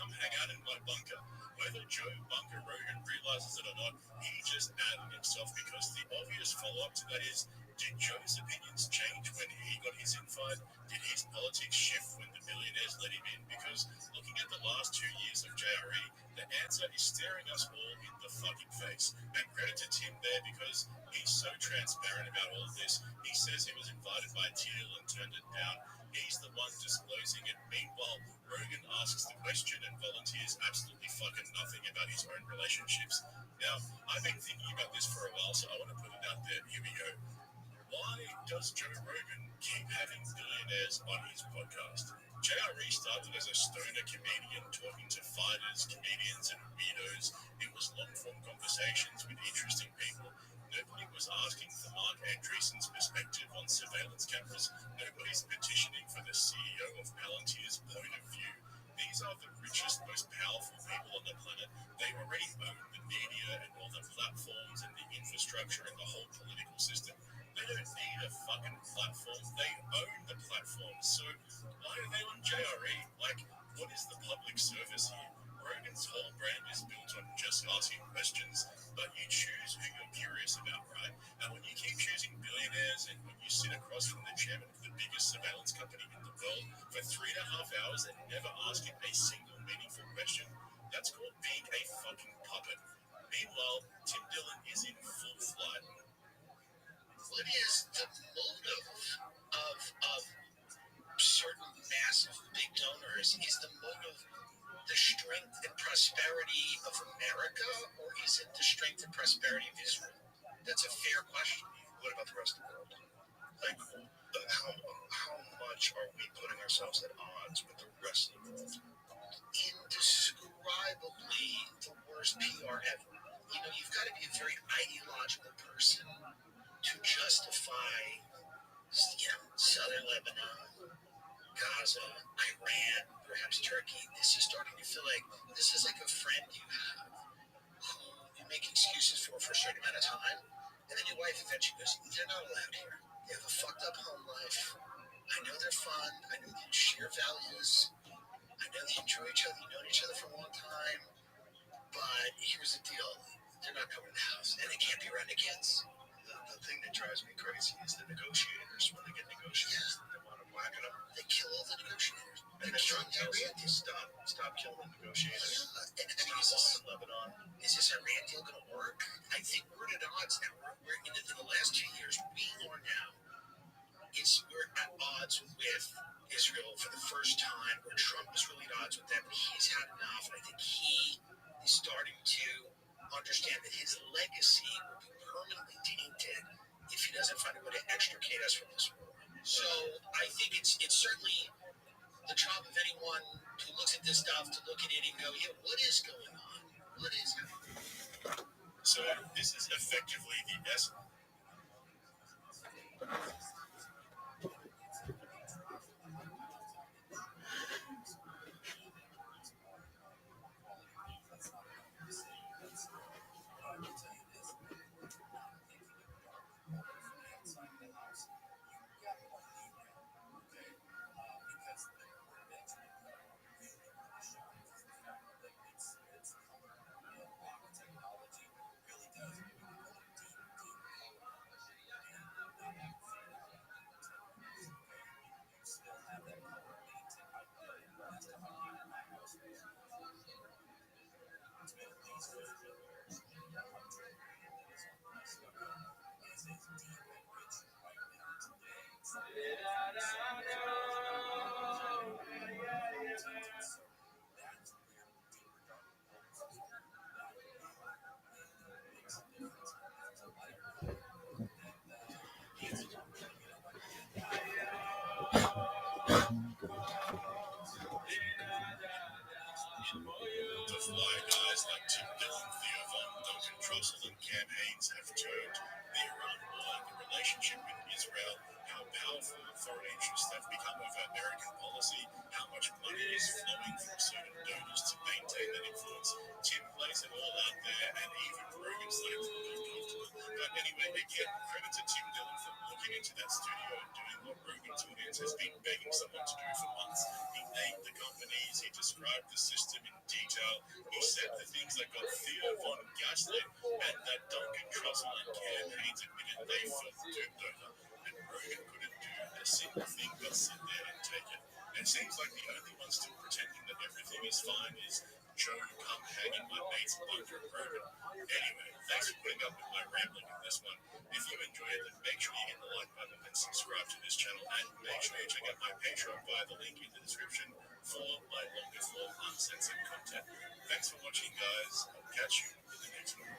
come hang out in my bunker. Whether Joe Bunker Rogan realizes it or not, he just outed himself because the obvious follow up to that is, did Joe's opinions change when he got his invite? Did his politics shift when the billionaires let him in? Because looking at the last 2 years of JRE, the answer is staring us all in the fucking face. And credit to Tim there because he's so transparent about all of this. He says he was invited by Teal and turned it down. He's the one disclosing it. Meanwhile, Rogan asks the question and volunteers absolutely fucking nothing about his own relationships. Now, I've been thinking about this for a while, so I want to put it out there. Here we go. Why does Joe Rogan keep having billionaires on his podcast? JRE started as a stoner comedian talking to fighters, comedians, and weirdos. It was long-form conversations with interesting people. Nobody was asking for Mark Andreessen's perspective on surveillance cameras. Nobody's petitioning for the CEO of Palantir's point of view. These are the richest, most powerful people on the planet. They already own the media and all the platforms and the infrastructure and the whole political system. They don't need a fucking platform. They own the platform. So why are they on JRE? Like, what is the public service here? Rogan's whole brand is built on just asking questions, but you choose who you're curious about, right? And when you keep choosing billionaires and when you sit across from the chairman of the biggest surveillance company in the world for 3.5 hours and never ask him a single meaningful question, that's called being a fucking puppet. Meanwhile, Tim Dillon is in full flight. What is the motive of certain massive big donors? Is the motive the strength and prosperity of America, or is it the strength and prosperity of Israel? That's a fair question. What about the rest of the world? Like, how much are we putting ourselves at odds with the rest of the world? Indescribably the worst PR ever. You know, you've got to be a very ideological person to justify, southern Lebanon, Gaza, Iran, perhaps Turkey. This is starting to feel like this is like a friend you have who you make excuses for a certain amount of time, and then your wife eventually goes, they're not allowed here. They have a fucked up home life. I know they're fun. I know they share values. I know they enjoy each other. You've known each other for a long time. But here's the deal. They're not coming to the house, and they can't be around the kids. The thing that drives me crazy is the negotiators. When they get negotiators, they want to whack it up. They kill all the negotiators. And then Trump tells them to stop killing the negotiators. And I mean, is this Iran deal going to work? I think we're at odds now. We're in the last 2 years. We are now. We're at odds with Israel for the first time, where Trump was really at odds with them. He's had enough, and I think he is starting to understand that his legacy will be permanently tainted if he doesn't find a way to extricate us from this war. So I think it's certainly the job of anyone who looks at this stuff to look at it and go, yeah, what is going on? What is happening? So this is effectively the essence. Fly guys like Tim Dillon, Theo Von, Duncan Trussell, and Cam Haines have turned the Iran war and the relationship with Israel, how powerful foreign interests have become over American policy, how much money is flowing from certain donors to maintain that influence. Tim lays it all out there, and even Rogan's starting to look uncomfortable. But anyway, again, credit to Tim Dillon for looking into that studio and doing what Rogan's audience has been begging someone to do for months. He named the companies, he described the system in detail, he said the things that got Theo von gaslit and that Duncan Trussell and Cam Hanes admitted they felt duped over, and Rogan couldn't do a single thing but sit there and take it. And it seems like the only one still pretending that everything is fine is Joe come hanging my mate's bunker Rogan. Anyway, thanks for putting up with my rambling in this one. If you enjoyed it, then make sure you hit the like button and subscribe to this channel, and make sure you check out my Patreon via the link in the description for my longer form uncensored content. Thanks for watching, guys. I'll catch you in the next one.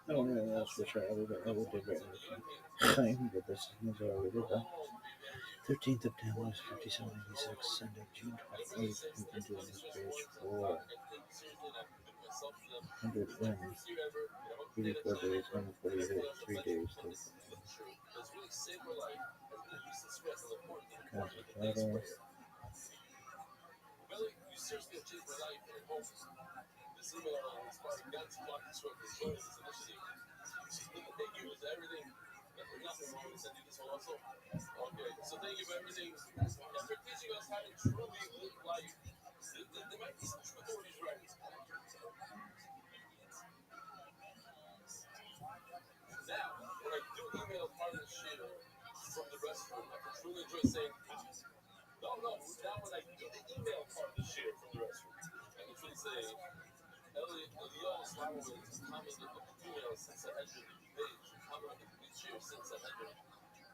I don't know else which I would do it time, but this is already done. 13th of January, 5786, Sunday, June 28th. You can do this page for 100 win, 84 days, 148, 3 days. Concentrator.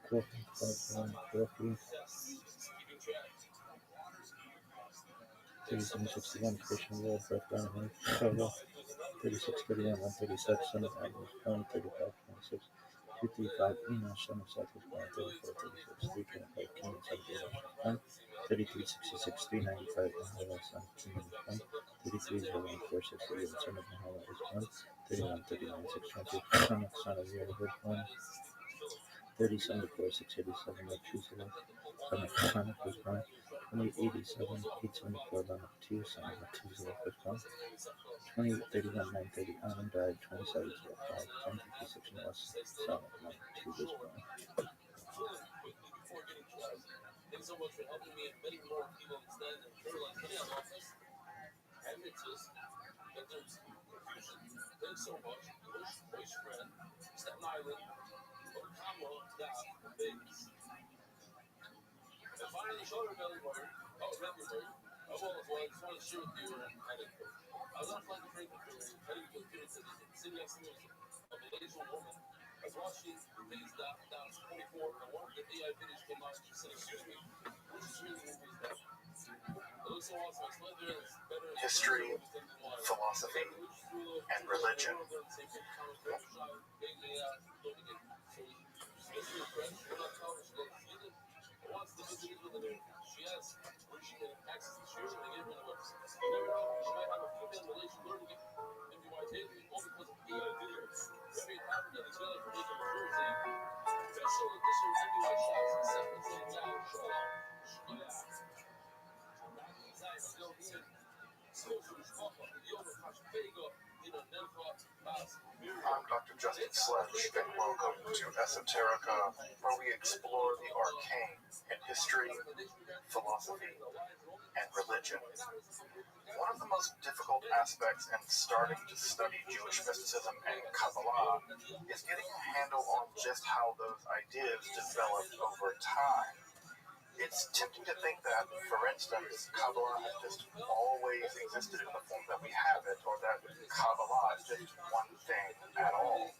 Coffee. 3761 Christian World Breath Dynamite Cover 3631 136 Son of Adams 35 26 235 Enoch Son of Southwest 34 36 325 King 7 3366 395 Mahala Son of King 3301 4681 Son of Mahala is 1 31 620 Son of Yehovah 1 30 74 687 Methuselah Son of Hanukkah is 1 2887, 874 Lemon 2, Son of 2051. 2831, 930 Allen Drive, 2705, 1056 North, Son of 92 was born. History, philosophy, and religion. I'm Dr. Justin Sledge, and welcome to Esoterica, where we explore the arcane in history, philosophy, and religion. One of the most difficult aspects in starting to study Jewish mysticism and Kabbalah is getting a handle on just how those ideas developed over time. It's tempting to think that, for instance, Kabbalah has just always existed in the form that we have it, or that Kabbalah is just one thing at all.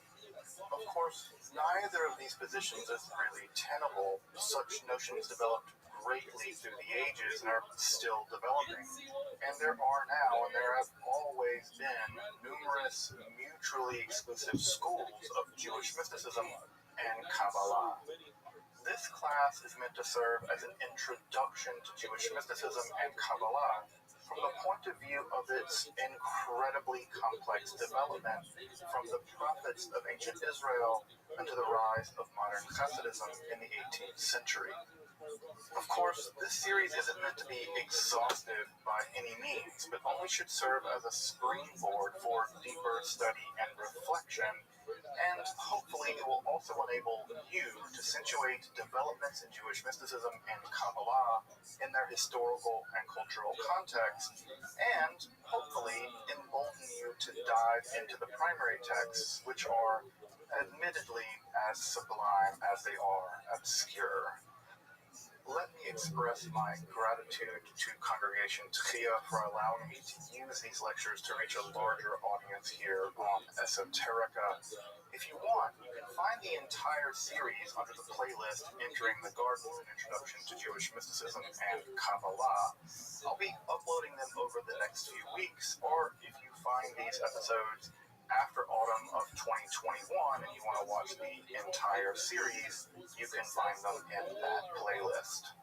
Of course, neither of these positions is really tenable. Such notions developed greatly through the ages and are still developing. And there are now, and there have always been, numerous mutually exclusive schools of Jewish mysticism and Kabbalah. This class is meant to serve as an introduction to Jewish mysticism and Kabbalah from the point of view of its incredibly complex development from the prophets of ancient Israel into the rise of modern Hasidism in the 18th century. Of course, this series isn't meant to be exhaustive by any means, but only should serve as a springboard for deeper study and reflection, and hopefully it will also enable you to situate developments in Jewish mysticism and Kabbalah in their historical and cultural context, and hopefully embolden you to dive into the primary texts, which are admittedly as sublime as they are obscure. Let me express my gratitude to Congregation Tchia for allowing me to use these lectures to reach a larger audience here on Esoterica. If you want, you can find the entire series under the playlist Entering the Gardens, an Introduction to Jewish Mysticism and Kabbalah. I'll be uploading them over the next few weeks, or if you find these episodes after autumn of 2021 and you want to watch the entire series, you can find them in that playlist.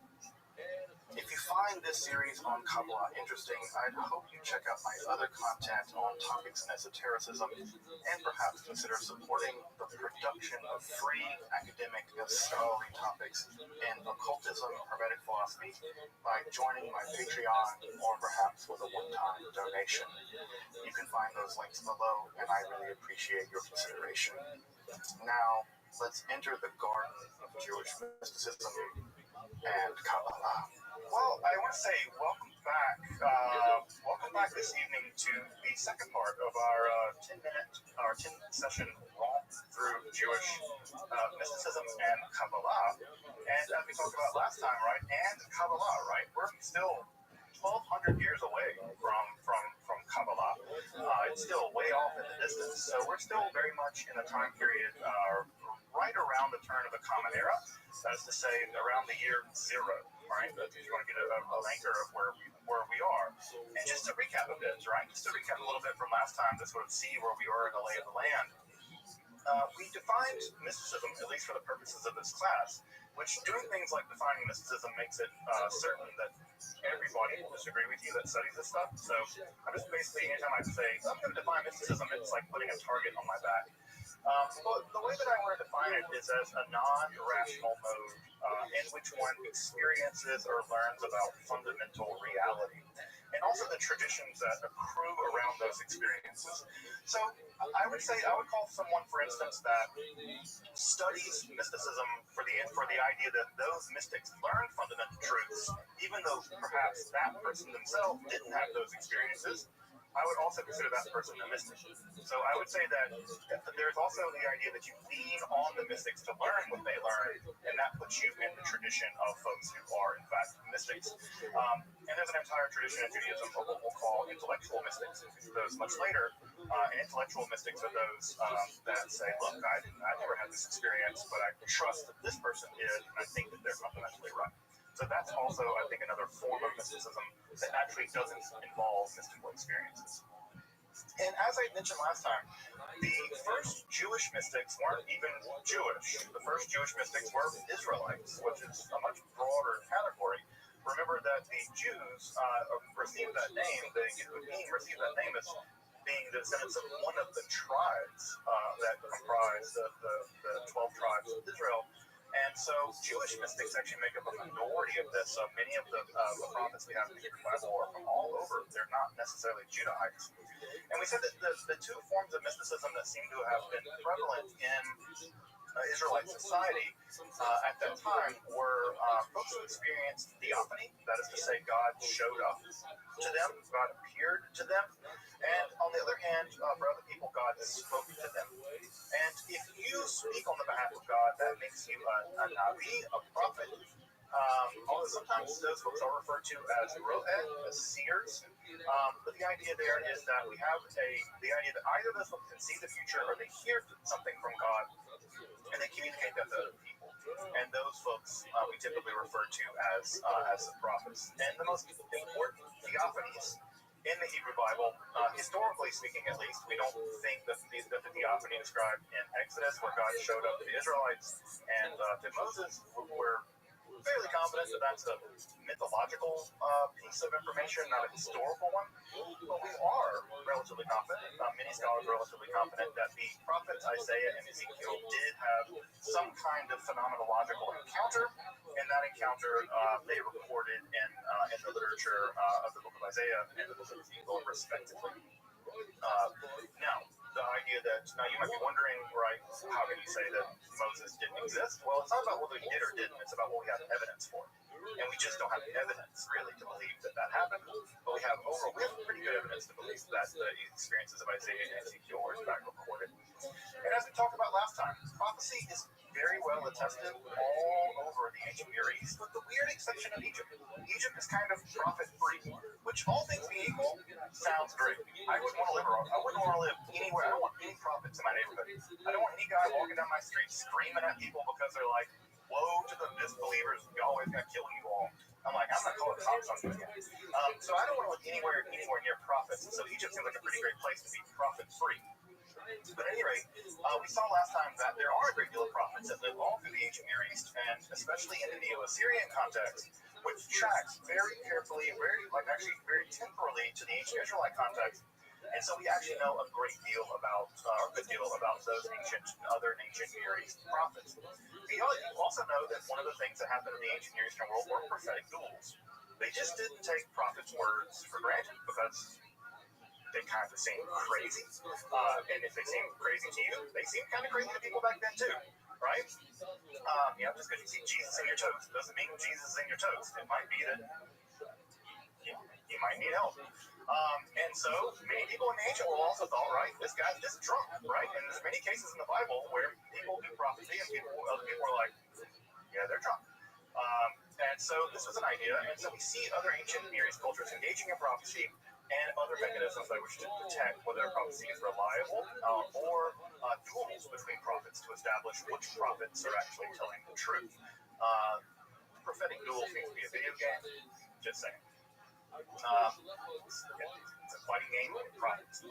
If you find this series on Kabbalah interesting, I'd hope you check out my other content on topics in esotericism and perhaps consider supporting the production of free academic and scholarly topics in occultism, hermetic philosophy by joining my Patreon or perhaps with a one-time donation. You can find those links below, and I really appreciate your consideration. Now, let's enter the garden of Jewish mysticism and Kabbalah. Well, I want to say welcome back. Welcome back this evening to the second part of our 10-minute session romp through Jewish mysticism and Kabbalah. And as we talked about last time, right, and Kabbalah, right, we're still 1,200 years away from Kabbalah. It's still way off in the distance, so we're still very much in a time period right around the turn of the Common Era. That is to say, around the year 0. Right, if you want to get a anchor of where we are. And just to recap a bit, right, just to recap a little bit from last time to sort of see where we are in the lay of the land, we defined mysticism, at least for the purposes of this class, which doing things like defining mysticism makes it certain that everybody will disagree with you that studies this stuff. So I'm just basically, anytime I say, I'm going to define mysticism, it's like putting a target on my back. But the way that I want to define it is as a non-rational mode in which one experiences or learns about fundamental reality, and also the traditions that accrue around those experiences. So I would say I would call someone, for instance, that studies mysticism for the idea that those mystics learned fundamental truths, even though perhaps that person themselves didn't have those experiences. I would also consider that person a mystic. So I would say that there's also the idea that you lean on the mystics to learn what they learn, and that puts you in the tradition of folks who are, in fact, mystics. And there's an entire tradition in Judaism of what we'll call intellectual mystics. Those much later, and intellectual mystics are those that say, look, I never had this experience, but I trust that this person did, and I think that they're fundamentally right. So that's also, I think, another form of mysticism that actually doesn't involve mystical experiences. And as I mentioned last time, the first Jewish mystics weren't even Jewish. The first Jewish mystics were Israelites, which is a much broader category. Remember that the Jews received that name, the Yehudim received that name as being the descendants of one of the tribes that comprise the 12 tribes of Israel. And so Jewish mystics actually make up a minority of this. So many of the prophets we have in the Hebrew Bible are from all over. They're not necessarily Judahites. And we said that the two forms of mysticism that seem to have been prevalent in Israelite society at that time were folks who experienced theophany. That is to say, God showed up to them, God appeared to them. And on the other hand, for other people, God spoke to them. And if you speak on the behalf of God, that makes you a navi, a prophet. Although sometimes those folks are referred to as ro'eh, as seers. But the idea there is that we have the idea that either those folks can see the future or they hear something from God and they communicate that to other people. And those folks we typically refer to as the prophets. And the most important theophanies in the Hebrew Bible, historically speaking at least, we don't think that the theophany described in Exodus, where God showed up to the Israelites and to Moses, we're fairly confident that that's a mythological piece of information, not a historical one. But we are relatively confident, many scholars are relatively confident, that the prophets Isaiah and Ezekiel did have some kind of phenomenological encounter. And that encounter they recorded in the literature of the book of Isaiah and the book of Ezekiel, respectively. Now, the idea that, now you might be wondering, right, how can you say that Moses didn't exist? Well, it's not about whether he did or didn't, it's about what we have evidence for. And we just don't have evidence, really, to believe that that happened. But we have pretty good evidence to believe that the experiences of Isaiah and Ezekiel were in fact recorded. And as we talked about last time, prophecy is very well attested all over the ancient Near East, with the weird exception of Egypt. Egypt is kind of prophet-free, which, all things being equal, sounds great. I wouldn't want to live anywhere. I don't want any prophets in my neighborhood. I don't want any guy walking down my street screaming at people because they're like, woe to the disbelievers, Yahweh's going to kill you all. I'm like, I'm not calling cops on this guy. So I don't want to live anywhere near prophets. So Egypt seems like a pretty great place to be prophet-free. But at any rate, we saw last time that there are a great deal of prophets that live all through the ancient Near East, and especially in the Neo-Assyrian context, which tracks very carefully, very temporally to the ancient Israelite context. And so we actually know a great deal about, or a good deal about those other ancient Near East prophets. You also know that one of the things that happened in the ancient Near Eastern world were prophetic duels. They just didn't take prophets' words for granted because they kind of seem crazy. And if they seem crazy to you, they seem kind of crazy to people back then too, right? Just because you see Jesus in your toast doesn't mean Jesus is in your toast. It might be that you might need help. And so many people in the ancient world also thought, right, this guy's just drunk, right? And there's many cases in the Bible where people do prophecy and other people are like, yeah, they're drunk. And so this was an idea. And so we see other ancient Near East cultures engaging in prophecy and other mechanisms by which to detect whether a prophecy is reliable or duels between prophets to establish which prophets are actually telling the truth. Prophetic duel seems to be a video game. Just saying. It's a fighting game with prophets.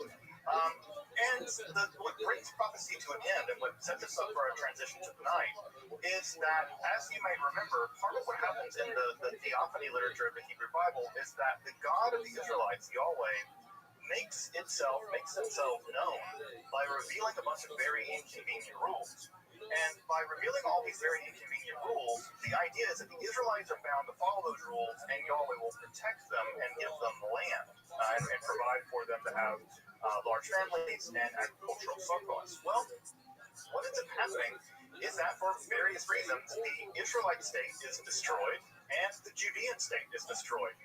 What brings prophecy to an end and what sets us up for our transition to tonight is that, as you may remember, part of what happens in the theophany literature of the Hebrew Bible is that the God of the Israelites, Yahweh, makes itself known by revealing a bunch of very inconvenient rules. And by revealing all these very inconvenient rules, the idea is that the Israelites are bound to follow those rules, and Yahweh will protect them and give them land and provide for them to have large families and agricultural surplus. Well, what ends up happening is that for various reasons, the Israelite state is destroyed and the Judean state is destroyed.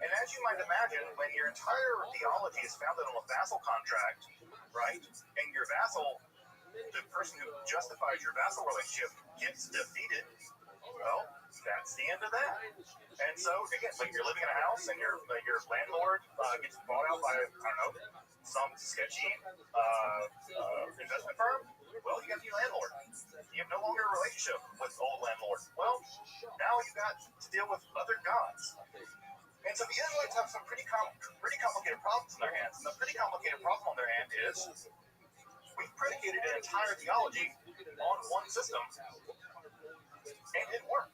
And as you might imagine, when your entire theology is founded on a vassal contract, right, and your vassal, the person who justifies your vassal relationship, gets defeated, well, that's the end of that. And so, again, like you're living in a house and your landlord gets bought out by, I don't know, some sketchy investment firm, well, you got a new landlord. You have no longer a relationship with the old landlord. Well, now you got to deal with other gods. And so the Israelites have some pretty complicated problems in their hands. And the pretty complicated problem on their hand is we've predicated an entire theology on one system, and it didn't work.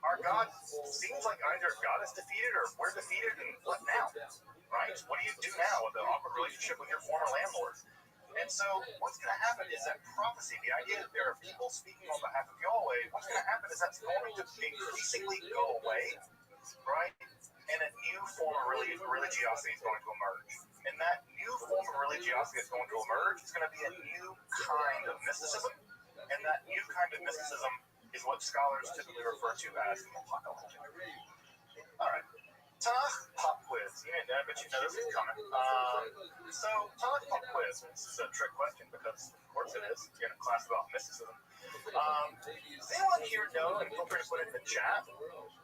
Our God seems like either God is defeated or we're defeated, and what now? Right? What do you do now with the awkward relationship with your former landlord? And so what's going to happen is that prophecy, the idea that there are people speaking on behalf of Yahweh, what's going to happen is that's going to increasingly go away, right? And a new form of religiosity is going to emerge. And that new form of religiosity that's going to emerge is going to be a new kind of mysticism. And that new kind of mysticism is what scholars typically refer to as the apocalyptic. All right. Tanakh pop quiz. I bet you know this is coming. So, Tanakh pop quiz. This is a trick question because, of course, it is. You're in a class about mysticism. Does anyone here know, and feel free to put it in the chat,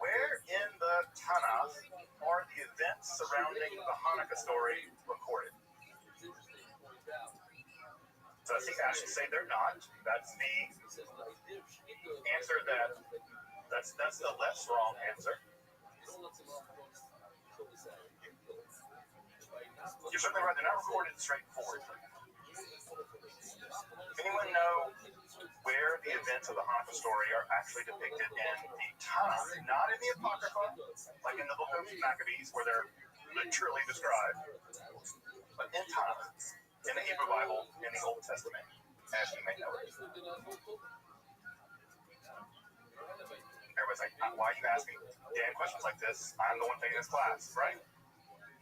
where in the Tanakh are the events surrounding the Hanukkah story recorded? So I see Ashley say they're not. That's the answer that's the less wrong answer. You're certainly right, they're not recorded straightforward. Anyone know where the events of the Hanukkah story are actually depicted in the Tanakh? Not in the Apocrypha, like in the book of Maccabees, where they're literally described, but in Tanakh, in the Hebrew Bible, in the Old Testament, as you may know it. Everybody's like, why are you asking damn questions like this? I'm the one taking this class, right?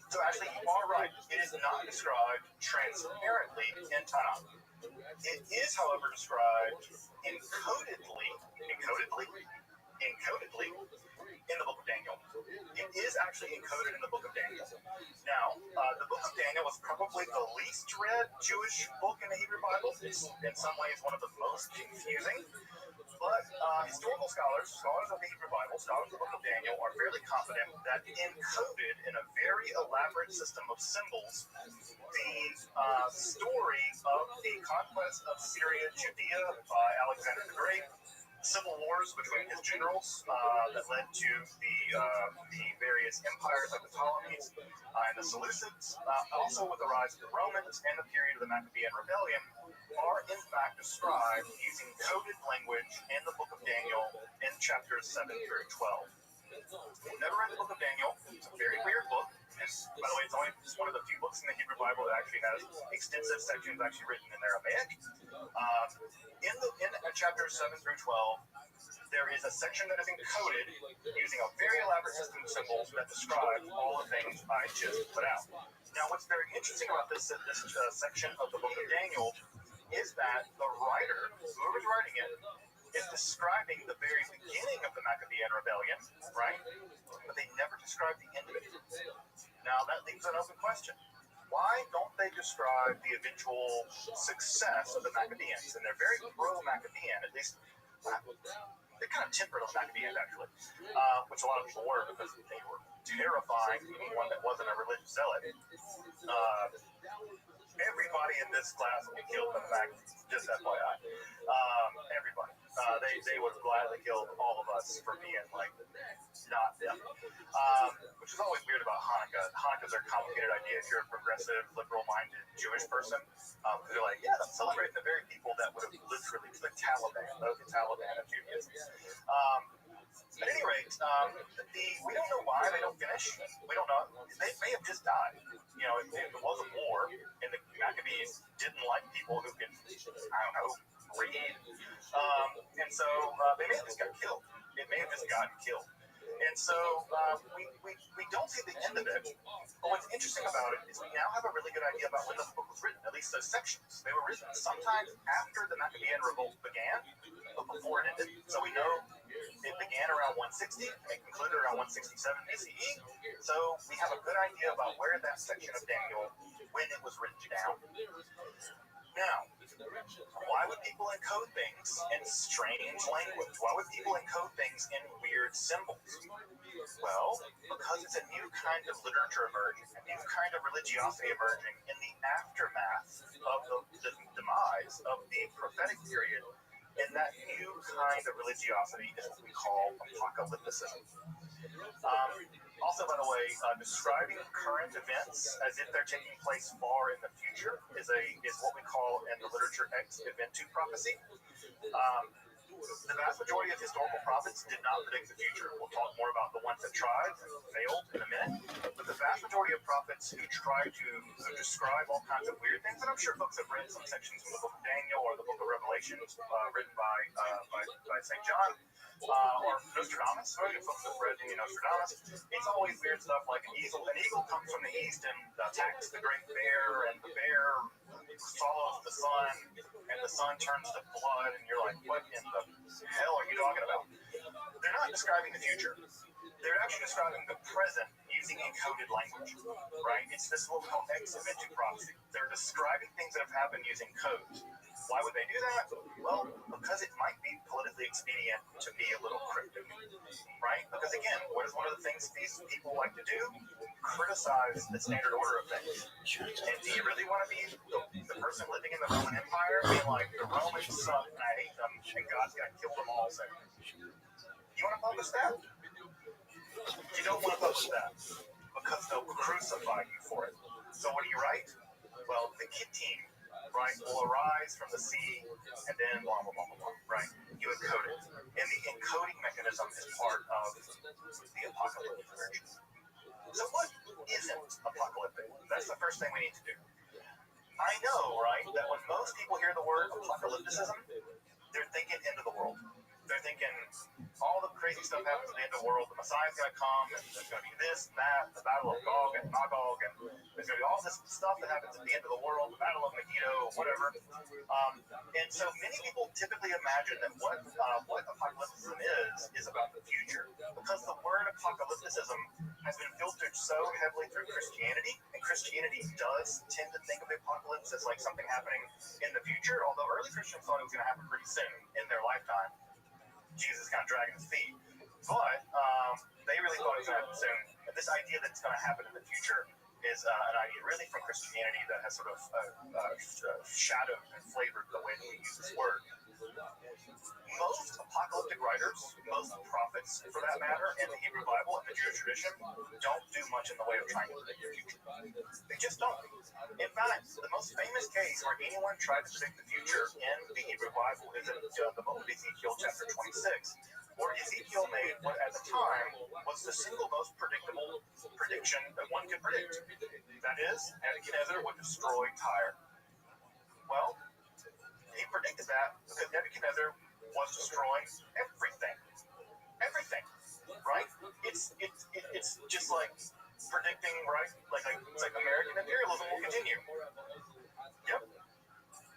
So actually, you are right. It is not described transparently in Tanakh. It is, however, described encodedly in the book of Daniel. It is actually encoded in the book of Daniel. Now, the book of Daniel is probably the least read Jewish book in the Hebrew Bible. It's in some ways one of the most confusing. But historical scholars of the Hebrew Bible, scholars of the book of Daniel, are fairly confident that encoded in a very elaborate system of symbols, the story of the conquest of Syria, Judea by Alexander the Great, civil wars between his generals that led to the various empires like the Ptolemies and the Seleucids, also with the rise of the Romans and the period of the Maccabean Rebellion, are in fact described using coded language in the book of Daniel in chapters 7 through 12. I've never read the book of Daniel. It's a very weird book. By the way, it's one of the few books in the Hebrew Bible that actually has extensive sections actually written in Aramaic. In chapters 7 through 12, there is a section that is encoded using a very elaborate system of symbols that describes all the things I just put out. Now, what's very interesting about this section of the book of Daniel is that the writer, whoever's writing it, is describing the very beginning of the Maccabean Rebellion, right? But they never describe the end of it. Now, that leaves an open question. Why don't they describe the eventual success of the Maccabeans? And they're very pro-Maccabean, at least. They're kind of tempered on Maccabeans, actually, which a lot of people were because they were terrifying anyone that wasn't a religious zealot. Everybody in this class will be killed in the Maccabees, just FYI. Everybody. They would have gladly killed all of us for being, like, not them. Which is always weird about Hanukkah. Hanukkah's a complicated idea if you're a progressive, liberal-minded Jewish person. Because they're like, yeah, I'm celebrating the very people that would have literally the Taliban of Judaism. At any rate, We don't know why they don't finish. We don't know. They may have just died. You know, it was a war, and the Maccabees didn't like people who could, I don't know, read. And so they may have just got killed. It may have just gotten killed. And so we don't see the end of it. But what's interesting about it is we now have a really good idea about when the book was written, at least those sections. They were written sometime after the Maccabean revolt began, but before it ended. So we know it began around 160 and concluded around 167 BCE. So we have a good idea about where that section of Daniel, when it was written down. Now, why would people encode things in strange language? Why would people encode things in weird symbols? Well, because it's a new kind of literature emerging, a new kind of religiosity emerging in the aftermath of the demise of the prophetic period. And that new kind of religiosity is what we call apocalypticism. Also, by the way, describing current events as if they're taking place far in the future is what we call in the literature ex eventu prophecy. The vast majority of historical prophets did not predict the future. We'll talk more about the ones that tried and failed in a minute. But the vast majority of prophets who try to describe all kinds of weird things, and I'm sure folks have read some sections from the book of Daniel or the book of Revelation written by St. John, or Nostradamus. If folks have read Nostradamus, it's always weird stuff like an eagle. An eagle comes from the east and attacks the great bear, and the bear follows the sun, and the sun turns to blood, and you're like, what in the hell are you talking about? They're not describing the future. They're actually describing the present using encoded language, right? It's this what we call ex eventu prophecy. They're describing things that have happened using codes. Why would they do that? Well, because it might be politically expedient to be a little cryptic, right? Because again, what is one of the things these people like to do? Criticize the standard order of things. And do you really want to be the person living in the Roman Empire being like, the Romans suck and I hate them and God's got to kill them all? So, you want to publish that? You don't want to publish that because they'll crucify you for it. So what do you write? Well, the Kittim, right, will arise from the sea and then blah, blah, blah, blah, blah, right? You encode it. And the encoding mechanism is part of the apocalyptic version. So what isn't apocalyptic? That's the first thing we need to do. I know, right, that when most people hear the word apocalypticism, they're thinking end of the world. They're thinking all the crazy stuff happens at the end of the world. The Messiah's going to come, and there's going to be this and that, the Battle of Gog and Magog, and there's going to be all this stuff that happens at the end of the world, the Battle of Megiddo, whatever. And so many people typically imagine that what apocalypticism is about the future, because the word apocalypticism has been filtered so heavily through Christianity, and Christianity does tend to think of the apocalypse as like something happening in the future, although early Christians thought it was going to happen pretty soon in their lifetime. Jesus kind of dragging his feet. But they really thought it was going to happen soon. And this idea that it's going to happen in the future is an idea really from Christianity that has sort of shadowed and flavored the way that we use this word. Most apocalyptic writers, most prophets for that matter, in the Hebrew Bible and the Jewish tradition, don't do much in the way of trying to predict the future. They just don't. In fact, the most famous case where anyone tried to predict the future in the Hebrew Bible is in the book of Ezekiel, chapter 26, where Ezekiel made what at the time was the single most predictable prediction that one could predict. That is, Nebuchadnezzar would destroy Tyre. Well, he predicted that because Nebuchadnezzar was destroying everything. Everything, right? It's just like predicting, right? It's like American imperialism will continue. Yep.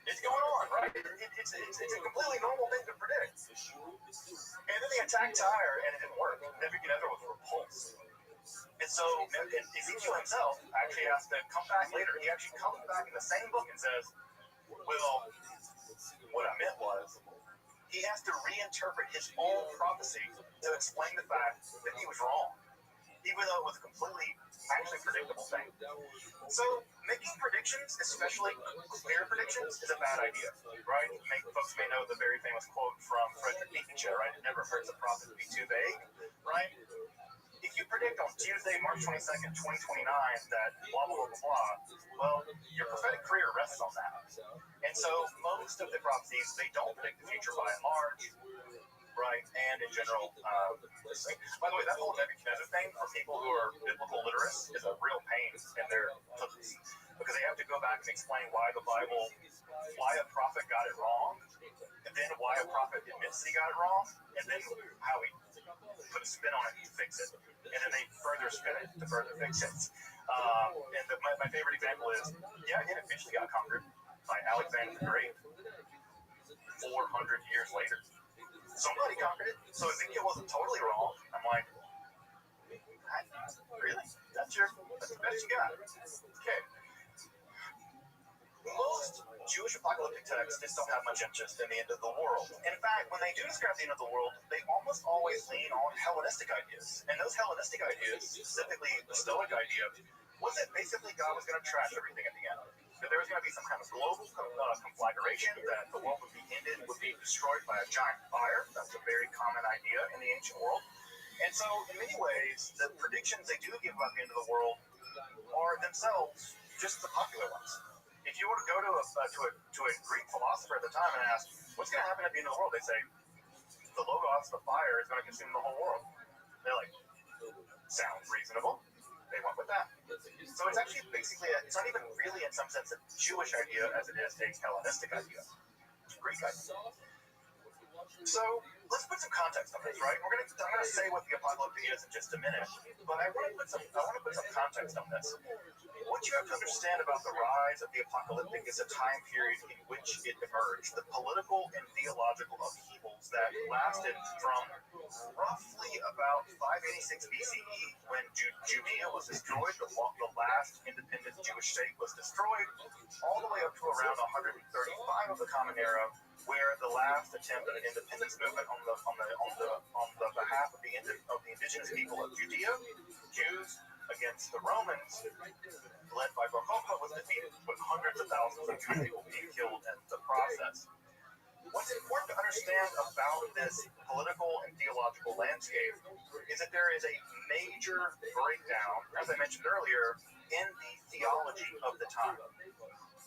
It's going on, right? It's a completely normal thing to predict. And then they attacked Tyre, and it didn't work. Nebuchadnezzar was repulsed. And so Ezekiel himself actually has to come back later. He actually comes back in the same book and says, well, what I meant was, he has to reinterpret his own prophecy to explain the fact that he was wrong, even though it was a completely actually predictable thing. So making predictions, especially clear predictions, is a bad idea, right? Folks may know the very famous quote from Friedrich Nietzsche, right? It never hurts a prophet to be too vague, right? If you predict on Tuesday, March 22nd, 2029, that blah, blah, blah, blah, blah, well, your prophetic career rests on that. And so most of the prophecies, they don't predict the future by and large. right? And in general, this thing. By the way, that whole Nebuchadnezzar thing for people who are biblical literates is a real pain in their cookies because they have to go back and explain why the Bible, why a prophet got it wrong, and then why a prophet admits that he got it wrong, and then how he put a spin on it to fix it, and then they further spin it to further fix it. My favorite example is, yeah, it eventually got conquered by Alexander the Great 400 years later. Somebody conquered it, so Ezekiel wasn't totally wrong. I'm like, really? That's the best you got? Okay. Most Jewish apocalyptic texts just don't have much interest in the end of the world. In fact, when they do describe the end of the world, they almost always lean on Hellenistic ideas. And those Hellenistic ideas, specifically the Stoic idea, was that basically God was going to trash everything at the end. That there was going to be some kind of global conflagration, that the world would be ended, would be destroyed by a giant fire. That's a very common idea in the ancient world. And so, in many ways, the predictions they do give about the end of the world are themselves just the popular ones. If you were to go to a Greek philosopher at the time and ask, what's going to happen at the end of the world? They say, the Logos, the fire, is going to consume the whole world. They're like, sounds reasonable. They went with that. So it's actually basically, it's not even really in some sense a Jewish idea as it is a Hellenistic idea. It's a Greek idea. So let's put some context on this, right? I'm gonna say what the apocalypse is in just a minute, but I want to put some context on this. What you have to understand about the rise of the apocalyptic is a time period in which it emerged, the political and theological upheavals that lasted from roughly about 586 BCE, when Judea was destroyed, the last independent Jewish state was destroyed, all the way up to around 135 of the Common Era, where the last attempt at an independence movement on the behalf of the indigenous people of Judea, Jews, against the Romans, led by Bar Kokhba, was defeated, with hundreds of thousands of Jewish people being killed in the process. What's important to understand about this political and theological landscape is that there is a major breakdown, as I mentioned earlier, in the theology of the time.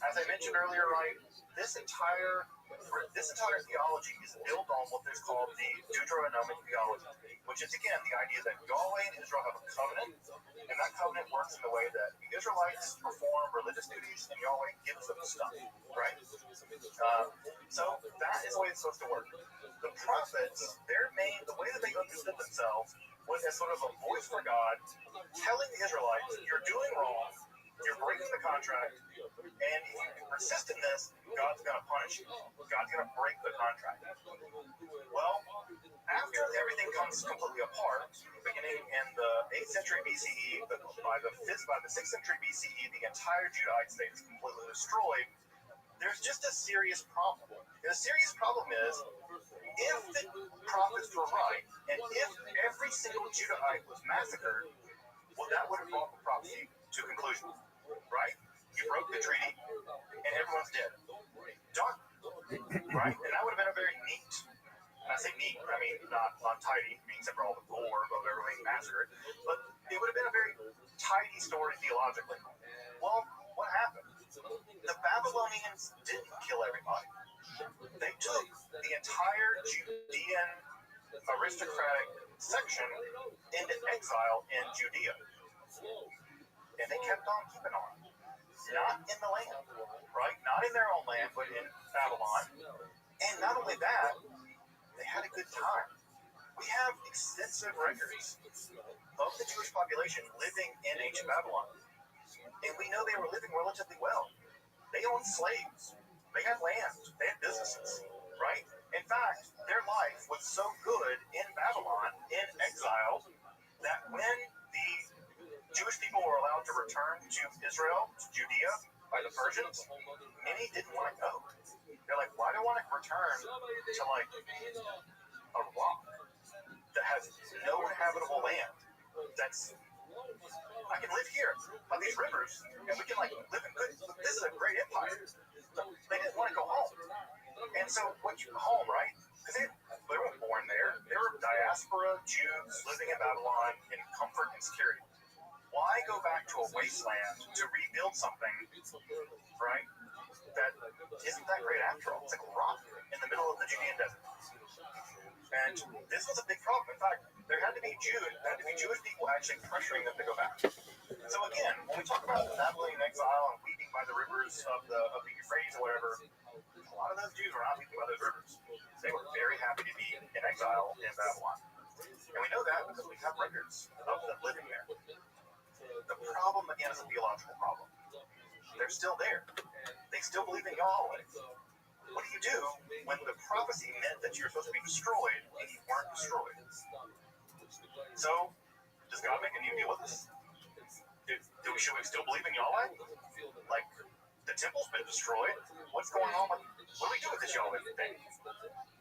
As I mentioned earlier, right, this entire theology is built on what is called the Deuteronomic theology, which is, again, the idea that Yahweh and Israel have a covenant, and that covenant works in the way that the Israelites perform religious duties, and Yahweh gives them stuff, right? So that is the way it's supposed to work. The prophets, the way that they understood themselves was as sort of a voice for God, telling the Israelites, you're doing wrong, you're breaking the contract, and if you persist in this, God's going to punish you. God's going to break the contract. Well, after everything comes completely apart, beginning in the 8th century BCE, by the 6th century BCE, the entire Judahite state is completely destroyed. There's just a serious problem. And the serious problem is, if the prophets were right, and if every single Judahite was massacred, well, that would have brought the prophecy to conclusion, right? You broke the treaty, and everyone's dead. Done. Right? And that would have been a very neat, and I say neat, I mean not tidy, except for all the gore of everything massacred, but it would have been a very tidy story theologically. Well, what happened? The Babylonians didn't kill everybody. They took the entire Judean aristocratic section into exile in Judea. And they kept on keeping on. Not in the land, right? Not in their own land, but in Babylon. And not only that, they had a good time. We have extensive records of the Jewish population living in ancient Babylon. And we know they were living relatively well. They owned slaves. They had land. They had businesses, right? In fact, their life was so good in Babylon, in exile, that when the Jewish people were allowed to return to Israel, to Judea, by the Persians, many didn't want to go. They're like, why do I want to return to, like, a rock that has no inhabitable land? I can live here by these rivers, and we can, like, live in good, this is a great empire. They didn't want to go home. And so, home, right? Because they weren't born there. They were diaspora Jews living in Babylon in comfort and security. Why go back to a wasteland to rebuild something, right, that isn't that great after all? It's like a rock in the middle of the Judean desert. And this was a big problem. In fact, there had to be Jewish people actually pressuring them to go back. So again, when we talk about the Babylonian exile and weeping by the rivers of the Euphrates or whatever, a lot of those Jews were not weeping by those rivers. They were very happy to be in exile in Babylon. And we know that because we have records of them living there. The problem, again, is a theological problem. They're still there. They still believe in Yahweh. What do you do when the prophecy meant that you're supposed to be destroyed and you weren't destroyed? So, does God make a new deal with us? Should we still believe in Yahweh? Like, the temple's been destroyed. What's going on? What do we do with this Yahweh thing?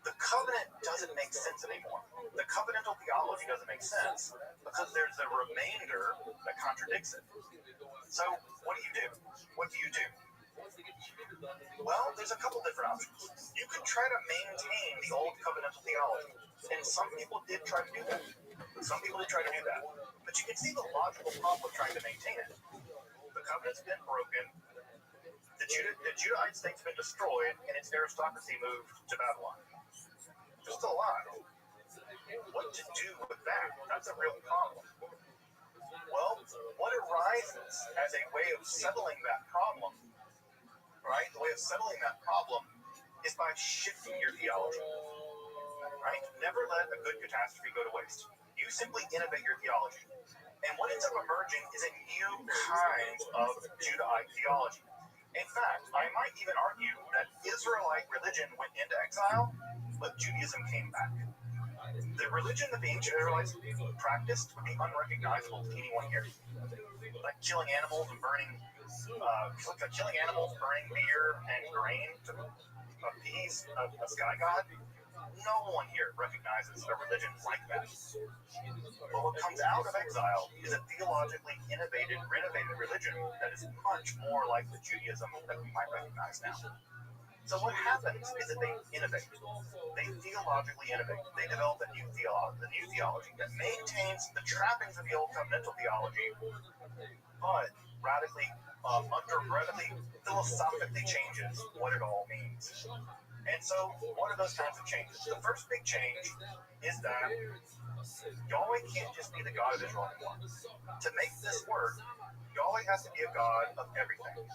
The covenant doesn't make sense anymore. The covenantal theology doesn't make sense because there's a remainder that contradicts it. So, what do? What do you do? Well, there's a couple different options. You could try to maintain the old covenantal theology, and some people did try to do that. But you can see the logical problem of trying to maintain it. The covenant's been broken. The Judahite state's been destroyed, and its aristocracy moved to Babylon. They're still alive. What to do with that? That's a real problem. Well, what arises as a way of settling that problem, right? The way of settling that problem is by shifting your theology, right? Never let a good catastrophe go to waste. You simply innovate your theology. And what ends up emerging is a new kind of Judahite theology. In fact, I might even argue that Israelite religion went into exile, but Judaism came back. The religion that the ancient Israelites practiced would be unrecognizable to anyone here. Like killing animals and burning beer and grain to appease a sky god. No one here recognizes a religion like that. But what comes out of exile is a theologically innovated, renovated religion that is much more like the Judaism that we might recognize now. So what happens is that they innovate. They theologically innovate. They develop the new theology that maintains the trappings of the old covenantal theology, but radically philosophically changes what it all means. And so, what are those kinds of changes? The first big change is that Yahweh can't just be the God of Israel anymore. To make this work, Yahweh has to be a God of everything.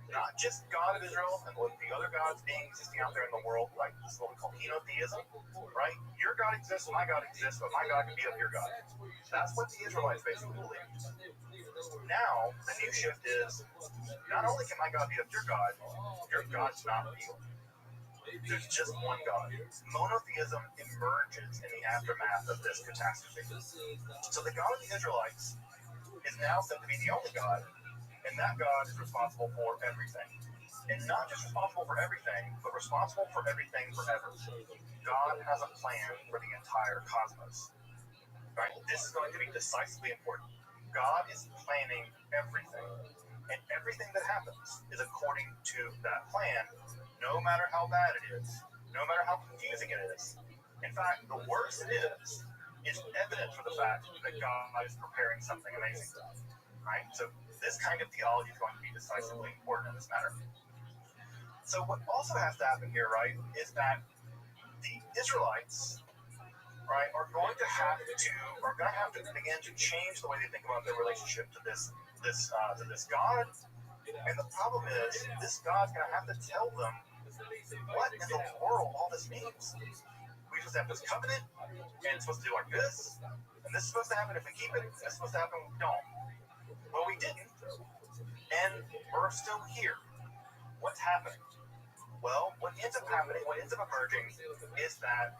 Not just God of Israel and what the other gods being existing out there in the world, like this is what we call henotheism, right? Your God exists, my God exists, but my God can be of your God. That's what the Israelites basically believed. Now, the new shift is, not only can my God be of your God's not real. There's just one God. Monotheism emerges in the aftermath of this catastrophe. So the God of the Israelites is now said to be the only God, and that God is responsible for everything. And not just responsible for everything, but responsible for everything forever. God has a plan for the entire cosmos. Right? This is going to be decisively important. God is planning everything. And everything that happens is according to that plan, no matter how bad it is, no matter how confusing it is. In fact, the worse it is evidence for the fact that God is preparing something amazing. Right? So this kind of theology is going to be decisively important in this matter. So what also has to happen here, right, is that the Israelites, right, are going to have to begin to change the way they think about their relationship to this God. And the problem is, this God's going to have to tell them what in the world all this means. We're supposed to have this covenant, and it's supposed to do like this, and this is supposed to happen if we keep it, and this is supposed to happen if we don't. Well, we didn't, and we're still here. What's happening? Well, what ends up emerging is that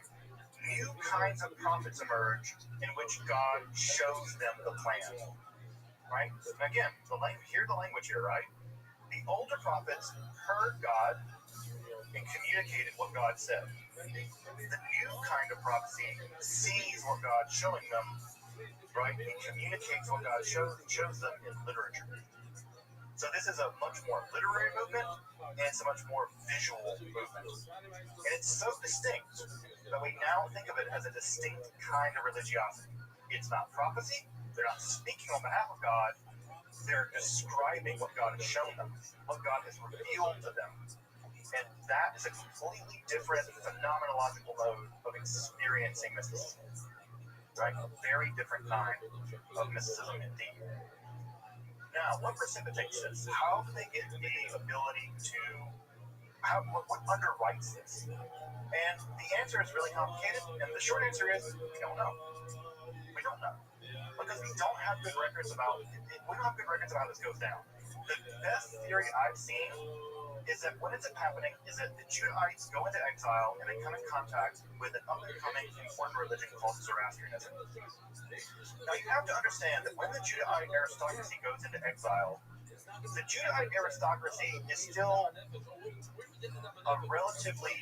new kinds of prophets emerge in which God shows them the plan. Right? Again, hear the language here, right? The older prophets heard God and communicated what God said. The new kind of prophecy sees what God's showing them, right? It communicates what God shows them in literature. So this is a much more literary movement, and it's a much more visual movement. And it's so distinct that we now think of it as a distinct kind of religiosity. It's not prophecy. They're not speaking on behalf of God. They're describing what God has shown them, what God has revealed to them. And that is a completely different phenomenological mode of experiencing mysticism. Right? A very different kind of mysticism indeed. Now, what precipitates this? How do they get the ability to, what underwrites this? And the answer is really complicated, and the short answer is we don't know. We don't know. Because we don't have good records about how this goes down. The best theory I've seen is that what ends up happening is that the Judahites go into exile and they come in contact with an up-and-coming important religion called Zoroastrianism. Now you have to understand that when the Judahite aristocracy goes into exile, the Judahite aristocracy is still a relatively,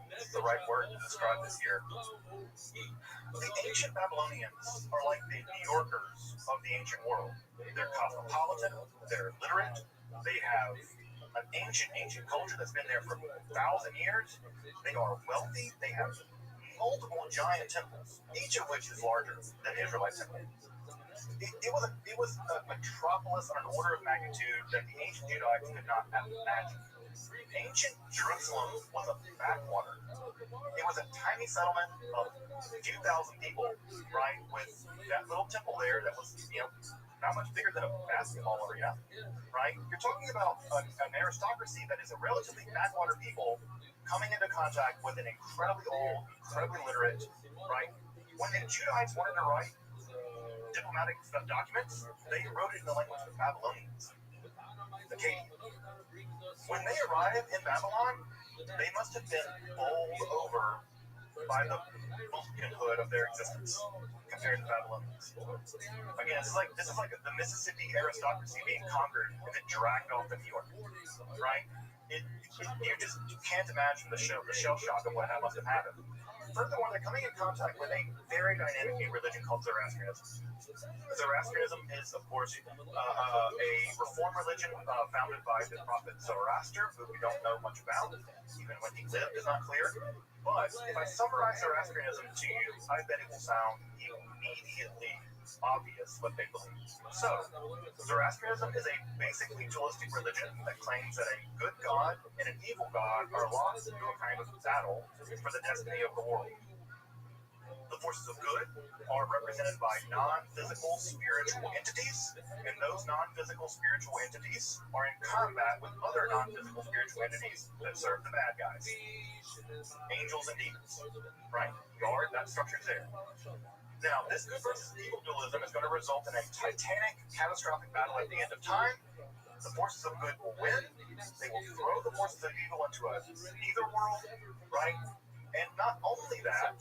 what's the right word to describe this here? The ancient Babylonians are like the New Yorkers of the ancient world. They're cosmopolitan, they're literate, they have an ancient culture that's been there for 1,000 years. They are wealthy, they have multiple giant temples, each of which is larger than the Israelite temple. It was a metropolis on an order of magnitude that the ancient Judahites could not imagine. Ancient Jerusalem was a backwater. It was a tiny settlement of a few thousand people, right, with that little temple there that was, not much bigger than a basketball arena, right? You're talking about an aristocracy that is a relatively backwater people coming into contact with an incredibly old, incredibly literate, right? When the Judahites wanted to write diplomatic documents, they wrote it in the language of the Babylonians, the Akkadian. When they arrived in Babylon, they must have been bowled over by the bumpkinhood of their existence compared to the Babylonians. Again, this is like the Mississippi aristocracy being conquered and then dragged off to New York, right? You can't imagine the shell shock of what must have happened. Furthermore, they're coming in contact with a very dynamic new religion called Zoroastrianism. Zoroastrianism is, of course, a reform religion founded by the prophet Zoroaster, who we don't know much about. Even when he lived is not clear. But if I summarize Zoroastrianism to you, I bet it will sound immediately obvious what they believe. So, Zoroastrianism is a basically dualistic religion that claims that a good god and an evil god are lost into a kind of battle for the destiny of the world. The forces of good are represented by non-physical spiritual entities, and those non-physical spiritual entities are in combat with other non-physical spiritual entities that serve the bad guys. Angels and demons, right? Guard, that structure's there. Now, this good versus evil dualism is going to result in a titanic, catastrophic battle at the end of time. The forces of good will win. They will throw the forces of evil into a neither world, right? And not only that,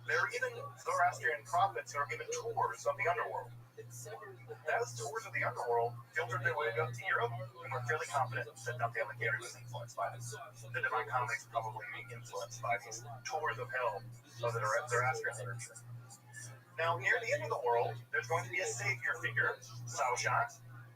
there are even Zoroastrian prophets who are given tours of the underworld. Those tours of the underworld filtered their way up to Europe, and we're fairly confident that Dante Alighieri was influenced by this. The Divine Comedy is probably influenced by these tours of hell of the Zoroastrian literature. Now, near the end of the world, there's going to be a savior figure, Saoshan,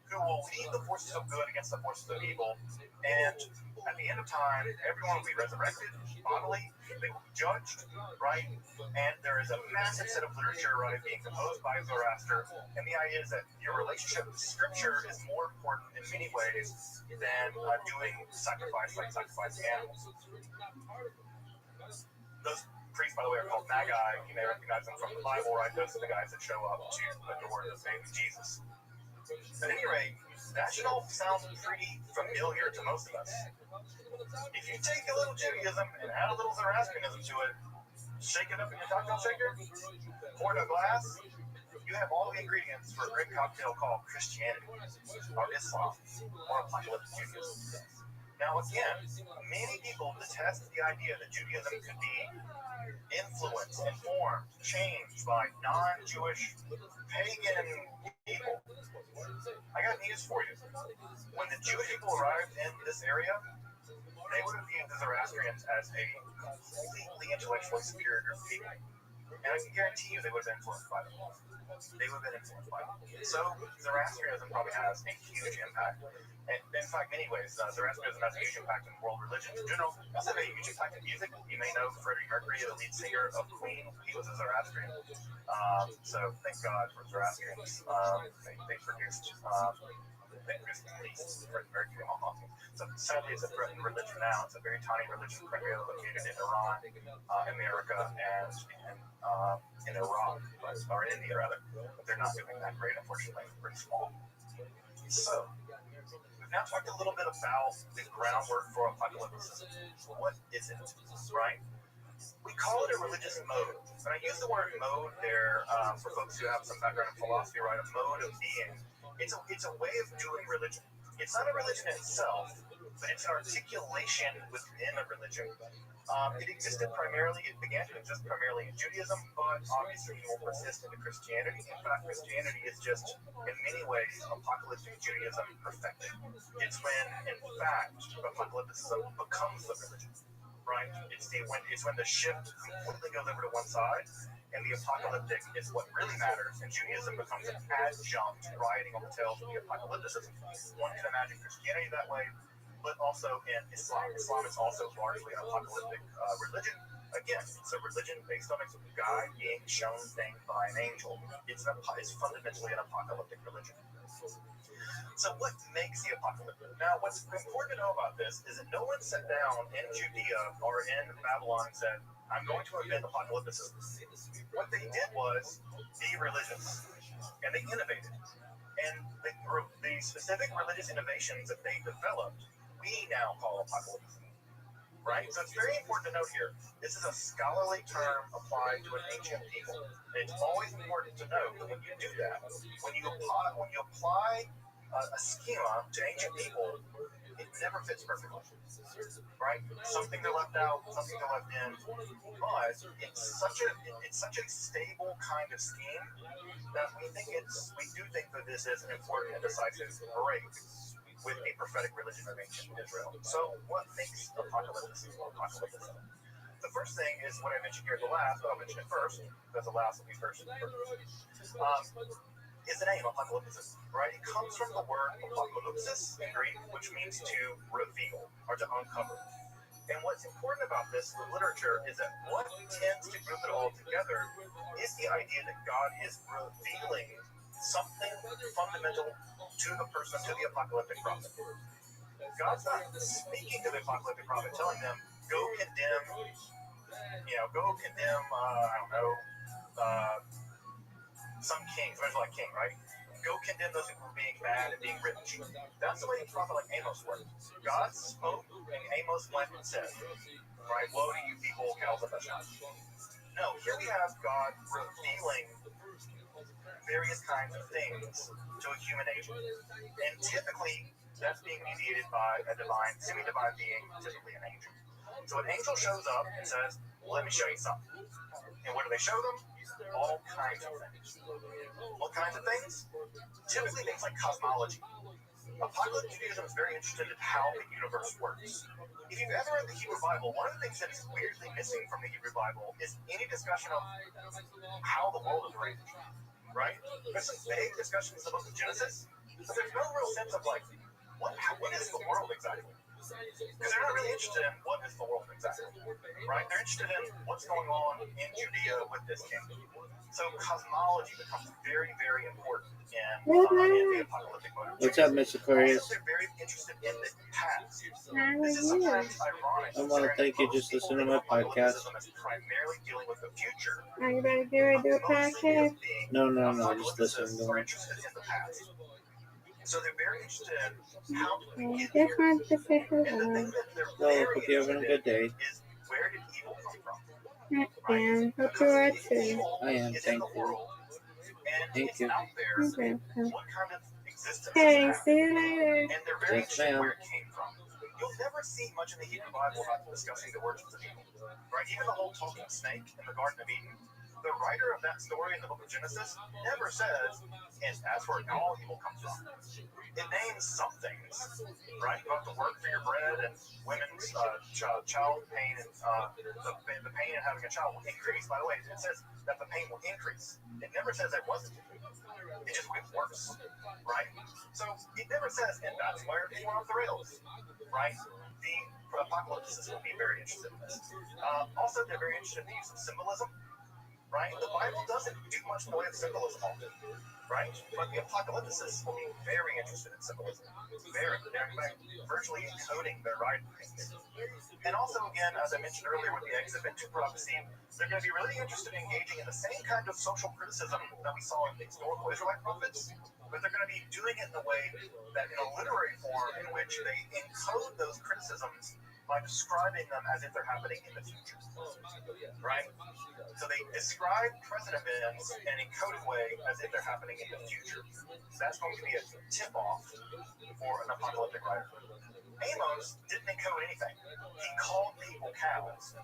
who will lead the forces of good against the forces of evil, and at the end of time, everyone will be resurrected bodily, they will be judged, right? And there is a massive set of literature, right, being composed by Zoroaster, and the idea is that your relationship with Scripture is more important in many ways than doing sacrificing animals. Those priests, by the way, are called Magi. You may recognize them from the Bible, right? Those are the guys that show up to adore the baby Jesus. At any rate, that should all sound pretty familiar to most of us. If you take a little Judaism and add a little Zoroastrianism to it, shake it up in your cocktail shaker, pour it in a glass, you have all the ingredients for a great cocktail called Christianity, or Islam, or apocalyptic Judaism. Now again, many people detest the idea that Judaism could be influenced, informed, changed by non-Jewish, pagan people. I got news for you. When the Jewish people arrived in this area, they would have viewed the Zoroastrians as a completely intellectually superior group of people. And I can guarantee you they would have been influenced by them. So Zoroastrianism probably has a huge impact. And in fact, many ways, Zoroastrianism has a huge impact in world religions in general. It also has a huge impact in music. You may know Freddie Mercury, the lead singer of Queen. He was a Zoroastrian. So thank God for Zoroastrians. They produced they produce at least for very few Hawking. So sadly, it's a threatened religion now. It's a very tiny religion, primarily located in Iran, America, and in Iraq, or in India rather. But they're not doing that great, unfortunately. It's pretty small. So we've now talked a little bit about the groundwork for apocalypticism. What is it, right? We call it a religious mode. And I use the word mode there for folks who have some background in philosophy, right? A mode of being. It's a way of doing religion. It's not a religion itself, but it's an articulation within a religion. It existed primarily, it began to exist primarily in Judaism, but obviously it will persist into Christianity. In fact, Christianity is just, in many ways, apocalyptic Judaism perfected. It's when, in fact, apocalypticism becomes the religion, right? It's when the shift completely goes over to one side, and the apocalyptic is what really matters, and Judaism becomes an adjunct riding on the tails of the apocalypticism. One can imagine Christianity that way, but also in Islam. Islam is also largely an apocalyptic religion. Again, it's a religion based on a guy being shown things by an angel. It's fundamentally an apocalyptic religion. So what makes the apocalyptic? Now, what's important to know about this is that no one sat down in Judea or in Babylon and said, I'm going to invent apocalypticism. What they did was be religious, and they innovated. And the specific religious innovations that they developed, we now call apocalypticism. Right? So it's very important to note here, this is a scholarly term applied to an ancient people. And it's always important to note that when you do that, when you apply a schema to ancient people, it never fits perfectly. Right? Something they're left out, something they're left in. But it's such a stable kind of scheme that we do think that this is an important and decisive break with the prophetic religion of ancient Israel. So what makes apocalypticism? The first thing is what I mentioned here at the last, but I'll mention it first, because the last will be first. Is the name apocalypticism, right? It comes from the word apocalypsis in Greek, which means to reveal or to uncover. And what's important about this literature is that what tends to group it all together is the idea that God is revealing something fundamental to the person, to the apocalyptic prophet. God's not speaking to the apocalyptic prophet, telling them, go condemn, some kings, there's like king, right? Go condemn those who were being bad and being rich. That's the way a prophet like Amos worked. God spoke, and Amos went and said, right, woe to you people, cows of Bashan. No, here we have God revealing various kinds of things to a human agent. And typically, that's being mediated by a divine, semi-divine being, typically an angel. So an angel shows up and says, let me show you something. And what do they show them? All kinds of things. What kinds of things? Typically things like cosmology. Apocalyptic Judaism is very interested in how the universe works. If you've ever read the Hebrew Bible, one of the things that is weirdly missing from the Hebrew Bible is any discussion of how the world is arranged. Right? There's some vague discussions in the book of Genesis, but there's no real sense of what is the world exactly? Because they're not really interested in what is the world exactly, right? They're interested in what's going on in Judea with this king. So cosmology becomes very, very important in the apocalyptic mode. What's up, Mr. Aquarius? Also, they're very interested in the past. This is sometimes ironic. I want to thank you. Just listen to my podcast. Is primarily dealing with the future. Are you ready to do a podcast? No, just listen. Are interested in the past. So they're very interested in how did we get This here? one's the fifth And the one. thing that they're Well, very hope you're having a good day. is where did evil come from? And hope you are Because too. evil I am, is thank in the you. world, and Thank it's you. out there. Okay. What kind of existence Okay, is that? see you later. And they're very Yes, interested in ma'am. where it came from. You'll never see much in the Hebrew Bible about discussing the origins of evil. Right? Even the whole talking snake in the Garden of Eden, the writer of that story in the book of Genesis never says, and as for all evil comes from. It names some things, right? You have to work for your bread, and women's child pain, and the pain in having a child will increase. By the way, it says that the pain will increase. It never says it wasn't. It just gets worse, right? So it never says, and that's where it went off the rails, right? The apocalyptists will be very interested in this. Also, they're very interested in the use of symbolism. right? The Bible doesn't do much in the way of symbolism, right? But the apocalypticists will be very interested in symbolism. They're in fact virtually encoding their writings. And also, again, as I mentioned earlier with the exhibit to prophecy, they're going to be really interested in engaging in the same kind of social criticism that we saw in the historical Israelite prophets, but they're going to be doing it in a way that in a literary form in which they encode those criticisms by describing them as if they're happening in the future, right? So they describe present events in an encoded way as if they're happening in the future. So that's going to be a tip-off for an apocalyptic writer. Amos didn't encode anything. He called people cows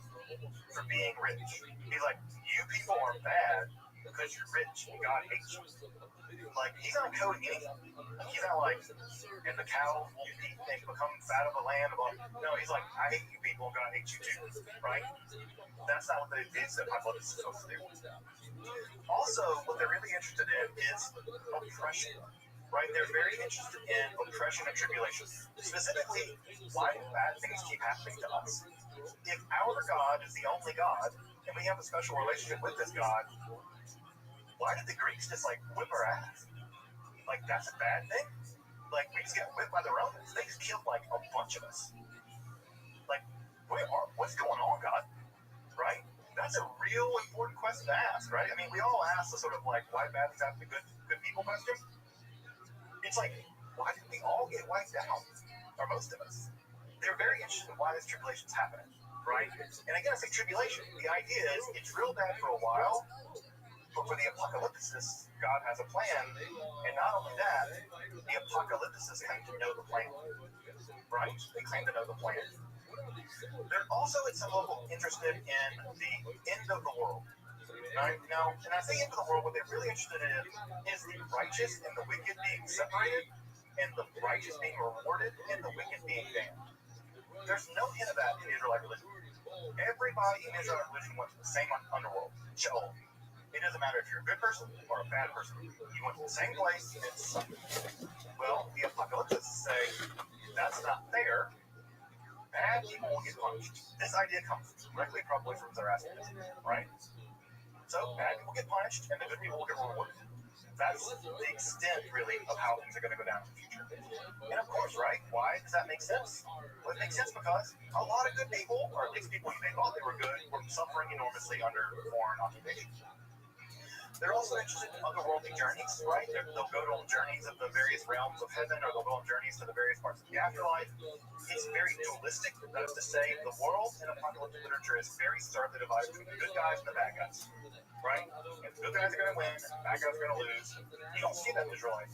for being rich. He's like, you people are bad because you're rich and God hates you. Like, he's not encoding anything. He's not like, and the cows will eat and become fat of the land. No, he's like, I hate you people and God hates you too, right? That's not what these apocalypse is supposed to do. Also, what they're really interested in is oppression. Right? They're very interested in oppression and tribulation. Specifically, why do bad things keep happening to us? If our God is the only God, and we have a special relationship with this God, why did the Greeks just like whip our ass? Like, that's a bad thing? Like, we just get whipped by the Romans. They just killed like a bunch of us. Like, what's going on, God? Right? That's a real important question to ask, right? I mean, we all ask the sort of like, why bad things happen to good people question. It's like, why did we all get wiped out? Or most of us. They're very interested in why this tribulation's happening, right? And again, I say tribulation. The idea is it's real bad for a while, but for the apocalypticists, God has a plan. And not only that, the apocalypticists claim to know the plan, right? They claim to know the plan. They're also at some level interested in the end of the world. Right? Now, and I say end of the world, what they're really interested in is the righteous and the wicked being separated, and the righteous being rewarded, and the wicked being damned. There's no hint of that in Israelite religion. Everybody in Israelite religion went to the same underworld, Sheol. It doesn't matter if you're a good person or a bad person. You went to the same place, and it's something. Well, the apocalyptists say that's not fair. Bad people will get punished. This idea comes directly probably from Zoroastrianism, right? So bad people get punished, and the good people will get rewarded. That's the extent, really, of how things are going to go down in the future. And of course, right? Why does that make sense? Well, it makes sense because a lot of good people, or at least people who they thought they were good, were suffering enormously under foreign occupation. They're also interested in otherworldly journeys, right? They'll go on journeys of the various realms of heaven, or they'll go on journeys to the various parts of the afterlife. It's very dualistic. That is to say, the world in apocalyptic literature is very starkly divided between the good guys and the bad guys, right? And the good guys are going to win, and the bad guys are going to lose. You don't see that in Israelite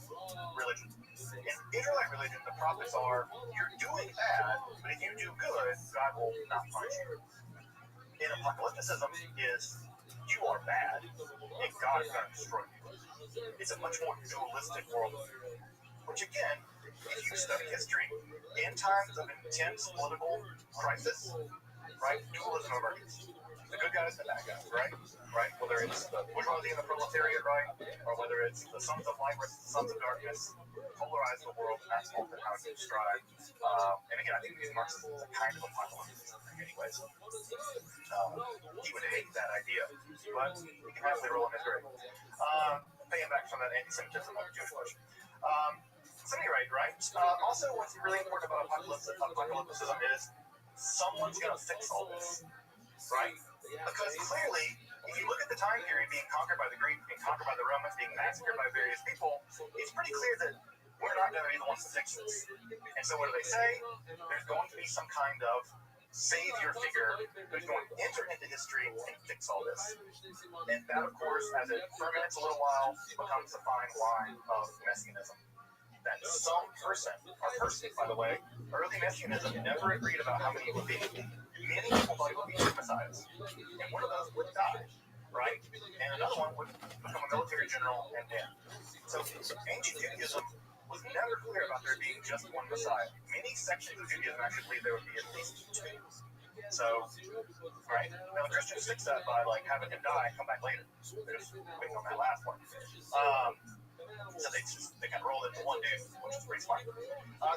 religion. In Israelite religion, the prophets are, you're doing bad, but if you do good, God will not punish you. In apocalypticism is, you are bad, and God is going to destroy you. It's a much more dualistic world, which again, if you study history, in times of intense political crisis, right, dualism emerges. The good guys and the bad guys, right? Right? Whether it's the bourgeoisie and the proletariat, right? Or whether it's the sons of light versus the sons of darkness, polarize the world, and that's often how it's described. And again, I think these Marxists is a kind of apocalypse in many ways. He would hate that idea, but he can have literal in his grave. Paying back from that anti-Semitism of the Jewish question. So anyway, right? Also, what's really important about apocalypticism is someone's going to fix all this, right? Because clearly, if you look at the time period being conquered by the Greeks, being conquered by the Romans, being massacred by various people, it's pretty clear that we're not going to be the ones to fix this. And so what do they say? There's going to be some kind of savior figure who's going to enter into history and fix all this. And that, of course, as it ferments a little while, becomes the fine wine of Messianism. That some person, or persons, by the way, early Messianism never agreed about how many it would be. Many people thought it would be two messiahs. And one of those would die, right? And another one would become a military general and end. So ancient Judaism was never clear about there being just one messiah. Many sections of Judaism actually believe there would be at least two. So, right? Now the Christians fix that by like having him die and come back later. They're just waiting on that last one. So they kind of rolled into one dude, which is pretty smart.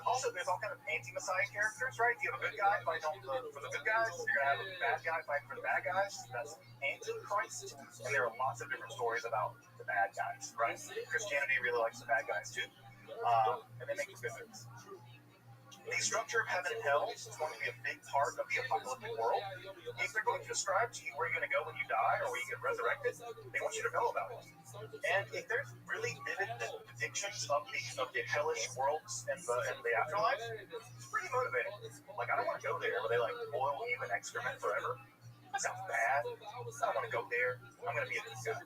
Also, there's all kind of anti-Messiah characters, right? You have a good guy fighting for the good guys. You're gonna have a bad guy fighting for the bad guys. That's anti-Christ. And there are lots of different stories about the bad guys, right? Christianity really likes the bad guys too, and they make the good guys. The structure of heaven and hell is going to be a big part of the apocalyptic world. If they're going to describe to you where you're going to go when you die or where you get resurrected, they want you to know about it. And if there's really vivid depictions of the hellish worlds and the afterlife, it's pretty motivating. Like, I don't want to go there where they like boil you in excrement forever. That sounds bad. I don't want to go there. I'm going to be a good guy,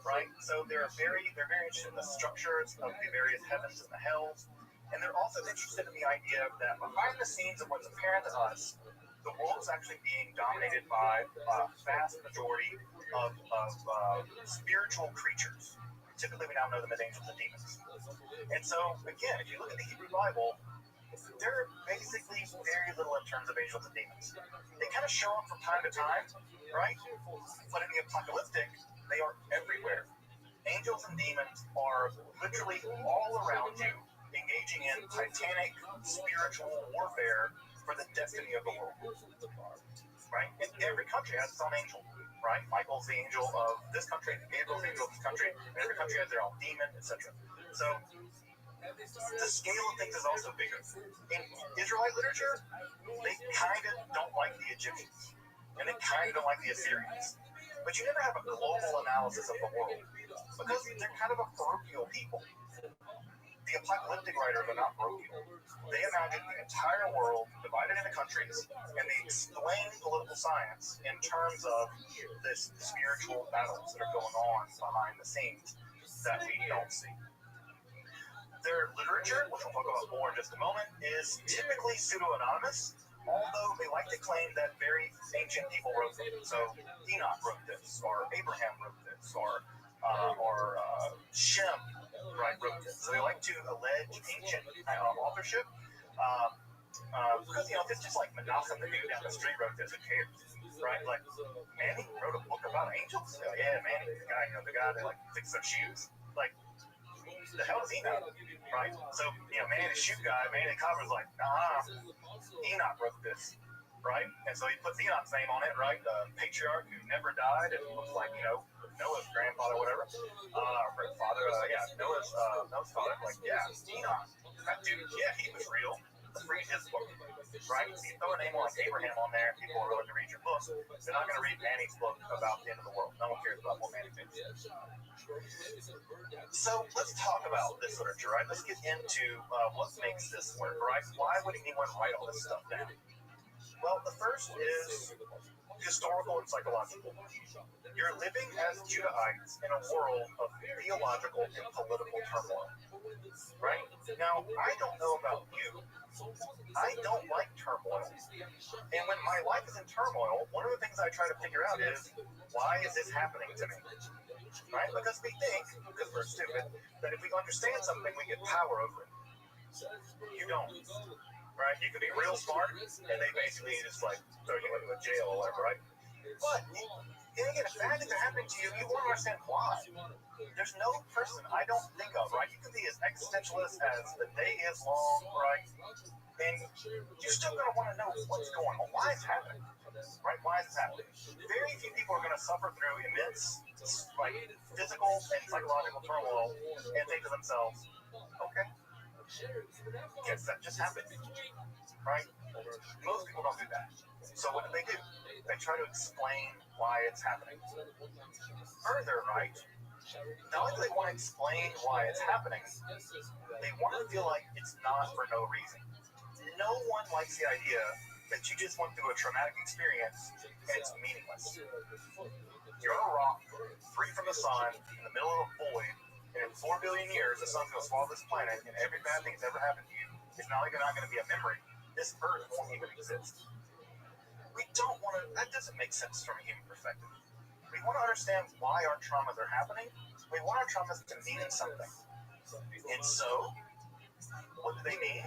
right? So they're very interested in the structures of the various heavens and the hells. And they're also interested in the idea that behind the scenes of what's apparent to us, the world is actually being dominated by a vast majority of spiritual creatures. Typically, we now know them as angels and demons. And so, again, if you look at the Hebrew Bible, there are basically very little in terms of angels and demons. They kind of show up from time to time, right? But in the apocalyptic, they are everywhere. Angels and demons are literally all around you, engaging in titanic spiritual warfare for the destiny of the world, right? And every country has its own angel, right? Michael's the angel of this country, Gabriel's the angel of this country, and every country has their own demon, etc. So the scale of things is also bigger. In Israelite literature, they kind of don't like the Egyptians, and they kind of don't like the Assyrians. But you never have a global analysis of the world, because they're kind of a parochial people. The apocalyptic writers are not parochial. They imagine the entire world divided into countries, and they explain political science in terms of this spiritual battles that are going on behind the scenes that we don't see. Their literature, which we'll talk about more in just a moment, is typically pseudo-anonymous, although they like to claim that very ancient people wrote them. So Enoch wrote this, or Abraham wrote this, or Shem, right, wrote this. So they like to allege ancient authorship, because, if it's just like Menachem, the dude down the street wrote this, who cares, right? Like, Manny wrote a book about angels? Yeah, Manny, the guy that, like, fixed their shoes. Like, the hell is Enoch, right? So, Manny the shoe guy, Manny the copper's like, Enoch wrote this, right? And so he puts Enoch's name on it, right? The patriarch who never died, and looks like, Noah's grandfather, whatever, or father, Noah's father, like, yeah, Enoch, that dude, yeah, he was real. Let's read his book, right? So you throw a name like Abraham on there, people are willing to read your book. They're not going to read Manny's book about the end of the world. No one cares about what Manny thinks. So let's talk about this literature, right? Let's get into what makes this work, right? Why would anyone write all this stuff down? Well, the first is historical and psychological. You're living as Judahites in a world of theological and political turmoil, right? Now, I don't know about you. I don't like turmoil. And when my life is in turmoil, one of the things I try to figure out is, why is this happening to me? Right? Because we think, because we're stupid, that if we understand something, we get power over it. You don't. Right? You can be real smart, and they basically just like throw you into a jail or whatever, right? But again, if bad things are happening to you, you want to understand why. There's no person I don't think of, right? You can be as existentialist as the day is long, right? And you're still going to want to know what's going on. Why is it happening? Right? Why is this happening? Very few people are going to suffer through immense, like, physical and psychological turmoil and think to themselves, okay, guess that just happened, right? Most people don't do that. So what do? They try to explain why it's happening. Further, right, not only do they want to explain why it's happening, they want to feel like it's not for no reason. No one likes the idea that you just went through a traumatic experience and it's meaningless. You're on a rock, free from the sun, in the middle of a void, and in 4 billion years, the sun's going to swallow this planet, and every bad thing that's ever happened to you is not only not going to be a memory, this Earth won't even exist. We don't want to, that doesn't make sense from a human perspective. We want to understand why our traumas are happening. We want our traumas to mean something. And so, what do they mean?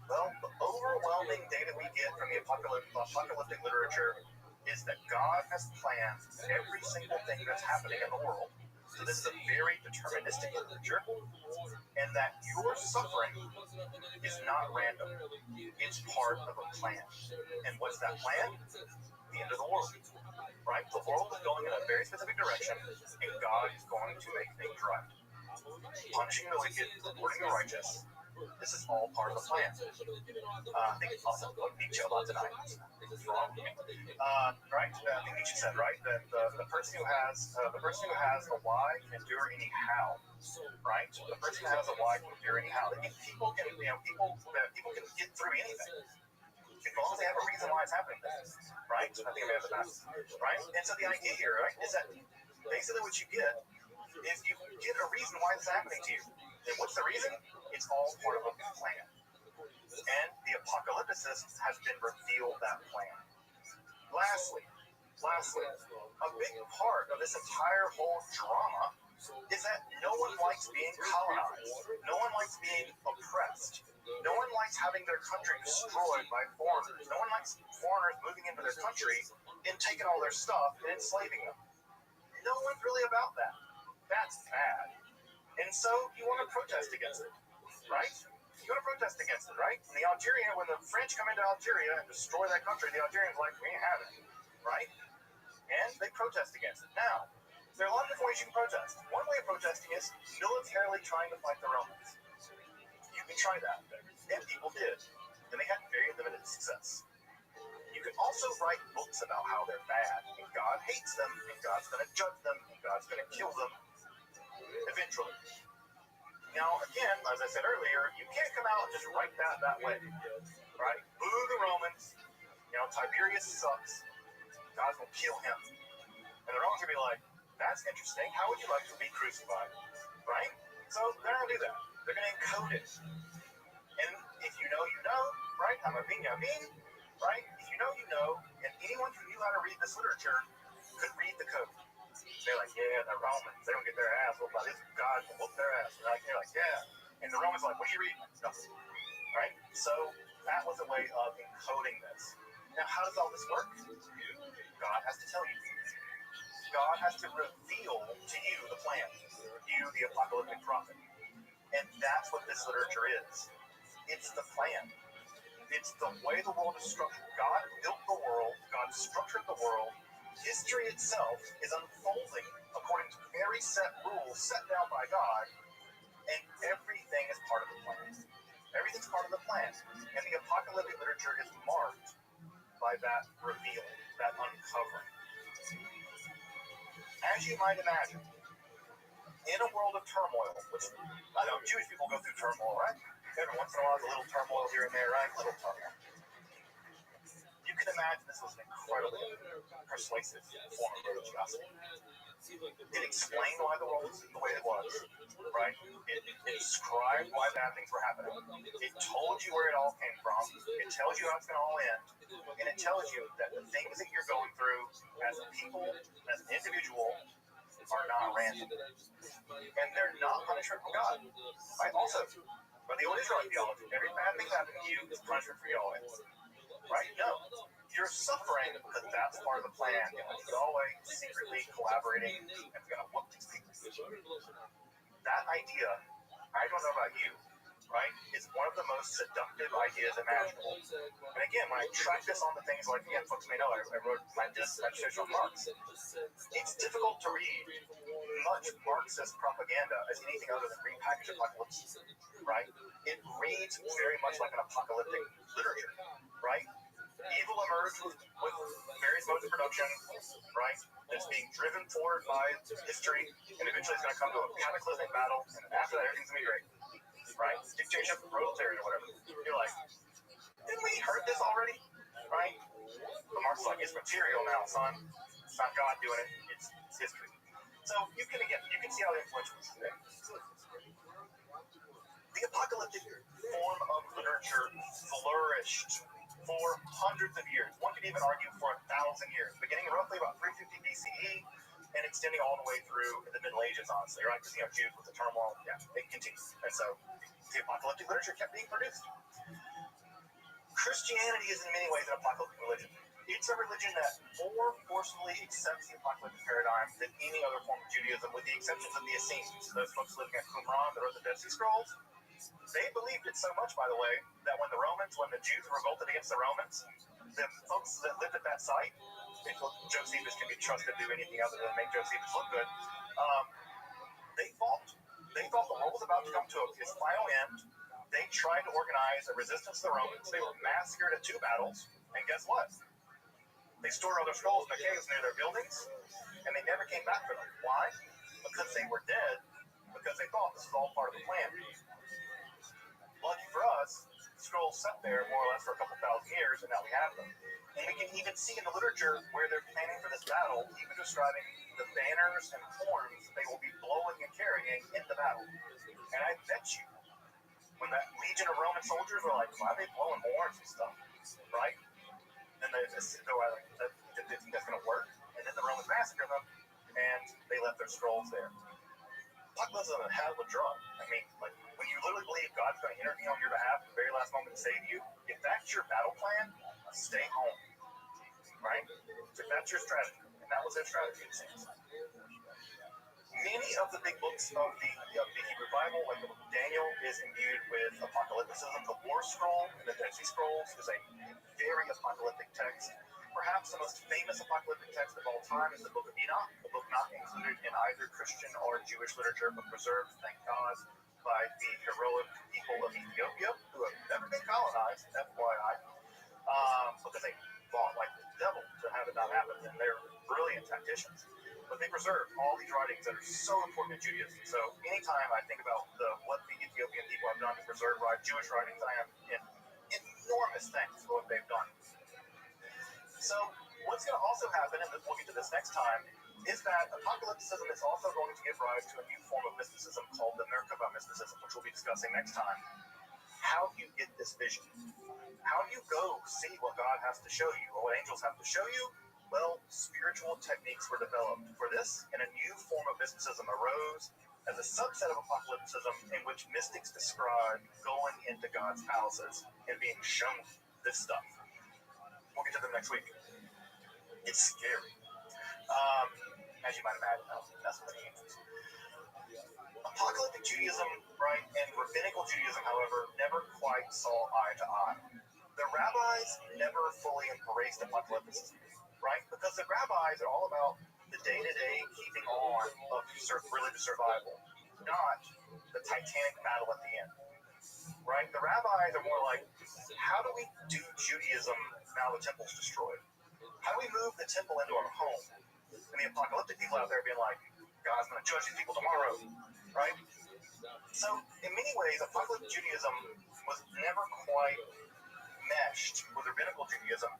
Well, the overwhelming data we get from the apocalyptic literature is that God has planned every single thing that's happening in the world So this is a very deterministic literature, and that your suffering is not random. It's part of a plan. And what's that plan? The end of the world. Right? The world is going in a very specific direction, and God is going to make things right. Punishing the wicked, rewarding the righteous. This is all part of the plan. I think it's also Nietzsche a lot tonight. It's wrong. Right? I think Nietzsche said, right, that the person who has a why can endure any how. Right? The person who has a why can endure any how. People can get through anything. As long as they have a reason why it's happening, right? I think I may have the best, right? And so the idea here, right, is that basically what you get is you get a reason why this is happening to you. And what's the reason? It's all part of a plan. And the apocalypticist has been revealed that plan. Lastly, a big part of this entire whole drama is that no one likes being colonized. No one likes being oppressed. No one likes having their country destroyed by foreigners. No one likes foreigners moving into their country and taking all their stuff and enslaving them. No one's really about that. That's bad. And so you want to protest against it, right? You want to protest against it, right? And when the French come into Algeria and destroy that country, the Algerians are like, we ain't having it, right? And they protest against it. Now, there are a lot of different ways you can protest. One way of protesting is militarily trying to fight the Romans. You can try that, and people did, and they had very limited success. You can also write books about how they're bad, and God hates them, and God's going to judge them, and God's going to kill them, eventually. Now, again, as I said earlier, you can't come out and just write that way, right? Boo the Romans, Tiberius sucks, God's going to kill him. And the Romans are going to be like, that's interesting, how would you like to be crucified, right? So they're going to do that. They're going to encode it. And if you know, you know, right? I'm a bean, right? If you know, and anyone who knew how to read this literature could read the code. They're like, yeah, the Romans, they don't get their ass whooped by this God will whoop their ass. They're like, yeah. And the Romans are like, what are you reading? Nothing. Right? So that was a way of encoding this. Now, how does all this work? God has to tell you. God has to reveal to you the plan. You, the apocalyptic prophet. And that's what this literature is. It's the plan. It's the way the world is structured. God built the world. God structured the world. History itself is unfolding according to very set rules set down by God. And everything is part of the plan. Everything's part of the plan. And the apocalyptic literature is marked by that revealing, that uncovering. As you might imagine, in a world of turmoil, which I know Jewish people go through turmoil, right? Every once in a while, there's a little turmoil here and there, right? Little turmoil. You can imagine this was an incredibly persuasive form of religiosity. It explained why the world was the way it was, right? It described why bad things were happening. It told you where it all came from. It tells you how it's going to all end. And it tells you that the things that you're going through as a people, as an individual, are not random. And they're not punishment from God. Right? Also, by the old Israelite theology, every bad thing happening to you is punishment for Yahweh. Right? No. You're suffering because that's part of the plan. And it's Yahweh secretly collaborating and going to whoop these people. That idea, I don't know about you, right, is one of the most seductive ideas imaginable. And again, when I track this onto things like, again, folks may know, I wrote my dissertation on Marx. It's difficult to read much Marxist propaganda as anything other than repackaged apocalypse, right? It reads very much like an apocalyptic literature, right? Evil emerged with various modes of production, right? That's being driven forward by history, and eventually it's going to come to a cataclysmic battle, and after that, everything's going to be great, right? Dictatorship, proletariat, or whatever. You're like, didn't we heard this already, right? But Marx is like, it's material now, son. It's not God doing it. It's history. So you can see how influential this is. The apocalyptic form of literature flourished for hundreds of years. One could even argue for 1,000 years, beginning roughly about 350 BCE and extending all the way through the Middle Ages, honestly, right? Because, Jews with the turmoil, they continued. And so the apocalyptic literature kept being produced. Christianity is in many ways an apocalyptic religion. It's a religion that more forcefully accepts the apocalyptic paradigm than any other form of Judaism, with the exceptions of the Essenes, those folks living at Qumran that wrote the Dead Sea Scrolls. They believed it so much, by the way, that when the Jews revolted against the Romans, the folks that lived at that site, if Josephus can be trusted to do anything other than make Josephus look good, they fought. They thought the world was about to come to its final end. They tried to organize a resistance to the Romans. They were massacred at 2 battles, and guess what? They stored all their scrolls in the caves near their buildings, and they never came back for them. Why? Because they were dead, because they thought this was all part of the plan. Lucky for us, the scrolls sat there more or less for a couple thousand years, and now we have them. And we can even see in the literature where they're planning for this battle, even describing the banners and horns they will be blowing and carrying in the battle. And I bet you, when that legion of Roman soldiers were like, why are they blowing horns and stuff, right? And they're like, do you think that's going to work? And then the Romans massacred them, and they left their scrolls there. Apocalypse is a hell of a drug. I mean, like, when you literally believe God's going to intervene on your behalf at the very last moment to save you, if that's your battle plan, stay home, right? If that's your strategy, and that was their strategy, it seems. Many of the big books of the Hebrew Bible, like the book of Daniel, is imbued with apocalypticism. The War Scroll and the Dead Sea Scrolls is a very apocalyptic text. Perhaps the most famous apocalyptic text of all time is the Book of Enoch, a book not included in either Christian or Jewish literature, but preserved, thank God, by the heroic people of Ethiopia, who have never been colonized, FYI, because they fought like the devil to have it not happen, and they're brilliant tacticians. But they preserve all these writings that are so important in Judaism. So anytime I think about what the Ethiopian people have done to preserve Jewish writings, I am in enormous thanks for what they've done. So what's going to also happen, and we'll get to this next time, is that apocalypticism is also going to give rise to a new form of mysticism called the Merkaba mysticism, which we'll be discussing next time. How do you get this vision? How do you go see what God has to show you, or what angels have to show you? Well, spiritual techniques were developed for this, and a new form of mysticism arose as a subset of apocalypticism in which mystics describe going into God's palaces and being shown this stuff. We'll get to them next week. It's scary. As you might imagine, that's what it means. Apocalyptic Judaism, right, and rabbinical Judaism, however, never quite saw eye to eye. The rabbis never fully embraced apocalypticism, right? Because the rabbis are all about the day-to-day keeping on of religious survival, not the Titanic battle at the end, right? The rabbis are more like, how do we do Judaism now the temple's destroyed? How do we move the temple into our home? And the apocalyptic people out there being like, God's going to judge these people tomorrow, right? So, in many ways, apocalyptic Judaism was never quite meshed with rabbinical Judaism.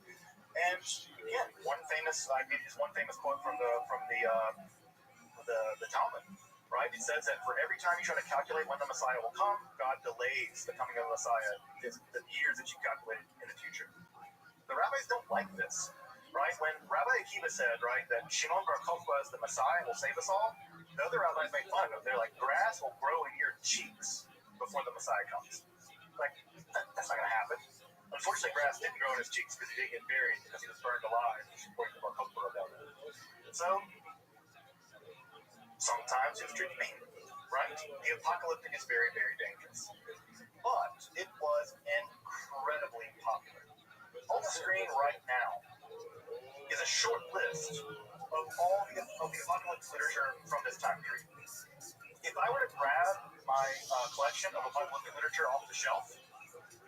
And again, one famous quote from the Talmud, right? It says that for every time you try to calculate when the Messiah will come, God delays the coming of the Messiah the years that you calculated in the future. The rabbis don't like this, right? When Rabbi Akiva said, right, that Shimon Bar Kokhba is the Messiah will save us all, the other rabbis made fun of him. They're like, grass will grow in your cheeks before the Messiah comes. Like, that's not going to happen. Unfortunately, grass didn't grow in his cheeks because he didn't get buried because he was burned alive, according to Bar Kokhba about it. So, sometimes history can mean, right? The apocalyptic is very, very dangerous. But it was incredibly popular. On the screen right now is a short list of all the apocalyptic literature from this time period. If I were to grab my collection of apocalyptic literature off the shelf,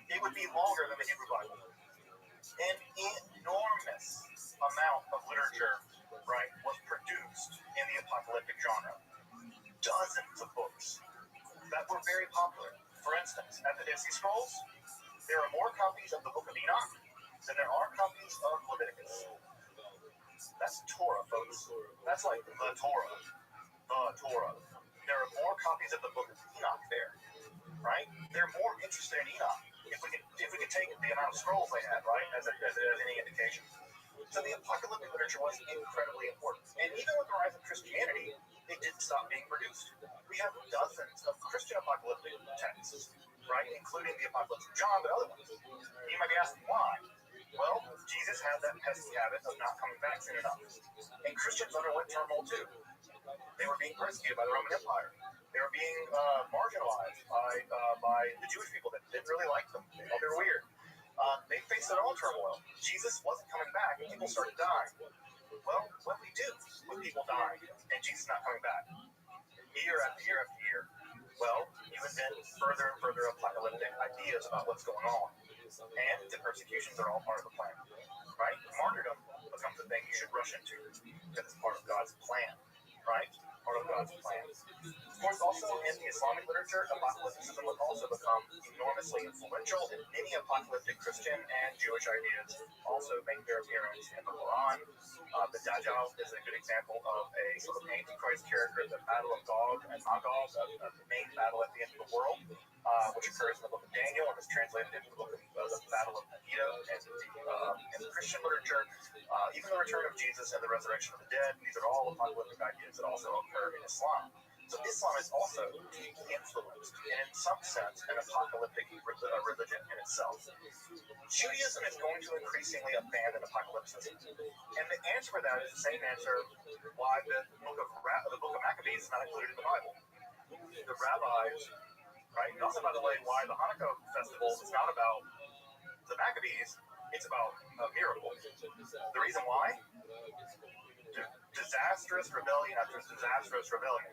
it would be longer than the Hebrew Bible. An enormous amount of literature, right, was produced in the apocalyptic genre. Dozens of books that were very popular. For instance, at the Dead Sea Scrolls, there are more copies of the Book of Enoch than there are copies of Leviticus. That's Torah, folks. That's like the Torah. The Torah. There are more copies of the Book of Enoch there, right? They're more interested in Enoch. If we could take the amount of scrolls they had, right, as any indication. So the apocalyptic literature was incredibly important. And even with the rise of Christianity, it didn't stop being produced. We have dozens of Christian apocalyptic texts, right, including the Apocalypse of John, but other ones. You might be asking why. Well, Jesus had that pesky habit of not coming back soon enough. And Christians underwent turmoil too. They were being persecuted by the Roman Empire. They were being marginalized by the Jewish people that didn't really like them. They thought they were weird. They faced their own turmoil. Jesus wasn't coming back, and people started dying. Well, what do we do with people dying and Jesus not coming back? Year after year after year. Well, you invent further and further apocalyptic ideas about what's going on. And the persecutions are all part of the plan. Right? Martyrdom becomes a thing you should rush into because it's part of God's plan. Right? Part of God's plan. Of course, also in the Islamic literature, apocalypticism would also become enormously influential, and many apocalyptic Christian and Jewish ideas also make their appearance in the Quran. The Dajjal is a good example of a sort of antichrist character, the Battle of Gog and Magog, the main battle at the end of the world, which occurs in the book of Daniel and is translated into the book of the Battle of Megiddo. And in the Christian literature, even the return of Jesus and the resurrection of the dead, these are all apocalyptic ideas that also occur in Islam. So Islam is also deeply influenced, and in some sense, an apocalyptic religion in itself. Judaism is going to increasingly abandon apocalypticism. And the answer for that is the same answer why the book of Maccabees is not included in the Bible. The rabbis, right? And also, by the way, why the Hanukkah festival is not about the Maccabees, it's about a miracle. The reason why? Disastrous rebellion after disastrous rebellion.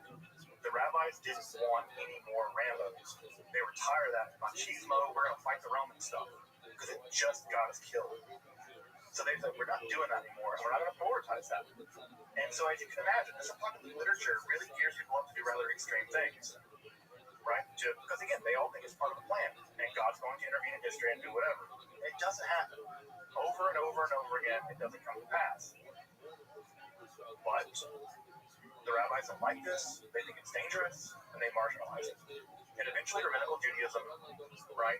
The rabbis didn't want any more Rambos. They were tired of that machismo, we're going to fight the Roman stuff, because it just got us killed. So they said, we're not doing that anymore, and we're not going to prioritize that. And so as you can imagine, this apocalyptic literature really gears people up to do rather extreme things. Right? Because again, they all think it's part of the plan, and God's going to intervene in history and do whatever. It doesn't happen. Over and over and over again, it doesn't come to pass. But the rabbis don't like this, they think it's dangerous, and they marginalize it. And eventually rabbinical Judaism, right,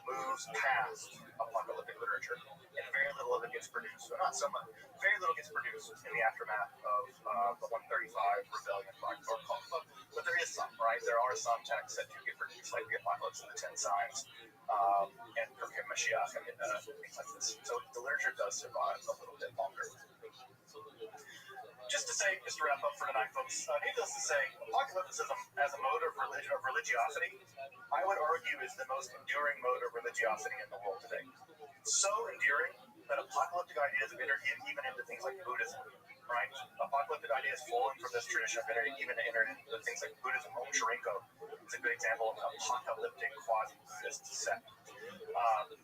moves past apocalyptic literature, and very little of it gets produced. So not so much. Very little gets produced in the aftermath of the 135 rebellion, but there is some, right? There are some texts that do get produced, like the Apocalypse and the Ten Signs, and Perkim Mashiach, and things like this. So the literature does survive a little bit longer. Just to wrap up for tonight, folks, needless to say, apocalypticism as a mode of religiosity, I would argue is the most enduring mode of religiosity in the world today. So enduring that apocalyptic ideas have entered even into things like Buddhism, right? Apocalyptic ideas flowing from this tradition have even entered into things like Buddhism. Om Shinrikyo is a good example of an apocalyptic quasi-Buddhist sect.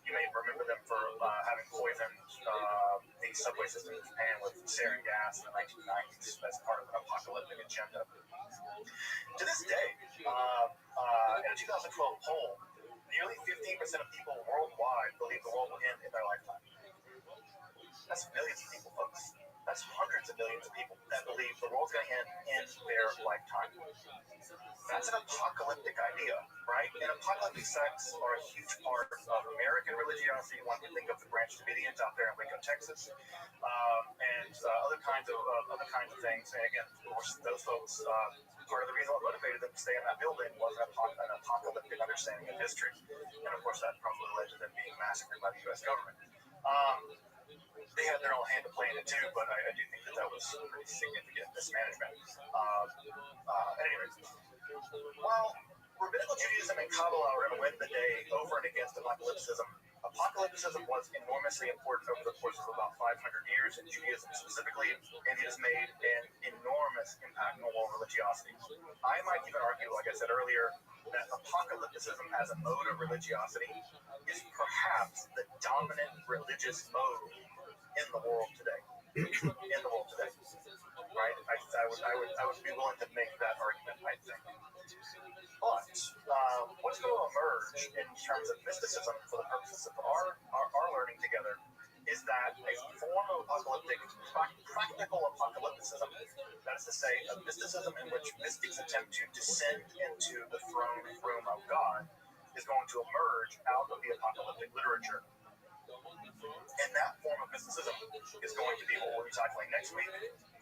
You may remember them for having poisoned the subway system in Japan with sarin gas in the 1990s as part of an apocalyptic agenda. To this day, in a 2012 poll, nearly 15% of people worldwide believe the world will end in their lifetime. That's millions of people, folks. That's hundreds of millions of people that believe the world's going to end in their lifetime. That's an apocalyptic idea, right? And apocalyptic sects are a huge part of American religiosity. One can think of the Branch Davidians out there in Waco, Texas, and other kinds of things. And again, of course, those folks, part of the reason what motivated them to stay in that building was an apocalyptic understanding of history. And of course, that probably led to them being massacred by the U.S. government. They had their own hand to play in it too, but I do think that was pretty significant mismanagement. Anyways, while rabbinical Judaism and Kabbalah are going to win the day over and against apocalypticism, apocalypticism was enormously important over the course of about 500 years in Judaism specifically, and it has made an enormous impact on world religiosity. I might even argue, like I said earlier, that apocalypticism as a mode of religiosity is perhaps the dominant religious mode in the world today. Right? I would be willing to make that argument, I think. But what's going to emerge in terms of mysticism for the purposes of our learning together is that a form of practical apocalypticism, that is to say, a mysticism in which mystics attempt to descend into the throne room of God, is going to emerge out of the apocalyptic literature. And that form of mysticism is going to be what we'll be tackling next week,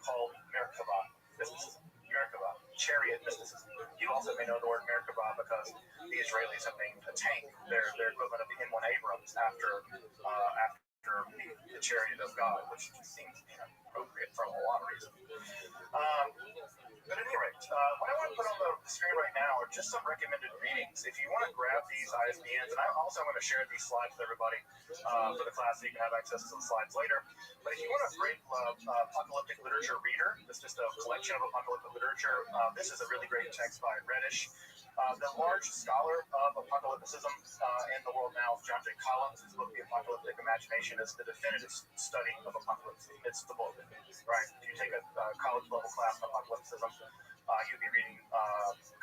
called Merkava mysticism. Merkava, chariot mysticism. You also may know the word Merkava because the Israelis have named a tank their equivalent of the M1 Abrams after the chariot of God, which seems inappropriate for a lot of reasons. But at any rate, what I want to put on the screen right now are just some recommended readings. If you want to grab these ISBNs, and I'm also going to share these slides with everybody for the class so you can have access to the slides later. But if you want a great apocalyptic literature reader, it's just a collection of apocalyptic literature. This is a really great text by Reddish. The large scholar of apocalypticism in the world now is John J. Collins. His book, The Apocalyptic Imagination, is the definitive study of apocalypse. It's the book, right? If you take a college level class on apocalypticism, you'd be reading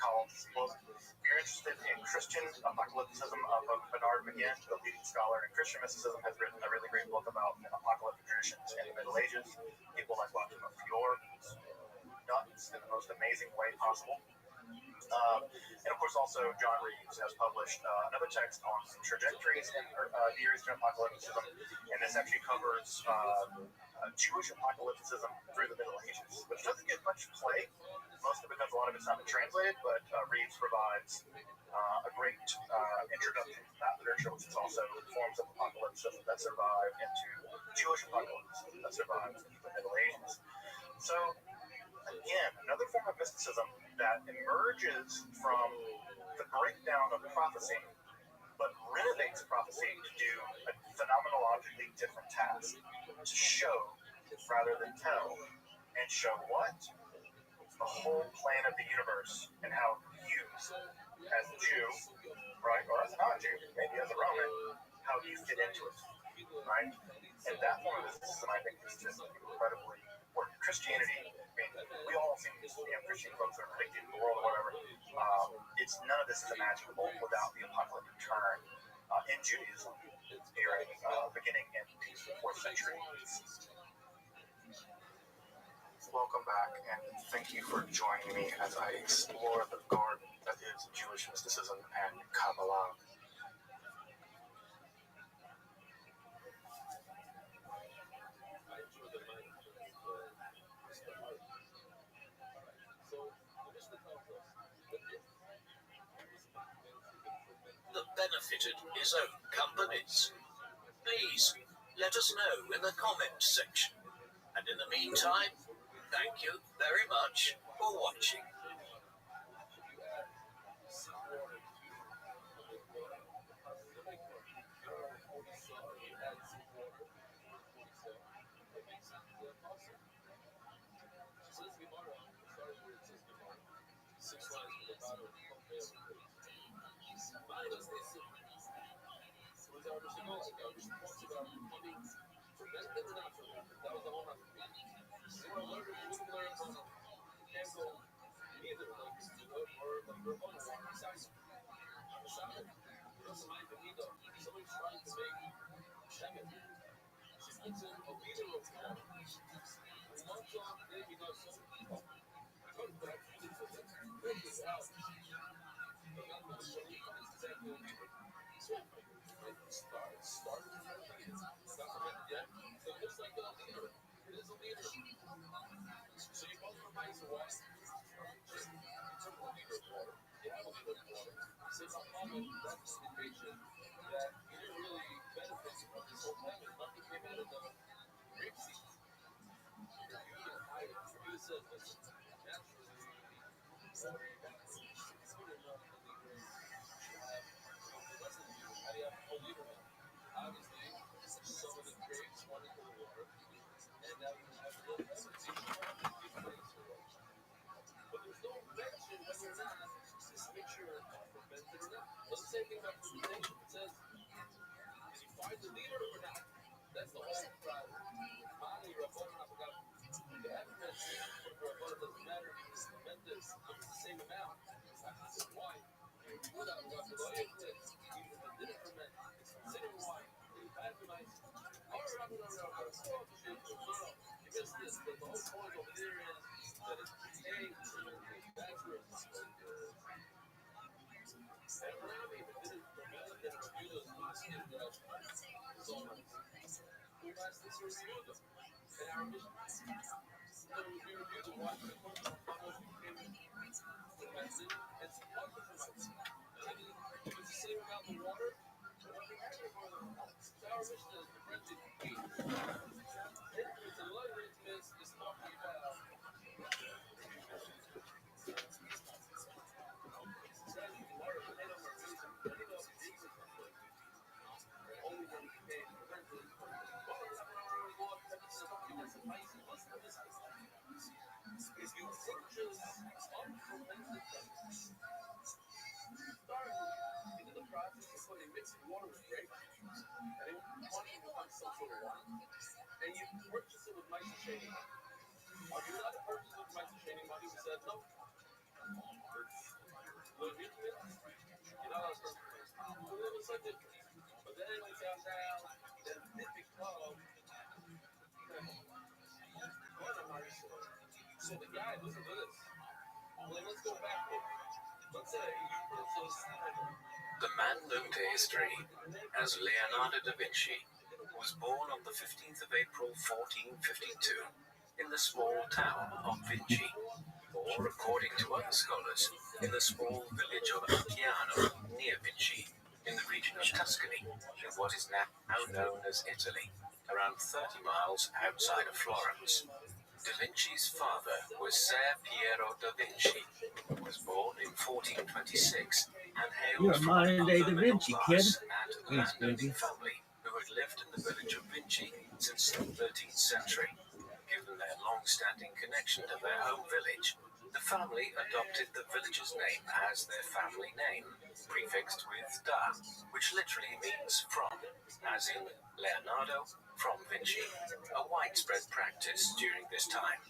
Collins' book. If you're interested in Christian apocalypticism, Bernard McGinn, the leading scholar in Christian mysticism, has written a really great book about apocalyptic traditions in the Middle Ages. People like Lachlan Fior, nuts in the most amazing way possible. And of course, also John Reeves has published another text on trajectories in Near Eastern apocalypticism, and this actually covers Jewish apocalypticism through the Middle Ages, which doesn't get much play, mostly because a lot of it's not been translated, but Reeves provides a great introduction to that literature, which is also forms of apocalypticism that survive into Jewish apocalypse that survives into the Middle Ages. So, again, another form of mysticism that emerges from the breakdown of prophecy, but renovates prophecy to do a phenomenologically different task, to show rather than tell, and show what? The whole plan of the universe and how you, as a Jew, right, or as a non-Jew, maybe as a Roman, how you fit into it, right? And that form of mysticism, I think, is just incredibly important. Christianity, I mean, we all seem to be Christian folks that are predicting the world or whatever. It's none of this is imaginable without the apocalyptic turn in Judaism during beginning in the 4th century. Welcome back, and thank you for joining me as I explore the garden that is Jewish mysticism and Kabbalah. That benefited his own companies. Please let us know in the comments section. And in the meantime, thank you very much for watching. The man known to history as Leonardo da Vinci was born on the 15th of April 1452 in the small town of Vinci, or according to other scholars, in the small village of Archiano near Vinci, in the region of Tuscany, in what is now known as Italy, around 30 miles outside of Florence. Da Vinci's father was Ser Piero da Vinci, who was born in 1426 and You're hailed a from modern an day upper Da middle Vinci, class kid. and Yes, landowning baby. family who had lived in the village of Vinci since the 13th century. Given their long-standing connection to their home village, the family adopted the village's name as their family name, prefixed with da, which literally means from, as in Leonardo from Vinci, a widespread practice during this time,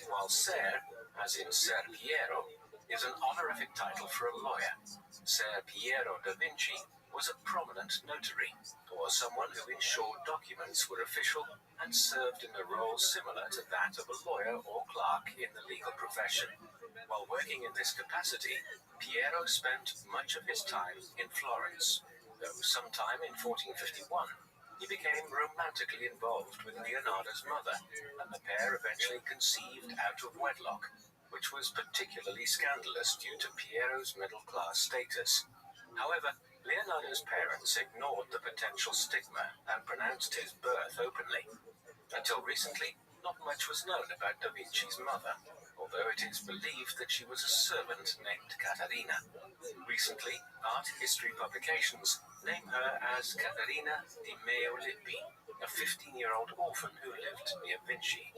while Ser, as in Ser Piero, is an honorific title for a lawyer. Ser Piero da Vinci was a prominent notary, or someone who ensured documents were official and served in a role similar to that of a lawyer or clerk in the legal profession. While working in this capacity, Piero spent much of his time in Florence, though sometime in 1451, he became romantically involved with Leonardo's mother, and the pair eventually conceived out of wedlock, which was particularly scandalous due to Piero's middle-class status. However, Leonardo's parents ignored the potential stigma and pronounced his birth openly. Until recently, not much was known about Da Vinci's mother, although it is believed that she was a servant named Caterina. Recently, art history publications name her as Caterina di Meo Lippi, a 15-year-old orphan who lived near Vinci,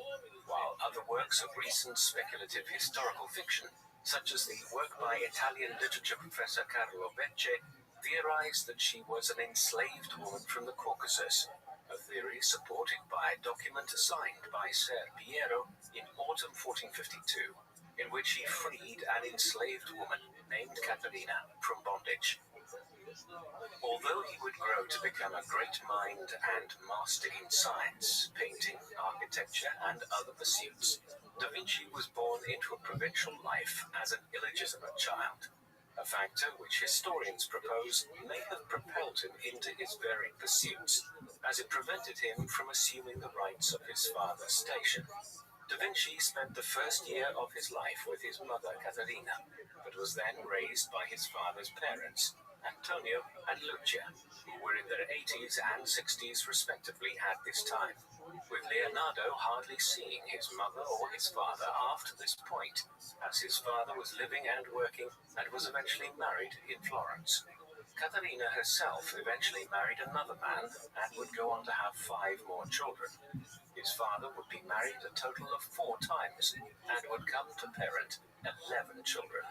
while other works of recent speculative historical fiction, such as the work by Italian literature professor Carlo Becce, theorized that she was an enslaved woman from the Caucasus, a theory supported by a document signed by Ser Piero in autumn 1452, in which he freed an enslaved woman named Caterina from bondage. Although he would grow to become a great mind and master in science, painting, architecture, and other pursuits, Da Vinci was born into a provincial life as an illegitimate child, a factor which historians propose may have propelled him into his varied pursuits, as it prevented him from assuming the rights of his father's station. Da Vinci spent the first year of his life with his mother Caterina, but was then raised by his father's parents, Antonio and Lucia, who were in their 80s and 60s respectively at this time, with Leonardo hardly seeing his mother or his father after this point, as his father was living and working and was eventually married in Florence. Caterina herself eventually married another man and would go on to have 5 more children. His father would be married a total of 4 times and would come to parent 11 children.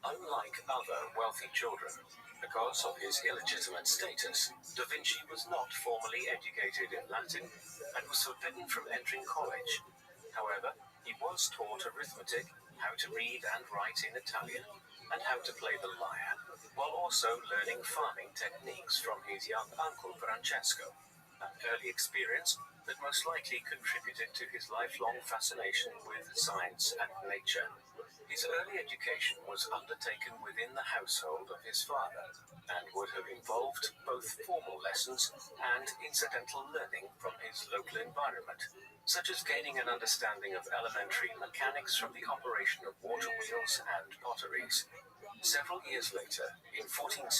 Unlike other wealthy children, because of his illegitimate status, Da Vinci was not formally educated in Latin and was forbidden from entering college. However, he was taught arithmetic, how to read and write in Italian, and how to play the lyre, while also learning farming techniques from his young uncle Francesco, an early experience that most likely contributed to his lifelong fascination with science and nature. His early education was undertaken within the household of his father, and would have involved both formal lessons and incidental learning from his local environment, such as gaining an understanding of elementary mechanics from the operation of water wheels and potteries. Several years later, in 1464,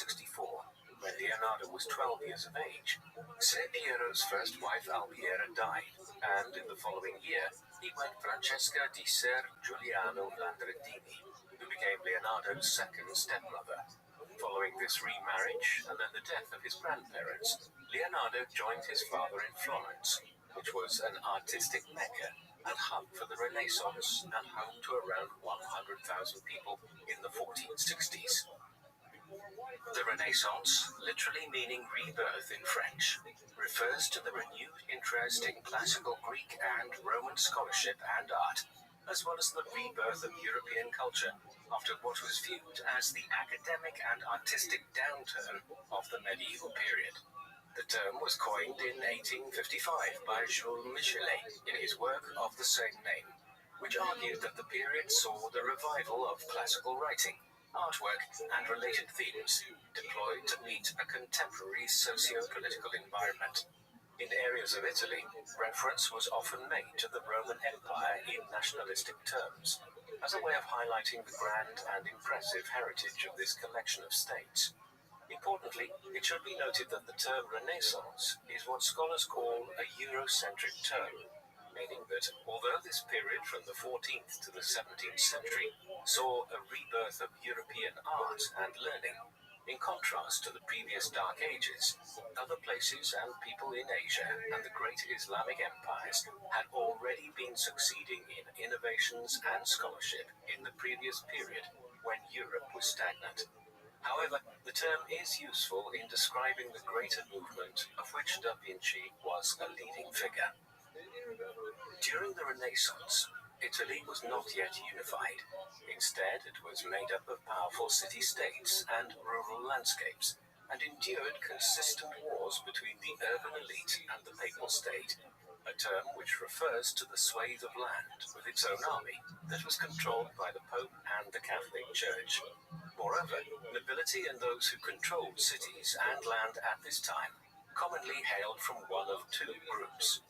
when Leonardo was 12 years of age, Ser Piero's first wife Albiera died, and in the following year, he wed Francesca di Ser Giuliano Landrettini, who became Leonardo's second stepmother. Following this remarriage, and then the death of his grandparents, Leonardo joined his father in Florence, which was an artistic mecca and hub for the Renaissance and home to around 100,000 people in the 1460s. The Renaissance, literally meaning rebirth in French, refers to the renewed interest in classical Greek and Roman scholarship and art, as well as the rebirth of European culture after what was viewed as the academic and artistic downturn of the medieval period. The term was coined in 1855 by Jules Michelet in his work of the same name, which argued that the period saw the revival of classical writing, artwork, and related themes deployed to meet a contemporary socio-political environment. In areas of Italy, reference was often made to the Roman Empire in nationalistic terms, as a way of highlighting the grand and impressive heritage of this collection of states. Importantly, it should be noted that the term Renaissance is what scholars call a Eurocentric term, meaning that although this period from the 14th to the 17th century saw a rebirth of European art and learning, in contrast to the previous Dark Ages, other places and people in Asia and the great Islamic empires had already been succeeding in innovations and scholarship in the previous period when Europe was stagnant. However, the term is useful in describing the greater movement of which Da Vinci was a leading figure. During the Renaissance, Italy was not yet unified. Instead, it was made up of powerful city-states and rural landscapes, and endured consistent wars between the urban elite and the papal state, a term which refers to the swathe of land with its own army that was controlled by the Pope and the Catholic Church. Moreover, nobility and those who controlled cities and land at this time commonly hailed from one of two groups: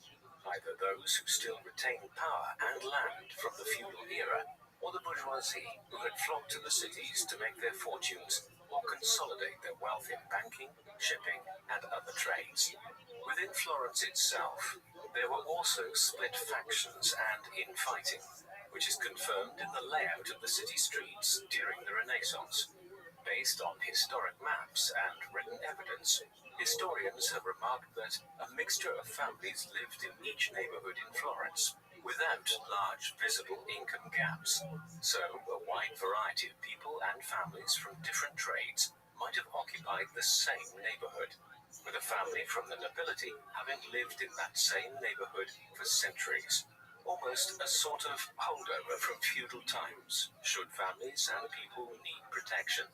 either those who still retained power and land from the feudal era, or the bourgeoisie who had flocked to the cities to make their fortunes or consolidate their wealth in banking, shipping, and other trades. Within Florence itself, there were also split factions and infighting, which is confirmed in the layout of the city streets during the Renaissance. Based on historic maps and written evidence, historians have remarked that a mixture of families lived in each neighborhood in Florence, without large visible income gaps. So, a wide variety of people and families from different trades might have occupied the same neighborhood, with a family from the nobility having lived in that same neighborhood for centuries. Almost a sort of holdover from feudal times, should families and people need protection.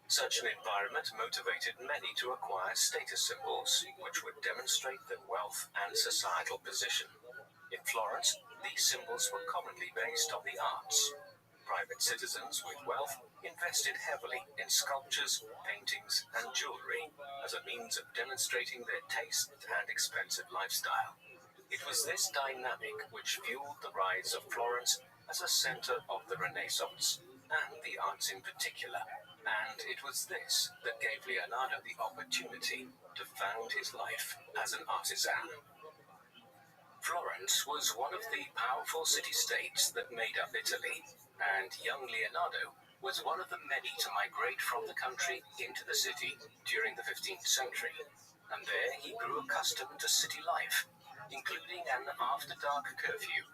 Such an environment motivated many to acquire status symbols, which would demonstrate their wealth and societal position. In Florence, these symbols were commonly based on the arts. Private citizens with wealth invested heavily in sculptures, paintings, and jewelry as a means of demonstrating their taste and expensive lifestyle. It was this dynamic which fueled the rise of Florence as a center of the Renaissance, and the arts in particular, and it was this that gave Leonardo the opportunity to found his life as an artisan. Florence was one of the powerful city-states that made up Italy, and young Leonardo was one of the many to migrate from the country into the city during the 15th century, and there he grew accustomed to city life, including an after-dark curfew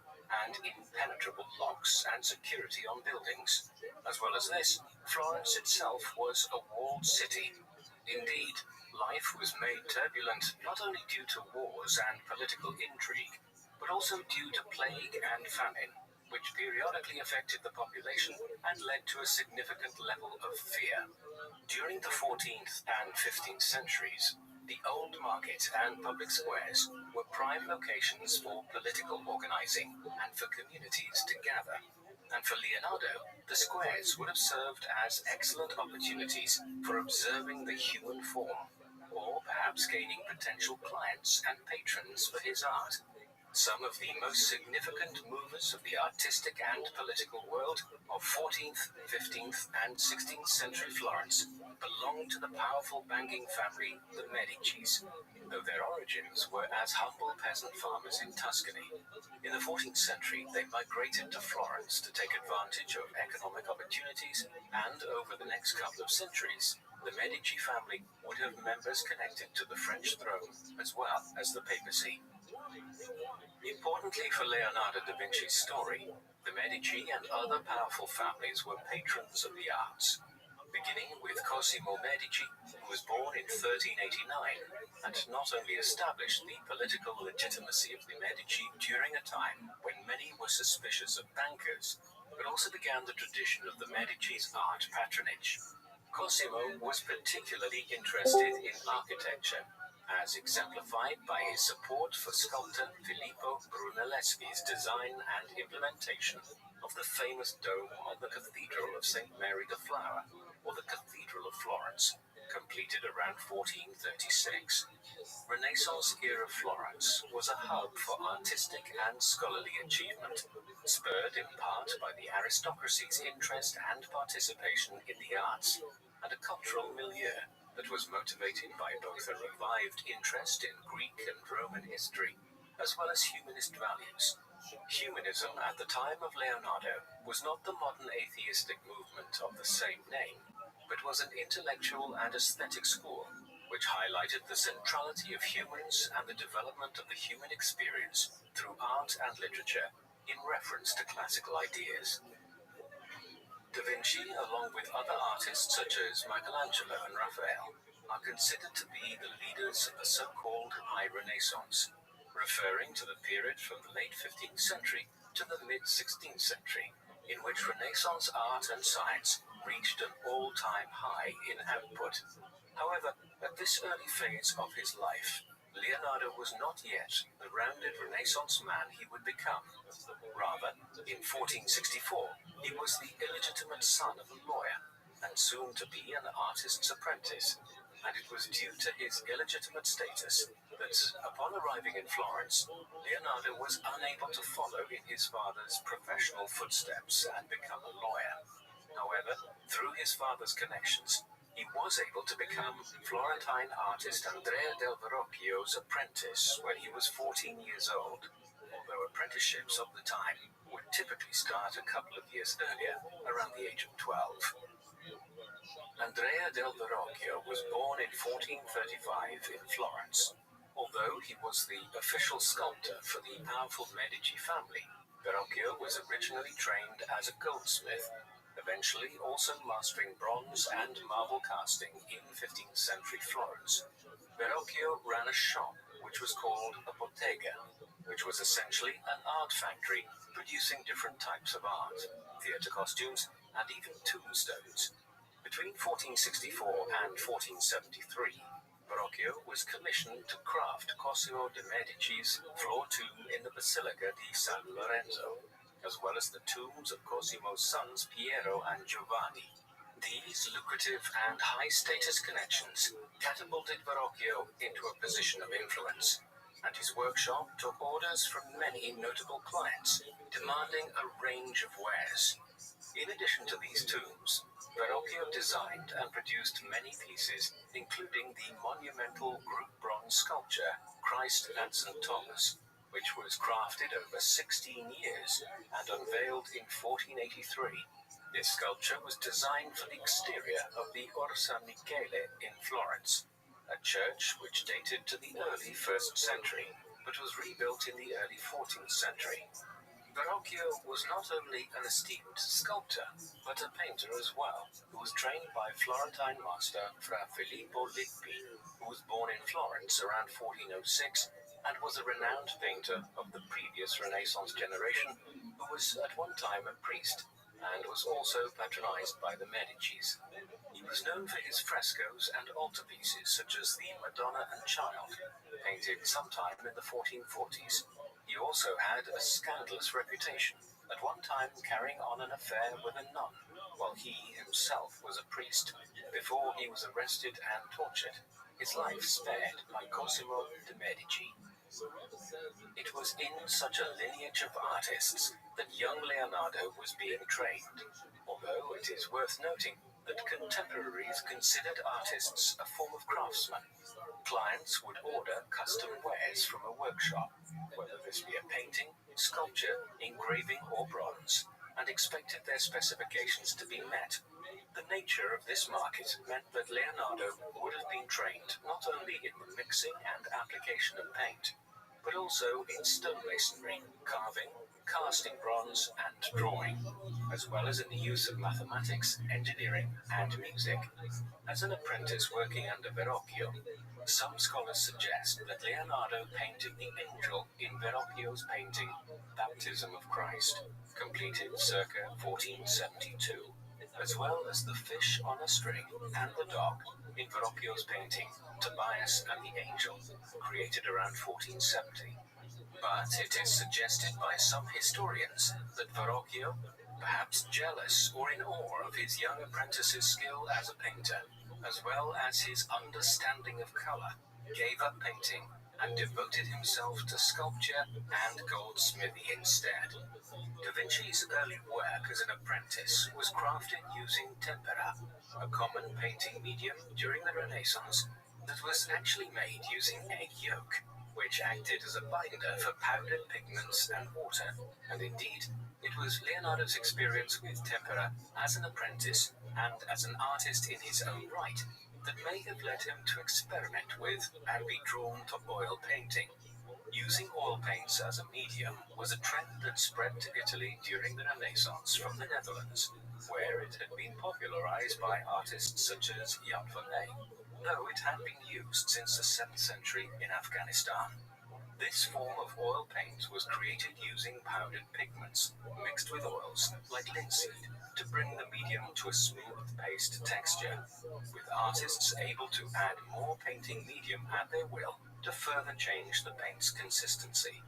and impenetrable locks and security on buildings. As well as this, Florence itself was a walled city. Indeed, life was made turbulent not only due to wars and political intrigue, but also due to plague and famine, which periodically affected the population and led to a significant level of fear. During the 14th and 15th centuries, the Old Market and public squares were prime locations for political organizing and for communities to gather. And for Leonardo, the squares would have served as excellent opportunities for observing the human form, or perhaps gaining potential clients and patrons for his art. Some of the most significant movers of the artistic and political world of 14th, 15th, and 16th century Florence belonged to the powerful banking family, the Medicis, though their origins were as humble peasant farmers in Tuscany. In the 14th century, they migrated to Florence to take advantage of economic opportunities, and over the next couple of centuries, the Medici family would have members connected to the French throne as well as the papacy. Importantly for Leonardo da Vinci's story, the Medici and other powerful families were patrons of the arts, beginning with Cosimo Medici, who was born in 1389, and not only established the political legitimacy of the Medici during a time when many were suspicious of bankers, but also began the tradition of the Medici's art patronage. Cosimo was particularly interested in architecture, as exemplified by his support for sculptor Filippo Brunelleschi's design and implementation of the famous dome on the Cathedral of St. Mary the Flower, or the Cathedral of Florence, completed around 1436. Renaissance-era Florence was a hub for artistic and scholarly achievement, spurred in part by the aristocracy's interest and participation in the arts, and a cultural milieu that was motivated by both a revived interest in Greek and Roman history, as well as humanist values. Humanism at the time of Leonardo was not the modern atheistic movement of the same name, but was an intellectual and aesthetic school which highlighted the centrality of humans and the development of the human experience through art and literature in reference to classical ideas. Da Vinci, along with other artists such as Michelangelo and Raphael, are considered to be the leaders of the so-called High Renaissance, referring to the period from the late 15th century to the mid-16th century, in which Renaissance art and science reached an all-time high in output. However, at this early phase of his life, Leonardo was not yet the rounded Renaissance man he would become. Rather, in 1464, he was the illegitimate son of a lawyer, and soon to be an artist's apprentice, and it was due to his illegitimate status that, upon arriving in Florence, Leonardo was unable to follow in his father's professional footsteps and become a lawyer. However, through his father's connections, he was able to become Florentine artist Andrea del Verrocchio's apprentice when he was 14 years old, although apprenticeships of the time would typically start a couple of years earlier, around the age of 12. Andrea del Verrocchio was born in 1435 in Florence. Although he was the official sculptor for the powerful Medici family, Verrocchio was originally trained as a goldsmith, eventually also mastering bronze and marble casting in 15th century Florence. Verrocchio ran a shop which was called a bottega, which was essentially an art factory producing different types of art, theatre costumes, and even tombstones. Between 1464 and 1473, Verrocchio was commissioned to craft Cosimo de' Medici's floor tomb in the Basilica di San Lorenzo, as well as the tombs of Cosimo's sons Piero and Giovanni. These lucrative and high-status connections catapulted Verrocchio into a position of influence, and his workshop took orders from many notable clients, demanding a range of wares. In addition to these tombs, Verrocchio designed and produced many pieces, including the monumental group bronze sculpture Christ and St. Thomas, which was crafted over 16 years and unveiled in 1483. This sculpture was designed for the exterior of the Orsa Michele in Florence, a church which dated to the early 1st century, but was rebuilt in the early 14th century. Verrocchio was not only an esteemed sculptor, but a painter as well, who was trained by Florentine master Fra Filippo Lippi, who was born in Florence around 1406, and was a renowned painter of the previous Renaissance generation, who was at one time a priest, and was also patronized by the Medicis. He was known for his frescoes and altarpieces such as the Madonna and Child, painted sometime in the 1440s. He also had a scandalous reputation, at one time carrying on an affair with a nun, while he himself was a priest, before he was arrested and tortured, his life spared by Cosimo de' Medici. It was in such a lineage of artists that young Leonardo was being trained, although it is worth noting that contemporaries considered artists a form of craftsman. Clients would order custom wares from a workshop, whether this be a painting, sculpture, engraving, or bronze, and expected their specifications to be met. The nature of this market meant that Leonardo would have been trained not only in the mixing and application of paint, but also in stonemasonry, carving, casting bronze, and drawing, as well as in the use of mathematics, engineering, and music. As an apprentice working under Verrocchio, some scholars suggest that Leonardo painted the angel in Verrocchio's painting Baptism of Christ, completed circa 1472, as well as the fish on a string and the dog in Verrocchio's painting Tobias and the Angel, created around 1470. But it is suggested by some historians that Verrocchio, perhaps jealous or in awe of his young apprentice's skill as a painter, as well as his understanding of color, gave up painting and devoted himself to sculpture and goldsmithing instead. Da Vinci's early work as an apprentice was crafted using tempera, a common painting medium during the Renaissance that was actually made using egg yolk, which acted as a binder for powdered pigments and water, and indeed, it was Leonardo's experience with tempera as an apprentice and as an artist in his own right that may have led him to experiment with and be drawn to oil painting. Using oil paints as a medium was a trend that spread to Italy during the Renaissance from the Netherlands, where it had been popularized by artists such as Jan van Eyck, though it had been used since the 7th century in Afghanistan. This form of oil paint was created using powdered pigments mixed with oils like linseed to bring the medium to a smooth paste texture, with artists able to add more painting medium at their will to further change the paint's consistency.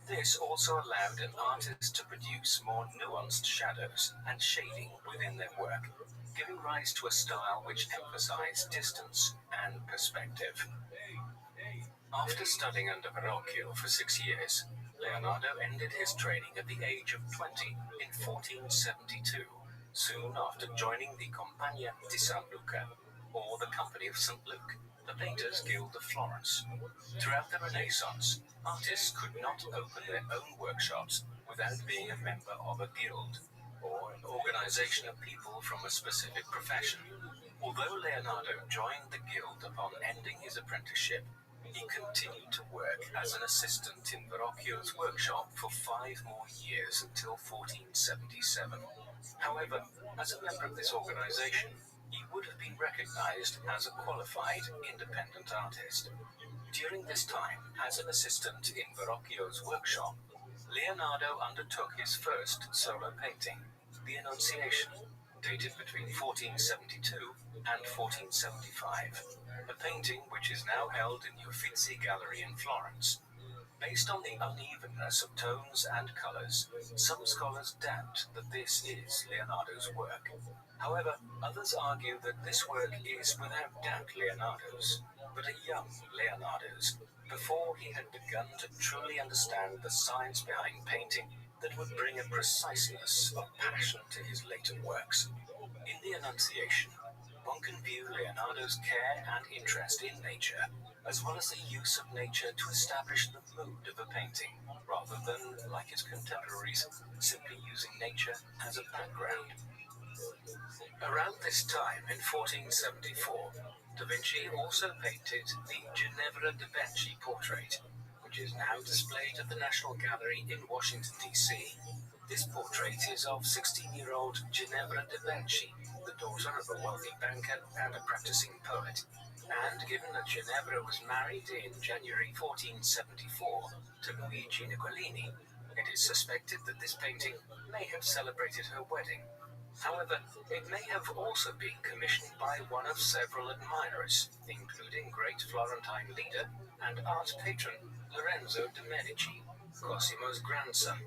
This also allowed an artist to produce more nuanced shadows and shading within their work, giving rise to a style which emphasized distance and perspective. After studying under Verrocchio for 6 years, Leonardo ended his training at the age of 20 in 1472, soon after joining the Compagnia di San Luca, or the Company of St. Luke, the Painters' Guild of Florence. Throughout the Renaissance, artists could not open their own workshops without being a member of a guild, or an organization of people from a specific profession. Although Leonardo joined the guild upon ending his apprenticeship, he continued to work as an assistant in Verrocchio's workshop for 5 more years until 1477. However, as a member of this organization, he would have been recognized as a qualified independent artist. During this time, as an assistant in Verrocchio's workshop, Leonardo undertook his first solo painting, The Annunciation, dated between 1472 and 1475, a painting which is now held in the Uffizi Gallery in Florence. Based on the unevenness of tones and colors, some scholars doubt that this is Leonardo's work. However, others argue that this work is without doubt Leonardo's, but a young Leonardo's, before he had begun to truly understand the science behind painting that would bring a preciseness of passion to his later works. In The Annunciation, one can view Leonardo's care and interest in nature, as well as the use of nature to establish the mood of a painting, rather than, like his contemporaries, simply using nature as a background. Around this time, in 1474, Da Vinci also painted the Ginevra de' Benci portrait, which is now displayed at the National Gallery in Washington, D.C. This portrait is of 16-year-old Ginevra de' Benci, the daughter of a wealthy banker and a practicing poet. And given that Ginevra was married in January 1474 to Luigi Nicolini, it is suspected that this painting may have celebrated her wedding. However, it may have also been commissioned by one of several admirers, including great Florentine leader and art patron Lorenzo de' Medici, Cosimo's grandson.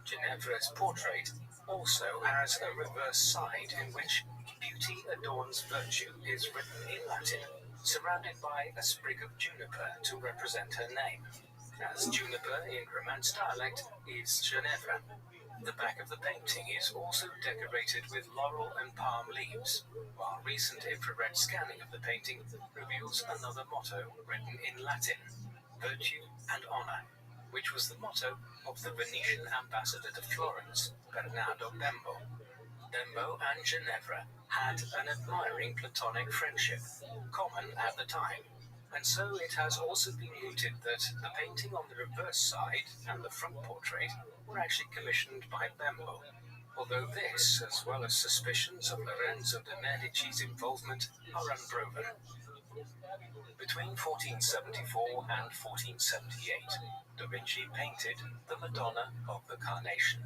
Ginevra's portrait also has a reverse side in which "Beauty adorns virtue" is written in Latin, surrounded by a sprig of juniper to represent her name. as juniper in Romance dialect is Ginevra. The back of the painting is also decorated with laurel and palm leaves, while recent infrared scanning of the painting reveals another motto written in Latin, Virtue and Honor, which was the motto of the Venetian ambassador to Florence, Bernardo Bembo. Bembo and Ginevra had an admiring platonic friendship, common at the time, and so it has also been noted that the painting on the reverse side and the front portrait were actually commissioned by Bembo, although this, as well as suspicions of Lorenzo de' Medici's involvement, are unproven. Between 1474 and 1478, Da Vinci painted the Madonna of the Carnation,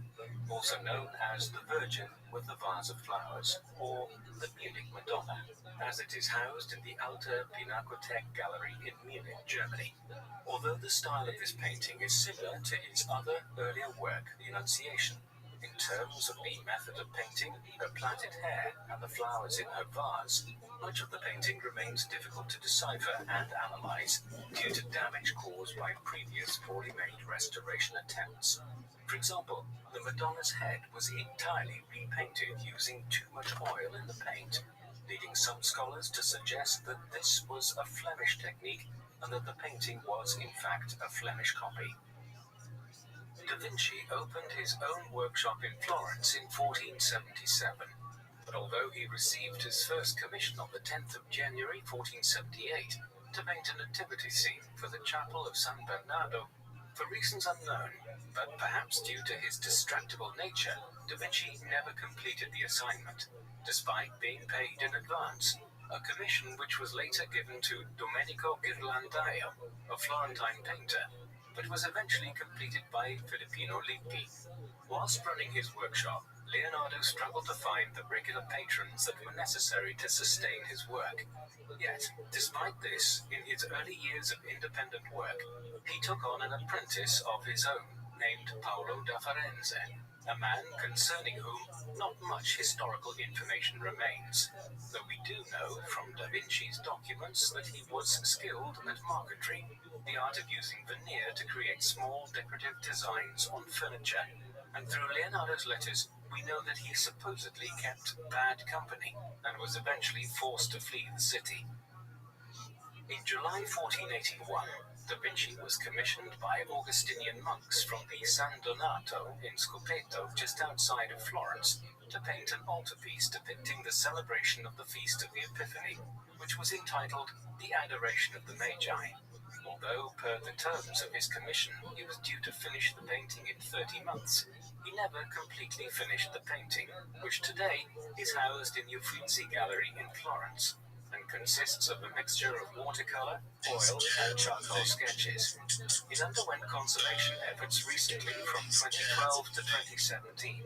also known as the Virgin with the Vase of Flowers, or the Munich Madonna, as it is housed in the Alte Pinakothek Gallery in Munich, Germany. Although the style of this painting is similar to his other earlier work, The Annunciation, in terms of the method of painting, her plaited hair, and the flowers in her vase, much of the painting remains difficult to decipher and analyze due to damage caused by previous poorly made restoration attempts. For example, the Madonna's head was entirely repainted using too much oil in the paint, leading some scholars to suggest that this was a Flemish technique and that the painting was in fact a Flemish copy. Da Vinci opened his own workshop in Florence in 1477, but although he received his first commission on the 10th of January 1478 to paint a nativity scene for the chapel of San Bernardo, for reasons unknown, but perhaps due to his distractible nature, Da Vinci never completed the assignment, despite being paid in advance, a commission which was later given to Domenico Ghirlandaio, a Florentine painter, but was eventually completed by Filippino Lippi. Whilst running his workshop, Leonardo struggled to find the regular patrons that were necessary to sustain his work. Yet, despite this, in his early years of independent work, he took on an apprentice of his own, named Paolo da Firenze, a man concerning whom not much historical information remains, though we do know from Da Vinci's documents that he was skilled at marquetry, the art of using veneer to create small decorative designs on furniture, and through Leonardo's letters we know that he supposedly kept bad company and was eventually forced to flee the city. In July 1481, Da Vinci was commissioned by Augustinian monks from the San Donato in Scopeto, just outside of Florence, to paint an altarpiece depicting the celebration of the Feast of the Epiphany, which was entitled The Adoration of the Magi. Although, per the terms of his commission, he was due to finish the painting in 30 months, he never completely finished the painting, which today is housed in the Uffizi Gallery in Florence, and consists of a mixture of watercolor, oil, and charcoal sketches. It underwent conservation efforts recently from 2012 to 2017,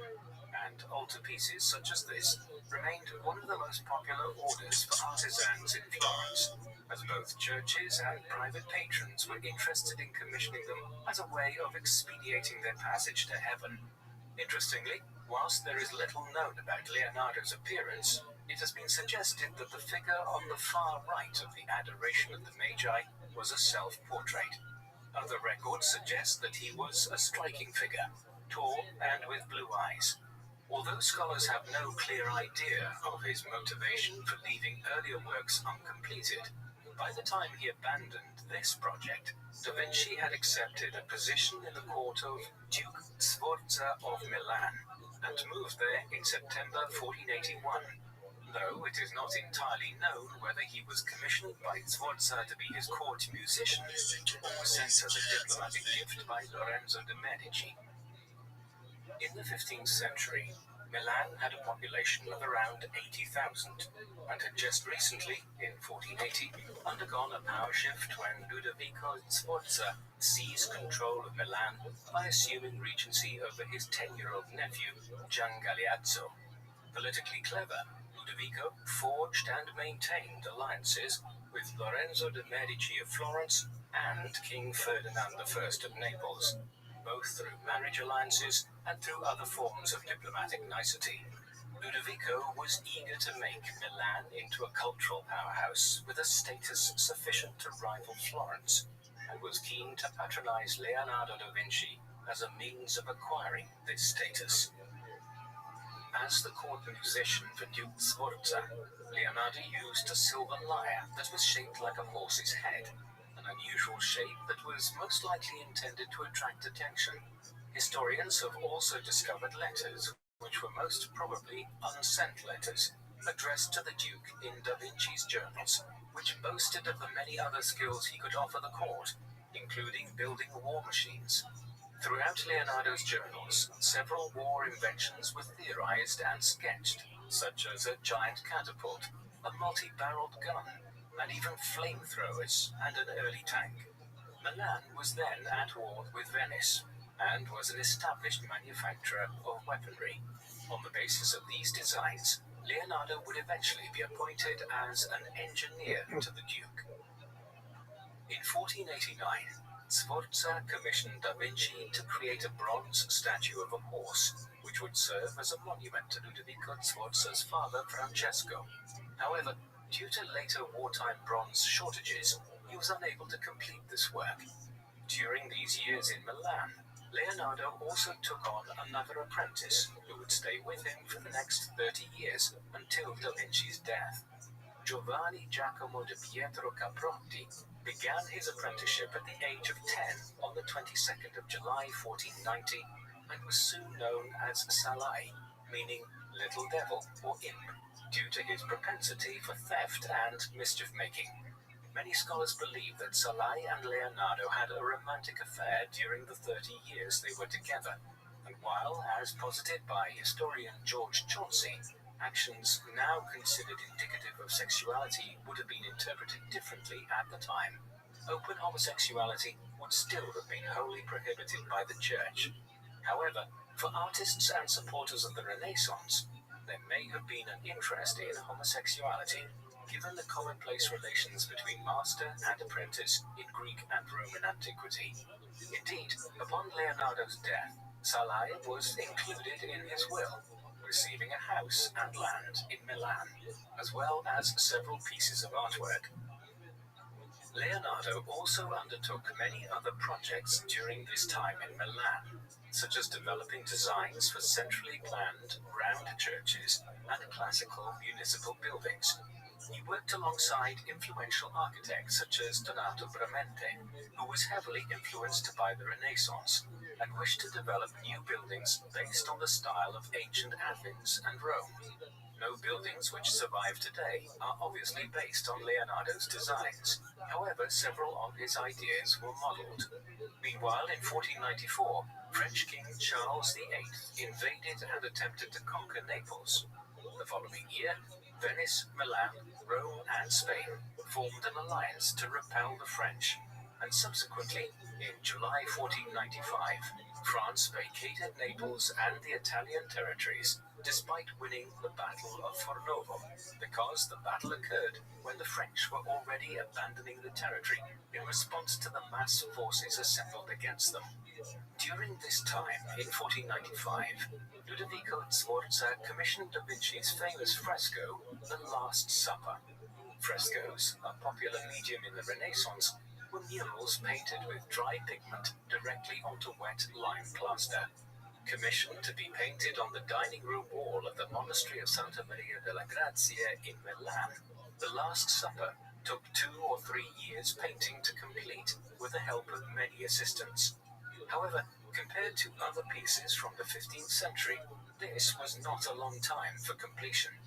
and altarpieces such as this remained one of the most popular orders for artisans in Florence, as both churches and private patrons were interested in commissioning them as a way of expediting their passage to heaven. Interestingly, whilst there is little known about Leonardo's appearance, it has been suggested that the figure on the far right of the Adoration of the Magi was a self-portrait. Other records suggest that he was a striking figure, tall and with blue eyes. Although scholars have no clear idea of his motivation for leaving earlier works uncompleted, by the time he abandoned this project, Da Vinci had accepted a position in the court of Duke Sforza of Milan and moved there in September 1481, though it is not entirely known whether he was commissioned by Sforza to be his court musician or was sent as a diplomatic gift by Lorenzo de' Medici. In the 15th century, Milan had a population of around 80,000 and had just recently, in 1480, undergone a power shift when Ludovico Sforza seized control of Milan by assuming regency over his 10-year-old nephew, Gian Galeazzo. Politically clever, Ludovico forged and maintained alliances with Lorenzo de' Medici of Florence and King Ferdinand I of Naples, both through marriage alliances and through other forms of diplomatic nicety. Ludovico was eager to make Milan into a cultural powerhouse with a status sufficient to rival Florence, and was keen to patronize Leonardo da Vinci as a means of acquiring this status. As the court musician for Duke Sforza, Leonardo used a silver lyre that was shaped like a horse's head, an unusual shape that was most likely intended to attract attention. Historians have also discovered letters, which were most probably unsent letters, addressed to the Duke in Da Vinci's journals, which boasted of the many other skills he could offer the court, including building war machines. Throughout Leonardo's journals, several war inventions were theorized and sketched, such as a giant catapult, a multi-barreled gun, and even flamethrowers and an early tank. Milan was then at war with Venice, and was an established manufacturer of weaponry. On the basis of these designs, Leonardo would eventually be appointed as an engineer to the Duke. In 1489, Sforza commissioned Da Vinci to create a bronze statue of a horse, which would serve as a monument to Ludovico Sforza's father Francesco. However, due to later wartime bronze shortages, he was unable to complete this work. During these years in Milan, Leonardo also took on another apprentice who would stay with him for the next 30 years until Da Vinci's death. Giovanni Giacomo di Pietro Caprotti began his apprenticeship at the age of 10 on the 22nd of July 1490 and was soon known as Salai, meaning little devil or imp, due to his propensity for theft and mischief-making. Many scholars believe that Salai and Leonardo had a romantic affair during the 30 years they were together, and while, as posited by historian George Chauncey, actions now considered indicative of sexuality would have been interpreted differently at the time, open homosexuality would still have been wholly prohibited by the Church. However, for artists and supporters of the Renaissance, there may have been an interest in homosexuality, given the commonplace relations between master and apprentice in Greek and Roman antiquity. Indeed, upon Leonardo's death, Salai was included in his will, receiving a house and land in Milan, as well as several pieces of artwork. Leonardo also undertook many other projects during this time in Milan, such as developing designs for centrally planned round churches and classical municipal buildings. He worked alongside influential architects such as Donato Bramante, who was heavily influenced by the Renaissance and wished to develop new buildings based on the style of ancient Athens and Rome. No buildings which survive today are obviously based on Leonardo's designs. However, several of his ideas were modeled. Meanwhile, in 1494, French King Charles VIII invaded and attempted to conquer Naples. The following year, Venice, Milan, Rome, and Spain formed an alliance to repel the French, and subsequently, in July 1495, France vacated Naples and the Italian territories, despite winning the Battle of Fornovo, because the battle occurred when the French were already abandoning the territory in response to the mass forces assembled against them. During this time, in 1495, Ludovico Sforza commissioned Da Vinci's famous fresco, The Last Supper. Frescoes, a popular medium in the Renaissance, were murals painted with dry pigment directly onto wet lime plaster. Commissioned to be painted on the dining room wall of the monastery of Santa Maria della Grazia in Milan, The Last Supper took 2 or 3 years painting to complete, with the help of many assistants. However, compared to other pieces from the 15th century, this was not a long time for completion.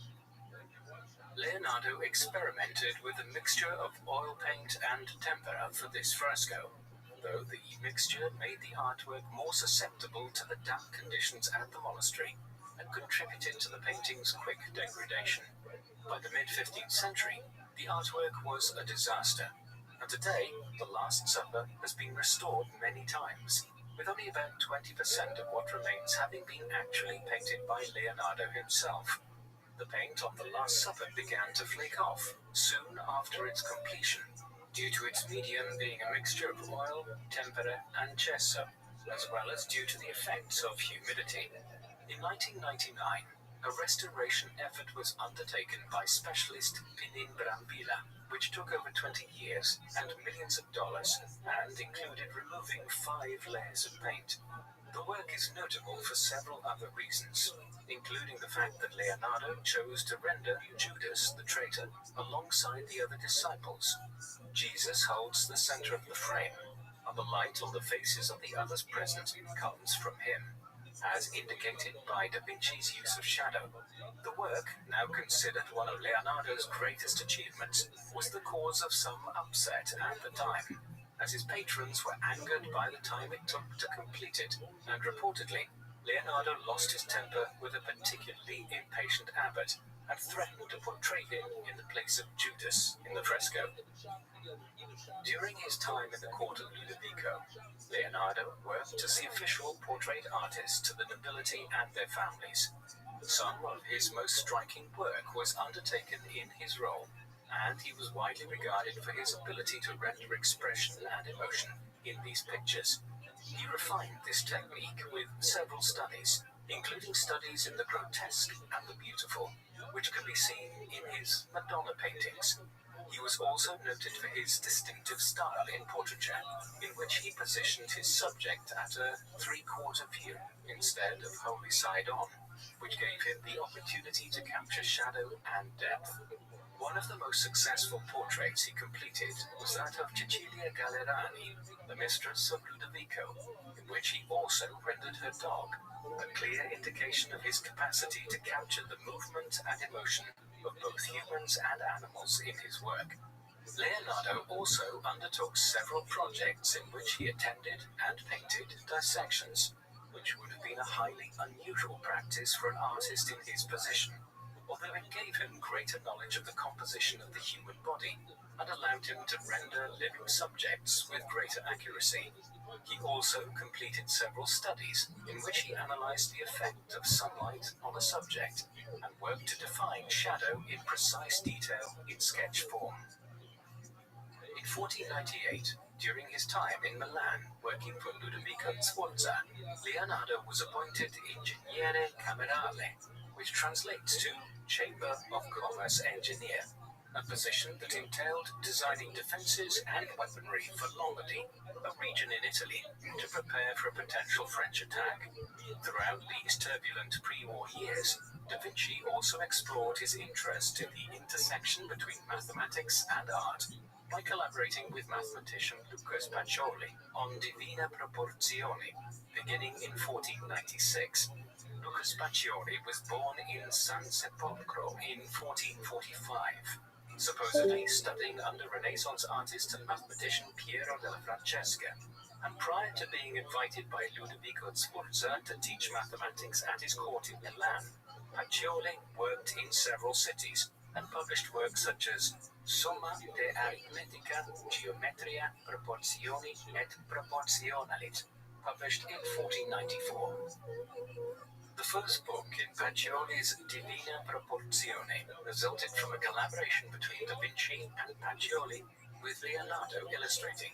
Leonardo experimented with a mixture of oil paint and tempera for this fresco, though the mixture made the artwork more susceptible to the damp conditions at the monastery and contributed to the painting's quick degradation. By the mid-15th century, the artwork was a disaster, and today, The Last Supper has been restored many times, with only about 20% of what remains having been actually painted by Leonardo himself. The paint on The Last Supper began to flake off soon after its completion, due to its medium being a mixture of oil, tempera, and gesso, as well as due to the effects of humidity. In 1999, a restoration effort was undertaken by specialist Pinin Brambilla, which took over 20 years and millions of dollars, and included removing 5 layers of paint. The work is notable for several other reasons, including the fact that Leonardo chose to render Judas the traitor alongside the other disciples. Jesus holds the center of the frame, and the light on the faces of the others present comes from him, as indicated by Da Vinci's use of shadow. The work, now considered one of Leonardo's greatest achievements, was the cause of some upset at the time, as his patrons were angered by the time it took to complete it, and reportedly, Leonardo lost his temper with a particularly impatient abbot and threatened to portray him in the place of Judas in the fresco. During his time in the court of Ludovico, Leonardo worked as the official portrait artist to the nobility and their families. Some of his most striking work was undertaken in his role, and he was widely regarded for his ability to render expression and emotion in these pictures. He refined this technique with several studies, including studies in the grotesque and the beautiful, which can be seen in his Madonna paintings. He was also noted for his distinctive style in portraiture, in which he positioned his subject at a 3/4 view instead of wholly side on, which gave him the opportunity to capture shadow and depth. One of the most successful portraits he completed was that of Cecilia Gallerani, the mistress of Ludovico, in which he also rendered her dog, a clear indication of his capacity to capture the movement and emotion of both humans and animals in his work. Leonardo also undertook several projects in which he attended and painted dissections, which would have been a highly unusual practice for an artist in his position, although it gave him greater knowledge of the composition of the human body and allowed him to render living subjects with greater accuracy. He also completed several studies in which he analyzed the effect of sunlight on a subject and worked to define shadow in precise detail in sketch form. In 1498, during his time in Milan working for Ludovico Sforza, Leonardo was appointed Ingegnere Camerale, which translates to Chamber of Commerce Engineer, a position that entailed designing defenses and weaponry for Lombardy, a region in Italy, to prepare for a potential French attack. Throughout these turbulent pre-war years, Da Vinci also explored his interest in the intersection between mathematics and art by collaborating with mathematician Luca Pacioli on Divina Proporzione, beginning in 1496. Luca Pacioli was born in San Sepolcro in 1445, supposedly studying under Renaissance artist and mathematician Piero della Francesca, and prior to being invited by Ludovico Sforza to teach mathematics at his court in Milan, Pacioli worked in several cities and published works such as Somma de Arithmetica, Geometria, Proporzioni et Proporzionalit, published in 1494. The first book in Pacioli's Divina Proporzione resulted from a collaboration between Da Vinci and Pacioli, with Leonardo illustrating.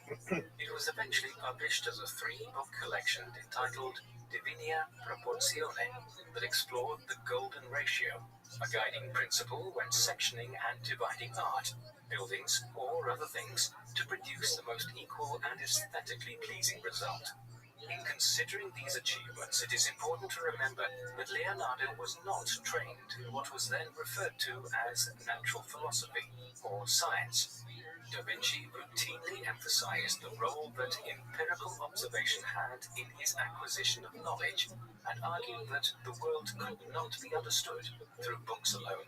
It was eventually published as a 3-book collection entitled Divina Proporzione that explored the golden ratio, a guiding principle when sectioning and dividing art, buildings, or other things to produce the most equal and aesthetically pleasing result. In considering these achievements, it is important to remember that Leonardo was not trained in what was then referred to as natural philosophy, or science. Da Vinci routinely emphasized the role that empirical observation had in his acquisition of knowledge, and argued that the world could not be understood through books alone.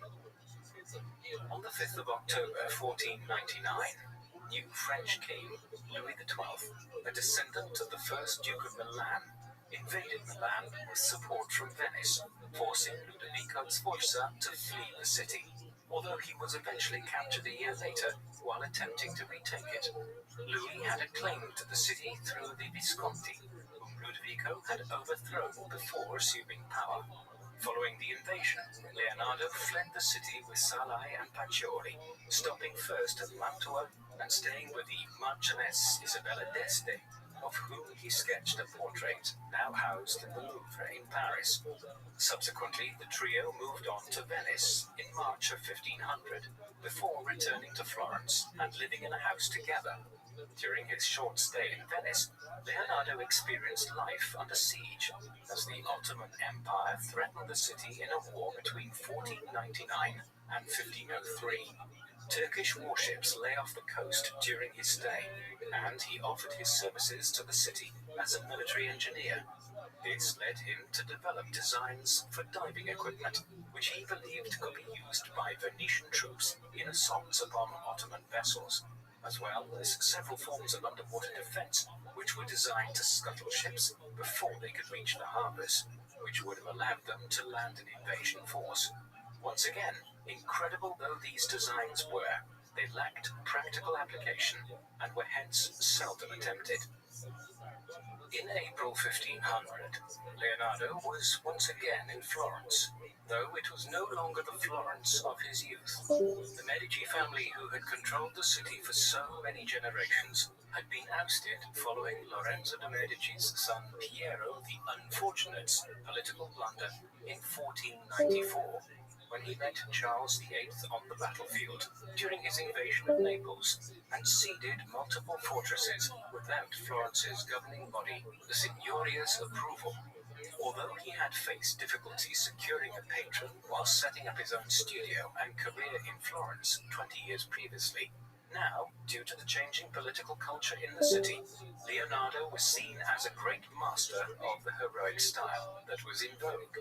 On the 5th of October 1499, new French king Louis XII, a descendant of the first Duke of Milan, invaded Milan with support from Venice, forcing Ludovico Sforza to flee the city, although he was eventually captured a year later while attempting to retake it. Louis had a claim to the city through the Visconti, whom Ludovico had overthrown before assuming power. Following the invasion, Leonardo fled the city with Salai and Pacioli, stopping first at Mantua and staying with the Marchioness Isabella d'Este, of whom he sketched a portrait now housed in the Louvre in Paris. Subsequently, the trio moved on to Venice in March of 1500, before returning to Florence and living in a house together. During his short stay in Venice, Leonardo experienced life under siege as the Ottoman Empire threatened the city in a war between 1499 and 1503. Turkish warships lay off the coast during his stay, and he offered his services to the city as a military engineer. This led him to develop designs for diving equipment, which he believed could be used by Venetian troops in assaults upon Ottoman vessels, as well as several forms of underwater defense, which were designed to scuttle ships before they could reach the harbors, which would have allowed them to land an invasion force. Once again, incredible though these designs were, they lacked practical application and were hence seldom attempted. In April 1500, Leonardo was once again in Florence, though it was no longer the Florence of his youth. The Medici family, who had controlled the city for so many generations, had been ousted following Lorenzo de' Medici's son Piero the Unfortunate's political blunder in 1494, when he met Charles VIII on the battlefield during his invasion of Naples and ceded multiple fortresses without Florence's governing body, the Signoria's, approval. Although he had faced difficulties securing a patron while setting up his own studio and career in Florence 20 years previously, now, due to the changing political culture in the city, Leonardo was seen as a great master of the heroic style that was in vogue.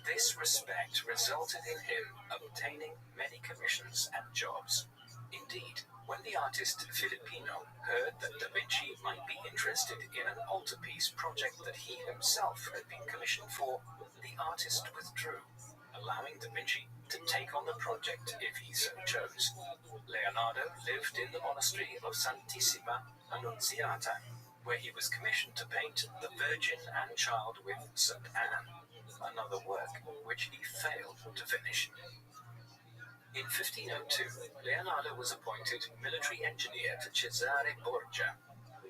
This respect resulted in him obtaining many commissions and jobs. Indeed, when the artist Filippino heard that Da Vinci might be interested in an altarpiece project that he himself had been commissioned for, the artist withdrew, allowing Da Vinci to take on the project if he so chose. Leonardo lived in the monastery of Santissima Annunziata, where he was commissioned to paint the Virgin and Child with St. Anne, another work which he failed to finish. In 1502, Leonardo was appointed military engineer to Cesare Borgia,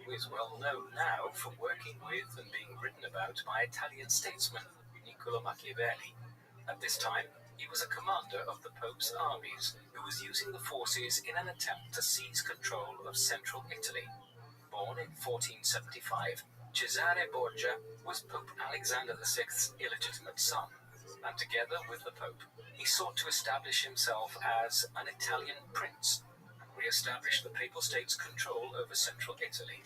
who is well known now for working with and being written about by Italian statesman Niccolo Machiavelli. At this time, he was a commander of the Pope's armies who was using the forces in an attempt to seize control of central Italy. Born in 1475, Cesare Borgia was Pope Alexander VI's illegitimate son, and together with the Pope, he sought to establish himself as an Italian prince and re-establish the Papal State's control over central Italy.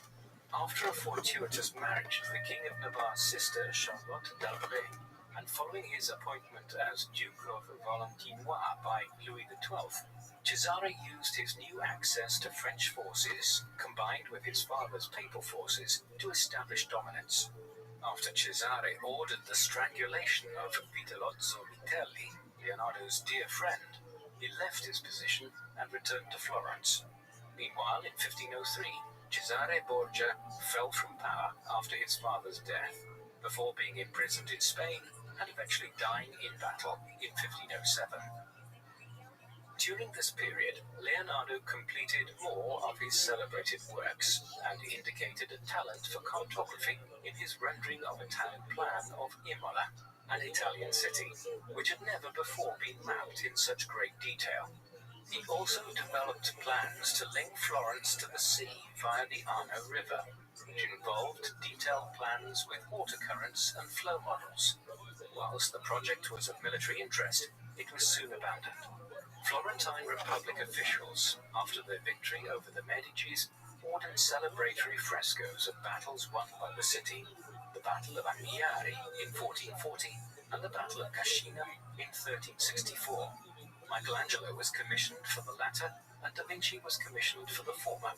After a fortuitous marriage to the King of Navarre's sister, Charlotte d'Albret, and following his appointment as Duke of Valentinois by Louis XII, Cesare used his new access to French forces, combined with his father's papal forces, to establish dominance. After Cesare ordered the strangulation of Vitellozzo Vitelli, Leonardo's dear friend, he left his position and returned to Florence. Meanwhile, in 1503, Cesare Borgia fell from power after his father's death, before being imprisoned in Spain and eventually dying in battle in 1507. During this period, Leonardo completed more of his celebrated works and indicated a talent for cartography in his rendering of a town plan of Imola, an Italian city, which had never before been mapped in such great detail. He also developed plans to link Florence to the sea via the Arno River, which involved detailed plans with water currents and flow models. Whilst the project was of military interest, it was soon abandoned. Florentine Republic officials, after their victory over the Medicis, ordered celebratory frescoes of battles won by the city, the Battle of Anghiari in 1440 and the Battle of Cascina in 1364. Michelangelo was commissioned for the latter, and Da Vinci was commissioned for the former.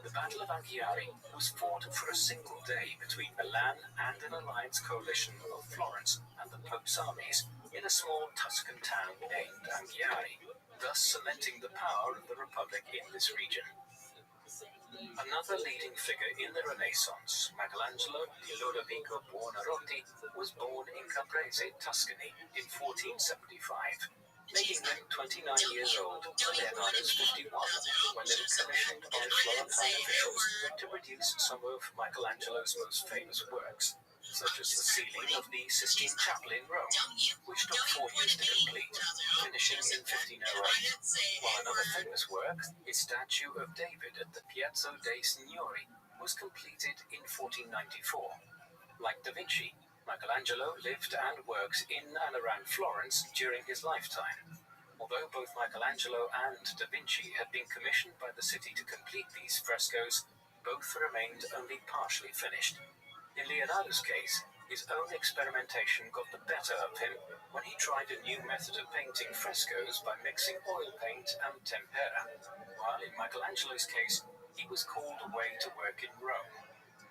The Battle of Anghiari was fought for a single day between Milan and an alliance coalition of Florence and the Pope's armies in a small Tuscan town named Anghiari, thus cementing the power of the Republic in this region. Another leading figure in the Renaissance, Michelangelo di Lodovico Buonarroti, was born in Caprese, Tuscany, in 1475. making him 29 years old when Leonardo's 51, when they were commissioned by Florentine officials to produce some of Michelangelo's most famous works, such as the ceiling of the Sistine Chapel in Rome, which took 4 years to complete, finishing in 1508, while another famous work, his statue of David at the Piazza dei Signori, was completed in 1494. Like Da Vinci, Michelangelo lived and worked in and around Florence during his lifetime. Although both Michelangelo and Da Vinci had been commissioned by the city to complete these frescoes, both remained only partially finished. In Leonardo's case, his own experimentation got the better of him when he tried a new method of painting frescoes by mixing oil paint and tempera, while in Michelangelo's case, he was called away to work in Rome.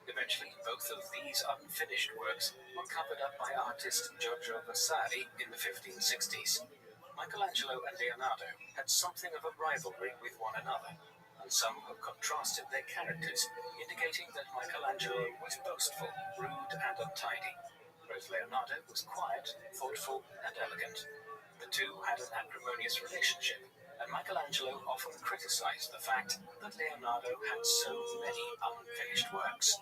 Eventually, both of these unfinished works were covered up by artist Giorgio Vasari in the 1560s. Michelangelo and Leonardo had something of a rivalry with one another, and some have contrasted their characters, indicating that Michelangelo was boastful, rude, and untidy, whereas Leonardo was quiet, thoughtful, and elegant. The two had an acrimonious relationship, and Michelangelo often criticized the fact that Leonardo had so many unfinished works.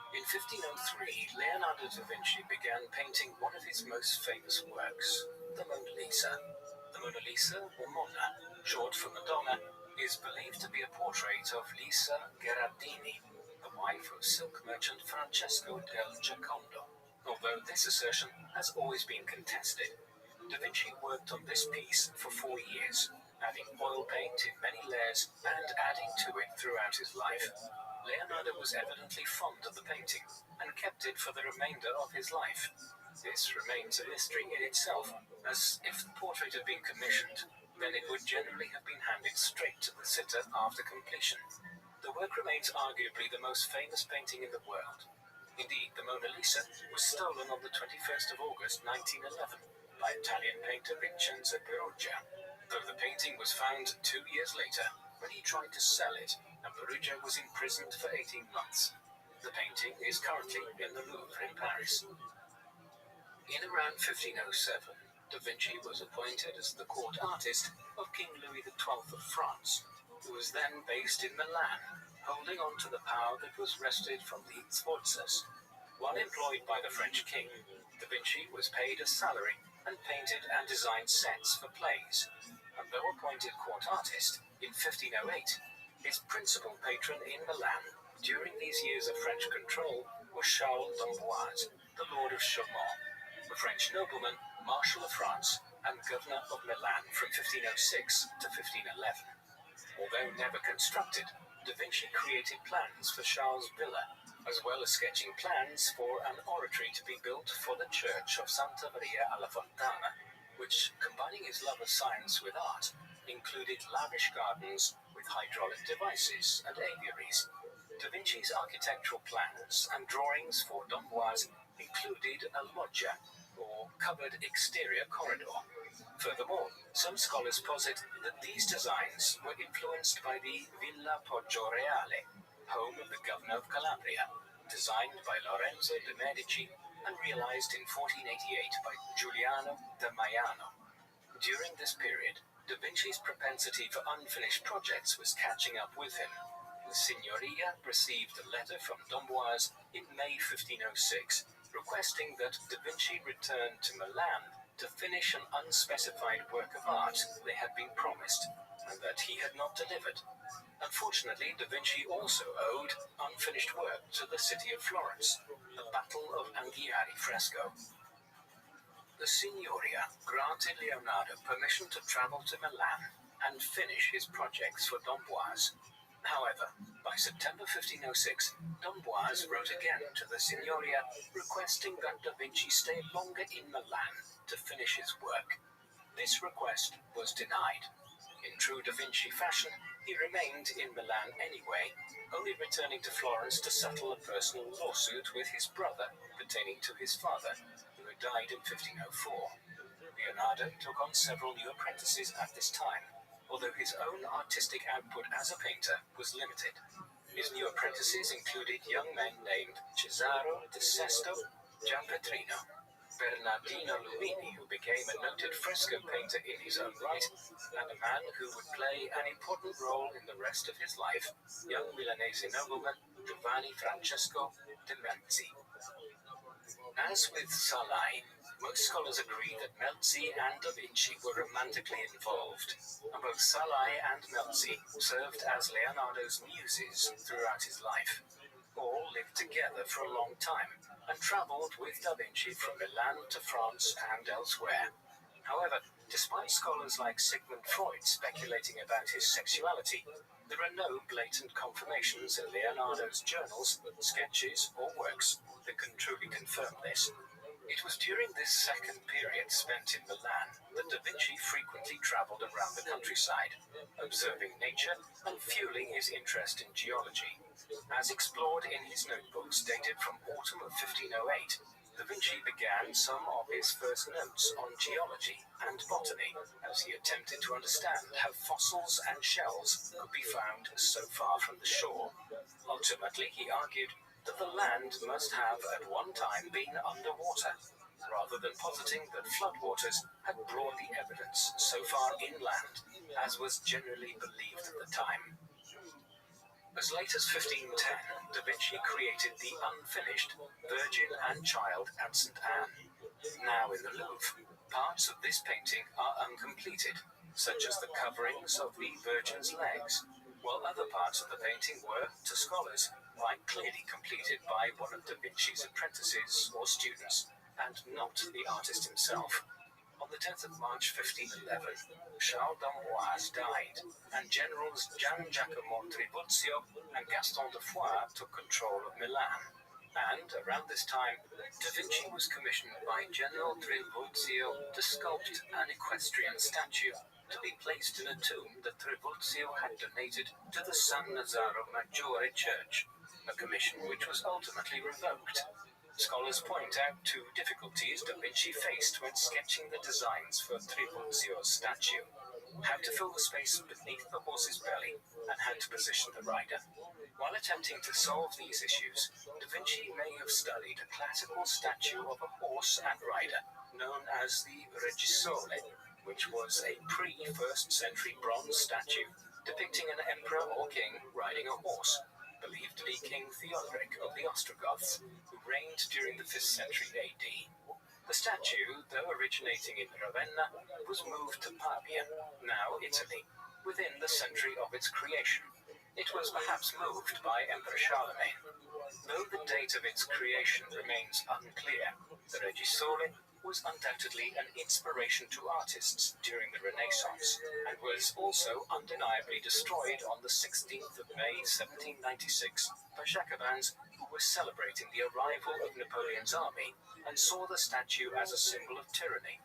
In 1503, Leonardo da Vinci began painting one of his most famous works, the Mona Lisa. The Mona Lisa, or Monna, short for Madonna, is believed to be a portrait of Lisa Gherardini, the wife of silk merchant Francesco del Giocondo. Although this assertion has always been contested, Da Vinci worked on this piece for 4 years, adding oil paint in many layers and adding to it throughout his life. Leonardo was evidently fond of the painting and kept it for the remainder of his life. This remains a mystery in itself, as if the portrait had been commissioned, then it would generally have been handed straight to the sitter after completion. The work remains arguably the most famous painting in the world. Indeed, the Mona Lisa was stolen on the 21st of August 1911 by Italian painter Vincenzo Perugia, though the painting was found 2 years later when he tried to sell it, and Perugia was imprisoned for 18 months. The painting is currently in the Louvre in Paris. In around 1507, Da Vinci was appointed as the court artist of King Louis XII of France, who was then based in Milan, holding on to the power that was wrested from the Sforzas. While employed by the French king, Da Vinci was paid a salary and painted and designed sets for plays, and though appointed court artist in 1508, his principal patron in Milan during these years of French control was Charles d'Amboise, the Lord of Chaumont, a French nobleman, Marshal of France, and governor of Milan from 1506 to 1511. Although never constructed, Da Vinci created plans for Charles' villa, as well as sketching plans for an oratory to be built for the church of Santa Maria alla Fontana, which, combining his love of science with art, included lavish gardens with hydraulic devices and aviaries. Da Vinci's architectural plans and drawings for d'Amboise included a loggia, or covered exterior corridor. Furthermore, some scholars posit that these designs were influenced by the Villa Poggioreale, home of the governor of Calabria, designed by Lorenzo de' Medici and realized in 1488 by Giuliano da Maiano. During this period, Da Vinci's propensity for unfinished projects was catching up with him. The Signoria received a letter from d'Amboise in May 1506, requesting that Da Vinci return to Milan to finish an unspecified work of art they had been promised, and that he had not delivered. Unfortunately, Da Vinci also owed unfinished work to the city of Florence, the Battle of Anghiari fresco. The Signoria granted Leonardo permission to travel to Milan and finish his projects for d'Amboise. However, by September 1506, d'Amboise wrote again to the Signoria requesting that Da Vinci stay longer in Milan to finish his work. This request was denied. In true Da Vinci fashion, he remained in Milan anyway, only returning to Florence to settle a personal lawsuit with his brother pertaining to his father, who had died in 1504. Leonardo took on several new apprentices at this time, although his own artistic output as a painter was limited. His new apprentices included young men named Cesaro de Sesto, Gianpetrino. Bernardino Luini, who became a noted fresco painter in his own right, and a man who would play an important role in the rest of his life, young Milanese nobleman Giovanni Francesco de' Melzi. As with Salai, most scholars agree that Melzi and Da Vinci were romantically involved, and both Salai and Melzi served as Leonardo's muses throughout his life. All lived together for a long time and travelled with Da Vinci from Milan to France and elsewhere. However, despite scholars like Sigmund Freud speculating about his sexuality, there are no blatant confirmations in Leonardo's journals, sketches, or works that can truly confirm this. It was during this second period spent in Milan that Da Vinci frequently travelled around the countryside, observing nature and fueling his interest in geology. As explored in his notebooks dated from autumn of 1508, Da Vinci began some of his first notes on geology and botany as he attempted to understand how fossils and shells could be found so far from the shore. Ultimately, he argued that the land must have at one time been underwater, rather than positing that floodwaters had brought the evidence so far inland, as was generally believed at the time. As late as 1510, Da Vinci created the unfinished Virgin and Child at St. Anne. Now in the Louvre, parts of this painting are uncompleted, such as the coverings of the Virgin's legs, while other parts of the painting were, to scholars, quite clearly completed by one of Da Vinci's apprentices or students, and not the artist himself. On the 10th of March 1511, Charles d'Amboise died, and generals Gian Giacomo Trivulzio and Gaston de Foix took control of Milan. And around this time, Da Vinci was commissioned by General Trivulzio to sculpt an equestrian statue to be placed in a tomb that Trivulzio had donated to the San Nazaro Maggiore church, a commission which was ultimately revoked. Scholars point out two difficulties Da Vinci faced when sketching the designs for Trivulzio's statue: how to fill the space beneath the horse's belly and how to position the rider. While attempting to solve these issues, Da Vinci may have studied a classical statue of a horse and rider known as the Regisole, which was a pre-1st century bronze statue depicting an emperor or king riding a horse, believed to be King Theodoric of the Ostrogoths, who reigned during the 5th century AD. The statue, though originating in Ravenna, was moved to Pavia, now Italy, within the century of its creation. It was perhaps moved by Emperor Charlemagne. Though the date of its creation remains unclear, the Regisole was undoubtedly an inspiration to artists during the Renaissance, and was also undeniably destroyed on the 16th of May 1796 by Jacobins, who were celebrating the arrival of Napoleon's army and saw the statue as a symbol of tyranny.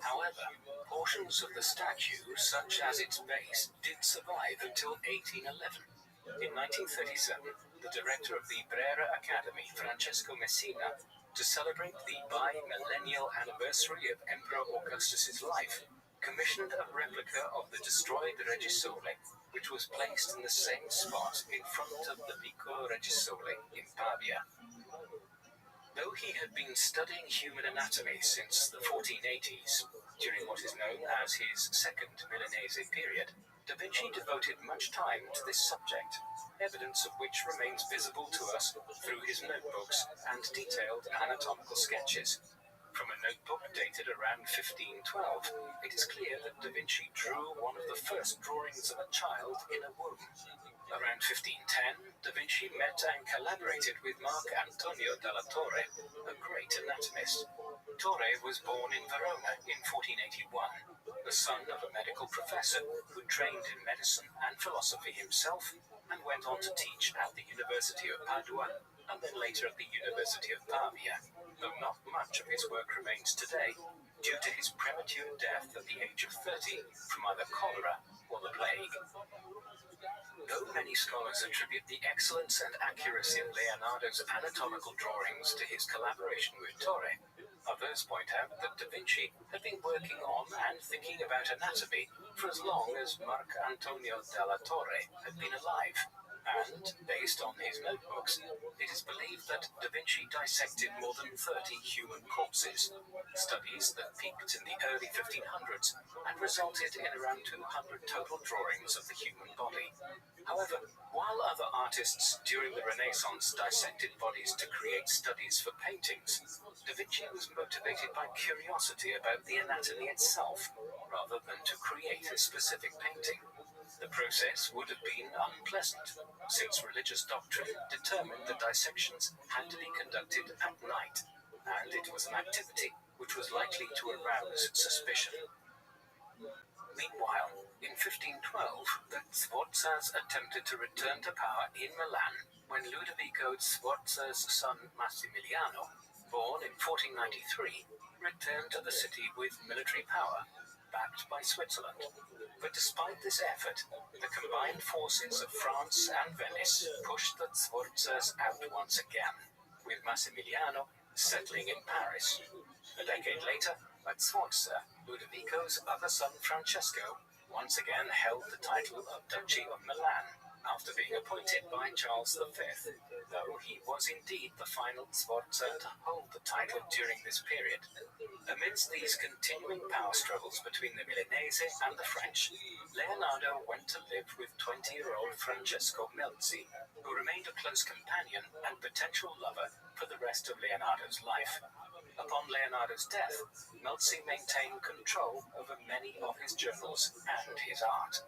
However, portions of the statue, such as its base, did survive until 1811. In 1937, the director of the Brera Academy, Francesco Messina, to celebrate the bi-millennial anniversary of Emperor Augustus's life, commissioned a replica of the destroyed Regisole, which was placed in the same spot in front of the Piccolo Regisole in Pavia. Though he had been studying human anatomy since the 1480s, during what is known as his second Milanese period, Da Vinci devoted much time to this subject, evidence of which remains visible to us through his notebooks and detailed anatomical sketches. From a notebook dated around 1512, it is clear that Da Vinci drew one of the first drawings of a child in a womb. Around 1510, Da Vinci met and collaborated with Marc Antonio della Torre, a great anatomist. Torre was born in Verona in 1481, the son of a medical professor who trained in medicine and philosophy himself, and went on to teach at the University of Padua, and then later at the University of Pavia, though not much of his work remains today, due to his premature death at the age of 30 from either cholera or the plague. Though many scholars attribute the excellence and accuracy of Leonardo's anatomical drawings to his collaboration with Torre, others point out that Da Vinci had been working on and thinking about anatomy for as long as Marc Antonio della Torre had been alive. And, based on his notebooks, it is believed that Da Vinci dissected more than 30 human corpses, studies that peaked in the early 1500s and resulted in around 200 total drawings of the human body. However, while other artists during the Renaissance dissected bodies to create studies for paintings, Da Vinci was motivated by curiosity about the anatomy itself, rather than to create a specific painting. The process would have been unpleasant, since religious doctrine determined the dissections had to be conducted at night, and it was an activity which was likely to arouse suspicion. Meanwhile, in 1512, the Sforzas attempted to return to power in Milan when Ludovico Sforza's son Massimiliano, born in 1493, returned to the city with military power, backed by Switzerland. But despite this effort, the combined forces of France and Venice pushed the Sforzas out once again, with Massimiliano settling in Paris. A decade later, at Sforza, Ludovico's other son Francesco once again held the title of Duchy of Milan, after being appointed by Charles V, though he was indeed the final Sforza to hold the title during this period. Amidst these continuing power struggles between the Milanese and the French, Leonardo went to live with 20-year-old Francesco Melzi, who remained a close companion and potential lover for the rest of Leonardo's life. Upon Leonardo's death, Melzi maintained control over many of his journals and his art.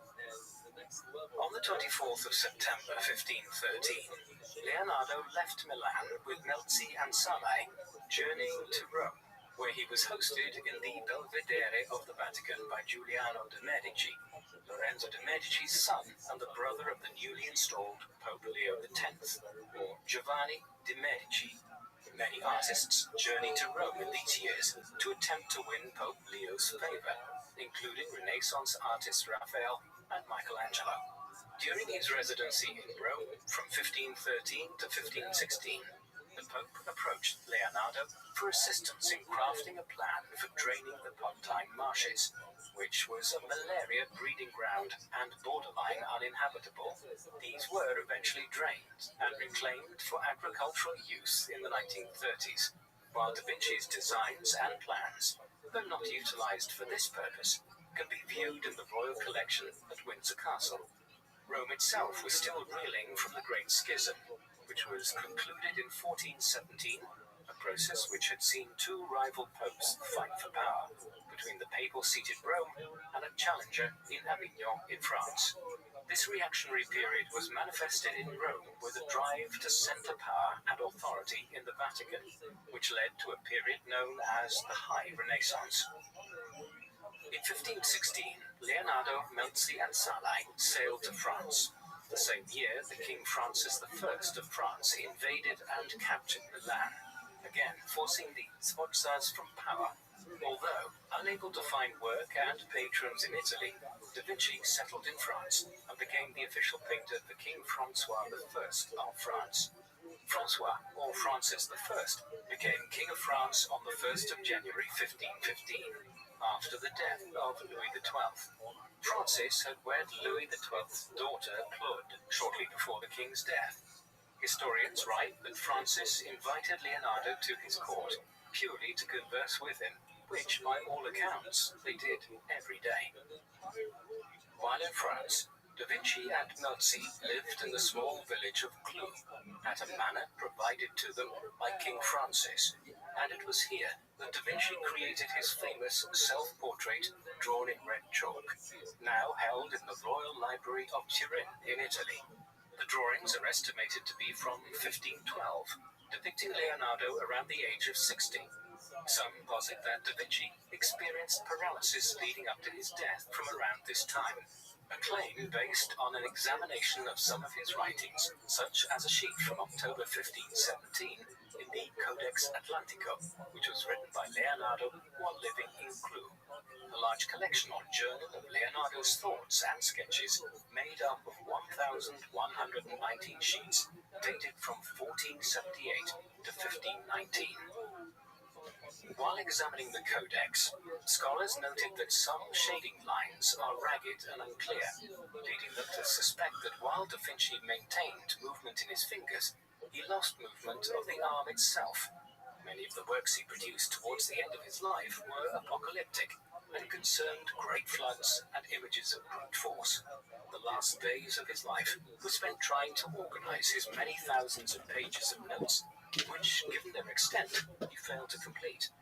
On the 24th of September 1513, Leonardo left Milan with Melzi and Salai, journeying to Rome, where he was hosted in the Belvedere of the Vatican by Giuliano de' Medici, Lorenzo de' Medici's son and the brother of the newly installed Pope Leo X, or Giovanni de' Medici. Many artists journeyed to Rome in these years to attempt to win Pope Leo's favor, including Renaissance artists Raphael and Michelangelo. During his residency in Rome from 1513 to 1516, the Pope approached Leonardo for assistance in crafting a plan for draining the Pontine marshes, which was a malaria breeding ground and borderline uninhabitable. These were eventually drained and reclaimed for agricultural use in the 1930s, while Da Vinci's designs and plans, though not utilized for this purpose, can be viewed in the Royal Collection at Windsor Castle. Rome itself was still reeling from the Great Schism, which was concluded in 1417, a process which had seen two rival popes fight for power, between the papal-seated Rome and a challenger in Avignon in France. This reactionary period was manifested in Rome with a drive to center power and authority in the Vatican, which led to a period known as the High Renaissance. In 1516, Leonardo, Melzi and Salai sailed to France. The same year, the King Francis I of France invaded and captured Milan, again forcing the Sforzas from power. Although unable to find work and patrons in Italy, Da Vinci settled in France and became the official painter for King Francois I of France. Francois, or Francis I, became King of France on the 1st of January 1515. After the death of Louis XII. Francis had wed Louis XII's daughter Claude shortly before the king's death. Historians write that Francis invited Leonardo to his court purely to converse with him, which by all accounts they did every day. While in France, Da Vinci and Melzi lived in the small village of Clou, at a manor provided to them by King Francis, and it was here that Da Vinci created his famous self-portrait drawn in red chalk, now held in the Royal Library of Turin in Italy. The drawings are estimated to be from 1512, depicting Leonardo around the age of 60. Some posit that Da Vinci experienced paralysis leading up to his death from around this time, a claim based on an examination of some of his writings, such as a sheet from October 1517 in the Codex Atlantico, which was written by Leonardo while living in Clou, a large collection or journal of Leonardo's thoughts and sketches made up of 1,119 sheets dated from 1478 to 1519. While examining the Codex, scholars noted that some shading lines are ragged and unclear, leading them to suspect that while Da Vinci maintained movement in his fingers, he lost movement of the arm itself. Many of the works he produced towards the end of his life were apocalyptic and concerned great floods and images of brute force. The last days of his life were spent trying to organize his many thousands of pages of notes, which, given their extent, he failed to complete.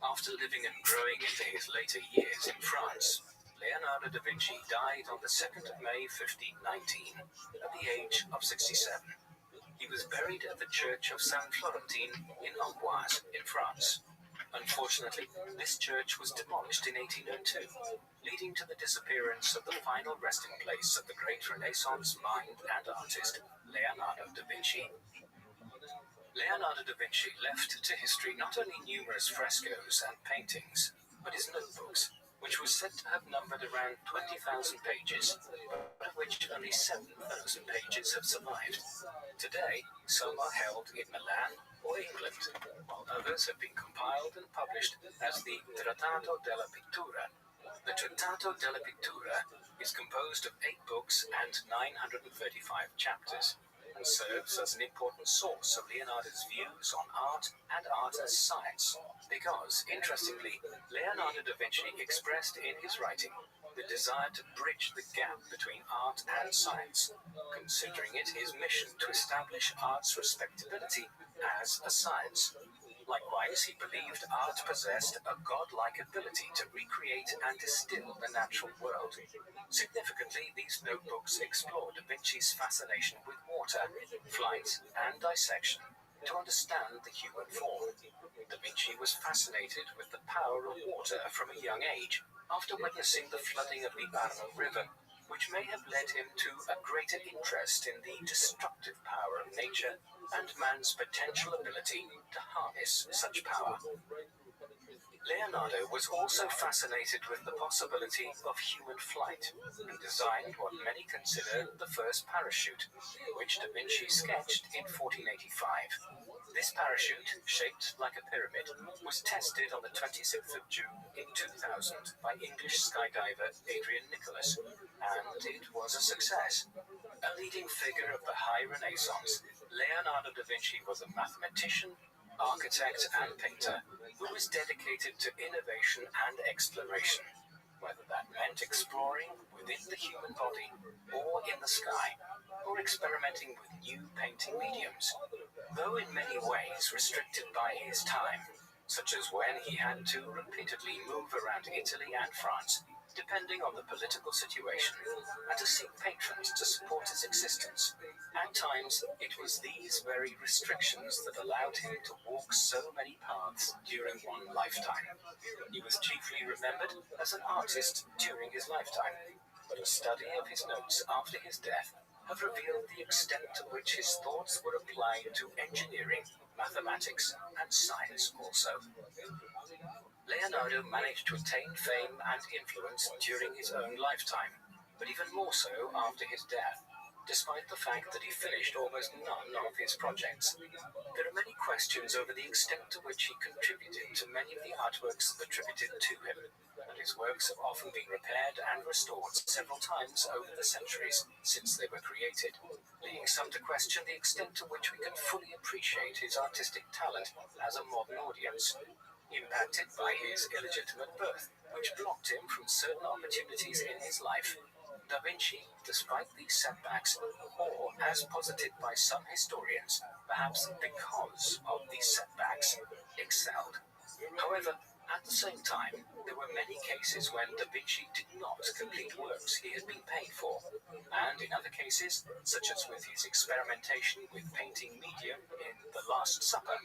After living and growing into his later years in France, Leonardo da Vinci died on the 2nd of May 1519 at the age of 67. He was buried at the Church of Saint Florentin in Amboise, in France. Unfortunately, this church was demolished in 1802, leading to the disappearance of the final resting place of the great Renaissance mind and artist, Leonardo da Vinci. Leonardo da Vinci left to history not only numerous frescoes and paintings, but his notebooks, which was said to have numbered around 20,000 pages, but of which only 7,000 pages have survived. Today, some are held in Milan or England, while others have been compiled and published as the Trattato della Pittura. The Trattato della Pittura is composed of 8 books and 935 chapters, and serves as an important source of Leonardo's views on art and art as science, because, interestingly, Leonardo da Vinci expressed in his writing the desire to bridge the gap between art and science, considering it his mission to establish art's respectability as a science. Likewise, he believed art possessed a godlike ability to recreate and distill the natural world. Significantly, these notebooks explore Da Vinci's fascination with water, flight, and dissection to understand the human form. Da Vinci was fascinated with the power of water from a young age, after witnessing the flooding of the Arno River, which may have led him to a greater interest in the destructive power of nature and man's potential ability to harness such power. Leonardo was also fascinated with the possibility of human flight and designed what many consider the first parachute, which Da Vinci sketched in 1485. This parachute, shaped like a pyramid, was tested on the 26th of June in 2000 by English skydiver Adrian Nicholas, and it was a success. A leading figure of the High Renaissance, Leonardo da Vinci was a mathematician, architect, and painter who was dedicated to innovation and exploration, whether that meant exploring within the human body or in the sky, or experimenting with new painting mediums. Though in many ways restricted by his time, such as when he had to repeatedly move around Italy and France, depending on the political situation, and to seek patrons to support his existence. At times, it was these very restrictions that allowed him to walk so many paths during one lifetime. He was chiefly remembered as an artist during his lifetime, but a study of his notes after his death have revealed the extent to which his thoughts were applied to engineering, mathematics, and science also. Leonardo managed to attain fame and influence during his own lifetime, but even more so after his death, despite the fact that he finished almost none of his projects. There are many questions over the extent to which he contributed to many of the artworks attributed to him, and his works have often been repaired and restored several times over the centuries since they were created, leading some to question the extent to which we can fully appreciate his artistic talent as a modern audience. Impacted by his illegitimate birth, which blocked him from certain opportunities in his life, Da Vinci, despite these setbacks, or as posited by some historians, perhaps because of these setbacks, excelled. However, at the same time, there were many cases when Da Vinci did not complete works he had been paid for, and in other cases, such as with his experimentation with painting medium in The Last Supper,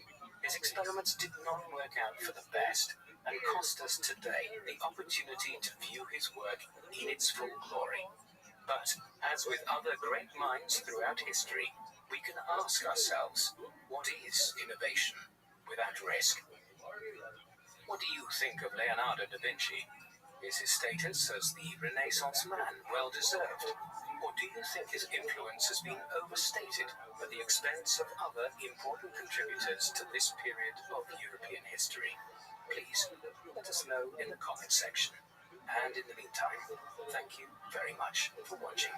his experiments did not work out for the best and cost us today the opportunity to view his work in its full glory. But, as with other great minds throughout history, we can ask ourselves, what is innovation without risk? What do you think of Leonardo da Vinci? Is his status as the Renaissance man well deserved? Or do you think his influence has been overstated at the expense of other important contributors to this period of European history? Please let us know in the comment section. And in the meantime, thank you very much for watching.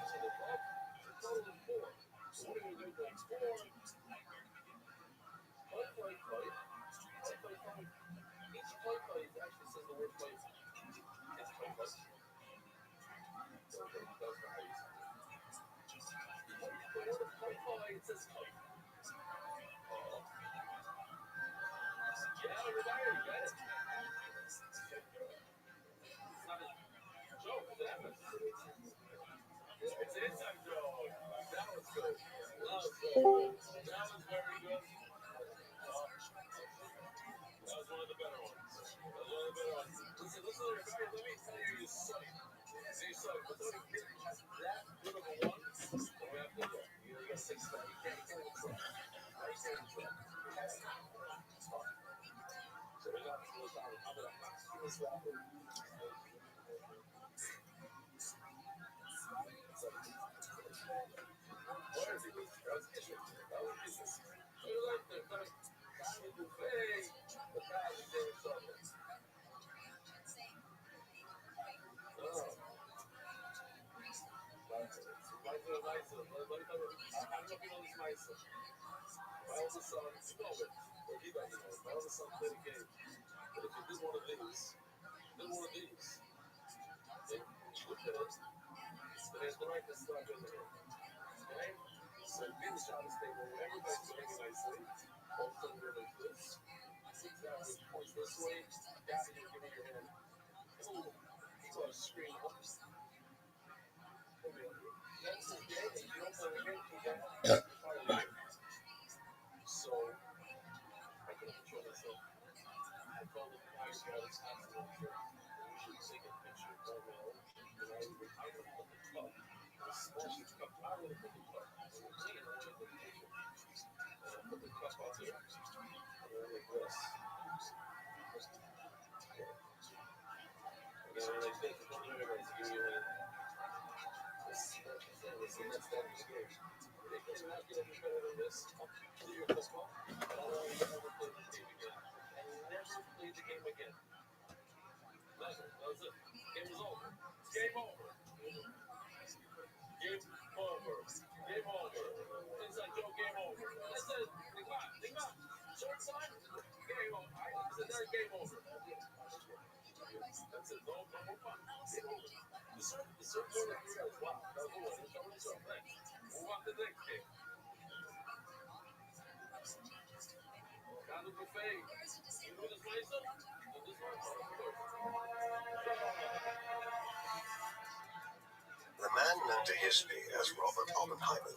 The man known to history as Robert Oppenheimer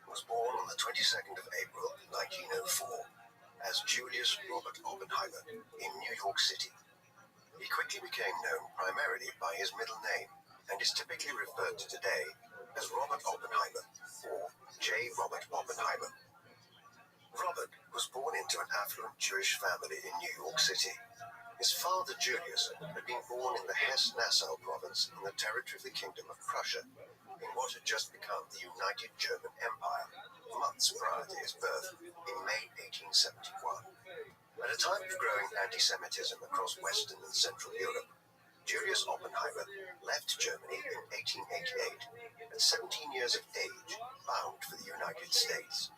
was born on the 22nd of April 1904 as Julius Robert Oppenheimer in New York City. He quickly became known primarily by his middle name and is typically referred to today as Robert Oppenheimer or J. Robert Oppenheimer. Robert was born into an affluent Jewish family in New York City. His father, Julius, had been born in the Hesse-Nassau province in the territory of the Kingdom of Prussia, in what had just become the United German Empire, months prior to his birth in May 1871. At a time of growing anti-Semitism across Western and Central Europe, Julius Oppenheimer left Germany in 1888 at 17 years of age, bound for the United States.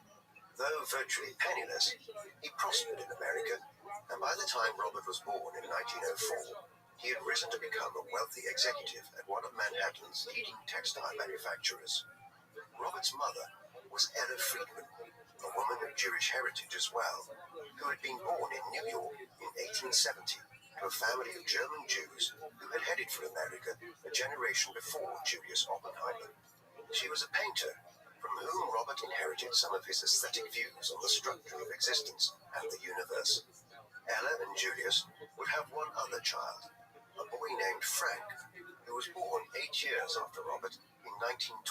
Though virtually penniless, he prospered in America, and by the time Robert was born in 1904, he had risen to become a wealthy executive at one of Manhattan's leading textile manufacturers. Robert's mother was Ella Friedman, a woman of Jewish heritage as well, who had been born in New York in 1870 to a family of German Jews who had headed for America a generation before Julius Oppenheimer. She was a painter, from whom Robert inherited some of his aesthetic views on the structure of existence and the universe. Ella and Julius would have one other child, a boy named Frank, who was born 8 years after Robert in 1912,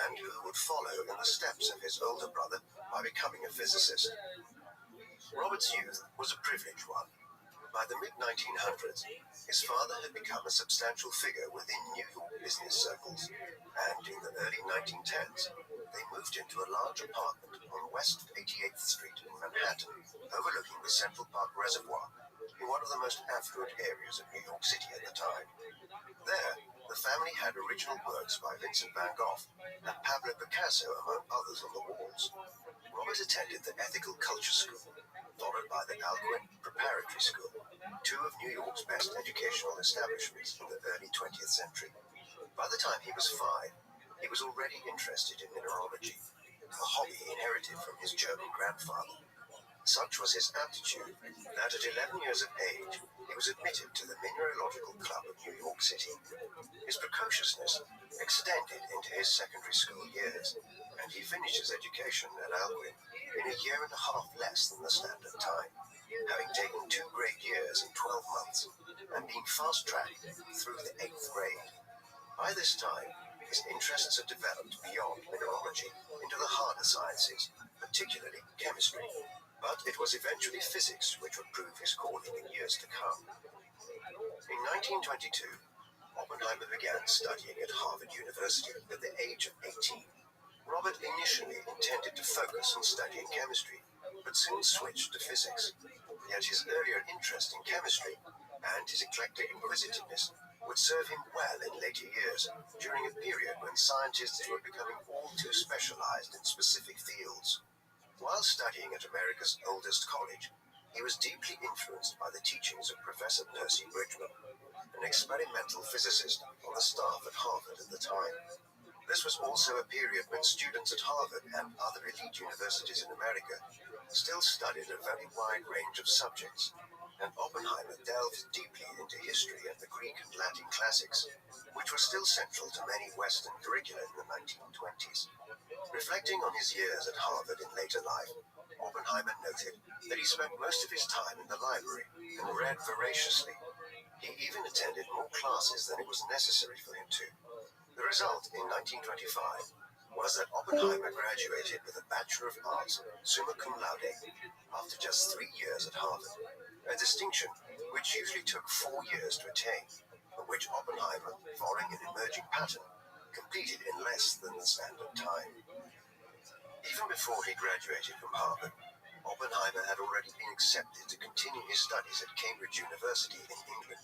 and who would follow in the steps of his older brother by becoming a physicist. Robert's youth was a privileged one. By the mid-1900s, his father had become a substantial figure within New York business circles, and in the 1910s, they moved into a large apartment on West 88th Street in Manhattan, overlooking the Central Park Reservoir, in one of the most affluent areas of New York City at the time. There, the family had original works by Vincent van Gogh and Pablo Picasso, among others, on the walls. Robert attended the Ethical Culture School, followed by the Alcuin Preparatory School, two of New York's best educational establishments in the early 20th century. By the time he was 5, he was already interested in mineralogy, a hobby he inherited from his German grandfather. Such was his aptitude that at 11 years of age, he was admitted to the Mineralogical Club of New York City. His precociousness extended into his secondary school years, and he finished his education at Alcuin in a year and a half less than the standard time, having taken 2 grade years and 12 months, and being fast-tracked through the 8th grade. By this time, his interests had developed beyond mineralogy into the harder sciences, particularly chemistry. But it was eventually physics which would prove his calling in years to come. In 1922, Oppenheimer began studying at Harvard University at the age of 18. Robert initially intended to focus on studying chemistry, but soon switched to physics. Yet his earlier interest in chemistry and his eclectic inquisitiveness would serve him well in later years, during a period when scientists were becoming all too specialized in specific fields. While studying at America's oldest college, he was deeply influenced by the teachings of Professor Percy Bridgman, an experimental physicist on the staff at Harvard at the time. This was also a period when students at Harvard and other elite universities in America still studied a very wide range of subjects, and Oppenheimer delved deeply into history and the Greek and Latin classics, which were still central to many Western curricula in the 1920s. Reflecting on his years at Harvard in later life, Oppenheimer noted that he spent most of his time in the library and read voraciously. He even attended more classes than it was necessary for him to. The result in 1925 was that Oppenheimer graduated with a Bachelor of Arts summa cum laude after just 3 years at Harvard, a distinction which usually took 4 years to attain, but which Oppenheimer, following an emerging pattern, completed in less than the standard time. Even before he graduated from Harvard, Oppenheimer had already been accepted to continue his studies at Cambridge University in England.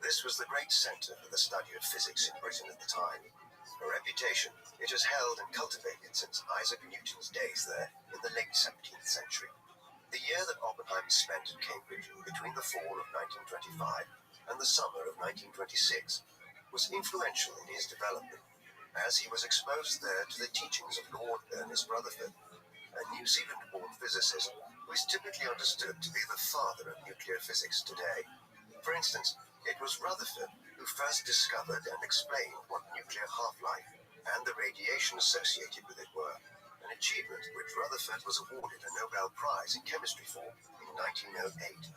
This was the great centre for the study of physics in Britain at the time, a reputation it has held and cultivated since Isaac Newton's days there in the late 17th century. The year that Oppenheimer spent at Cambridge between the fall of 1925 and the summer of 1926 was influential in his development, as he was exposed there to the teachings of Lord Ernest Rutherford, a New Zealand-born physicist who is typically understood to be the father of nuclear physics today. For instance, it was Rutherford who first discovered and explained what nuclear half-life and the radiation associated with it were, an achievement which Rutherford was awarded a Nobel Prize in chemistry for in 1908.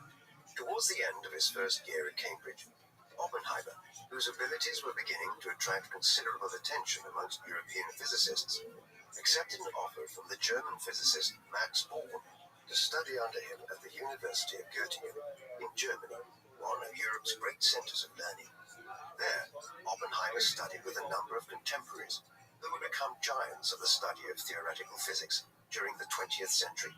Towards the end of his first year at Cambridge, Oppenheimer, whose abilities were beginning to attract considerable attention amongst European physicists, accepted an offer from the German physicist Max Born to study under him at the University of Göttingen in Germany, one of Europe's great centers of learning. There, Oppenheimer studied with a number of contemporaries who would become giants of the study of theoretical physics during the 20th century,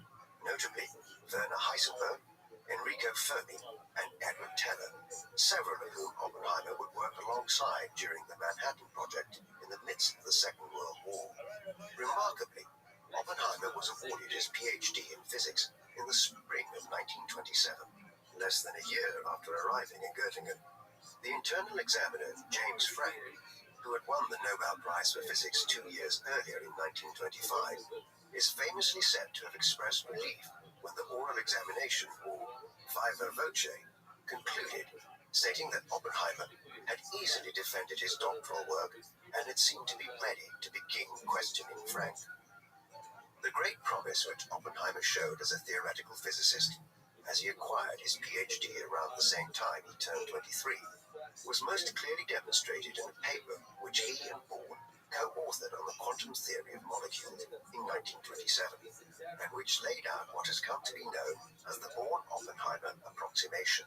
notably Werner Heisenberg, Enrico Fermi, and Edward Teller, several of whom Oppenheimer would work alongside during the Manhattan Project in the midst of the Second World War. Remarkably, Oppenheimer was awarded his PhD in physics in the spring of 1927, less than a year after arriving in Göttingen. The internal examiner, James Franck, who had won the Nobel Prize for Physics 2 years earlier in 1925, is famously said to have expressed relief when the oral examination, or viva voce, concluded, stating that Oppenheimer had easily defended his doctoral work and had seemed to be ready to begin questioning Franck. The great promise which Oppenheimer showed as a theoretical physicist, as he acquired his PhD around the same time he turned 23, was most clearly demonstrated in a paper which he and Born co-authored on the quantum theory of molecules in 1927, and which laid out what has come to be known as the Born-Oppenheimer approximation.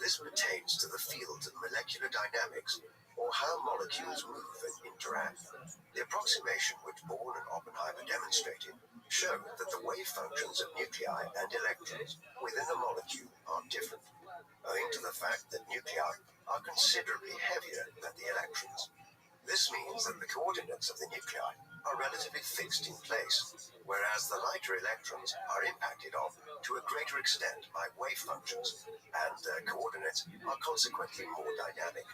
This pertains to the field of molecular dynamics, or how molecules move and interact. The approximation which Born and Oppenheimer demonstrated showed that the wave functions of nuclei and electrons within a molecule are different, owing to the fact that nuclei are considerably heavier than the electrons. This means that the coordinates of the nuclei are relatively fixed in place, whereas the lighter electrons are impacted on to a greater extent by wave functions, and their coordinates are consequently more dynamic.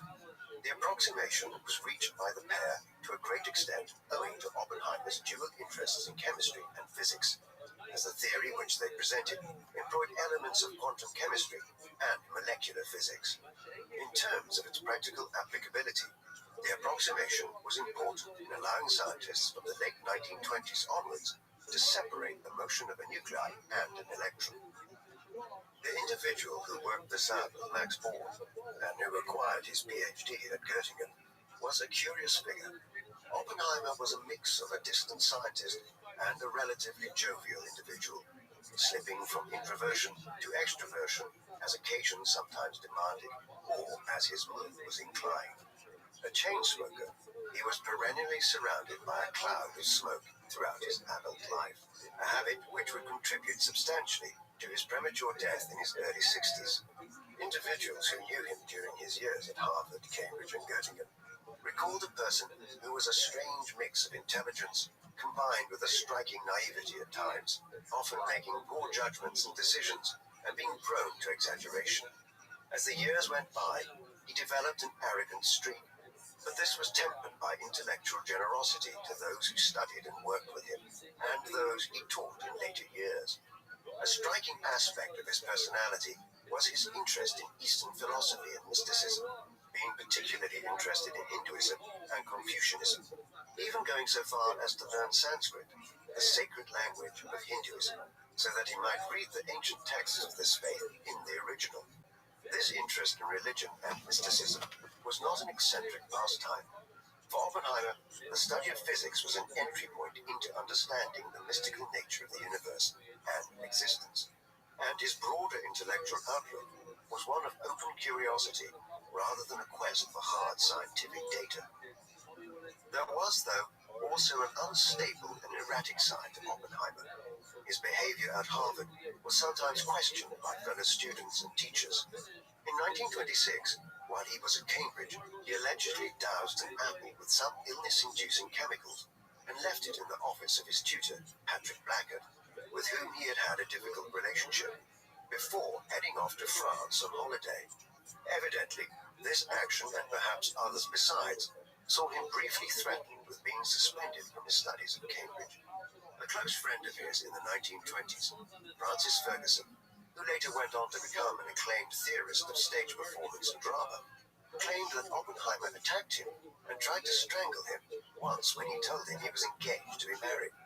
The approximation was reached by the pair to a great extent owing to Oppenheimer's dual interests in chemistry and physics, as the theory which they presented employed elements of quantum chemistry and molecular physics. In terms of its practical applicability, the approximation was important in allowing scientists from the late 1920s onwards to separate the motion of a nuclei and an electron. The individual who worked this out with Max Born, and who acquired his PhD at Göttingen, was a curious figure. Oppenheimer was a mix of a distant scientist and a relatively jovial individual, slipping from introversion to extroversion as occasion sometimes demanded, or as his mood was inclined. A chain smoker, he was perennially surrounded by a cloud of smoke throughout his adult life, a habit which would contribute substantially to his premature death in his early 60s. Individuals who knew him during his years at Harvard, Cambridge, and Göttingen recalled a person who was a strange mix of intelligence combined with a striking naivety at times, often making poor judgments and decisions and being prone to exaggeration. As the years went by, he developed an arrogant streak, but this was tempered by intellectual generosity to those who studied and worked with him, and those he taught in later years. A striking aspect of his personality was his interest in Eastern philosophy and mysticism, being particularly interested in Hinduism and Confucianism, even going so far as to learn Sanskrit, the sacred language of Hinduism, so that he might read the ancient texts of this faith in the original. This interest in religion and mysticism was not an eccentric pastime. For Oppenheimer, the study of physics was an entry point into understanding the mystical nature of the universe and existence, and his broader intellectual outlook was one of open curiosity rather than a quest for hard scientific data. There was, though, also an unstable and erratic side to Oppenheimer. His behavior at Harvard was sometimes questioned by fellow students and teachers. In 1926, while he was at Cambridge, he allegedly doused an apple with some illness-inducing chemicals and left it in the office of his tutor, Patrick Blackett, with whom he had had a difficult relationship, before heading off to France on holiday. Evidently, this action, and perhaps others besides, saw him briefly threatened with being suspended from his studies at Cambridge. A close friend of his in the 1920s, Francis Ferguson, who later went on to become an acclaimed theorist of stage performance and drama, claimed that Oppenheimer attacked him and tried to strangle him once when he told him he was engaged to be married.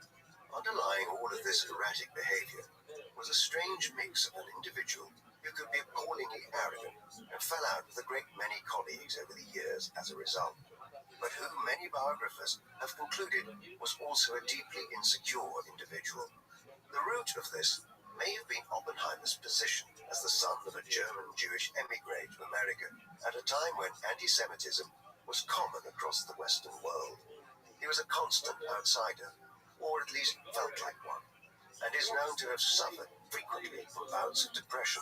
Underlying all of this erratic behavior was a strange mix of an individual who could be appallingly arrogant and fell out with a great many colleagues over the years as a result, but who many biographers have concluded was also a deeply insecure individual. The root of this may have been Oppenheimer's position as the son of a German Jewish emigre to America at a time when anti-Semitism was common across the Western world. He was a constant outsider, or at least felt like one, and is known to have suffered frequently from bouts of depression.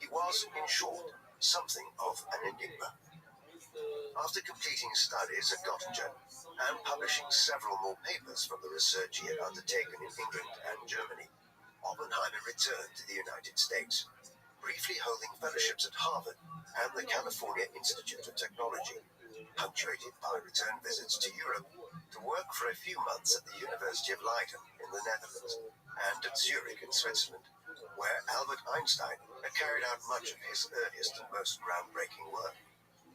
He was, in short, something of an enigma. After completing studies at Göttingen and publishing several more papers from the research he had undertaken in England and Germany, Oppenheimer returned to the United States, briefly holding fellowships at Harvard and the California Institute of Technology, punctuated by return visits to Europe to work for a few months at the University of Leiden in the Netherlands and at Zurich in Switzerland, where Albert Einstein had carried out much of his earliest and most groundbreaking work.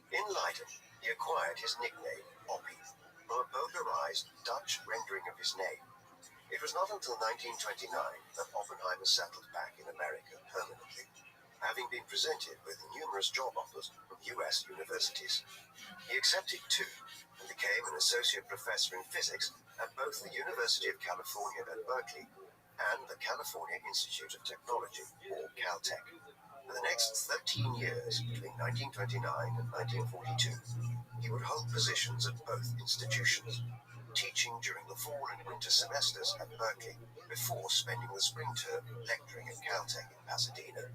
In Leiden, he acquired his nickname, Oppie, from a popularized Dutch rendering of his name. It was not until 1929 that Oppenheimer settled back in America permanently, having been presented with numerous job offers from U.S. universities. He accepted two and became an associate professor in physics at both the University of California at Berkeley and the California Institute of Technology, or Caltech. For the next 13 years, between 1929 and 1942, he would hold positions at both institutions, teaching during the fall and winter semesters at Berkeley, before spending the spring term lecturing at Caltech in Pasadena.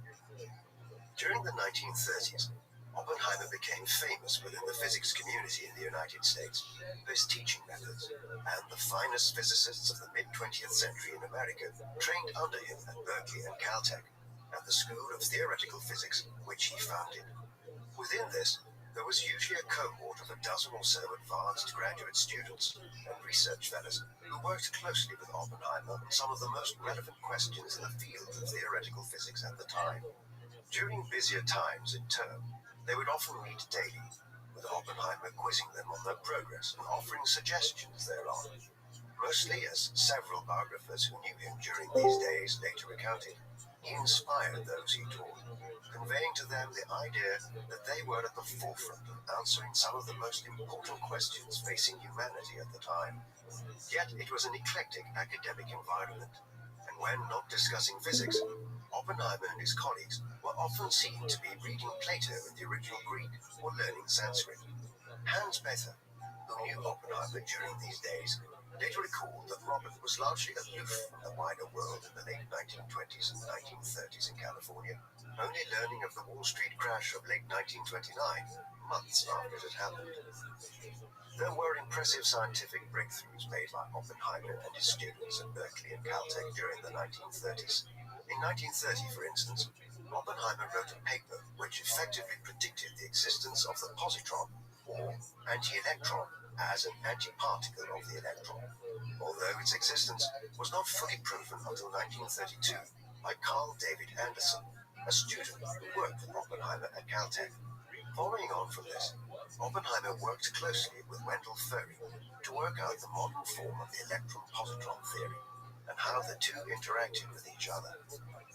During the 1930s, Oppenheimer became famous within the physics community in the United States for his teaching methods, and the finest physicists of the mid-20th century in America trained under him at Berkeley and Caltech, at the School of Theoretical Physics, which he founded. Within this, there was usually a cohort of a dozen or so advanced graduate students and research fellows who worked closely with Oppenheimer on some of the most relevant questions in the field of theoretical physics at the time. During busier times in term, they would often meet daily, with Oppenheimer quizzing them on their progress and offering suggestions thereon. Mostly, as several biographers who knew him during these days later recounted, he inspired those he taught, conveying to them the idea that they were at the forefront of answering some of the most important questions facing humanity at the time. Yet it was an eclectic academic environment, and when not discussing physics, Oppenheimer and his colleagues were often seen to be reading Plato in the original Greek or learning Sanskrit. Hans Bethe, who knew Oppenheimer during these days, later recalled that Robert was largely aloof from the wider world in the late 1920s and 1930s in California, only learning of the Wall Street crash of late 1929 months after it had happened. There were impressive scientific breakthroughs made by Oppenheimer and his students at Berkeley and Caltech during the 1930s. In 1930, for instance, Oppenheimer wrote a paper which effectively predicted the existence of the positron, or anti-electron, as an antiparticle of the electron, although its existence was not fully proven until 1932 by Carl David Anderson, a student who worked with Oppenheimer at Caltech. Following on from this, Oppenheimer worked closely with Wendell Ferry to work out the modern form of the electron-positron theory and how the two interacted with each other.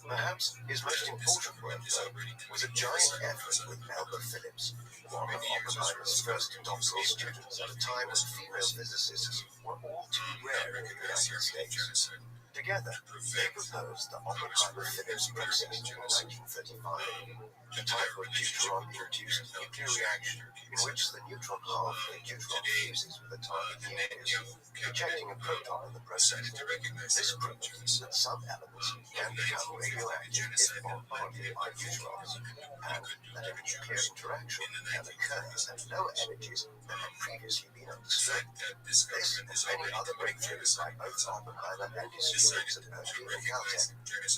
Perhaps his most important work, though, was a giant effort with Melba Phillips, one of Oppenheimer's first doctoral students at a time when female physicists were all too rare in the United States. Together, they proposed the Oppenheimer-Phillips process in 1935, a type of deuteron-induced nuclear reaction in which the neutron half of the deuteron fuses with the target nucleus, ejecting a proton in the process. This proves that some elements can become radioactive if bombarded by neutrons, and that a nuclear interaction can occur at lower energies than had previously been understood. This and many other breakthroughs by both Oppenheimer and his students at Berkeley and Caltech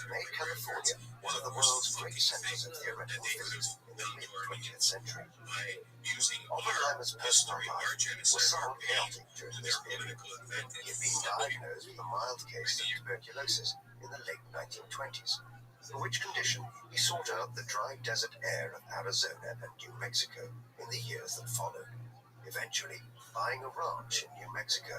made California one of the world's great centers of theoretical physics in the mid-20th century. Oppenheimer's personal life was somewhat chaotic during this period. He had been diagnosed with a mild case of tuberculosis in the late 1920s, for which condition he sought out the dry desert air of Arizona and New Mexico in the years that followed, eventually buying a ranch in New Mexico.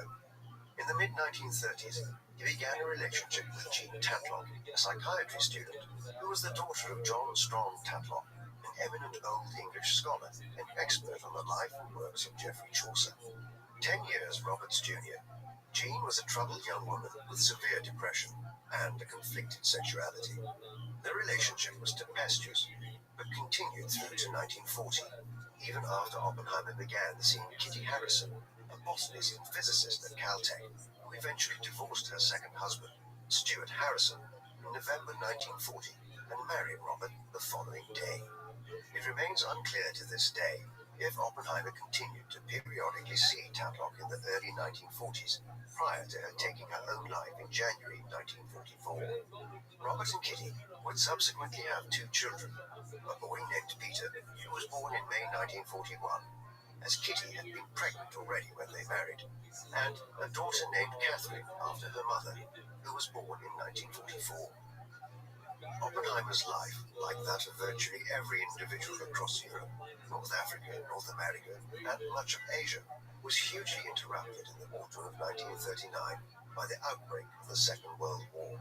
In the mid-1930s, he began a relationship with Jean Tatlock, a psychiatry student who was the daughter of John Strong Tatlock, an eminent Old English scholar and expert on the life and works of Geoffrey Chaucer. 10 years Roberts Jr., Jean was a troubled young woman with severe depression and a conflicted sexuality. Their relationship was tempestuous, but continued through to 1940, even after Oppenheimer began seeing Kitty Harrison, a botanist and physicist at Caltech, who eventually divorced her second husband, Stuart Harrison, in November 1940 and married Robert the following day. It remains unclear to this day if Oppenheimer continued to periodically see Tatlock in the early 1940s, prior to her taking her own life in January 1944. Robert and Kitty would subsequently have 2 children, a boy named Peter, who was born in May 1941, as Kitty had been pregnant already when they married, and a daughter named Catherine after her mother, who was born in 1944. Oppenheimer's life, like that of virtually every individual across Europe, North Africa, North America, and much of Asia, was hugely interrupted in the autumn of 1939 by the outbreak of the Second World War.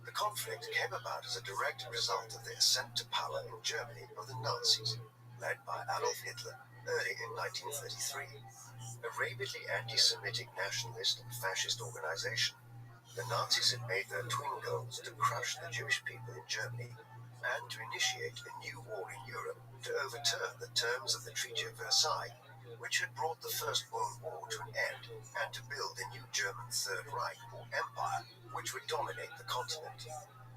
The conflict came about as a direct result of the ascent to power in Germany of the Nazis, led by Adolf Hitler early in 1933. A rabidly anti-Semitic nationalist and fascist organization, the Nazis had made their twin goals to crush the Jewish people in Germany and to initiate a new war in Europe to overturn the terms of the Treaty of Versailles, which had brought the First World War to an end, and to build a new German Third Reich or empire which would dominate the continent.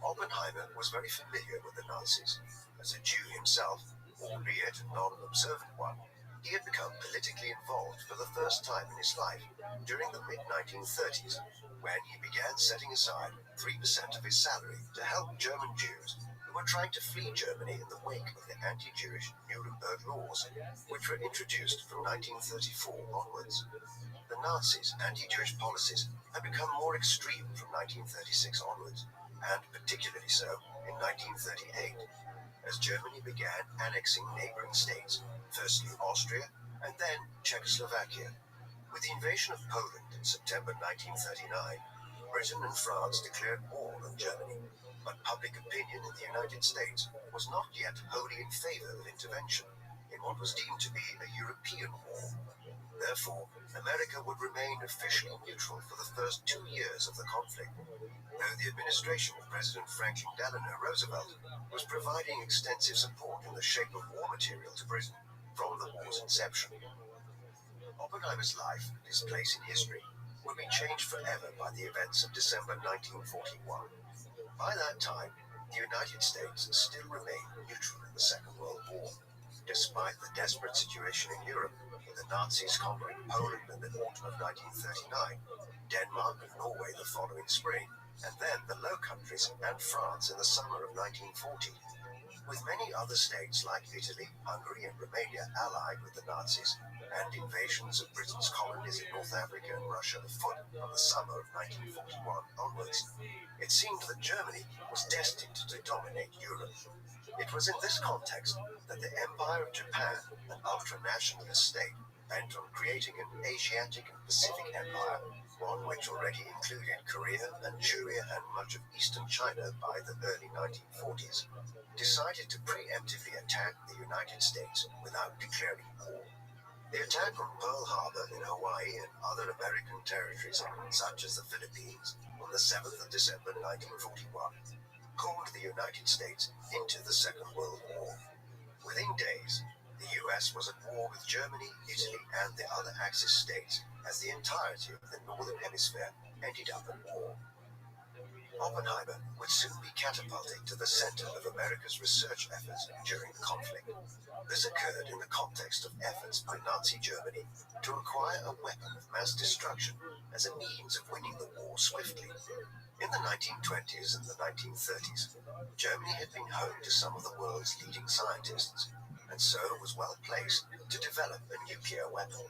Oppenheimer was very familiar with the Nazis. As a Jew himself, albeit a non-observant one, he had become politically involved for the first time in his life during the mid-1930s, when he began setting aside 3% of his salary to help German Jews who were trying to flee Germany in the wake of the anti-Jewish Nuremberg laws, which were introduced from 1934 onwards. The Nazis' anti-Jewish policies had become more extreme from 1936 onwards, and particularly so in 1938, as Germany began annexing neighboring states, firstly Austria and then Czechoslovakia. With the invasion of Poland in September 1939, Britain and France declared war on Germany, but public opinion in the United States was not yet wholly in favor of intervention in what was deemed to be a European war. Therefore, America would remain officially neutral for the first 2 years of the conflict, though the administration of President Franklin Delano Roosevelt was providing extensive support in the shape of war material to Britain from the war's inception. Oppenheimer's life and his place in history would be changed forever by the events of December 1941. By that time, the United States still remained neutral in the Second World War. Despite the desperate situation in Europe, with the Nazis conquering Poland in the autumn of 1939, Denmark and Norway the following spring, and then the Low Countries and France in the summer of 1940. With many other states like Italy, Hungary and Romania allied with the Nazis, and invasions of Britain's colonies in North Africa and Russia afoot from the summer of 1941 onwards, it seemed that Germany was destined to dominate Europe. It was in this context that the Empire of Japan, an ultra-nationalist state bent on creating an Asiatic and Pacific empire, one which already included Korea, Manchuria and much of eastern China by the early 1940s, decided to preemptively attack the United States without declaring war. The attack on Pearl Harbor in Hawaii and other American territories, such as the Philippines, on the 7th of December 1941, called the United States into the Second World War. Within days, the US was at war with Germany, Italy, and the other Axis states, as the entirety of the Northern Hemisphere ended up at war. Oppenheimer would soon be catapulted to the center of America's research efforts during the conflict. This occurred in the context of efforts by Nazi Germany to acquire a weapon of mass destruction as a means of winning the war swiftly. In the 1920s and the 1930s, Germany had been home to some of the world's leading scientists, and so was well placed to develop a nuclear weapon.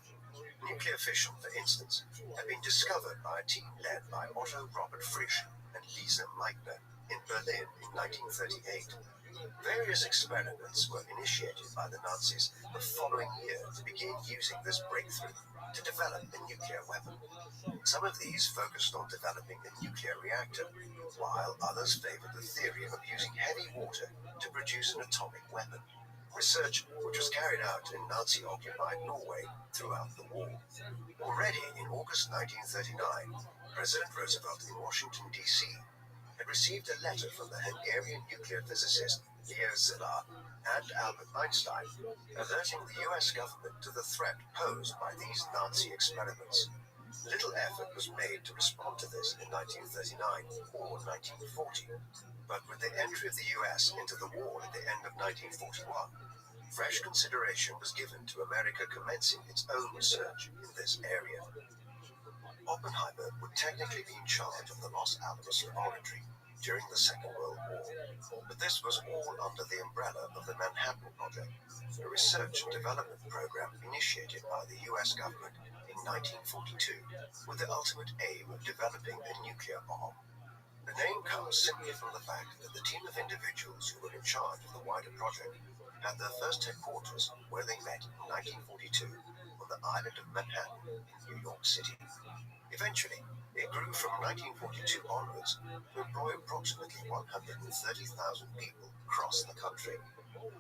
Nuclear fission, for instance, had been discovered by a team led by Otto Robert Frisch and Lise Meitner in Berlin in 1938. Various experiments were initiated by the Nazis the following year to begin using this breakthrough to develop a nuclear weapon. Some of these focused on developing a nuclear reactor, while others favored the theory of using heavy water to produce an atomic weapon, research which was carried out in Nazi-occupied Norway throughout the war. Already in August 1939, President Roosevelt in Washington, D.C., had received a letter from the Hungarian nuclear physicist Leo Szilard and Albert Einstein, alerting the US government to the threat posed by these Nazi experiments. Little effort was made to respond to this in 1939 or 1940, but with the entry of the US into the war at the end of 1941, fresh consideration was given to America commencing its own research in this area. Oppenheimer would technically be in charge of the Los Alamos Laboratory during the Second World War, but this was all under the umbrella of the Manhattan Project, a research and development program initiated by the US government in 1942 with the ultimate aim of developing a nuclear bomb. The name comes simply from the fact that the team of individuals who were in charge of the wider project had their first headquarters where they met in 1942 on the island of Manhattan in New York City. Eventually, it grew from 1942 onwards to employ approximately 130,000 people across the country.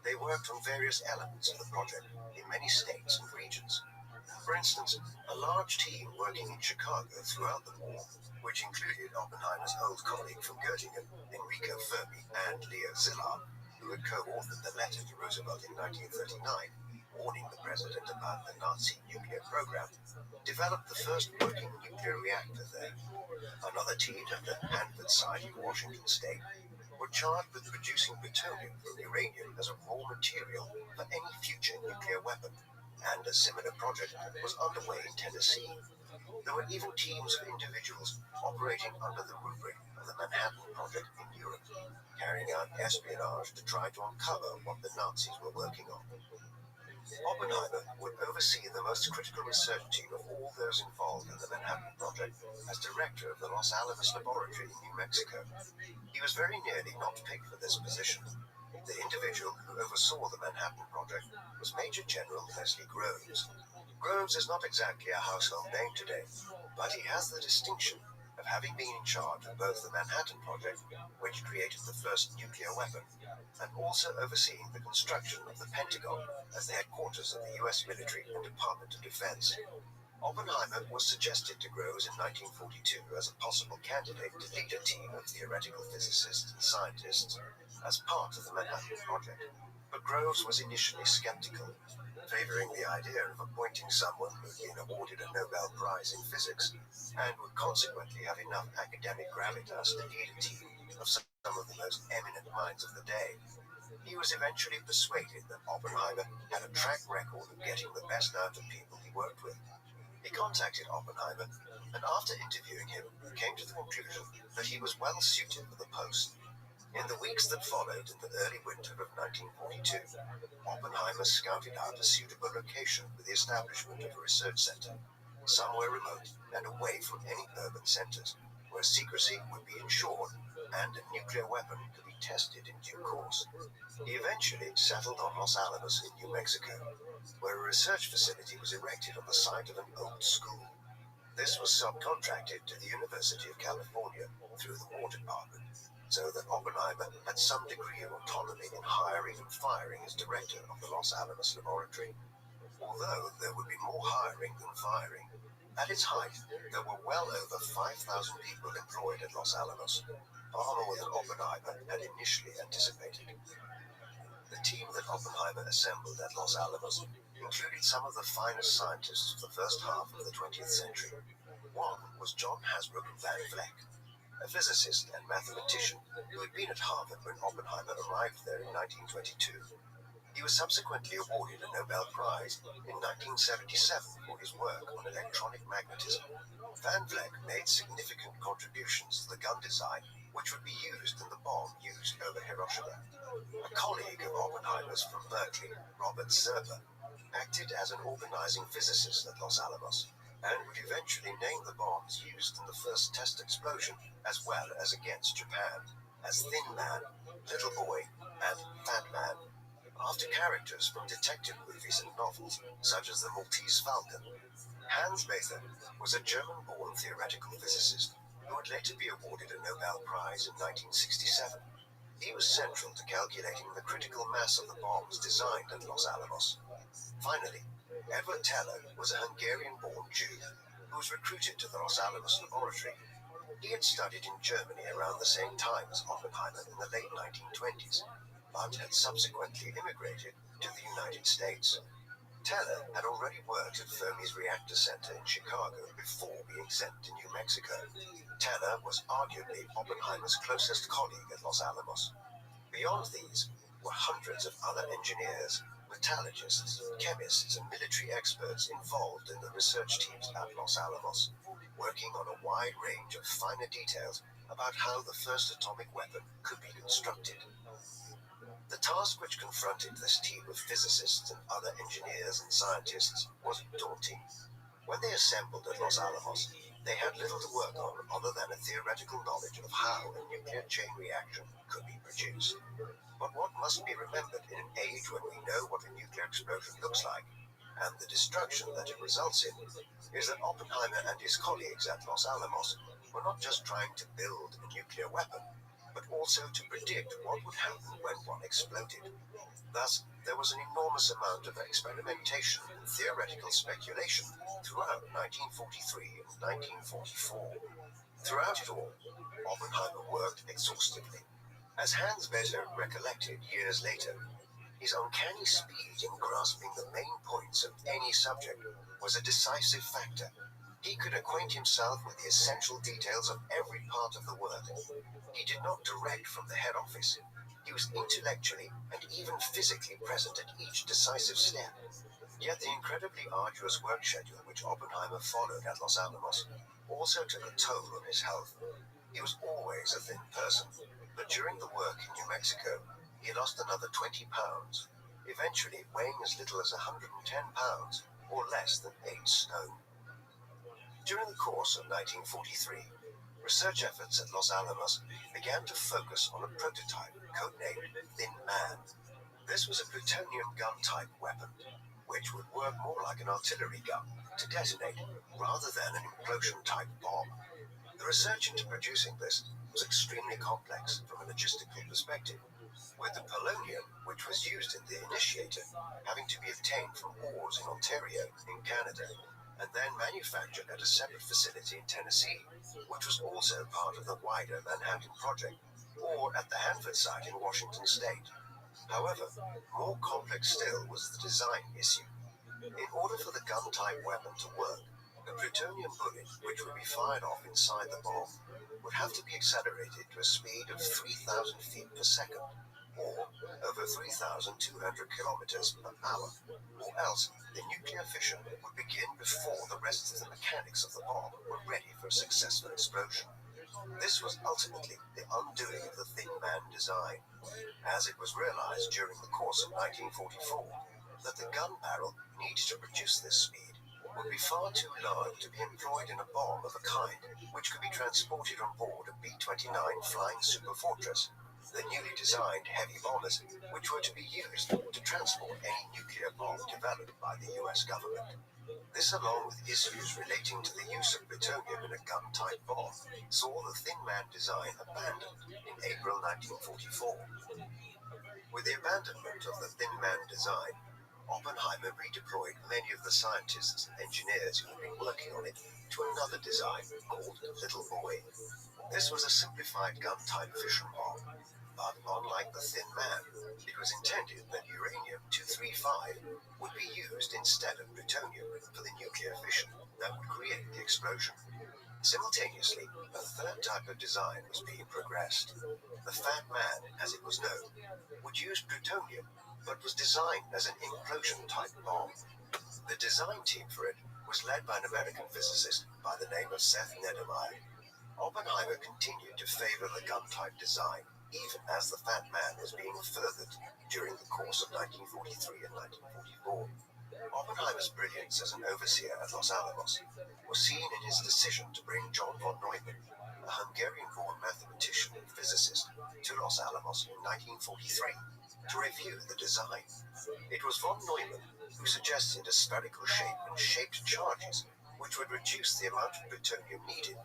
They worked on various elements of the project in many states and regions. For instance, a large team working in Chicago throughout the war, which included Oppenheimer's old colleague from Göttingen, Enrico Fermi, and Leo Szilard, who had co-authored the letter to Roosevelt in 1939, warning the president about the Nazi nuclear program, developed the first working nuclear reactor there. Another team at the Hanford site in Washington state were charged with producing plutonium from uranium as a raw material for any future nuclear weapon, and a similar project was underway in Tennessee. There were even teams of individuals operating under the rubric of the Manhattan Project in Europe, carrying out espionage to try to uncover what the Nazis were working on. Oppenheimer would oversee the most critical research team of all those involved in the Manhattan Project as director of the Los Alamos Laboratory in New Mexico. He was very nearly not picked for this position. The individual who oversaw the Manhattan Project was Major General Leslie Groves. Groves is not exactly a household name today, but he has the distinction of having been in charge of both the Manhattan Project, which created the first nuclear weapon, and also overseeing the construction of the Pentagon as the headquarters of the U.S. military and Department of Defense. Oppenheimer was suggested to Groves in 1942 as a possible candidate to lead a team of theoretical physicists and scientists as part of the Manhattan Project, but Groves was initially skeptical, favoring the idea of appointing someone who had been awarded a Nobel Prize in physics and would consequently have enough academic gravitas to lead a team of some of the most eminent minds of the day. He was eventually persuaded that Oppenheimer had a track record of getting the best out of people he worked with. He contacted Oppenheimer, and after interviewing him, came to the conclusion that he was well suited for the post. In the weeks that followed in the early winter of 1942, Oppenheimer scouted out a suitable location for the establishment of a research center, somewhere remote and away from any urban centers, where secrecy would be ensured and a nuclear weapon could be tested in due course. He eventually settled on Los Alamos in New Mexico, where a research facility was erected on the site of an old school. This was subcontracted to the University of California through the War Department, so that Oppenheimer had some degree of autonomy in hiring and firing as director of the Los Alamos Laboratory. Although there would be more hiring than firing, at its height there were well over 5,000 people employed at Los Alamos, far more than Oppenheimer had initially anticipated. The team that Oppenheimer assembled at Los Alamos included some of the finest scientists of the first half of the 20th century. One was John Hasbrouck Van Vleck, a physicist and mathematician who had been at Harvard when Oppenheimer arrived there in 1922. He was subsequently awarded a Nobel Prize in 1977 for his work on electronic magnetism. Van Vleck made significant contributions to the gun design which would be used in the bomb used over Hiroshima. A colleague of Oppenheimer's from Berkeley, Robert Serber, acted as an organizing physicist at Los Alamos, and would eventually name the bombs used in the first test explosion, as well as against Japan, as Thin Man, Little Boy, and Fat Man, after characters from detective movies and novels, such as The Maltese Falcon. Hans Bethe was a German-born theoretical physicist who would later be awarded a Nobel Prize in 1967. He was central to calculating the critical mass of the bombs designed at Los Alamos. Finally, Edward Teller was a Hungarian-born Jew who was recruited to the Los Alamos Laboratory. He had studied in Germany around the same time as Oppenheimer in the late 1920s, but had subsequently immigrated to the United States. Teller had already worked at Fermi's Reactor Center in Chicago before being sent to New Mexico. Teller was arguably Oppenheimer's closest colleague at Los Alamos. Beyond these were hundreds of other engineers, metallurgists, chemists, and military experts involved in the research teams at Los Alamos, working on a wide range of finer details about how the first atomic weapon could be constructed. The task which confronted this team of physicists and other engineers and scientists was daunting. When they assembled at Los Alamos, they had little to work on other than a theoretical knowledge of how a nuclear chain reaction could be produced. But what must be remembered in an age when we know what a nuclear explosion looks like, and the destruction that it results in, is that Oppenheimer and his colleagues at Los Alamos were not just trying to build a nuclear weapon, but also to predict what would happen when one exploded. Thus, there was an enormous amount of experimentation and theoretical speculation throughout 1943 and 1944. Throughout it all, Oppenheimer worked exhaustively. As Hans Bethe recollected years later, his uncanny speed in grasping the main points of any subject was a decisive factor. He could acquaint himself with the essential details of every part of the work. He did not direct from the head office. He was intellectually and even physically present at each decisive step. Yet the incredibly arduous work schedule which Oppenheimer followed at Los Alamos also took a toll on his health. He was always a thin person, but during the work in New Mexico, he lost another 20 pounds, eventually weighing as little as 110 pounds, or less than 8 stone. During the course of 1943, research efforts at Los Alamos began to focus on a prototype codenamed Thin Man. This was a plutonium gun-type weapon, which would work more like an artillery gun to detonate rather than an implosion-type bomb. The research into producing this was extremely complex from a logistical perspective, with the polonium, which was used in the initiator, having to be obtained from ores in Ontario, in Canada, and then manufactured at a separate facility in Tennessee, which was also part of the wider Manhattan Project, or at the Hanford site in Washington State. However, more complex still was the design issue. In order for the gun-type weapon to work, a plutonium bullet, which would be fired off inside the bomb, would have to be accelerated to a speed of 3,000 feet per second, or over 3,200 kilometers per hour, or else the nuclear fission would begin before the rest of the mechanics of the bomb were ready for a successful explosion. This was ultimately the undoing of the Thin Man design, as it was realized during the course of 1944 that the gun barrel needed to produce this speed would be far too large to be employed in a bomb of a kind which could be transported on board a B-29 Flying Super Fortress, the newly designed heavy bombers which were to be used to transport any nuclear bomb developed by the US government. This, along with issues relating to the use of plutonium in a gun-type bomb, saw the Thin Man design abandoned in April 1944. With the abandonment of the Thin Man design, Oppenheimer redeployed many of the scientists and engineers who had been working on it to another design called Little Boy. This was a simplified gun-type fission bomb, but unlike the Thin Man, it was intended that uranium-235 would be used instead of plutonium for the nuclear fission that would create the explosion. Simultaneously, a third type of design was being progressed. The Fat Man, as it was known, would use plutonium, but was designed as an implosion-type bomb. The design team for it was led by an American physicist by the name of Seth Neddermeyer. Oppenheimer continued to favor the gun-type design, even as the Fat Man was being furthered during the course of 1943 and 1944. Oppenheimer's brilliance as an overseer at Los Alamos was seen in his decision to bring John von Neumann, a Hungarian-born mathematician and physicist, to Los Alamos in 1943 to review the design. It was von Neumann who suggested a spherical shape and shaped charges which would reduce the amount of plutonium needed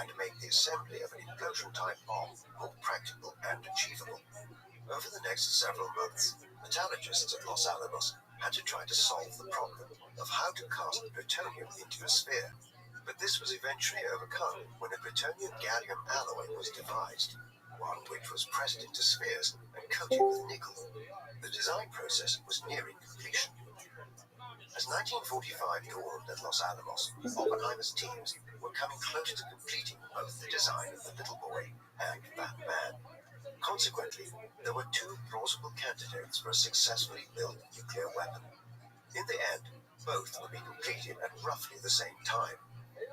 and make the assembly of an implosion-type bomb more practical and achievable. Over the next several months, metallurgists at Los Alamos had to try to solve the problem of how to cast plutonium into a sphere, but this was eventually overcome when a plutonium-gallium alloy was devised, one which was pressed into spheres and coated with nickel. The design process was nearing completion. As 1945 dawned at Los Alamos, Oppenheimer's teams were coming close to completing both the design of the Little Boy and Fat Man. Consequently, there were two plausible candidates for a successfully built nuclear weapon. In the end, both would be completed at roughly the same time,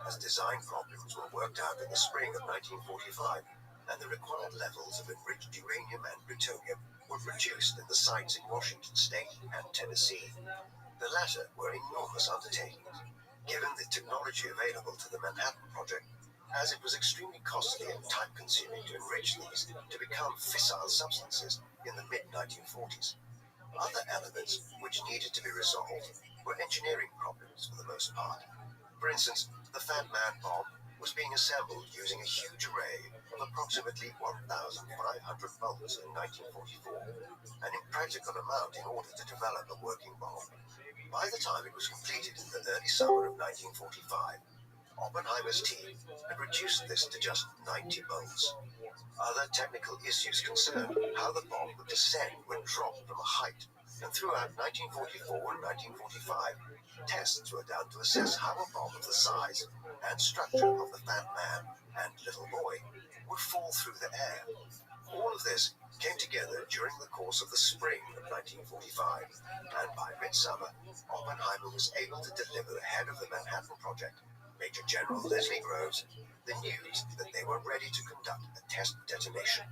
as design problems were worked out in the spring of 1945, and the required levels of enriched uranium and plutonium were produced in the sites in Washington State and Tennessee. The latter were enormous undertakings, given the technology available to the Manhattan Project, as it was extremely costly and time-consuming to enrich these to become fissile substances in the mid-1940s. Other elements which needed to be resolved were engineering problems for the most part. For instance, the Fat Man bomb was being assembled using a huge array of approximately 1,500 bolts in 1944, an impractical amount in order to develop a working bomb. By the time it was completed in the early summer of 1945, Oppenheimer's team had reduced this to just 90 bolts. Other technical issues concerned how the bomb would descend when dropped from a height, and throughout 1944 and 1945, tests were done to assess how a bomb of the size and structure of the Fat Man and Little Boy would fall through the air. All of this came together during the course of the spring of 1945, and by midsummer, Oppenheimer was able to deliver the head of the Manhattan Project, Major General Leslie Groves, the news that they were ready to conduct a test detonation.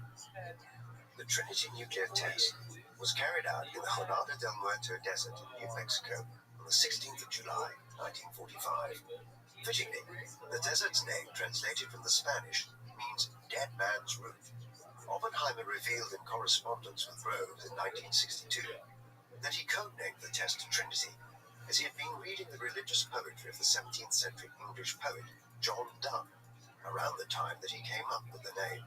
The Trinity nuclear test was carried out in the Jornada del Muerto Desert in New Mexico on the 16th of July, 1945. Fittingly, the desert's name, translated from the Spanish, means Dead Man's Roof. Oppenheimer revealed in correspondence with Groves in 1962 that he codenamed the test Trinity as he had been reading the religious poetry of the 17th century English poet John Donne around the time that he came up with the name.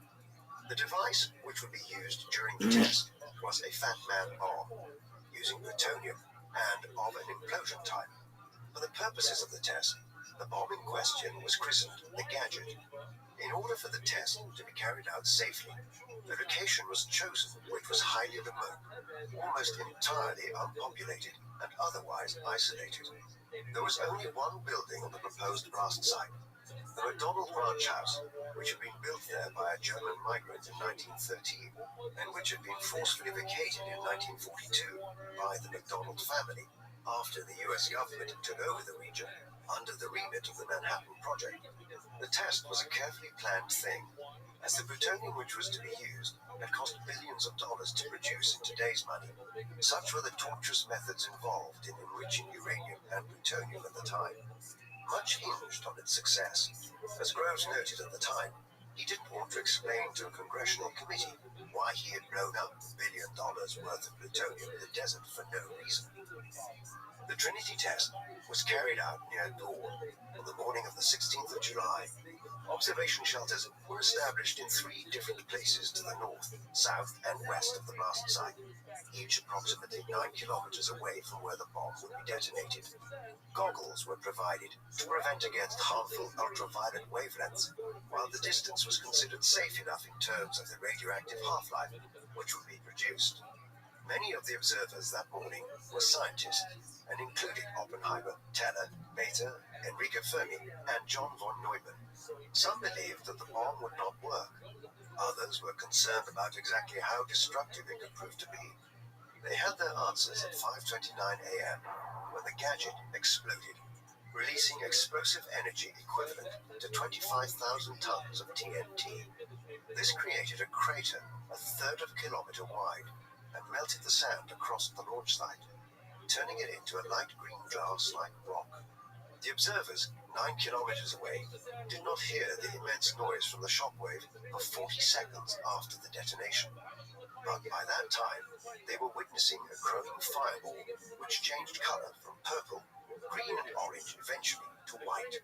The device which would be used during the test was a Fat Man bomb, using plutonium and of an implosion type. For the purposes of the test, the bomb in question was christened the Gadget. In order for the test to be carried out safely, the location was chosen which was highly remote, almost entirely unpopulated and otherwise isolated. There was only one building on the proposed blast site, the McDonald Ranch House, which had been built there by a German migrant in 1913, and which had been forcefully vacated in 1942 by the McDonald family after the US government took over the region under the remit of the Manhattan Project. The test was a carefully planned thing, as the plutonium which was to be used had cost billions of dollars to produce in today's money. Such were the torturous methods involved in enriching uranium and plutonium at the time. Much hinged on its success. As Groves noted at the time, he didn't want to explain to a congressional committee why he had blown up $1 billion worth of plutonium in the desert for no reason. The Trinity test was carried out near dawn on the morning of the 16th of July. Observation shelters were established in 3 different places to the north, south, and west of the blast site, each approximately 9 kilometers away from where the bomb would be detonated. Goggles were provided to prevent against harmful ultraviolet wavelengths, while the distance was considered safe enough in terms of the radioactive half-life which would be produced. Many of the observers that morning were scientists and included Oppenheimer, Teller, Bethe, Enrico Fermi, and John von Neumann. Some believed that the bomb would not work. Others were concerned about exactly how destructive it could prove to be. They had their answers at 5:29 a.m. when the Gadget exploded, releasing explosive energy equivalent to 25,000 tons of TNT. This created a crater a third of a kilometer wide and melted the sand across the launch site, turning it into a light green glass-like rock. The observers, 9 kilometers away, did not hear the immense noise from the shockwave for 40 seconds after the detonation. But by that time, they were witnessing a growing fireball which changed color from purple, green and orange eventually to white.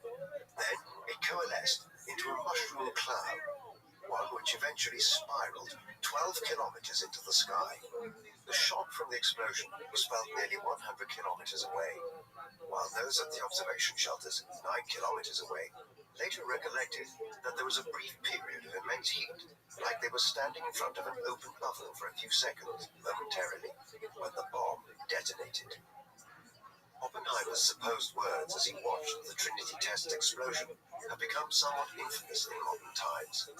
Then it coalesced into a mushroom cloud, one which eventually spiraled 12 kilometers into the sky. The shock from the explosion was felt nearly 100 kilometers away, while those at the observation shelters 9 kilometers away later recollected that there was a brief period of immense heat, like they were standing in front of an open oven for a few seconds, momentarily, when the bomb detonated. Oppenheimer's supposed words as he watched the Trinity test explosion have become somewhat infamous in modern times.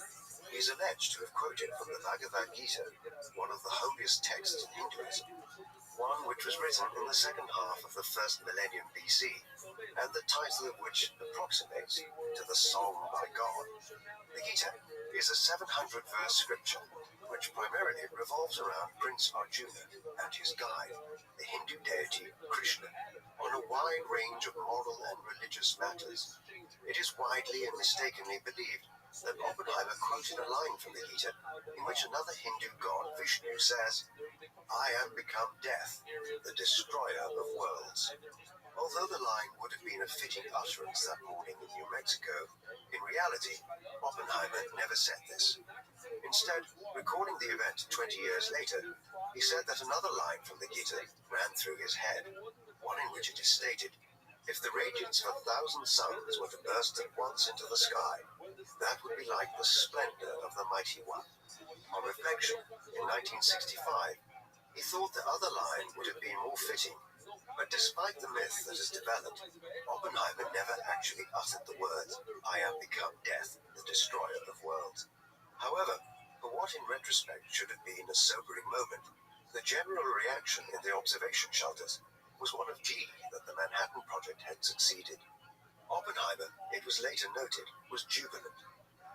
He is alleged to have quoted from the Bhagavad Gita, one of the holiest texts in Hinduism, one which was written in the second half of the first millennium BC, and the title of which approximates to the Song by God. The Gita is a 700-verse scripture, which primarily revolves around Prince Arjuna and his guide, the Hindu deity Krishna, on a wide range of moral and religious matters. It is widely and mistakenly believed that Oppenheimer quoted a line from the Gita in which another Hindu god, Vishnu, says, "I am become death, the destroyer of worlds." Although the line would have been a fitting utterance that morning in New Mexico, in reality, Oppenheimer never said this. Instead, recording the event 20 years later, he said that another line from the Gita ran through his head, one in which it is stated, "If the radiance of 1,000 suns were to burst at once into the sky, That would be like the splendor of the mighty one. On reflection, in 1965, he thought the other line would have been more fitting, but despite the myth that has developed, Oppenheimer never actually uttered the words, "I am become death, the destroyer of worlds." However, for what in retrospect should have been a sobering moment, the general reaction in the observation shelters was one of glee that the Manhattan Project had succeeded. Oppenheimer, it was later noted, was jubilant.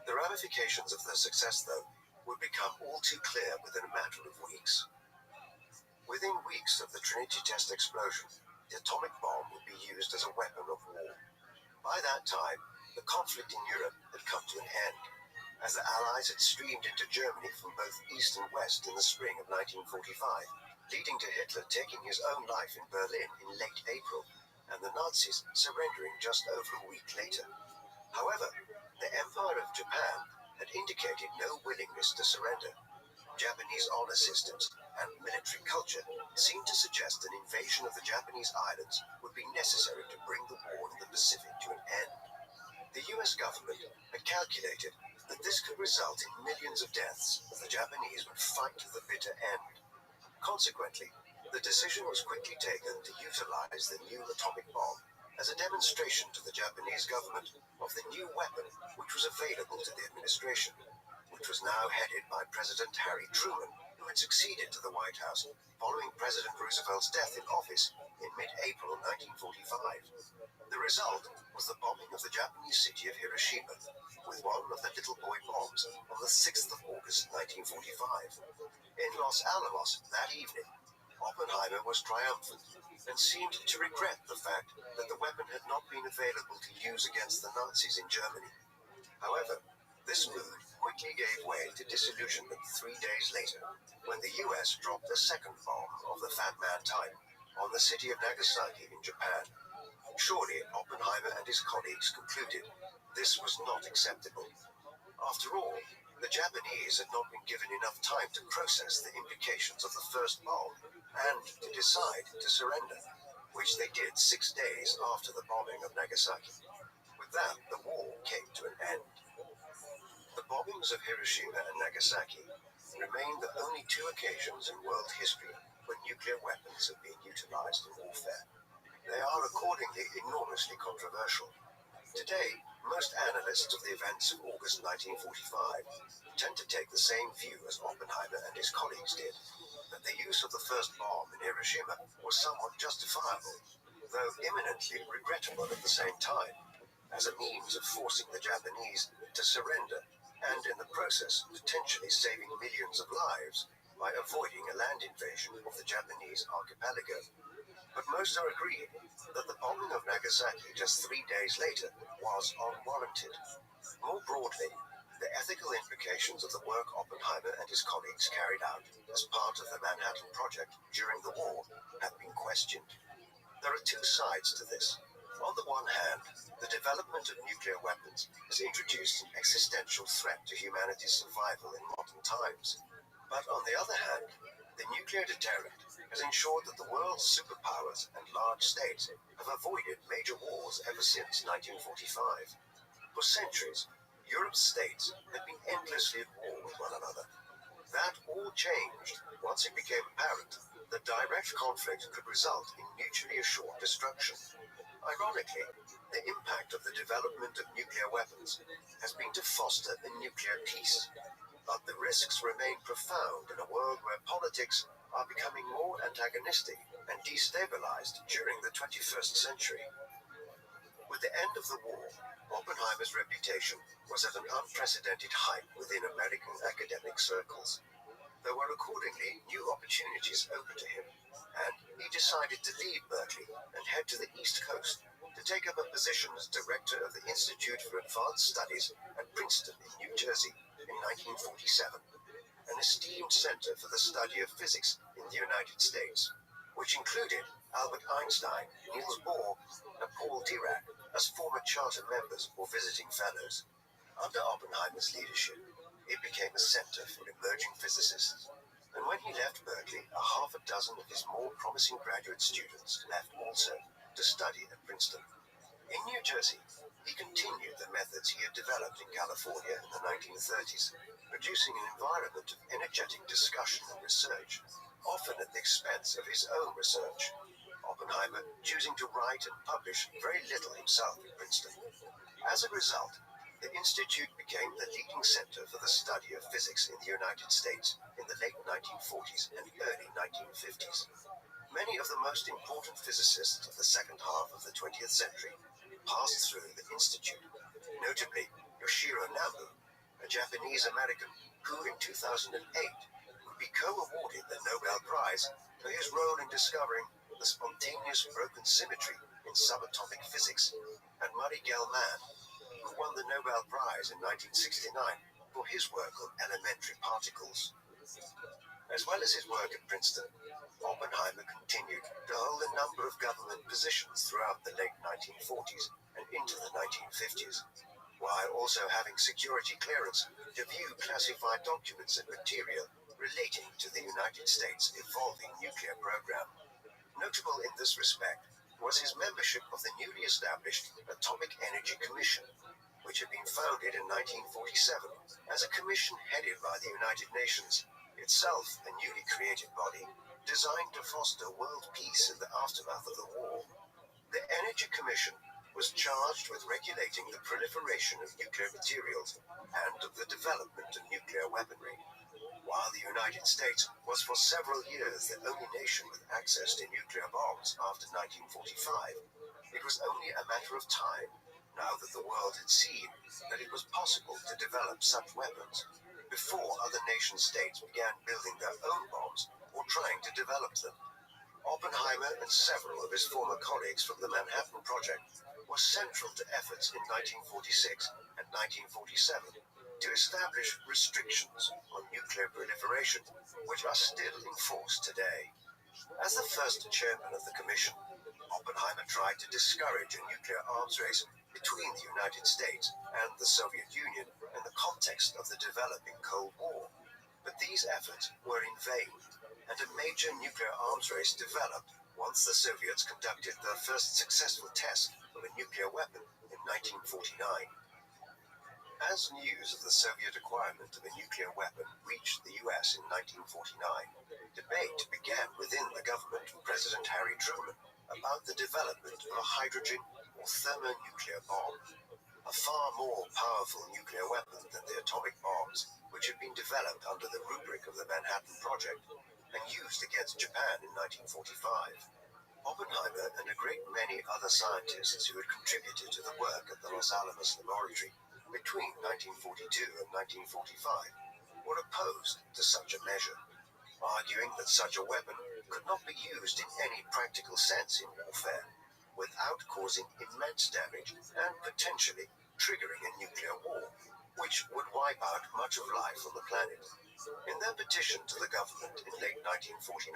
The ramifications of their success, though, would become all too clear within a matter of weeks. Within weeks of the Trinity test explosion, the atomic bomb would be used as a weapon of war. By that time, the conflict in Europe had come to an end, as the Allies had streamed into Germany from both east and west in the spring of 1945, leading to Hitler taking his own life in Berlin in late April, and the Nazis surrendering just over a week later. However, the Empire of Japan had indicated no willingness to surrender. Japanese honor systems and military culture seemed to suggest an invasion of the Japanese islands would be necessary to bring the war in the Pacific to an end. The US government had calculated that this could result in millions of deaths as the Japanese would fight to the bitter end. Consequently, the decision was quickly taken to utilize the new atomic bomb as a demonstration to the Japanese government of the new weapon which was available to the administration, which was now headed by President Harry Truman, who had succeeded to the White House following President Roosevelt's death in office in mid-April 1945. The result was the bombing of the Japanese city of Hiroshima with one of the little boy bombs on the 6th of August 1945. In Los Alamos that evening, Oppenheimer was triumphant and seemed to regret the fact that the weapon had not been available to use against the Nazis in Germany. However, this mood quickly gave way to disillusionment 3 days later, when the US dropped a second bomb of the Fat Man type on the city of Nagasaki in Japan. Surely Oppenheimer and his colleagues concluded this was not acceptable. After all, the Japanese had not been given enough time to process the implications of the first bomb and to decide to surrender, which they did 6 days after the bombing of Nagasaki. With that, the war came to an end. The bombings of Hiroshima and Nagasaki remain the only two occasions in world history when nuclear weapons have been utilized in warfare. They are accordingly enormously controversial. Today, most analysts of the events of August 1945 tend to take the same view as Oppenheimer and his colleagues did, that the use of the first bomb in Hiroshima was somewhat justifiable, though imminently regrettable at the same time, as a means of forcing the Japanese to surrender and in the process potentially saving millions of lives by avoiding a land invasion of the Japanese archipelago. But most are agreed that the bombing of Nagasaki just 3 days later was unwarranted. More broadly, the ethical implications of the work Oppenheimer and his colleagues carried out as part of the Manhattan Project during the war have been questioned. There are two sides to this. On the one hand, the development of nuclear weapons has introduced an existential threat to humanity's survival in modern times. But on the other hand, the nuclear deterrent has ensured that the world's superpowers and large states have avoided major wars ever since 1945. For centuries, Europe's states had been endlessly at war with one another. That all changed once it became apparent that direct conflict could result in mutually assured destruction. Ironically, the impact of the development of nuclear weapons has been to foster a nuclear peace, but the risks remain profound in a world where politics are becoming more antagonistic and destabilized during the 21st century. With the end of the war, Oppenheimer's reputation was at an unprecedented height within American academic circles. There were accordingly new opportunities open to him, and he decided to leave Berkeley and head to the East Coast to take up a position as director of the Institute for Advanced Studies at Princeton in New Jersey in 1947, an esteemed center for the study of physics in the United States, which included Albert Einstein, Niels Bohr, and Paul Dirac as former charter members or visiting fellows. Under Oppenheimer's leadership, it became a center for emerging physicists, and when he left Berkeley, a half a dozen of his more promising graduate students left also to study at Princeton. In New Jersey, he continued the methods he had developed in California in the 1930s, producing an environment of energetic discussion and research, often at the expense of his own research. Oppenheimer choosing to write and publish very little himself in Princeton. As a result, the institute became the leading center for the study of physics in the United States in the late 1940s and early 1950s. Many of the most important physicists of the second half of the 20th century passed through the institute, notably Yoshiro Nambu, a Japanese-American who in 2008 would be co-awarded the Nobel Prize for his role in discovering the spontaneous broken symmetry in subatomic physics, and Murray Gell-Mann, who won the Nobel Prize in 1969 for his work on elementary particles. As well as his work at Princeton, Oppenheimer continued to hold a number of government positions throughout the late 1940s and into the 1950s, while also having security clearance to view classified documents and material relating to the United States' evolving nuclear program. Notable in this respect was his membership of the newly established Atomic Energy Commission, which had been founded in 1947 as a commission headed by the United Nations, itself a newly created body designed to foster world peace in the aftermath of the war. The Energy Commission was charged with regulating the proliferation of nuclear materials and of the development of nuclear weaponry. While the United States was for several years the only nation with access to nuclear bombs after 1945, it was only a matter of time, now that the world had seen that it was possible to develop such weapons, before other nation-states began building their own bombs or trying to develop them. Oppenheimer and several of his former colleagues from the Manhattan Project were central to efforts in 1946 and 1947 to establish restrictions on nuclear proliferation, which are still in force today. As the first chairman of the commission, Oppenheimer tried to discourage a nuclear arms race between the United States and the Soviet Union in the context of the developing Cold War. But these efforts were in vain, and a major nuclear arms race developed once the Soviets conducted their first successful test of a nuclear weapon in 1949. As news of the Soviet acquirement of a nuclear weapon reached the US in 1949, debate began within the government of President Harry Truman about the development of a hydrogen or thermonuclear bomb, a far more powerful nuclear weapon than the atomic bombs which had been developed under the rubric of the Manhattan Project and used against Japan in 1945. Oppenheimer and a great many other scientists who had contributed to the work at the Los Alamos Laboratory between 1942 and 1945 were opposed to such a measure, arguing that such a weapon could not be used in any practical sense in warfare without causing immense damage and potentially triggering a nuclear war, which would wipe out much of life on the planet. In their petition to the government in late 1949,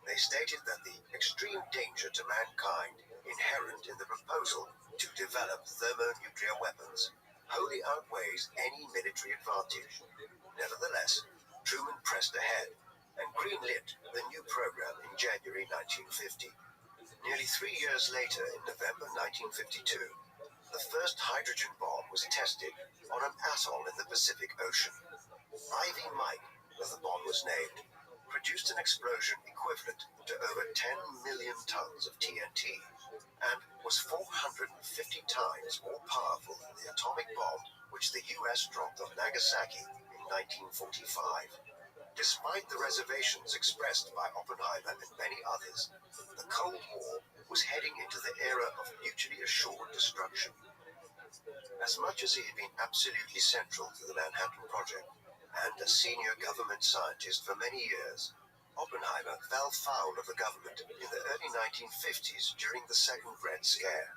they stated that the extreme danger to mankind inherent in the proposal to develop thermonuclear weapons wholly outweighs any military advantage. Nevertheless, Truman pressed ahead and greenlit the new program in January 1950. Nearly 3 years later, in November 1952, the first hydrogen bomb was tested on an atoll in the Pacific Ocean. Ivy Mike, as the bomb was named, produced an explosion equivalent to over 10 million tons of TNT and was 450 times more powerful than the atomic bomb which the US dropped on Nagasaki in 1945. Despite the reservations expressed by Oppenheimer and many others, the Cold War was heading into the era of mutually assured destruction. As much as he had been absolutely central to the Manhattan Project and a senior government scientist for many years, Oppenheimer fell foul of the government in the early 1950s during the Second Red Scare.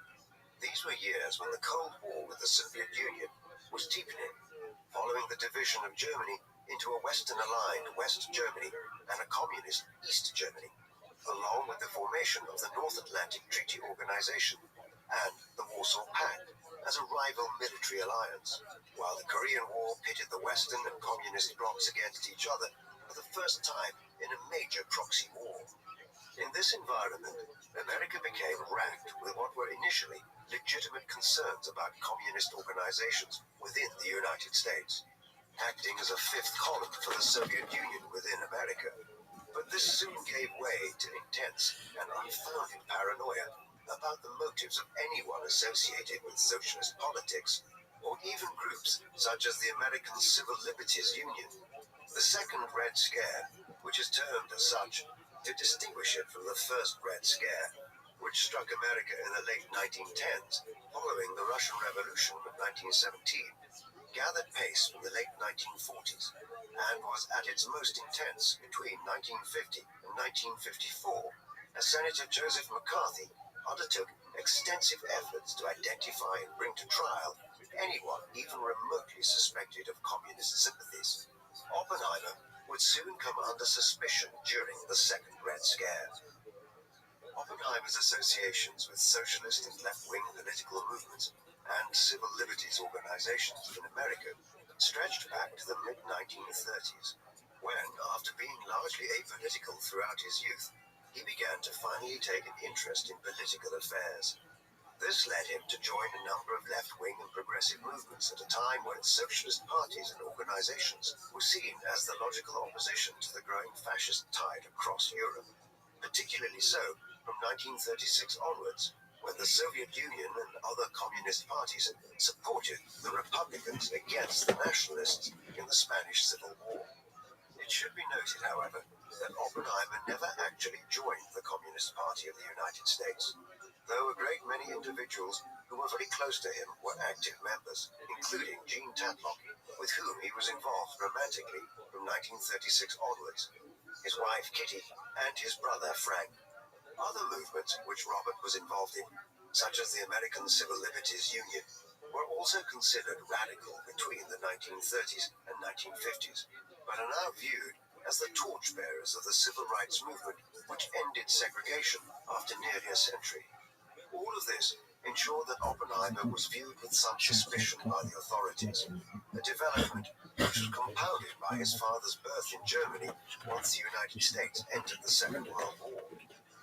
These were years when the Cold War with the Soviet Union was deepening, following the division of Germany into a Western-aligned West Germany and a communist East Germany, along with the formation of the North Atlantic Treaty Organization and the Warsaw Pact as a rival military alliance, while the Korean War pitted the Western and communist blocs against each other for the first time in a major proxy war. In this environment, America became racked with what were initially legitimate concerns about communist organizations within the United States, acting as a fifth column for the Soviet Union within America. But this soon gave way to intense and unfounded paranoia about the motives of anyone associated with socialist politics, or even groups such as the American Civil Liberties Union. The second Red Scare, which is termed as such to distinguish it from the first Red Scare, which struck America in the late 1910s following the Russian Revolution of 1917, gathered pace from the late 1940s and was at its most intense between 1950 and 1954, as Senator Joseph McCarthy undertook extensive efforts to identify and bring to trial anyone even remotely suspected of communist sympathies. Oppenheimer would soon come under suspicion during the Second Red Scare. Oppenheimer's associations with socialist and left-wing political movements and civil liberties organizations in America stretched back to the mid-1930s, when, after being largely apolitical throughout his youth, he began to finally take an interest in political affairs. This led him to join a number of left-wing and progressive movements at a time when socialist parties and organizations were seen as the logical opposition to the growing fascist tide across Europe, particularly so from 1936 onwards, when the Soviet Union and other communist parties supported the Republicans against the nationalists in the Spanish Civil War. It should be noted, however, that Oppenheimer never actually joined the Communist Party of the United States, though a great many individuals who were very close to him were active members, including Jean Tatlock, with whom he was involved romantically from 1936 onwards, his wife Kitty, and his brother Frank. Other movements which Robert was involved in, such as the American Civil Liberties Union, were also considered radical between the 1930s and 1950s, but are now viewed as the torchbearers of the civil rights movement which ended segregation after nearly a century. All of this ensured that Oppenheimer was viewed with some suspicion by the authorities, a development which was compounded by his father's birth in Germany once the United States entered the Second World War.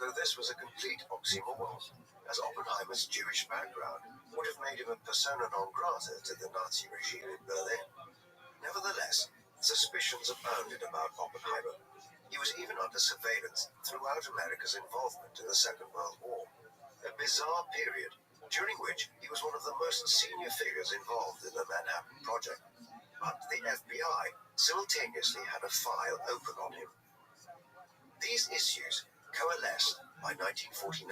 Though this was a complete oxymoron, as Oppenheimer's Jewish background would have made him a persona non grata to the Nazi regime in Berlin. Nevertheless, suspicions abounded about Oppenheimer. He was even under surveillance throughout America's involvement in the Second World War, a bizarre period during which he was one of the most senior figures involved in the Manhattan Project. But the FBI simultaneously had a file open on him. These issues coalesced by 1949,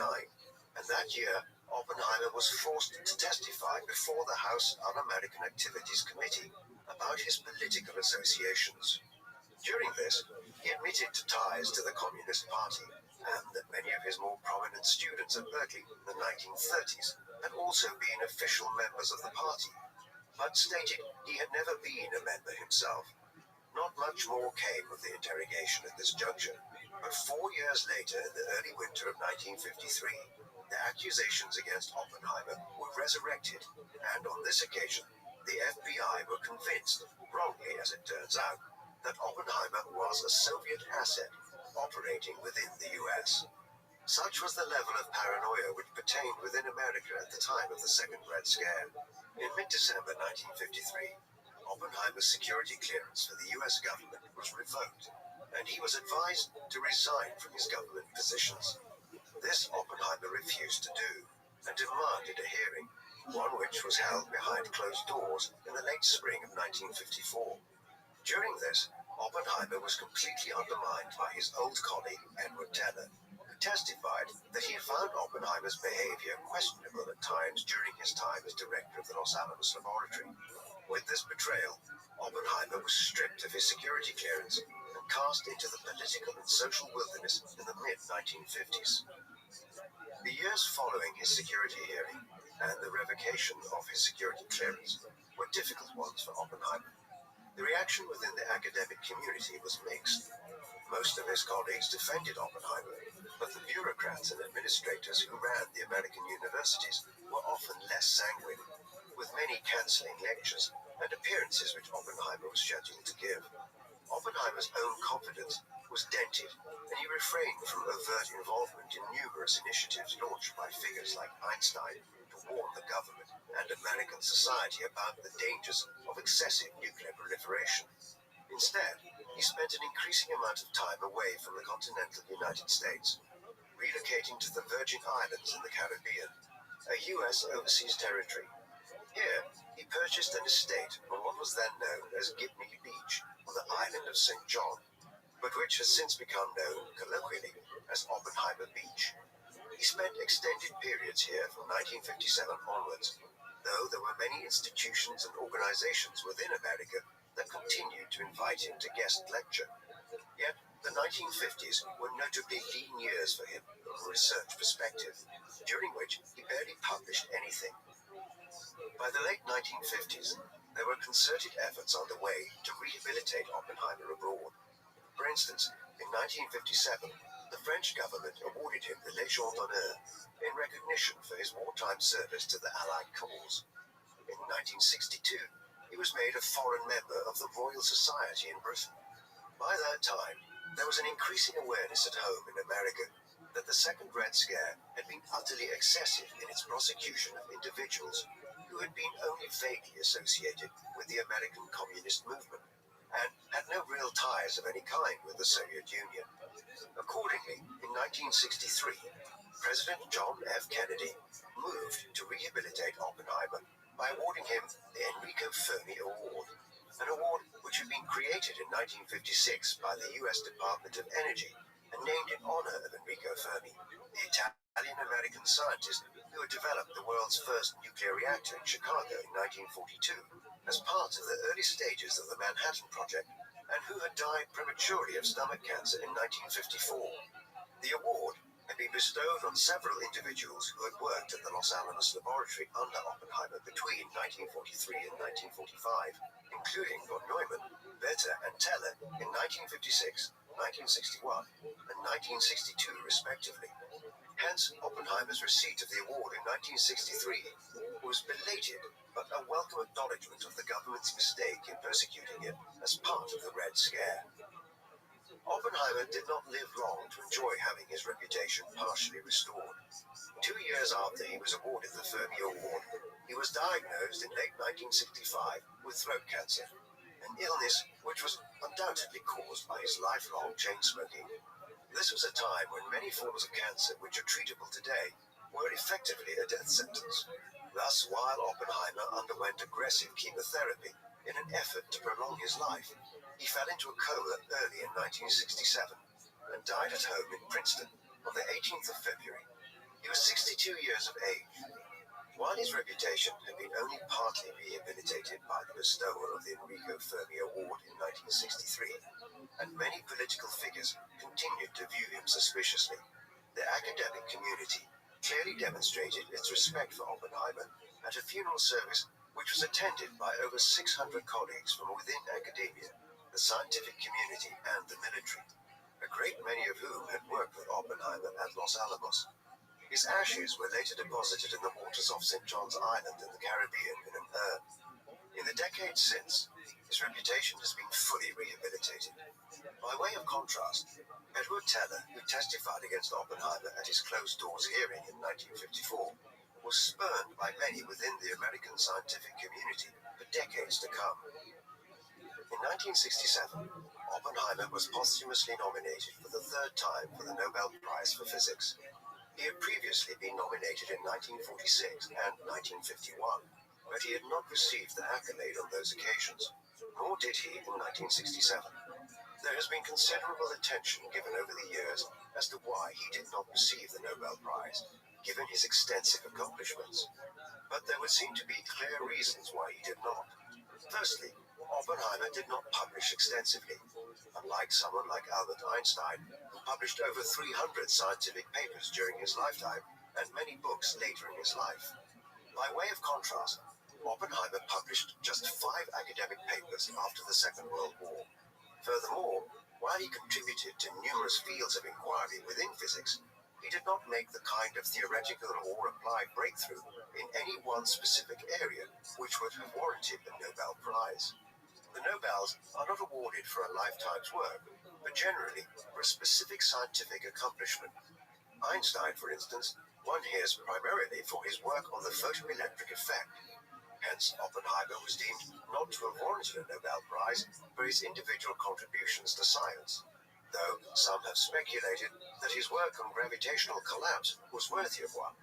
and that year Oppenheimer was forced to testify before the House Un-American Activities Committee about his political associations. During this, he admitted to ties to the Communist Party, and that many of his more prominent students at Berkeley in the 1930s had also been official members of the party, but stated he had never been a member himself. Not much more came of the interrogation at this juncture, but 4 years later, in the early winter of 1953, the accusations against Oppenheimer were resurrected, and on this occasion, the FBI were convinced, wrongly as it turns out, that Oppenheimer was a Soviet asset operating within the US. Such was the level of paranoia which pertained within America at the time of the Second Red Scare. In mid-December 1953, Oppenheimer's security clearance for the US government was revoked, and he was advised to resign from his government positions. This Oppenheimer refused to do, and demanded a hearing, one which was held behind closed doors in the late spring of 1954. During this, Oppenheimer was completely undermined by his old colleague, Edward Teller, who testified that he had found Oppenheimer's behavior questionable at times during his time as director of the Los Alamos Laboratory. With this betrayal, Oppenheimer was stripped of his security clearance and cast into the political and social wilderness in the mid-1950s. The years following his security hearing and the revocation of his security clearance were difficult ones for Oppenheimer. The reaction within the academic community was mixed. Most of his colleagues defended Oppenheimer, but the bureaucrats and administrators who ran the American universities were often less sanguine, with many cancelling lectures and appearances which Oppenheimer was scheduled to give. Oppenheimer's own confidence was dented, and he refrained from overt involvement in numerous initiatives launched by figures like Einstein to warn the government and American society about the dangers of excessive nuclear proliferation. Instead, he spent an increasing amount of time away from the continental United States, relocating to the Virgin Islands in the Caribbean, a U.S. overseas territory. Here, he purchased an estate on what was then known as Gibney Beach on the island of St. John, but which has since become known colloquially as Oppenheimer Beach. He spent extended periods here from 1957 onwards, though there were many institutions and organizations within America that continued to invite him to guest lecture. Yet, the 1950s were notably lean years for him from a research perspective, during which he barely published anything. By the late 1950s, there were concerted efforts underway to rehabilitate Oppenheimer abroad. For instance, in 1957, the French government awarded him the Légion d'honneur in recognition for his wartime service to the Allied cause. In 1962, he was made a foreign member of the Royal Society in Britain. By that time, there was an increasing awareness at home in America that the Second Red Scare had been utterly excessive in its prosecution of individuals who had been only vaguely associated with the American communist movement and had no real ties of any kind with the Soviet Union. Accordingly, in 1963, President John F. Kennedy moved to rehabilitate Oppenheimer by awarding him the Enrico Fermi Award, an award which had been created in 1956 by the U.S. Department of Energy and named in honor of Enrico Fermi, the Italian-American scientist who had developed the world's first nuclear reactor in Chicago in 1942 as part of the early stages of the Manhattan Project and who had died prematurely of stomach cancer in 1954. The award had been bestowed on several individuals who had worked at the Los Alamos laboratory under Oppenheimer between 1943 and 1945, including von Neumann, Bethe, and Teller in 1956, 1961, and 1962 respectively. Hence, Oppenheimer's receipt of the award in 1963 was belated but a welcome acknowledgement of the government's mistake in persecuting him as part of the Red Scare. Oppenheimer did not live long to enjoy having his reputation partially restored. 2 years after he was awarded the Fermi Award, he was diagnosed in late 1965 with throat cancer, an illness which was undoubtedly caused by his lifelong chain smoking. This was a time when many forms of cancer which are treatable today were effectively a death sentence. Thus, while Oppenheimer underwent aggressive chemotherapy in an effort to prolong his life, he fell into a coma early in 1967 and died at home in Princeton on the 18th of February. He was 62 years of age. While his reputation had been only partly rehabilitated by the bestowal of the Enrico Fermi Award in 1963, and many political figures continued to view him suspiciously, the academic community clearly demonstrated its respect for Oppenheimer at a funeral service which was attended by over 600 colleagues from within academia, the scientific community, and the military, a great many of whom had worked with Oppenheimer at Los Alamos. His ashes were later deposited in the waters off St. John's Island in the Caribbean in an urn. In the decades since, his reputation has been fully rehabilitated. By way of contrast, Edward Teller, who testified against Oppenheimer at his closed-doors hearing in 1954, was spurned by many within the American scientific community for decades to come. In 1967, Oppenheimer was posthumously nominated for the third time for the Nobel Prize for Physics. He had previously been nominated in 1946 and 1951, but he had not received the accolade on those occasions, nor did he in 1967. There has been considerable attention given over the years as to why he did not receive the Nobel Prize, given his extensive accomplishments. But there would seem to be clear reasons why he did not. Firstly, Oppenheimer did not publish extensively, unlike someone like Albert Einstein, who published over 300 scientific papers during his lifetime and many books later in his life. By way of contrast, Oppenheimer published just 5 academic papers after the Second World War. Furthermore, while he contributed to numerous fields of inquiry within physics, he did not make the kind of theoretical or applied breakthrough in any one specific area which would have warranted the Nobel Prize. The Nobels are not awarded for a lifetime's work, but generally for a specific scientific accomplishment. Einstein, for instance, won his primarily for his work on the photoelectric effect. Hence, Oppenheimer was deemed not to have warranted a Nobel Prize for his individual contributions to science, though some have speculated that his work on gravitational collapse was worthy of one.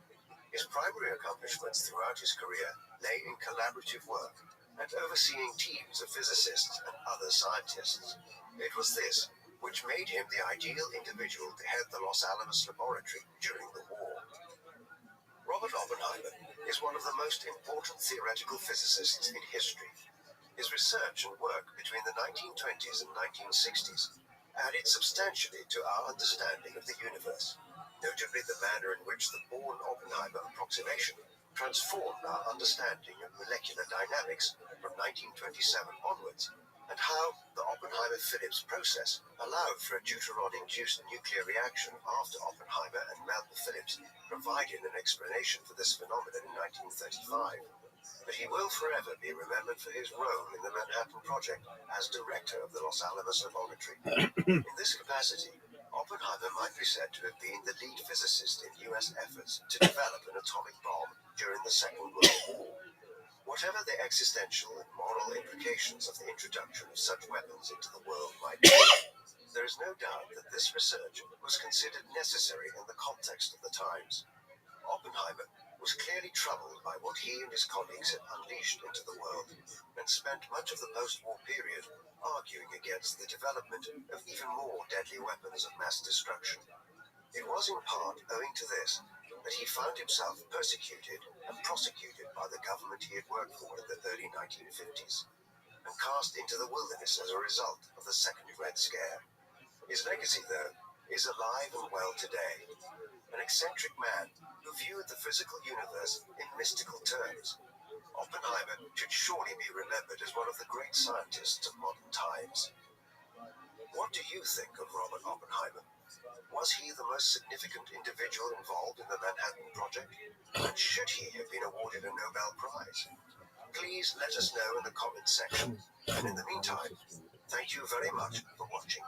His primary accomplishments throughout his career lay in collaborative work and overseeing teams of physicists and other scientists. It was this which made him the ideal individual to head the Los Alamos Laboratory during the war. Robert Oppenheimer is one of the most important theoretical physicists in history. His research and work between the 1920s and 1960s added substantially to our understanding of the universe, notably the manner in which the Born-Oppenheimer approximation transformed our understanding of molecular dynamics from 1927 onwards, and how the Oppenheimer-Phillips process allowed for a deuteron-induced nuclear reaction after Oppenheimer and Melton-Phillips provided an explanation for this phenomenon in 1935. But he will forever be remembered for his role in the Manhattan Project as director of the Los Alamos Laboratory. In this capacity, Oppenheimer might be said to have been the lead physicist in U.S. efforts to develop an atomic bomb during the Second World War. Whatever the existential and moral implications of the introduction of such weapons into the world might be, there is no doubt that this research was considered necessary in the context of the times. Oppenheimer was clearly troubled by what he and his colleagues had unleashed into the world, and spent much of the post-war period arguing against the development of even more deadly weapons of mass destruction. It was in part owing to this that he found himself persecuted and prosecuted by the government he had worked for in the early 1950s, and cast into the wilderness as a result of the Second Red Scare. His legacy, though, is alive and well today. An eccentric man who viewed the physical universe in mystical terms, Oppenheimer should surely be remembered as one of the great scientists of modern times. What do you think of Robert Oppenheimer? Was he the most significant individual involved in the Manhattan Project? And should he have been awarded a Nobel Prize? Please let us know in the comments section. And in the meantime, thank you very much for watching.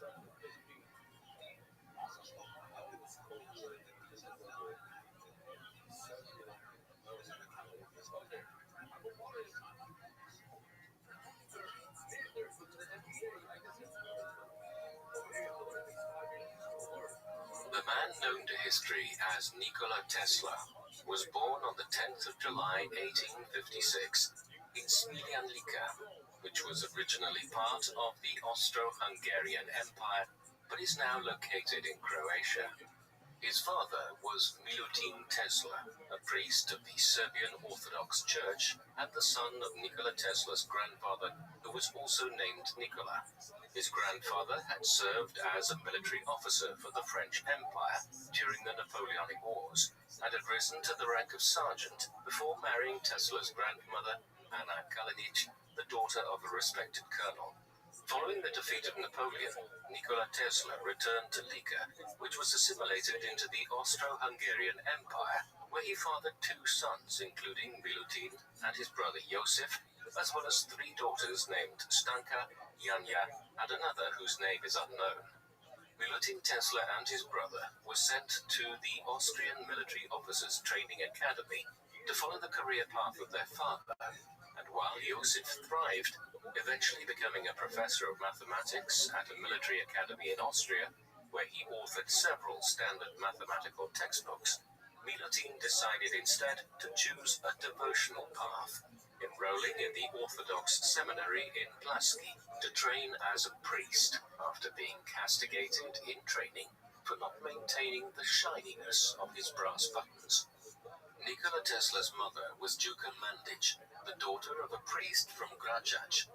The man known to history as Nikola Tesla was born on the 10th of July 1856 in Smiljanka, which was originally part of the Austro-Hungarian Empire but is now located in Croatia. His father was Milutin Tesla, a priest of the Serbian Orthodox Church and the son of Nikola Tesla's grandfather, who was also named Nikola. His grandfather had served as a military officer for the French Empire during the Napoleonic Wars and had risen to the rank of sergeant before marrying Tesla's grandmother, Anna Kalinic, the daughter of a respected colonel. Following the defeat of Napoleon, Nikola Tesla returned to Lika, which was assimilated into the Austro-Hungarian Empire, where he fathered two sons, including Milutin and his brother Josef, as well as three daughters named Stanka, Janja, and another whose name is unknown. Milutin Tesla and his brother were sent to the Austrian Military Officers Training Academy to follow the career path of their father, and while Josef thrived, eventually becoming a professor of mathematics at a military academy in Austria, where he authored several standard mathematical textbooks, Milutin decided instead to choose a devotional path, enrolling in the Orthodox seminary in Plasky to train as a priest after being castigated in training for not maintaining the shininess of his brass buttons. Nikola Tesla's mother was Juka Mandic, the daughter of a priest from Grajac,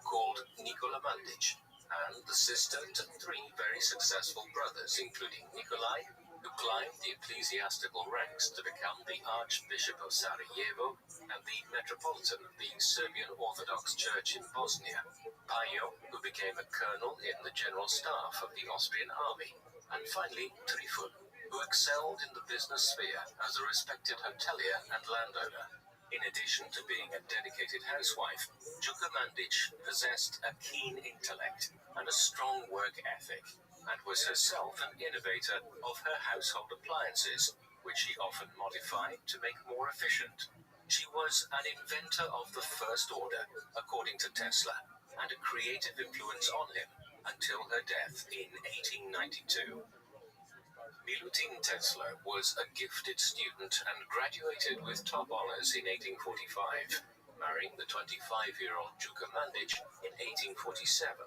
called Nikola Mandic, and the sister to three very successful brothers, including Nikolai, who climbed the ecclesiastical ranks to become the Archbishop of Sarajevo and the Metropolitan of the Serbian Orthodox Church in Bosnia, Pajo, who became a colonel in the General Staff of the Austrian Army, and finally Trifun, who excelled in the business sphere as a respected hotelier and landowner. In addition to being a dedicated housewife, Juka Mandic possessed a keen intellect and a strong work ethic, and was herself an innovator of her household appliances, which she often modified to make more efficient. She was an inventor of the first order, according to Tesla, and a creative influence on him until her death in 1892. Milutin Tesla was a gifted student and graduated with top honors in 1845, marrying the 25-year-old Juka Mandic in 1847,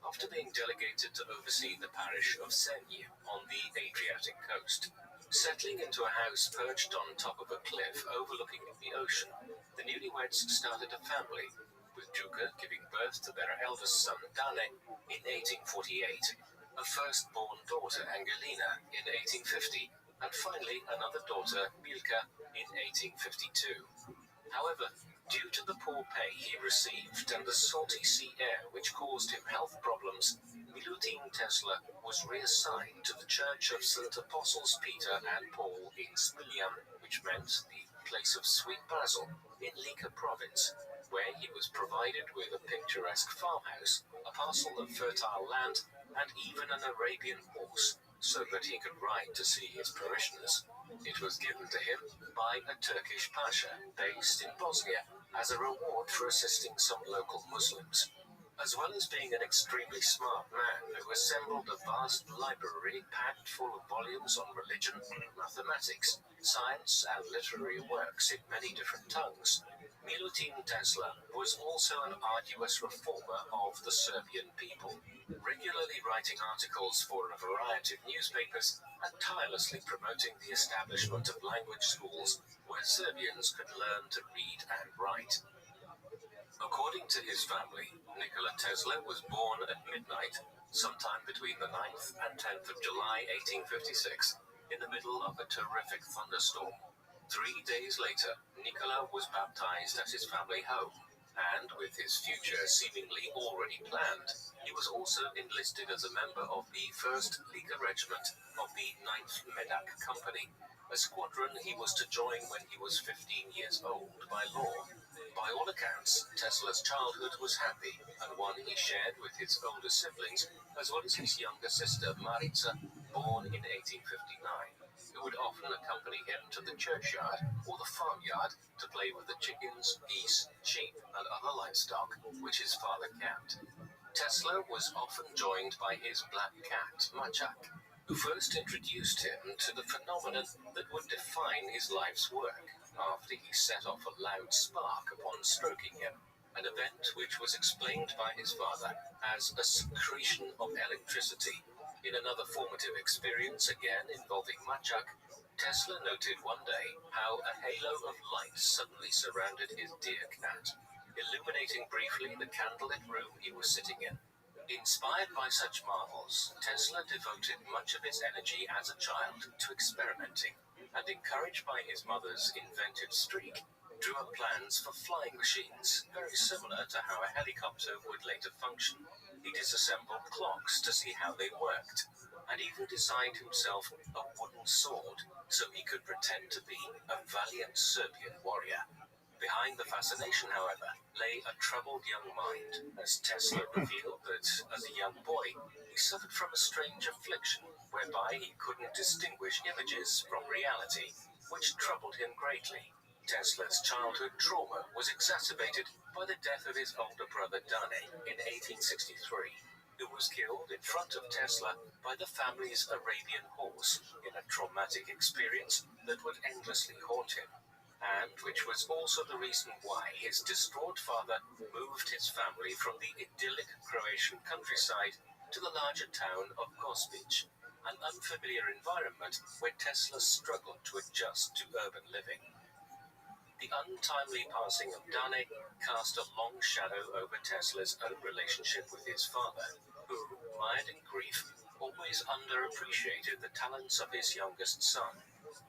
after being delegated to oversee the parish of Senj on the Adriatic coast. Settling into a house perched on top of a cliff overlooking the ocean, the newlyweds started a family, with Juka giving birth to their eldest son Dane in 1848, a firstborn daughter Angelina in 1850, and finally another daughter Milka in 1852. However, due to the poor pay he received and the salty sea air which caused him health problems, Milutin Tesla was reassigned to the Church of St. Apostles Peter and Paul in Smiljan, which meant the place of sweet basil in Lika province, where he was provided with a picturesque farmhouse, a parcel of fertile land, and even an Arabian horse, so that he could ride to see his parishioners. It was given to him by a Turkish pasha based in Bosnia as a reward for assisting some local Muslims. As well as being an extremely smart man who assembled a vast library packed full of volumes on religion, mathematics, science, and literary works in many different tongues, Milutin Tesla was also an arduous reformer of the Serbian people, regularly writing articles for a variety of newspapers and tirelessly promoting the establishment of language schools where Serbians could learn to read and write. According to his family, Nikola Tesla was born at midnight, sometime between the 9th and 10th of July 1856, in the middle of a terrific thunderstorm. 3 days later, Nikola was baptized at his family home, and with his future seemingly already planned, he was also enlisted as a member of the 1st Lika Regiment of the 9th Medak Company, a squadron he was to join when he was 15 years old by law. By all accounts, Tesla's childhood was happy, and one he shared with his older siblings, as well as his younger sister Maritza, born in 1859, who would often accompany him to the churchyard or the farmyard to play with the chickens, geese, sheep, and other livestock which his father kept. Tesla was often joined by his black cat, Machak, who first introduced him to the phenomenon that would define his life's work after he set off a loud spark upon stroking him, an event which was explained by his father as a secretion of electricity. In another formative experience, again involving Machak, Tesla noted one day how a halo of light suddenly surrounded his dear cat, illuminating briefly the candlelit room he was sitting in. Inspired by such marvels, Tesla devoted much of his energy as a child to experimenting, and encouraged by his mother's inventive streak, drew up plans for flying machines, very similar to how a helicopter would later function. He disassembled clocks to see how they worked, and even designed himself a wooden sword so he could pretend to be a valiant Serbian warrior. Behind the fascination, however, lay a troubled young mind, as Tesla revealed that, as a young boy, he suffered from a strange affliction whereby he couldn't distinguish images from reality, which troubled him greatly. Tesla's childhood trauma was exacerbated by the death of his older brother Dane in 1863, who was killed in front of Tesla by the family's Arabian horse in a traumatic experience that would endlessly haunt him, and which was also the reason why his distraught father moved his family from the idyllic Croatian countryside to the larger town of Gospić, an unfamiliar environment where Tesla struggled to adjust to urban living. The untimely passing of Dane cast a long shadow over Tesla's own relationship with his father, who, mired in grief, always underappreciated the talents of his youngest son,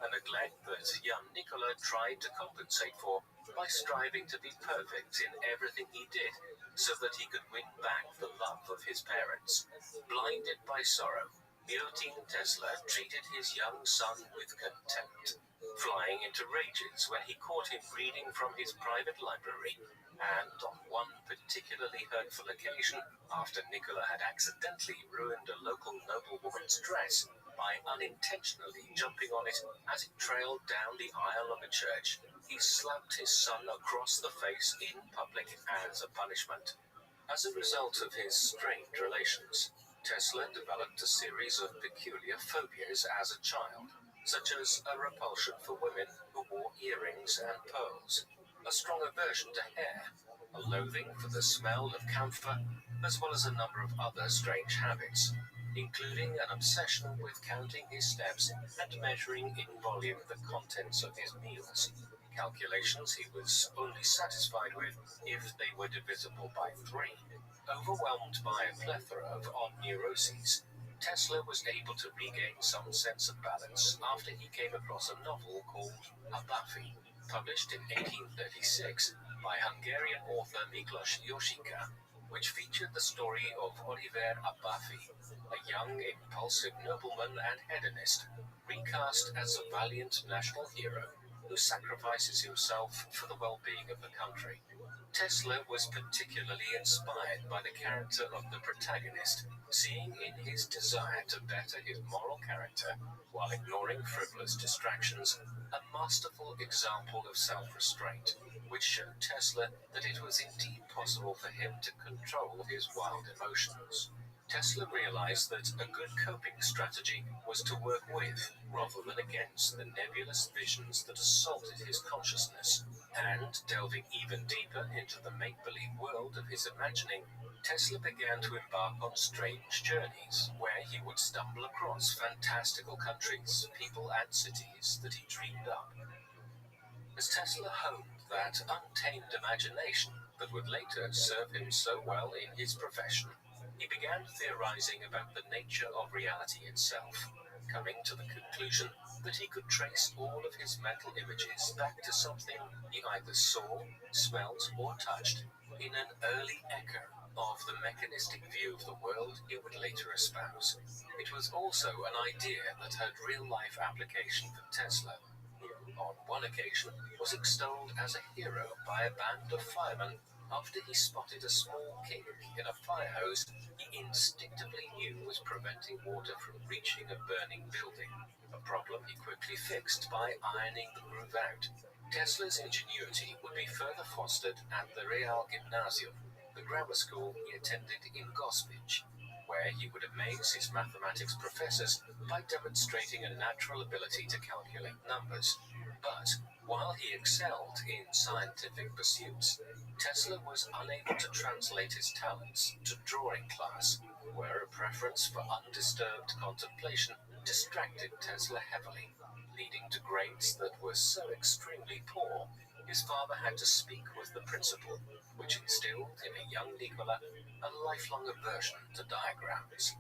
a neglect that young Nikola tried to compensate for by striving to be perfect in everything he did so that he could win back the love of his parents. Blinded by sorrow, Milutin Tesla treated his young son with contempt, flying into rages when he caught him reading from his private library, and on one particularly hurtful occasion, after Nikola had accidentally ruined a local noblewoman's dress by unintentionally jumping on it as it trailed down the aisle of a church, he slapped his son across the face in public as a punishment. As a result of his strained relations, Tesla developed a series of peculiar phobias as a child, such as a repulsion for women who wore earrings and pearls, a strong aversion to hair, a loathing for the smell of camphor, as well as a number of other strange habits, including an obsession with counting his steps and measuring in volume the contents of his meals, calculations he was only satisfied with if they were divisible by 3. Overwhelmed by a plethora of odd neuroses, Tesla was able to regain some sense of balance after he came across a novel called Abafi, published in 1836 by Hungarian author Miklos Yoshika, which featured the story of Oliver Abafi, a young, impulsive nobleman and hedonist, recast as a valiant national hero who sacrifices himself for the well-being of the country. Tesla was particularly inspired by the character of the protagonist, seeing in his desire to better his moral character while ignoring frivolous distractions a masterful example of self-restraint, which showed Tesla that it was indeed possible for him to control his wild emotions. Tesla realized that a good coping strategy was to work with, rather than against, the nebulous visions that assaulted his consciousness, and, delving even deeper into the make-believe world of his imagining, Tesla began to embark on strange journeys, where he would stumble across fantastical countries, people, and cities that he dreamed up. As Tesla honed that untamed imagination that would later serve him so well in his profession, he began theorizing about the nature of reality itself, coming to the conclusion that he could trace all of his mental images back to something he either saw, smelt, or touched in an early echo of the mechanistic view of the world he would later espouse. It was also an idea that had real-life application for Tesla. on one occasion, was extolled as a hero by a band of firemen after he spotted a small kink in a fire hose he instinctively knew was preventing water from reaching a burning building, a problem he quickly fixed by ironing the groove out. Tesla's ingenuity would be further fostered at the Real Gymnasium, the grammar school he attended in Gospic, where he would amaze his mathematics professors by demonstrating a natural ability to calculate numbers. But while he excelled in scientific pursuits, Tesla was unable to translate his talents to drawing class, where a preference for undisturbed contemplation distracted Tesla heavily, leading to grades that were so extremely poor, his father had to speak with the principal, which instilled in a young Nicola a lifelong aversion to diagrams.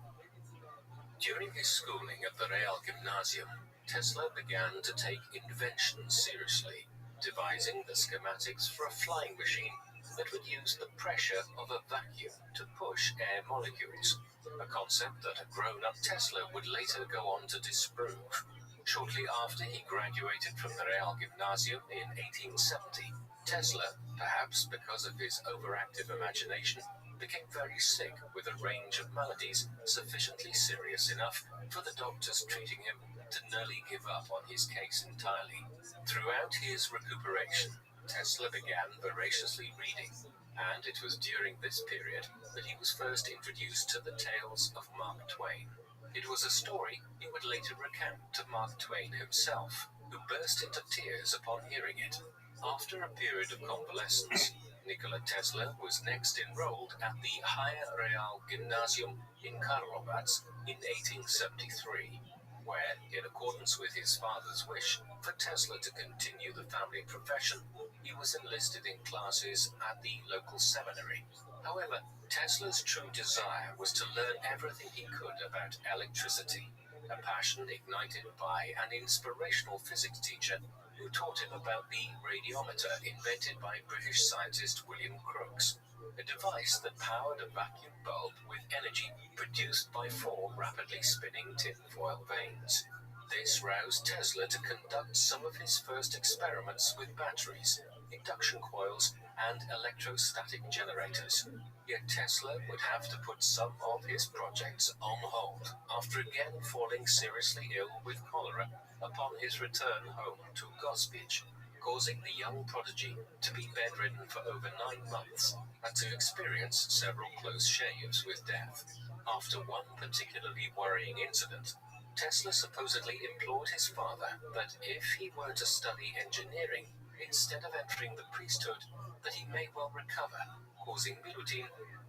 During his schooling at the Real Gymnasium, Tesla began to take invention seriously, devising the schematics for a flying machine that would use the pressure of a vacuum to push air molecules, a concept that a grown-up Tesla would later go on to disprove. Shortly after he graduated from the Real Gymnasium in 1870, Tesla, perhaps because of his overactive imagination, became very sick with a range of maladies sufficiently serious enough for the doctors treating him to nearly give up on his case entirely. Throughout his recuperation, Tesla began voraciously reading, and it was during this period that he was first introduced to the tales of Mark Twain. It was a story he would later recount to Mark Twain himself, who burst into tears upon hearing it. After a period of convalescence, Nikola Tesla was next enrolled at the Higher Real Gymnasium in Karlovac in 1873, where, in accordance with his father's wish for Tesla to continue the family profession, he was enlisted in classes at the local seminary. However, Tesla's true desire was to learn everything he could about electricity, a passion ignited by an inspirational physics teacher who taught him about the radiometer invented by British scientist William Crookes, a device that powered a vacuum bulb with energy produced by 4 rapidly spinning tinfoil vanes. This roused Tesla to conduct some of his first experiments with batteries, induction coils, and electrostatic generators. Yet Tesla would have to put some of his projects on hold after again falling seriously ill with cholera upon his return home to Gospic, causing the young prodigy to be bedridden for over 9 months and to experience several close shaves with death. After one particularly worrying incident, Tesla supposedly implored his father that if he were to study engineering instead of entering the priesthood, that he may well recover, causing Milutin,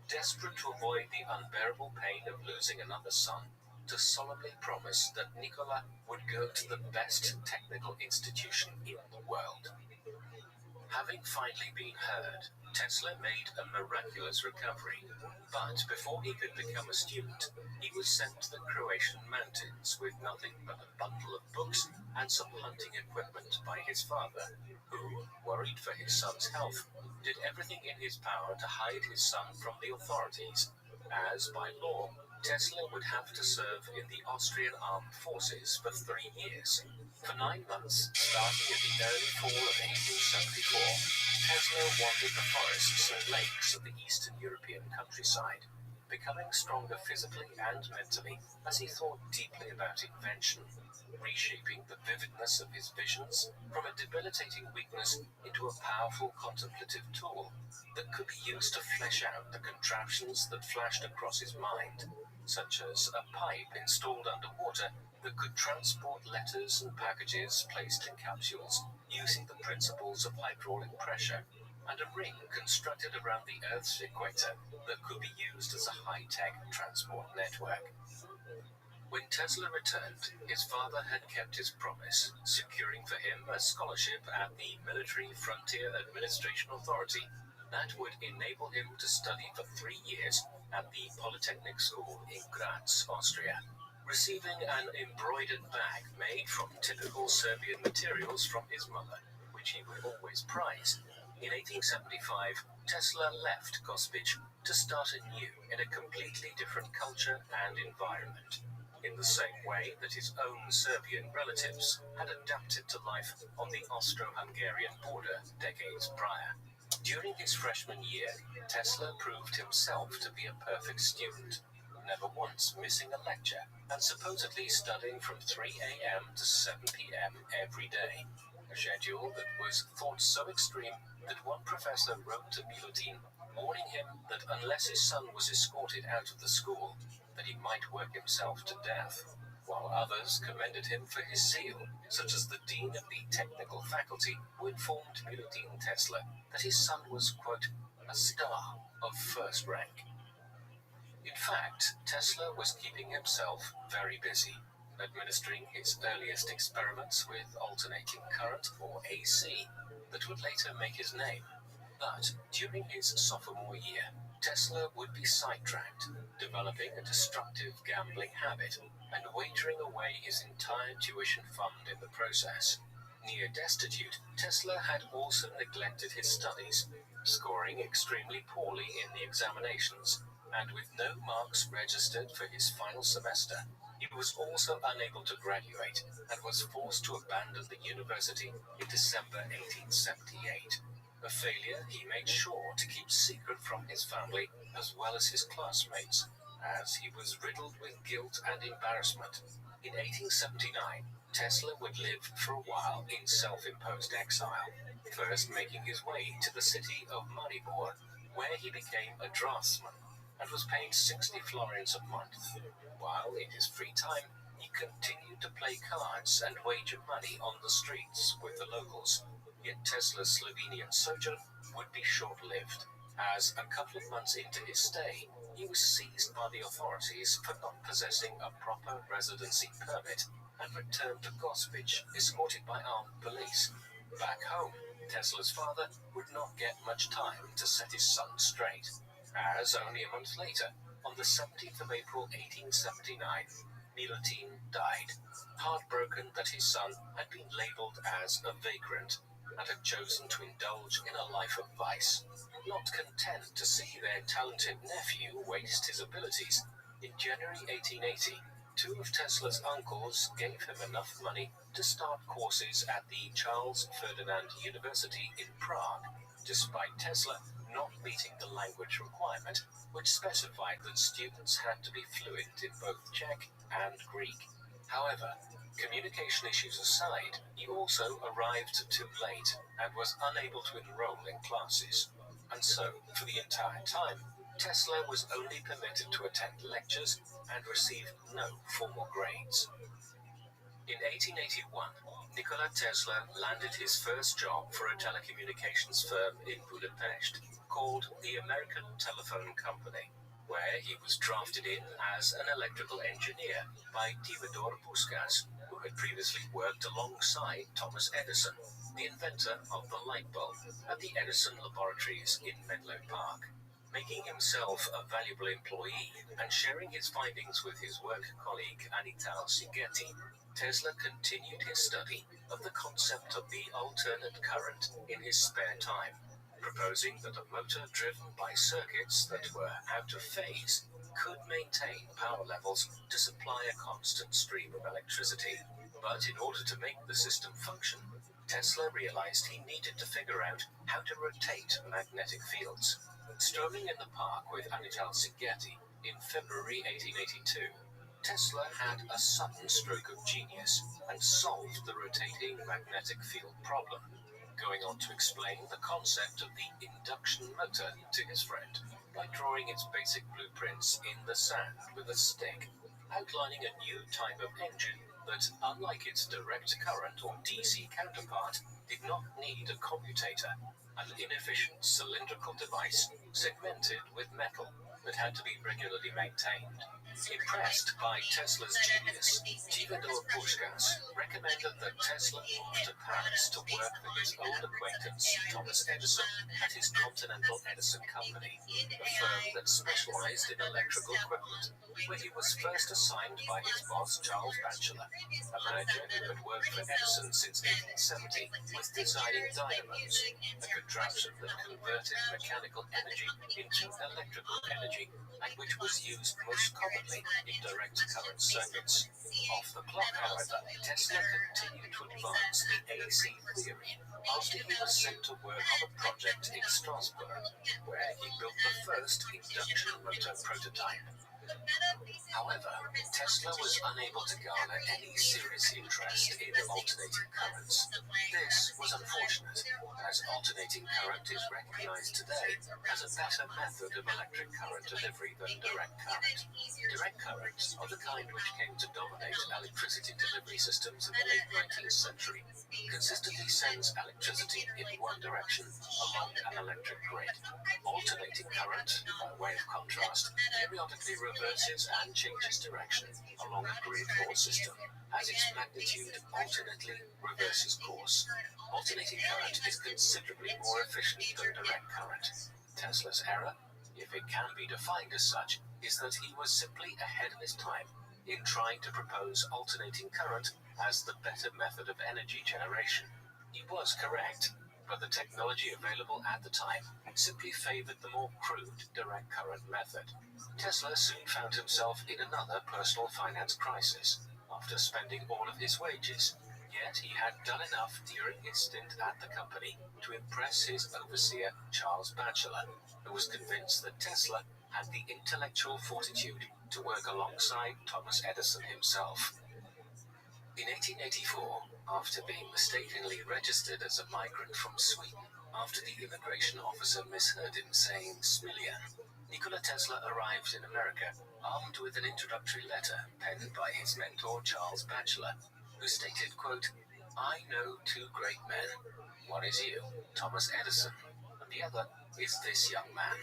desperate to avoid the unbearable pain of losing another son, to solemnly promise that Nikola would go to the best technical institution in the world. Having finally been heard, Tesla made a miraculous recovery, but before he could become a student, he was sent to the Croatian mountains with nothing but a bundle of books and some hunting equipment by his father, who, worried for his son's health, did everything in his power to hide his son from the authorities, as by law, Tesla would have to serve in the Austrian armed forces for 3 years. For 9 months, starting in the early fall of 1874, Tesla wandered the forests and lakes of the Eastern European countryside, becoming stronger physically and mentally as he thought deeply about invention, reshaping the vividness of his visions from a debilitating weakness into a powerful contemplative tool that could be used to flesh out the contraptions that flashed across his mind, such as a pipe installed underwater that could transport letters and packages placed in capsules using the principles of hydraulic pressure, and a ring constructed around the Earth's equator that could be used as a high-tech transport network. When Tesla returned, his father had kept his promise, securing for him a scholarship at the Military Frontier Administration Authority that would enable him to study for 3 years at the Polytechnic School in Graz, Austria. Receiving an embroidered bag made from typical Serbian materials from his mother, which he would always prize, in 1875, Tesla left Gospic to start anew in a completely different culture and environment. in the same way that his own Serbian relatives had adapted to life on the Austro-Hungarian border decades prior. During his freshman year, Tesla proved himself to be a perfect student, never once missing a lecture, and supposedly studying from 3 a.m. to 7 p.m. every day, a schedule that was thought so extreme that one professor wrote to Milutin, warning him that unless his son was escorted out of the school, that he might work himself to death, while others commended him for his zeal, such as the dean of the technical faculty, who informed Milutin Tesla that his son was, quote, a star of first rank. In fact, Tesla was keeping himself very busy, administering his earliest experiments with alternating current, or AC, that would later make his name. But during his sophomore year, Tesla would be sidetracked, developing a destructive gambling habit and wagering away his entire tuition fund in the process. Near destitute, Tesla had also neglected his studies, scoring extremely poorly in the examinations, and with no marks registered for his final semester, he was also unable to graduate and was forced to abandon the university in December 1878. A failure he made sure to keep secret from his family as well as his classmates, as he was riddled with guilt and embarrassment. In 1879, Tesla would live for a while in self-imposed exile, first making his way to the city of Maribor, where he became a draftsman and was paid 60 florins a month, while in his free time he continued to play cards and wager money on the streets with the locals. Yet Tesla's Slovenian sojourn would be short-lived, as a couple of months into his stay, he was seized by the authorities for not possessing a proper residency permit and returned to Gospic, escorted by armed police. Back home, Tesla's father would not get much time to set his son straight, as only a month later, on the 17th of April 1879, Milutin died, heartbroken that his son had been labelled as a vagrant and had chosen to indulge in a life of vice. Not content to see their talented nephew waste his abilities, in January 1880, two of Tesla's uncles gave him enough money to start courses at the Charles Ferdinand University in Prague, despite Tesla not meeting the language requirement, which specified that students had to be fluent in both Czech and Greek. However, communication issues aside, he also arrived too late and was unable to enroll in classes. And so, for the entire time, Tesla was only permitted to attend lectures and receive no formal grades. In 1881, Nikola Tesla landed his first job for a telecommunications firm in Budapest called the American Telephone Company, where he was drafted in as an electrical engineer by Theodore Puskas, who had previously worked alongside Thomas Edison, the inventor of the light bulb, at the Edison Laboratories in Menlo Park. Making himself a valuable employee and sharing his findings with his work colleague Anital Sigeti, Tesla continued his study of the concept of the alternate current in his spare time, proposing that a motor driven by circuits that were out of phase could maintain power levels to supply a constant stream of electricity. But in order to make the system function, Tesla realized he needed to figure out how to rotate magnetic fields. Strolling in the park with Anital Sigeti in February 1882, Tesla had a sudden stroke of genius and solved the rotating magnetic field problem, going on to explain the concept of the induction motor to his friend by drawing its basic blueprints in the sand with a stick, outlining a new type of engine that, unlike its direct current or DC counterpart, did not need a commutator, an inefficient cylindrical device segmented with metal that had to be regularly maintained. Impressed by Tesla's genius, Theodore Puskas recommended that Tesla move to Paris to work with his old acquaintance Thomas Edison at his Continental Edison Company, a firm that specialized in electrical equipment, where he was first assigned by his boss Charles Batchelor, a manager who had worked for Edison since 1870 with designing dynamos, a contraption that converted mechanical energy into electrical energy. energy and which was used most commonly in direct current circuits. Off the clock, however, Tesla continued to advance the AC theory after he was sent to work on a project in Strasbourg, where he built the first induction motor prototype. However, Tesla was unable to garner any serious interest in alternating currents. This was unfortunate, as alternating current is recognized today as a better method of electric current delivery than direct current. Direct currents are the kind which came to dominate electricity delivery systems in the late 19th century, consistently sends electricity in one direction along an electric grid. Alternating current, by way of contrast, periodically reverses and changes direction along a grid or system, as its magnitude alternately reverses course. Alternating current is considerably more efficient than direct current. Tesla's error, if it can be defined as such, is that he was simply ahead of his time in trying to propose alternating current as the better method of energy generation. He was correct, but the technology available at the time simply favored the more crude direct current method. Tesla soon found himself in another personal finance crisis after spending all of his wages, yet he had done enough during his stint at the company to impress his overseer, Charles Batchelor, who was convinced that Tesla had the intellectual fortitude to work alongside Thomas Edison himself. In 1884, after being mistakenly registered as a migrant from Sweden, after the immigration officer misheard him saying Smiljan, Nikola Tesla arrived in America armed with an introductory letter penned by his mentor Charles Batchelor, who stated, quote, "I know two great men. One is you, Thomas Edison, and the other is this young man."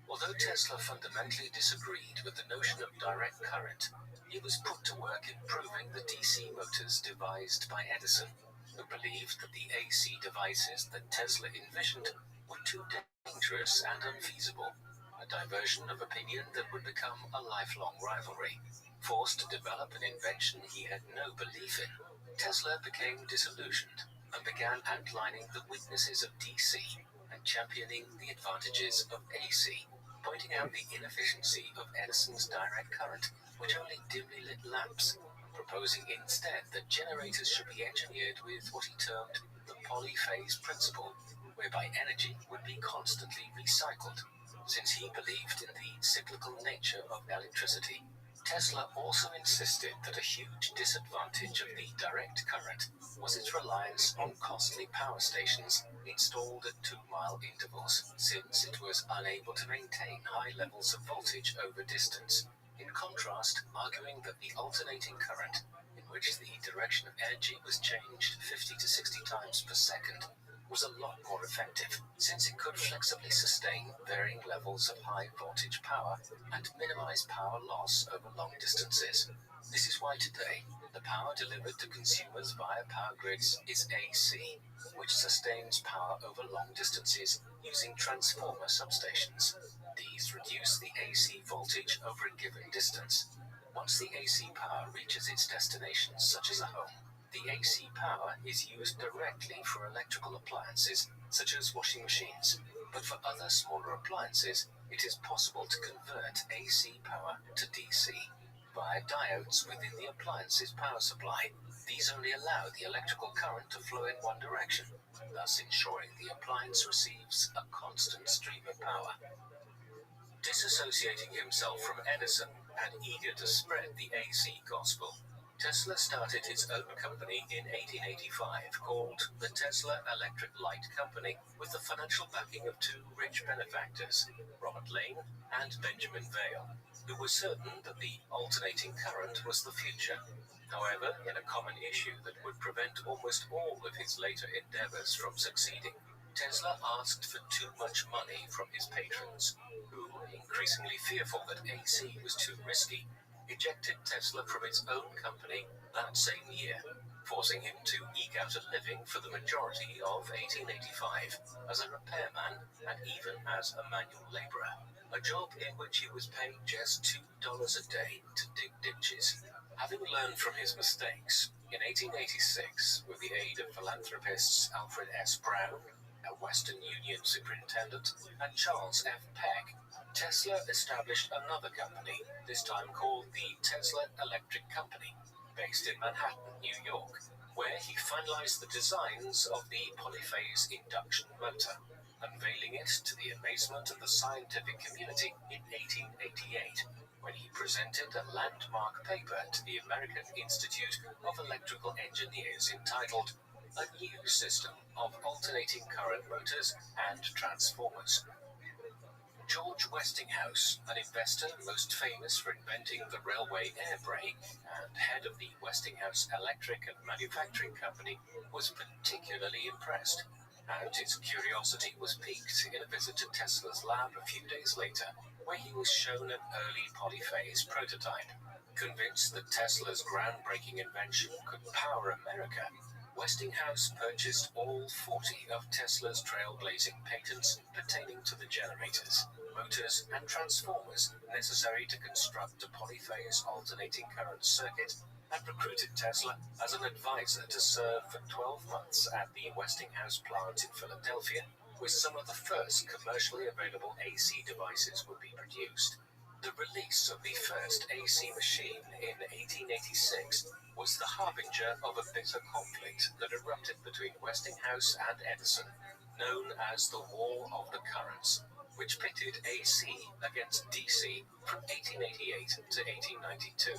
Although Tesla fundamentally disagreed with the notion of direct current, he was put to work improving the DC motors devised by Edison, who believed that the AC devices that Tesla envisioned were too dangerous and unfeasible, a diversion of opinion that would become a lifelong rivalry. Forced to develop an invention he had no belief in, Tesla became disillusioned and began outlining the weaknesses of DC and championing the advantages of AC, pointing out the inefficiency of Edison's direct current, which only dimly lit lamps, proposing instead that generators should be engineered with what he termed the polyphase principle, whereby energy would be constantly recycled, since he believed in the cyclical nature of electricity. Tesla also insisted that a huge disadvantage of the direct current was its reliance on costly power stations installed at 2-mile intervals, since it was unable to maintain high levels of voltage over distance. In contrast, arguing that the alternating current, in which the direction of energy was changed 50 to 60 times per second, was a lot more effective, since it could flexibly sustain varying levels of high voltage power and minimize power loss over long distances. This is why today, the power delivered to consumers via power grids is AC, which sustains power over long distances using transformer substations. These reduce the AC voltage over a given distance. Once the AC power reaches its destination, such as a home, the AC power is used directly for electrical appliances, such as washing machines. But for other smaller appliances, it is possible to convert AC power to DC via diodes within the appliance's power supply. These only allow the electrical current to flow in one direction, thus ensuring the appliance receives a constant stream of power. Disassociating himself from Edison and eager to spread the AC gospel, Tesla started his own company in 1885 called the Tesla Electric Light Company, with the financial backing of two rich benefactors, Robert Lane and Benjamin Vail, who were certain that the alternating current was the future. However, in a common issue that would prevent almost all of his later endeavors from succeeding, Tesla asked for too much money from his patrons, who, increasingly fearful that AC was too risky, ejected Tesla from its own company that same year, forcing him to eke out a living for the majority of 1885 as a repairman and even as a manual laborer, a job in which he was paid just $2 a day to dig ditches. Having learned from his mistakes, in 1886, with the aid of philanthropists Alfred S. Brown, a Western Union superintendent, and Charles F. Peck, Tesla established another company, this time called the Tesla Electric Company, based in Manhattan, New York, where he finalized the designs of the polyphase induction motor, unveiling it to the amazement of the scientific community in 1888, when he presented a landmark paper to the American Institute of Electrical Engineers entitled A New System of Alternating Current Motors and Transformers. George Westinghouse, an investor most famous for inventing the railway air brake and head of the Westinghouse Electric and Manufacturing Company, was particularly impressed, and his curiosity was piqued in a visit to Tesla's lab a few days later, where he was shown an early polyphase prototype. Convinced that Tesla's groundbreaking invention could power America, Westinghouse purchased all 40 of Tesla's trailblazing patents pertaining to the generators, motors, and transformers necessary to construct a polyphase alternating current circuit, and recruited Tesla as an advisor to serve for 12 months at the Westinghouse plant in Philadelphia, where some of the first commercially available AC devices would be produced. The release of the first AC machine in 1886 was the harbinger of a bitter conflict that erupted between Westinghouse and Edison, known as the War of the Currents, which pitted AC against DC from 1888 to 1892.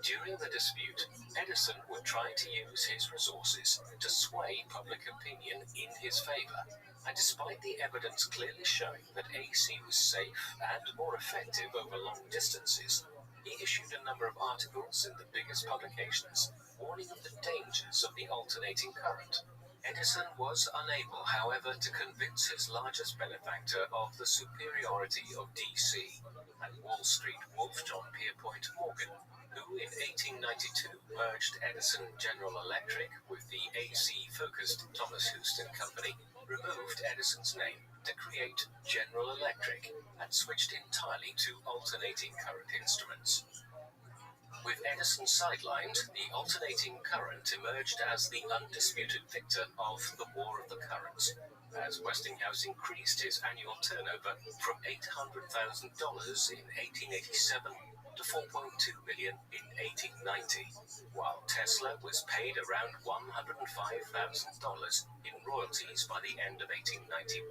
During the dispute, Edison would try to use his resources to sway public opinion in his favor, and despite the evidence clearly showing that AC was safe and more effective over long distances, he issued a number of articles in the biggest publications warning of the dangers of the alternating current. Edison was unable, however, to convince his largest benefactor of the superiority of DC, and Wall Street wolf John Pierpont Morgan, who in 1892 merged Edison General Electric with the AC-focused Thomas Houston Company, removed Edison's name to create General Electric and switched entirely to alternating current instruments. With Edison sidelined, the alternating current emerged as the undisputed victor of the War of the Currents, as Westinghouse increased his annual turnover from $800,000 in 1887 to $4.2 million in 1890, while Tesla was paid around $105,000 in royalties by the end of 1891,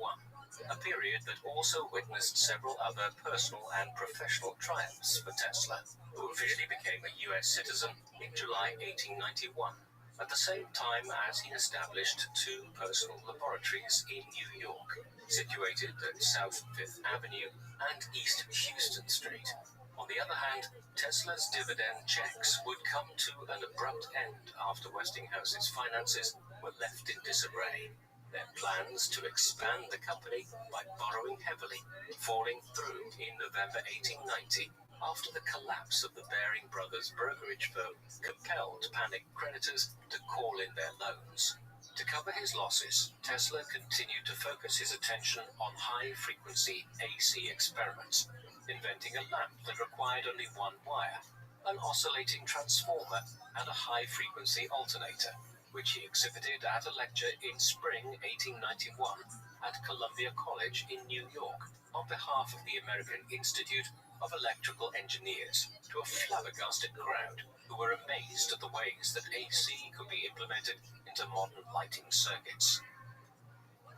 a period that also witnessed several other personal and professional triumphs for Tesla, who officially became a U.S. citizen in July 1891, at the same time as he established two personal laboratories in New York, situated at South Fifth Avenue and East Houston Street. On the other hand, Tesla's dividend checks would come to an abrupt end after Westinghouse's finances were left in disarray, their plans to expand the company by borrowing heavily falling through in November 1890 after the collapse of the Baring Brothers brokerage firm compelled panicked creditors to call in their loans. To cover his losses, Tesla continued to focus his attention on high-frequency AC experiments, inventing a lamp that required only one wire, an oscillating transformer, and a high-frequency alternator, which he exhibited at a lecture in spring 1891 at Columbia College in New York on behalf of the American Institute of Electrical Engineers to a flabbergasted crowd who were amazed at the ways that AC could be implemented into modern lighting circuits.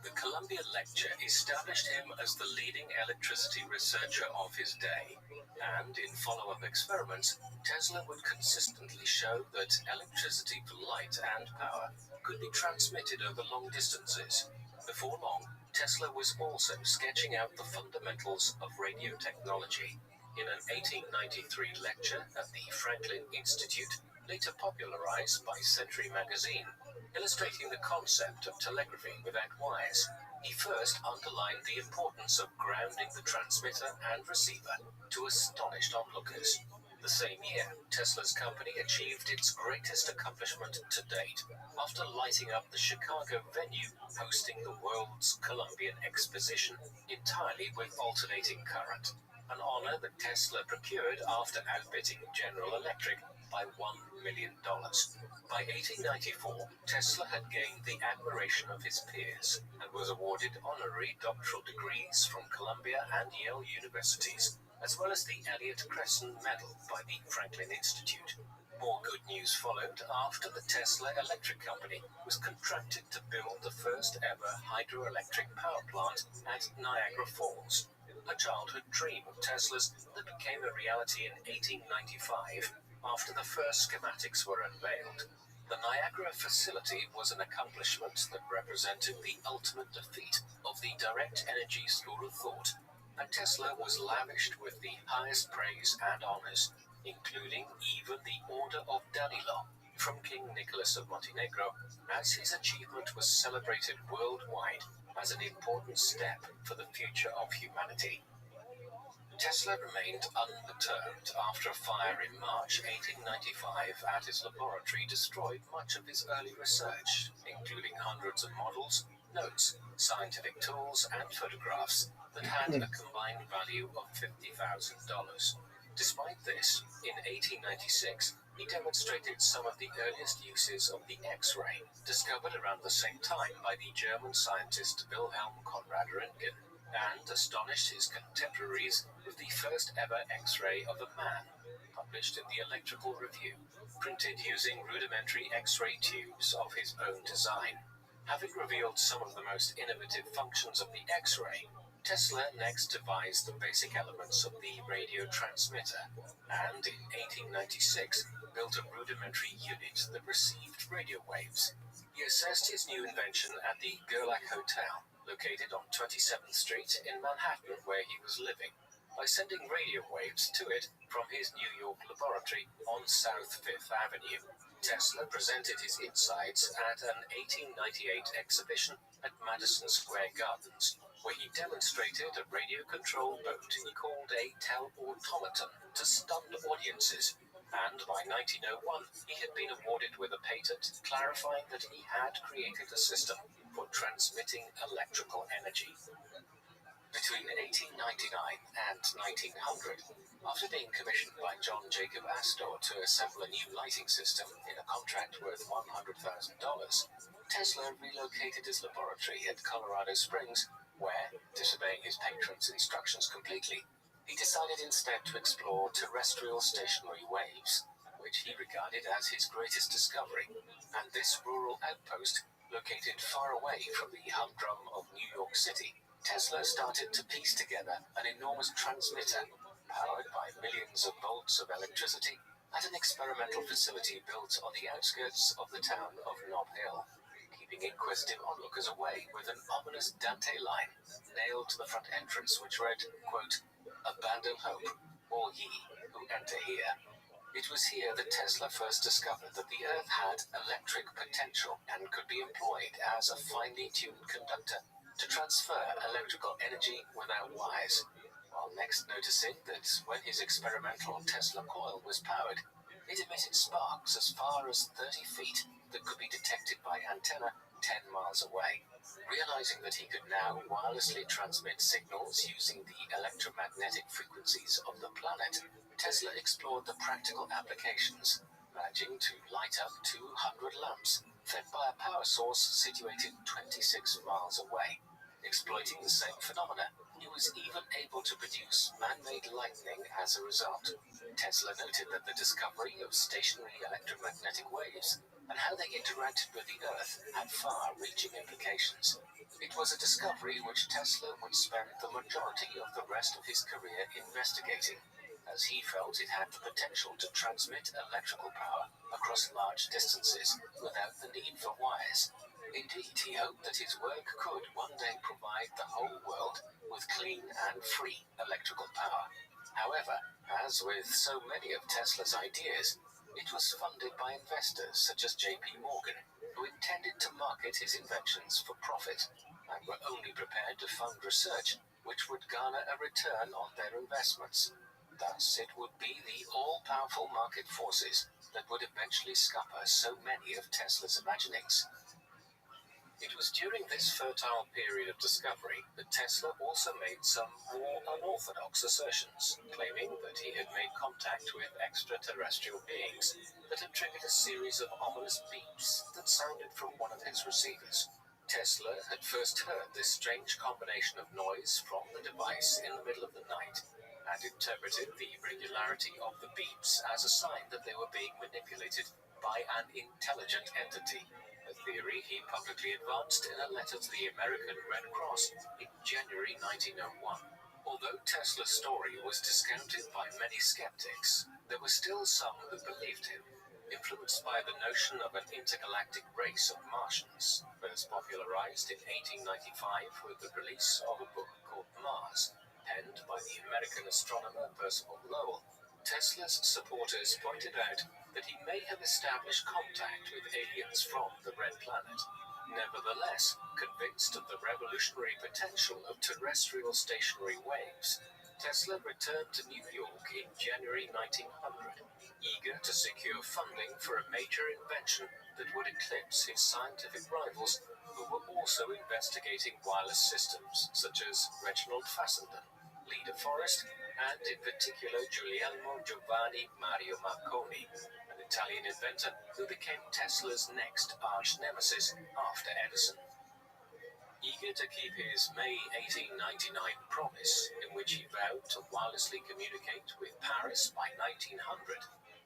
The Columbia lecture established him as the leading electricity researcher of his day, and in follow-up experiments, Tesla would consistently show that electricity for light and power could be transmitted over long distances. Before long, Tesla was also sketching out the fundamentals of radio technology in an 1893 lecture at the Franklin Institute, later popularized by Century magazine. Illustrating the concept of telegraphy without wires, he first underlined the importance of grounding the transmitter and receiver to astonished onlookers. The same year, Tesla's company achieved its greatest accomplishment to date after lighting up the Chicago venue hosting the world's Columbian Exposition entirely with alternating current. an honor that Tesla procured after outbidding General Electric by $1 million. By 1894, Tesla had gained the admiration of his peers and was awarded honorary doctoral degrees from Columbia and Yale universities, as well as the Elliott Cresson Medal by the Franklin Institute. More good news followed after the Tesla Electric Company was contracted to build the first ever hydroelectric power plant at Niagara Falls, a childhood dream of Tesla's that became a reality in 1895 after the first schematics were unveiled. The Niagara facility was an accomplishment that represented the ultimate defeat of the direct energy school of thought, and Tesla was lavished with the highest praise and honors, including even the Order of Danilo from King Nicholas of Montenegro, as his achievement was celebrated worldwide as an important step for the future of humanity. Tesla remained unperturbed after a fire in March 1895 at his laboratory destroyed much of his early research, including hundreds of models, notes, scientific tools, and photographs that had a combined value of $50,000. Despite this, in 1896, he demonstrated some of the earliest uses of the X-ray, discovered around the same time by the German scientist Wilhelm Conrad Röntgen, and astonished his contemporaries with the first ever X-ray of a man, published in the Electrical Review, printed using rudimentary X-ray tubes of his own design. Having revealed some of the most innovative functions of the X-ray, Tesla next devised the basic elements of the radio transmitter, and in 1896 built a rudimentary unit that received radio waves. He assessed his new invention at the Gerlach Hotel, located on 27th Street in Manhattan, where he was living, by sending radio waves to it from his New York laboratory on South Fifth Avenue. Tesla presented his insights at an 1898 exhibition at Madison Square Gardens, where he demonstrated a radio-controlled boat he called a telautomaton to stunned audiences, and by 1901 he had been awarded with a patent clarifying that he had created a system for transmitting electrical energy. Between 1899 and 1900, after being commissioned by John Jacob Astor to assemble a new lighting system in a contract worth $100,000, Tesla relocated his laboratory at Colorado Springs, where, disobeying his patron's instructions completely, he decided instead to explore terrestrial stationary waves, which he regarded as his greatest discovery, and this rural outpost, located far away from the humdrum of New York City, Tesla started to piece together an enormous transmitter, powered by millions of volts of electricity, at an experimental facility built on the outskirts of the town of Nob Hill, keeping inquisitive onlookers away with an ominous Dante line nailed to the front entrance which read, quote, "Abandon hope, all ye who enter here." It was here that Tesla first discovered that the Earth had electric potential and could be employed as a finely tuned conductor to transfer electrical energy without wires, while next noticing that when his experimental Tesla coil was powered, it emitted sparks as far as 30 feet that could be detected by antenna 10 miles away. Realizing that he could now wirelessly transmit signals using the electromagnetic frequencies of the planet, Tesla explored the practical applications, managing to light up 200 lamps fed by a power source situated 26 miles away. Exploiting the same phenomena, he was even able to produce man-made lightning as a result. Tesla noted that the discovery of stationary electromagnetic waves and how they interacted with the Earth had far-reaching implications. It was a discovery which Tesla would spend the majority of the rest of his career investigating, as he felt it had the potential to transmit electrical power across large distances without the need for wires. Indeed, he hoped that his work could one day provide the whole world with clean and free electrical power. However, as with so many of Tesla's ideas, it was funded by investors such as J.P. Morgan, who intended to market his inventions for profit and were only prepared to fund research which would garner a return on their investments. Thus, it would be the all-powerful market forces that would eventually scupper so many of Tesla's imaginings. It was during this fertile period of discovery that Tesla also made some more unorthodox assertions, claiming that he had made contact with extraterrestrial beings that had triggered a series of ominous beeps that sounded from one of his receivers. Tesla had first heard this strange combination of noise from the device in the middle of the night and interpreted the irregularity of the beeps as a sign that they were being manipulated by an intelligent entity, a theory he publicly advanced in a letter to the American Red Cross in January 1901. Although Tesla's story was discounted by many skeptics, there were still some who believed him, influenced by the notion of an intergalactic race of Martians, first popularized in 1895 with the release of a book called Mars, penned by the American astronomer Percival Lowell. Tesla's supporters pointed out that he may have established contact with aliens from the Red Planet. Nevertheless, convinced of the revolutionary potential of terrestrial stationary waves, Tesla returned to New York in January 1900, eager to secure funding for a major invention that would eclipse his scientific rivals, who were also investigating wireless systems such as Reginald Fessenden, Lee De Forest, and in particular Guglielmo Giovanni Mario Marconi, an Italian inventor who became Tesla's next arch-nemesis after Edison. Eager to keep his May 1899 promise, in which he vowed to wirelessly communicate with Paris by 1900,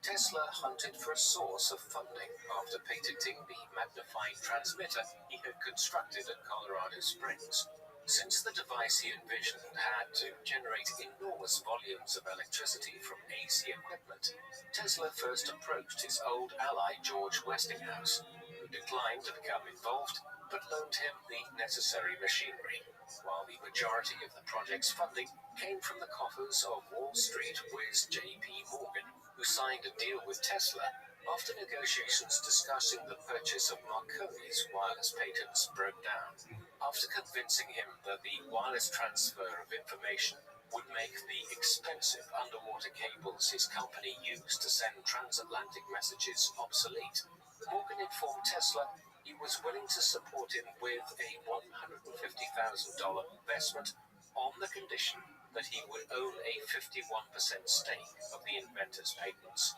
Tesla hunted for a source of funding after patenting the magnifying transmitter he had constructed at Colorado Springs. Since the device he envisioned had to generate enormous volumes of electricity from AC equipment, Tesla first approached his old ally George Westinghouse, who declined to become involved but loaned him the necessary machinery, while the majority of the project's funding came from the coffers of Wall Street whiz J.P. Morgan, who signed a deal with Tesla after negotiations discussing the purchase of Marconi's wireless patents broke down. After convincing him that the wireless transfer of information would make the expensive underwater cables his company used to send transatlantic messages obsolete, Morgan informed Tesla he was willing to support him with a $150,000 investment on the condition that he would own a 51% stake of the inventor's patents.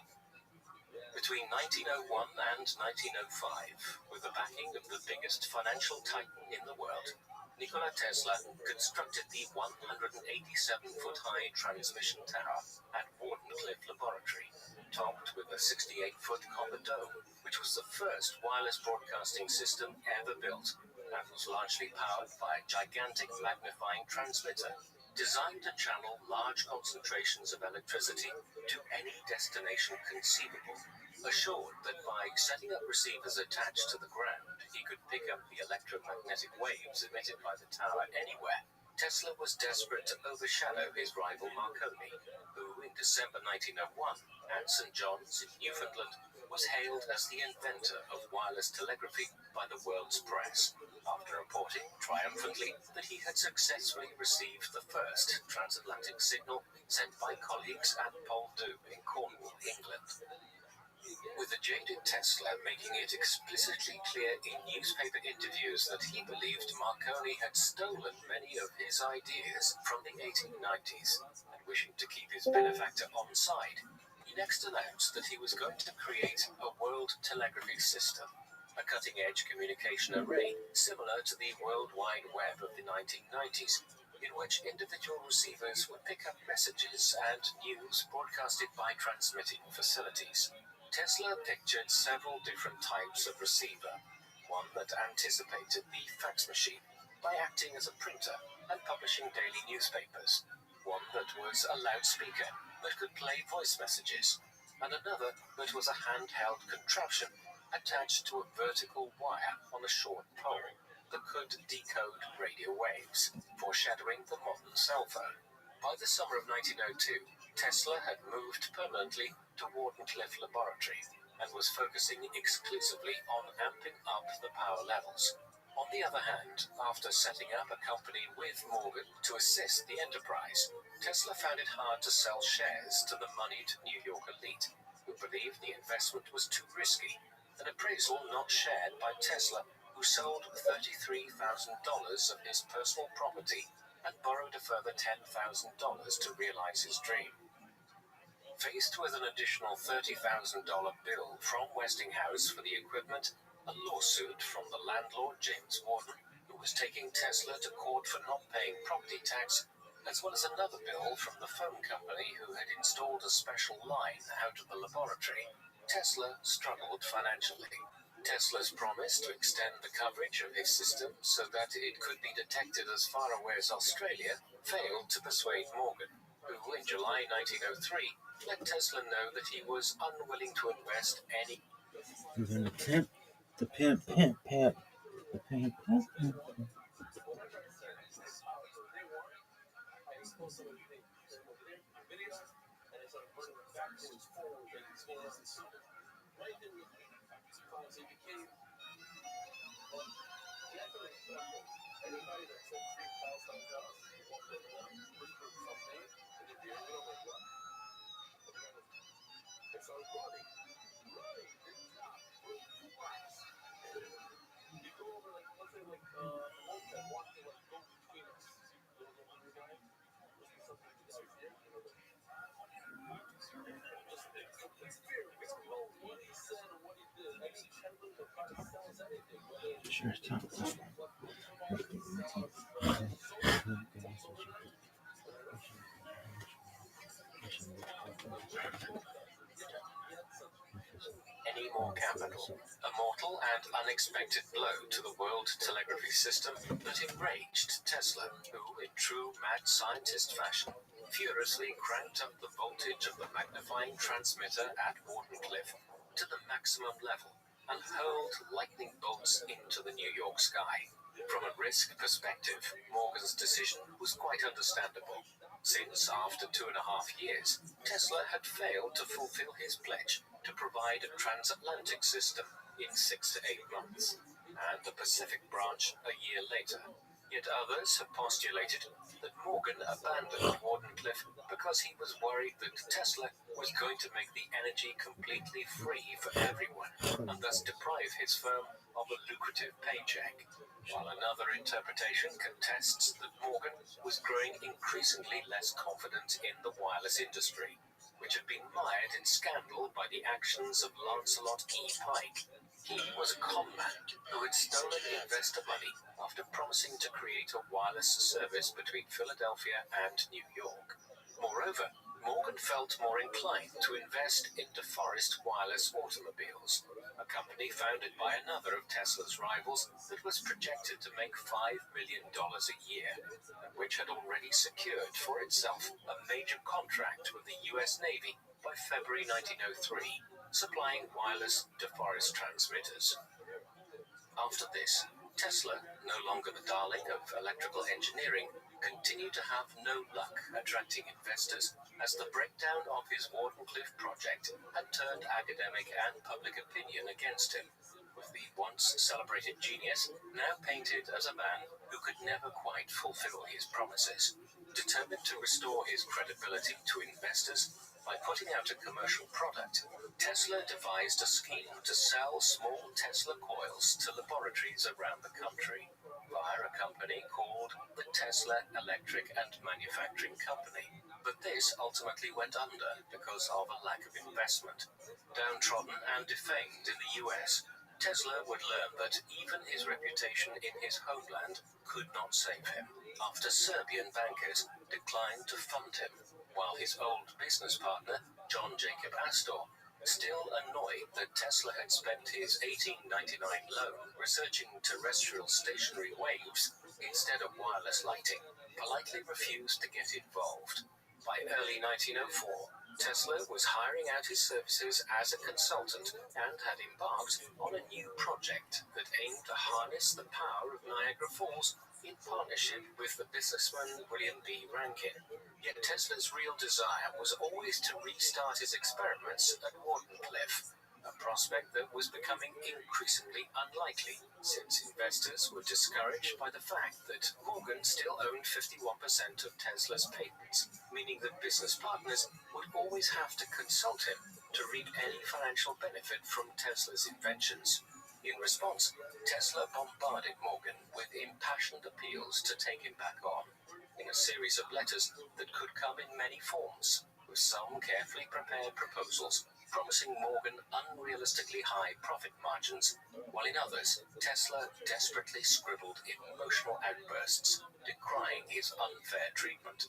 Between 1901 and 1905, with the backing of the biggest financial titan in the world, Nikola Tesla constructed the 187-foot-high transmission tower at Wardenclyffe Laboratory, topped with a 68-foot copper dome, which was the first wireless broadcasting system ever built, and was largely powered by a gigantic magnifying transmitter designed to channel large concentrations of electricity to any destination conceivable. Assured that by setting up receivers attached to the ground, he could pick up the electromagnetic waves emitted by the tower anywhere, Tesla was desperate to overshadow his rival Marconi, who in December 1901 at St. John's in Newfoundland was hailed as the inventor of wireless telegraphy by the world's press, after reporting triumphantly that he had successfully received the first transatlantic signal sent by colleagues at Poldhu in Cornwall, England. With the jaded Tesla making it explicitly clear in newspaper interviews that he believed Marconi had stolen many of his ideas from the 1890s, and wishing to keep his benefactor on side, he next announced that he was going to create a world telegraphy system, a cutting-edge communication array similar to the World Wide Web of the 1990s, in which individual receivers would pick up messages and news broadcasted by transmitting facilities. Tesla pictured several different types of receiver, one that anticipated the fax machine by acting as a printer and publishing daily newspapers, one that was a loudspeaker that could play voice messages, and another that was a handheld contraption attached to a vertical wire on a short pole that could decode radio waves, foreshadowing the modern cell phone. By the summer of 1902, Tesla had moved permanently to Wardenclyffe Laboratory and was focusing exclusively on amping up the power levels. On the other hand, after setting up a company with Morgan to assist the enterprise, Tesla found it hard to sell shares to the moneyed New York elite, who believed the investment was too risky, an appraisal not shared by Tesla, who who sold $33,000 of his personal property and borrowed a further $10,000 to realize his dream. Faced with an additional $30,000 bill from Westinghouse for the equipment, a lawsuit from the landlord James Warden, who was taking Tesla to court for not paying property tax, as well as another bill from the phone company who had installed a special line out of the laboratory, Tesla struggled financially. Tesla's promise to extend the coverage of his system so that it could be detected as far away as Australia failed to persuade Morgan, who in July 1903 let Tesla know that he was unwilling to invest any. Then the pimp, the pimp, pimp, pimp, the pimp, pimp, pimp, pimp. Sure, it's time. Any more capital, a mortal and unexpected blow to the world telegraphy system that enraged Tesla, who, in true mad scientist fashion, furiously cranked up the voltage of the magnifying transmitter at Wardenclyffe to the maximum level and hurled lightning bolts into the New York sky. From a risk perspective, Morgan's decision was quite understandable, since after 2.5 years, Tesla had failed to fulfill his pledge to provide a transatlantic system in 6 to 8 months, and the Pacific branch a year later. Yet others have postulated that Morgan abandoned Wardenclyffe because he was worried that Tesla was going to make the energy completely free for everyone, and thus deprive his firm of a lucrative paycheck. While another interpretation contests that Morgan was growing increasingly less confident in the wireless industry, which had been mired in scandal by the actions of Lancelot E. Pike. He was a con man who had stolen investor money after promising to create a wireless service between Philadelphia and New York. Moreover, Morgan felt more inclined to invest in DeForest Wireless Automobiles, a company founded by another of Tesla's rivals that was projected to make $5 million a year, and which had already secured for itself a major contract with the U.S. Navy by February 1903, supplying wireless DeForest transmitters. After this, Tesla, no longer the darling of electrical engineering, continued to have no luck attracting investors, as the breakdown of his Wardenclyffe project had turned academic and public opinion against him, with the once celebrated genius now painted as a man who could never quite fulfill his promises. Determined to restore his credibility to investors by putting out a commercial product, Tesla devised a scheme to sell small Tesla coils to laboratories around the country via a company called the Tesla Electric and Manufacturing Company. But this ultimately went under because of a lack of investment. Downtrodden and defamed in the US, Tesla would learn that even his reputation in his homeland could not save him, after Serbian bankers declined to fund him, while his old business partner, John Jacob Astor, still annoyed that Tesla had spent his $18.99 loan researching terrestrial stationary waves instead of wireless lighting, politely refused to get involved. By early 1904, Tesla was hiring out his services as a consultant and had embarked on a new project that aimed to harness the power of Niagara Falls in partnership with the businessman William B. Rankin. Yet Tesla's real desire was always to restart his experiments at Wardenclyffe, a prospect that was becoming increasingly unlikely, since investors were discouraged by the fact that Morgan still owned 51% of Tesla's patents, meaning that business partners would always have to consult him to reap any financial benefit from Tesla's inventions. In response, Tesla bombarded Morgan with impassioned appeals to take him back on, in a series of letters that could come in many forms, with some carefully prepared proposals promising Morgan unrealistically high profit margins, while in others, Tesla desperately scribbled emotional outbursts decrying his unfair treatment.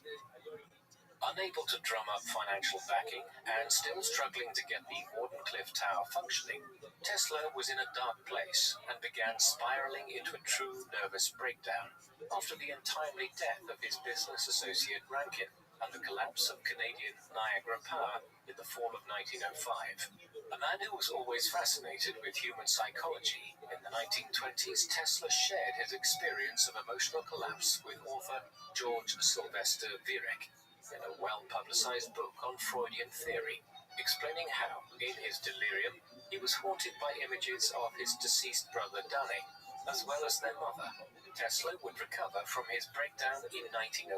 Unable to drum up financial backing and still struggling to get the Wardenclyffe Tower functioning, Tesla was in a dark place and began spiraling into a true nervous breakdown after the untimely death of his business associate Rankin and the collapse of Canadian Niagara Power in the fall of 1905. A man who was always fascinated with human psychology, in the 1920s, Tesla shared his experience of emotional collapse with author George Sylvester Virek in a well-publicized book on Freudian theory, explaining how, in his delirium, he was haunted by images of his deceased brother Danny, as well as their mother. Tesla would recover from his breakdown in 1906,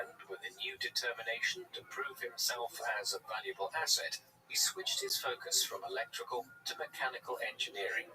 and with a new determination to prove himself as a valuable asset, he switched his focus from electrical to mechanical engineering,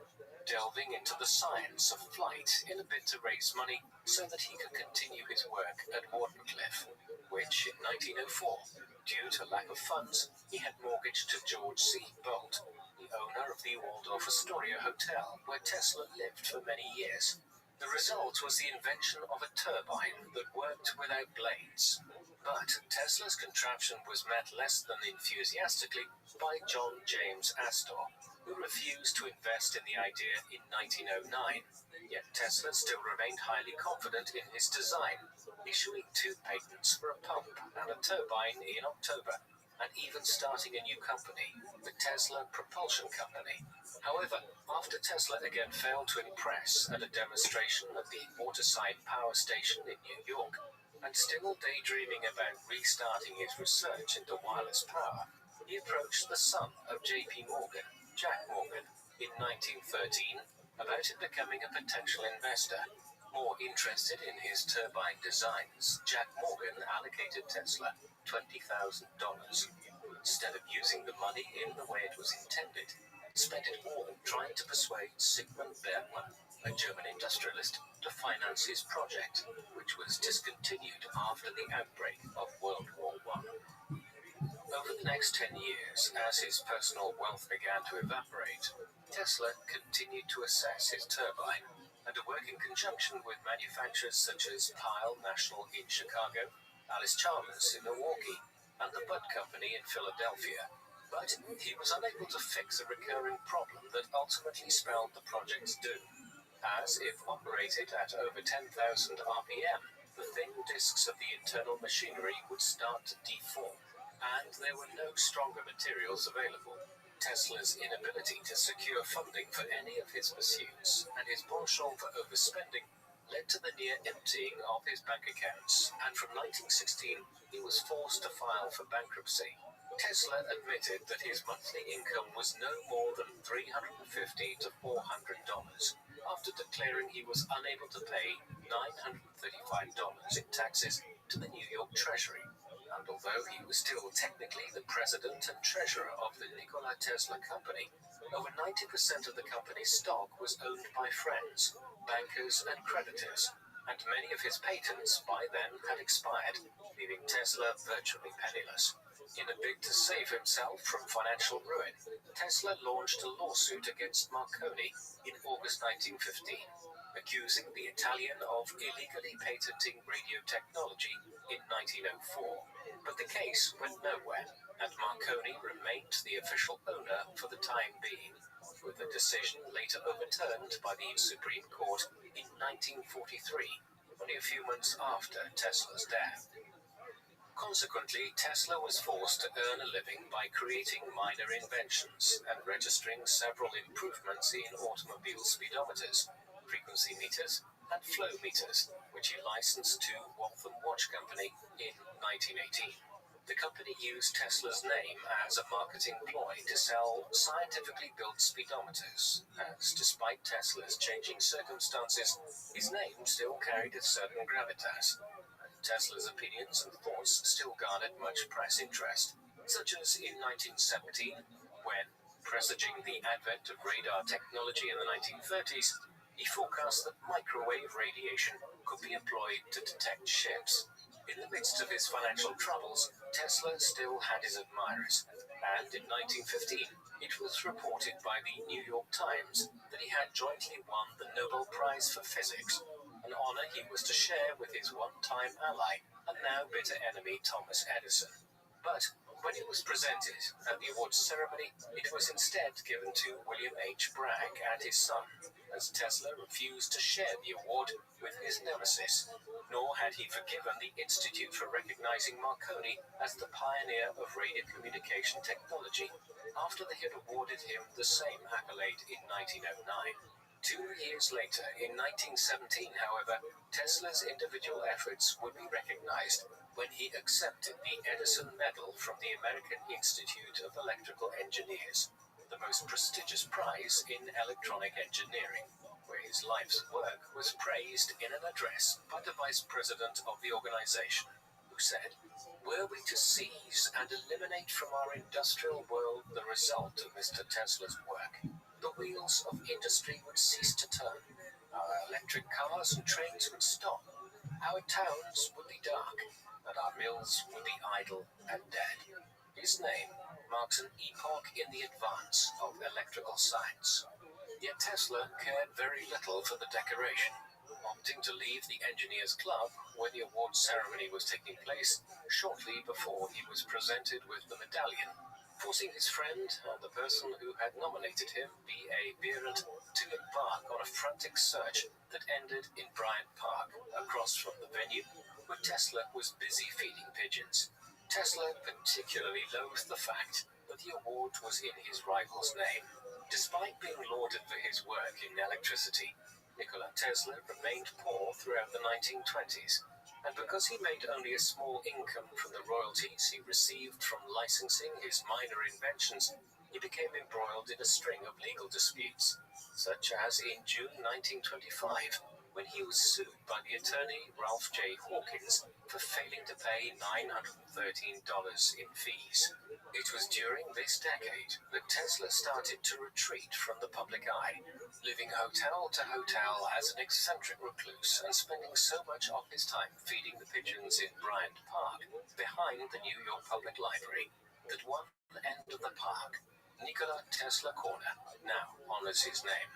delving into the science of flight in a bid to raise money so that he could continue his work at Wardenclyffe, which in 1904, due to lack of funds, he had mortgaged to George C. Bolt, the owner of the Waldorf Astoria Hotel, where Tesla lived for many years. The result was the invention of a turbine that worked without blades. But Tesla's contraption was met less than enthusiastically by John James Astor, who refused to invest in the idea in 1909. Yet Tesla still remained highly confident in his design, issuing 2 patents for a pump and a turbine in October, and even starting a new company, the Tesla Propulsion Company. However, after Tesla again failed to impress at a demonstration at the Waterside Power Station in New York, and still daydreaming about restarting his research into wireless power, he approached the son of J.P. Morgan, Jack Morgan, in 1913 about it becoming a potential investor. More interested in his turbine designs, Jack Morgan allocated Tesla $20,000. Instead of using the money in the way it was intended, spent it all trying to persuade Sigmund Bergmann, a German industrialist, to finance his project, which was discontinued after the outbreak of World War I. Over the next 10 years, as his personal wealth began to evaporate, Tesla continued to assess his turbine and to work in conjunction with manufacturers such as Pyle National in Chicago, Alice Chalmers in Milwaukee, and the Budd Company in Philadelphia. But he was unable to fix a recurring problem that ultimately spelled the project's doom, as if operated at over 10,000 RPM, the thin discs of the internal machinery would start to deform, and there were no stronger materials available. Tesla's inability to secure funding for any of his pursuits and his penchant for overspending led to the near emptying of his bank accounts, and from 1916 he was forced to file for bankruptcy. Tesla admitted that his monthly income was no more than $350 to $400, after declaring he was unable to pay $935 in taxes to the New York Treasury. And although he was still technically the president and treasurer of the Nikola Tesla Company, over 90% of the company's stock was owned by friends, bankers, and creditors, and many of his patents by then had expired, leaving Tesla virtually penniless. In a bid to save himself from financial ruin, Tesla launched a lawsuit against Marconi in August 1915, accusing the Italian of illegally patenting radio technology in 1904. But the case went nowhere, and Marconi remained the official owner for the time being, with the decision later overturned by the Supreme Court in 1943, only a few months after Tesla's death. Consequently, Tesla was forced to earn a living by creating minor inventions and registering several improvements in automobile speedometers, frequency meters, and flow meters, which he licensed to Waltham Watch Company in 1918. The company used Tesla's name as a marketing ploy to sell scientifically built speedometers, as despite Tesla's changing circumstances, his name still carried a certain gravitas. Tesla's opinions and thoughts still garnered much press interest, such as in 1917, when, Presaging the advent of radar technology in the 1930s, he forecast that microwave radiation could be employed to detect ships. In the midst of his financial troubles, Tesla still had his admirers, and in 1915, it was reported by the New York Times that he had jointly won the Nobel Prize for Physics, an honor he was to share with his one-time ally and now bitter enemy Thomas Edison. But when it was presented at the awards ceremony, it was instead given to William H. Bragg and his son, as Tesla refused to share the award with his nemesis, nor had he forgiven the Institute for recognizing Marconi as the pioneer of radio communication technology, after they had awarded him the same accolade in 1909. 2 years later, in 1917, however, Tesla's individual efforts would be recognized when he accepted the Edison Medal from the American Institute of Electrical Engineers, the most prestigious prize in electronic engineering, where his life's work was praised in an address by the vice president of the organization, who said, "Were we to seize and eliminate from our industrial world the result of Mr. Tesla's work, the wheels of industry would cease to turn, our electric cars and trains would stop, our towns would be dark, and our mills would be idle and dead." His name marks an epoch in the advance of electrical science. Yet Tesla cared very little for the decoration, opting to leave the Engineers Club when the award ceremony was taking place shortly before he was presented with the medallion, forcing his friend and the person who had nominated him, B.A. Behrend, to embark on a frantic search that ended in Bryant Park, across from the venue, where Tesla was busy feeding pigeons. Tesla particularly loathed the fact that the award was in his rival's name. Despite being lauded for his work in electricity, Nikola Tesla remained poor throughout the 1920s, and because he made only a small income from the royalties he received from licensing his minor inventions, he became embroiled in a string of legal disputes, such as in June 1925, when he was sued by the attorney Ralph J. Hawkins for failing to pay $913 in fees. It was during this decade that Tesla started to retreat from the public eye, living hotel to hotel as an eccentric recluse and spending so much of his time feeding the pigeons in Bryant Park, behind the New York Public Library, that one end of the park, Nikola Tesla Corner, now honors his name.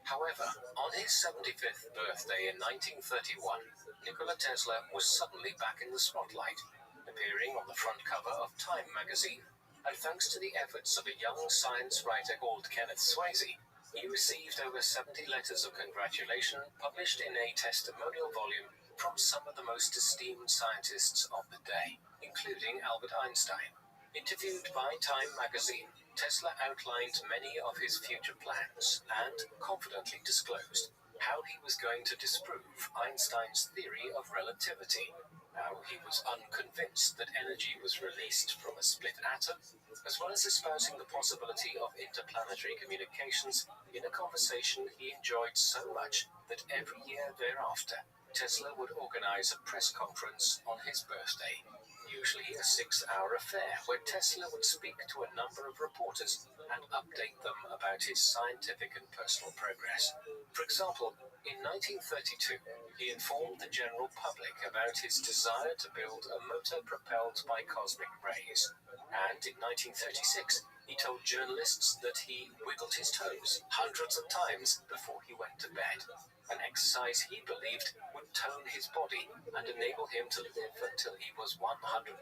However, on his 75th birthday in 1931, Nikola Tesla was suddenly back in the spotlight, appearing on the front cover of Time magazine, and thanks to the efforts of a young science writer called Kenneth Swayze, he received over 70 letters of congratulation published in a testimonial volume from some of the most esteemed scientists of the day, including Albert Einstein. Interviewed by Time magazine, Tesla outlined many of his future plans and confidently disclosed how he was going to disprove Einstein's theory of relativity, how he was unconvinced that energy was released from a split atom, as well as espousing the possibility of interplanetary communications in a conversation he enjoyed so much that every year thereafter, Tesla would organize a press conference on his birthday, usually a 6-hour affair where Tesla would speak to a number of reporters and update them about his scientific and personal progress. For example, in 1932, he informed the general public about his desire to build a motor propelled by cosmic rays. And in 1936, he told journalists that he wiggled his toes hundreds of times before he went to bed, an exercise he believed would tone his body and enable him to live until he was 135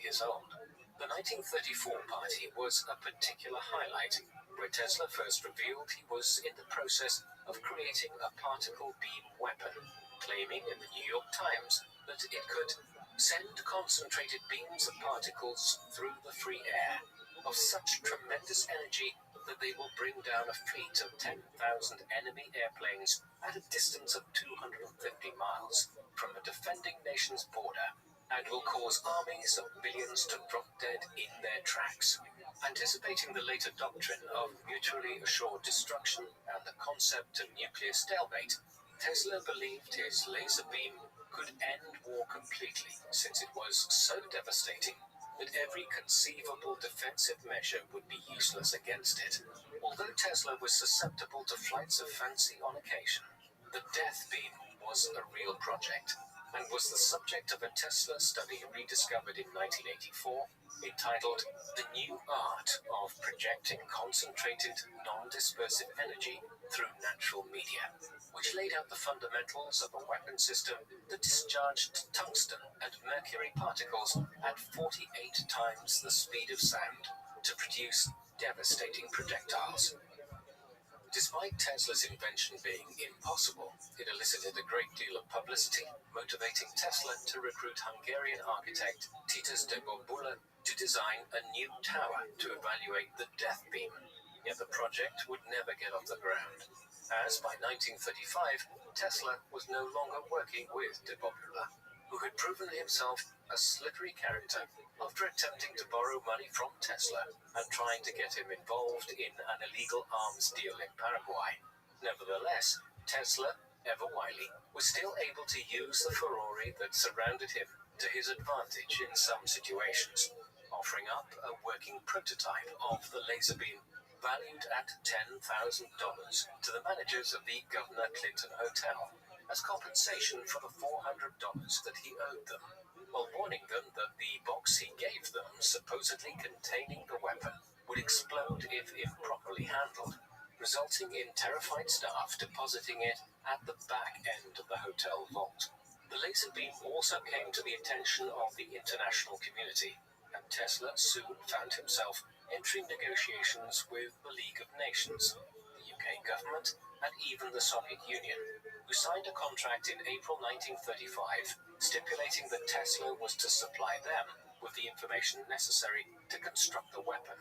years old. The 1934 party was a particular highlight, where Tesla first revealed he was in the process of creating a particle beam weapon, claiming in the New York Times that it could send concentrated beams of particles through the free air of such tremendous energy that they will bring down a fleet of 10,000 enemy airplanes at a distance of 250 miles from a defending nation's border, and will cause armies of millions to drop dead in their tracks. Anticipating the later doctrine of mutually assured destruction and the concept of nuclear stalemate, Tesla believed his laser beam could end war completely, since it was so devastating that every conceivable defensive measure would be useless against it. Although Tesla was susceptible to flights of fancy on occasion, the Death Beam was a real project and was the subject of a Tesla study rediscovered in 1984 entitled The New Art of Projecting Concentrated Non-Dispersive Energy Through Natural Media, which laid out the fundamentals of a weapon system that discharged tungsten and mercury particles at 48 times the speed of sound to produce devastating projectiles. Despite Tesla's invention being impossible, it elicited a great deal of publicity, motivating Tesla to recruit Hungarian architect Titus de Bobula to design a new tower to evaluate the Death Beam. Yet the project would never get off the ground, as by 1935, Tesla was no longer working with de Bobula, who had proven himself a slippery character after attempting to borrow money from Tesla and trying to get him involved in an illegal arms deal in Paraguay. Nevertheless, Tesla, ever wily, was still able to use the furore that surrounded him to his advantage in some situations, offering up a working prototype of the laser beam valued at $10,000 to the managers of the Governor Clinton Hotel as compensation for the $400 that he owed them, while warning them that the box he gave them, supposedly containing the weapon, would explode if improperly handled, resulting in terrified staff depositing it at the back end of the hotel vault. The laser beam also came to the attention of the international community, and Tesla soon found himself entering negotiations with the League of Nations, the UK government, and even the Soviet Union, who signed a contract in April 1935 stipulating that Tesla was to supply them with the information necessary to construct the weapon,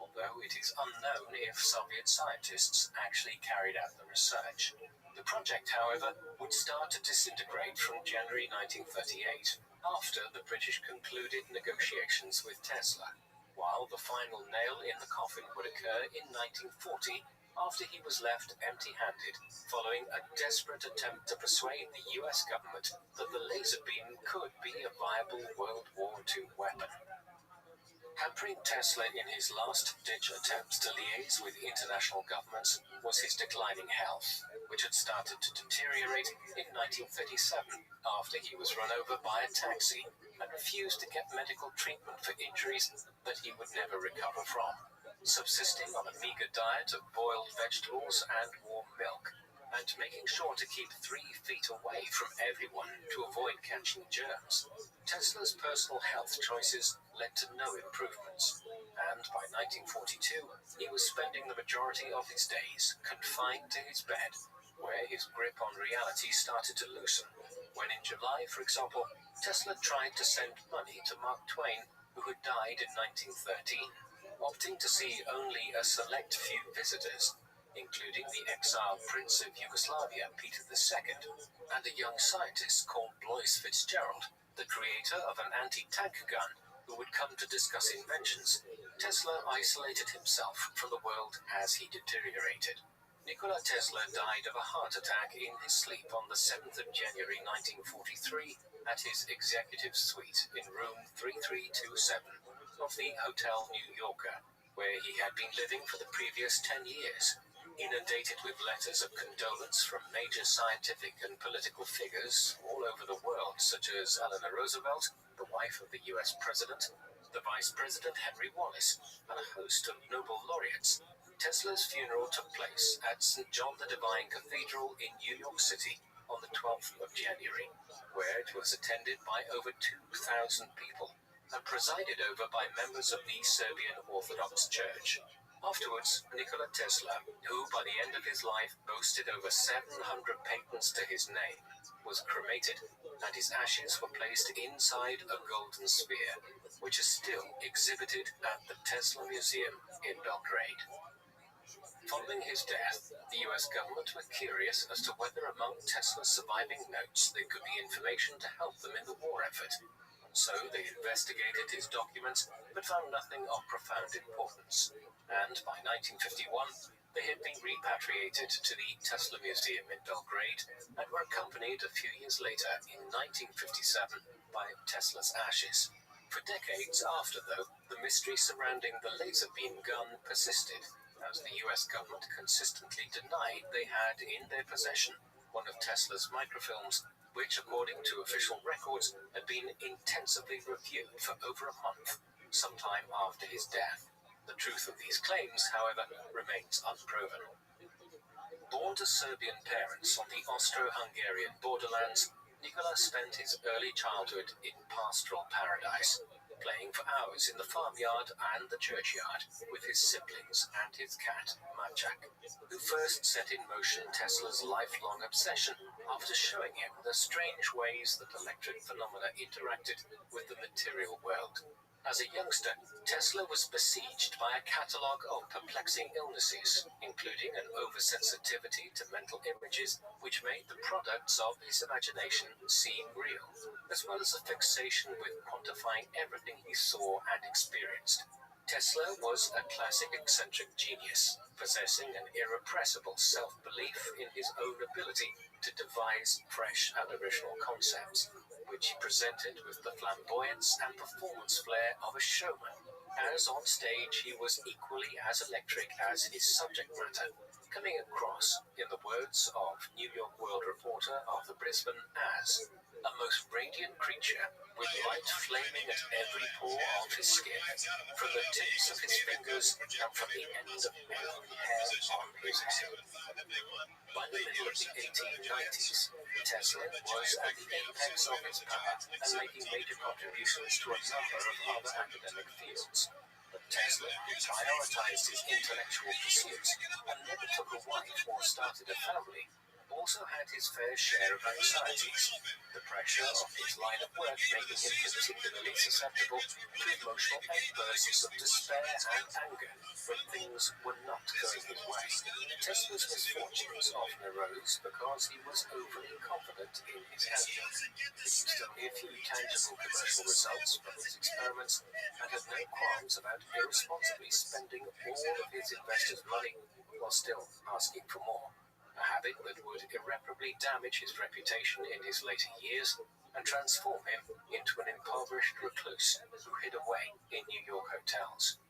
although it is unknown if Soviet scientists actually carried out the research. The project, however, would start to disintegrate from January 1938, after the British concluded negotiations with Tesla, while the final nail in the coffin would occur in 1940, after he was left empty-handed following a desperate attempt to persuade the US government that the laser beam could be a viable World War II weapon. Hampering Tesla in his last-ditch attempts to liaise with international governments was his declining health, which had started to deteriorate in 1937 after he was run over by a taxi and refused to get medical treatment for injuries that he would never recover from, subsisting on a meager diet of boiled vegetables and warm milk, and making sure to keep 3 feet away from everyone to avoid catching germs. Tesla's personal health choices led to no improvements, and by 1942, he was spending the majority of his days confined to his bed, where his grip on reality started to loosen, when in July, for example, Tesla tried to send money to Mark Twain, who had died in 1913, opting to see only a select few visitors, including the exiled Prince of Yugoslavia, Peter II, and a young scientist called Blois Fitzgerald, the creator of an anti-tank gun, who would come to discuss inventions. Tesla isolated himself from the world as he deteriorated. Nikola Tesla died of a heart attack in his sleep on the 7th of January 1943 at his executive suite in room 3327 of the Hotel New Yorker, where he had been living for the previous 10 years, inundated with letters of condolence from major scientific and political figures all over the world, such as Eleanor Roosevelt, the wife of the US President, the Vice President Henry Wallace, and a host of Nobel laureates. Tesla's funeral took place at St. John the Divine Cathedral in New York City on the 12th of January, where it was attended by over 2,000 people and presided over by members of the Serbian Orthodox Church. Afterwards, Nikola Tesla, who by the end of his life boasted over 700 patents to his name, was cremated, and his ashes were placed inside a golden sphere, which is still exhibited at the Tesla Museum in Belgrade. Following his death, the US government were curious as to whether among Tesla's surviving notes there could be information to help them in the war effort. So they investigated his documents, but found nothing of profound importance. And by 1951, they had been repatriated to the Tesla Museum in Belgrade and were accompanied a few years later, in 1957, by Tesla's ashes. For decades after, though, the mystery surrounding the laser beam gun persisted, as the US government consistently denied they had in their possession one of Tesla's microfilms, which, according to official records, had been intensively reviewed for over a month, sometime after his death. The truth of these claims, however, remains unproven. Born to Serbian parents on the Austro-Hungarian borderlands, Nikola spent his early childhood in pastoral paradise, playing for hours in the farmyard and the churchyard with his siblings and his cat, Maciek, who first set in motion Tesla's lifelong obsession after showing him the strange ways that electric phenomena interacted with the material world. As a youngster, Tesla was besieged by a catalogue of perplexing illnesses, including an oversensitivity to mental images which made the products of his imagination seem real, as well as a fixation with quantifying everything he saw and experienced. Tesla was a classic eccentric genius, possessing an irrepressible self-belief in his own ability to devise fresh and original concepts, which he presented with the flamboyance and performance flair of a showman. As on stage, he was equally as electric as his subject matter, coming across, in the words of New York World reporter Arthur Brisbane, as a most radiant creature, with light flaming at every pore of his skin, from the tips of his fingers and from the end of every hair on his head. By the middle of the 1890s, Tesla was at the apex of his power and making major contributions to a number of other academic fields. But Tesla prioritized his intellectual pursuits and never took a wife or started a family. Also had his fair share of anxieties, the pressure of his line of work making him particularly susceptible to emotional outbursts of despair and anger when things were not going his way. Tesla's misfortunes often arose because he was overly confident in his outlook, produced only a few tangible commercial results from his experiments, and had no qualms about irresponsibly spending all of his investors' money while still asking for more. A habit that would irreparably damage his reputation in his later years and transform him into an impoverished recluse who hid away in New York hotels.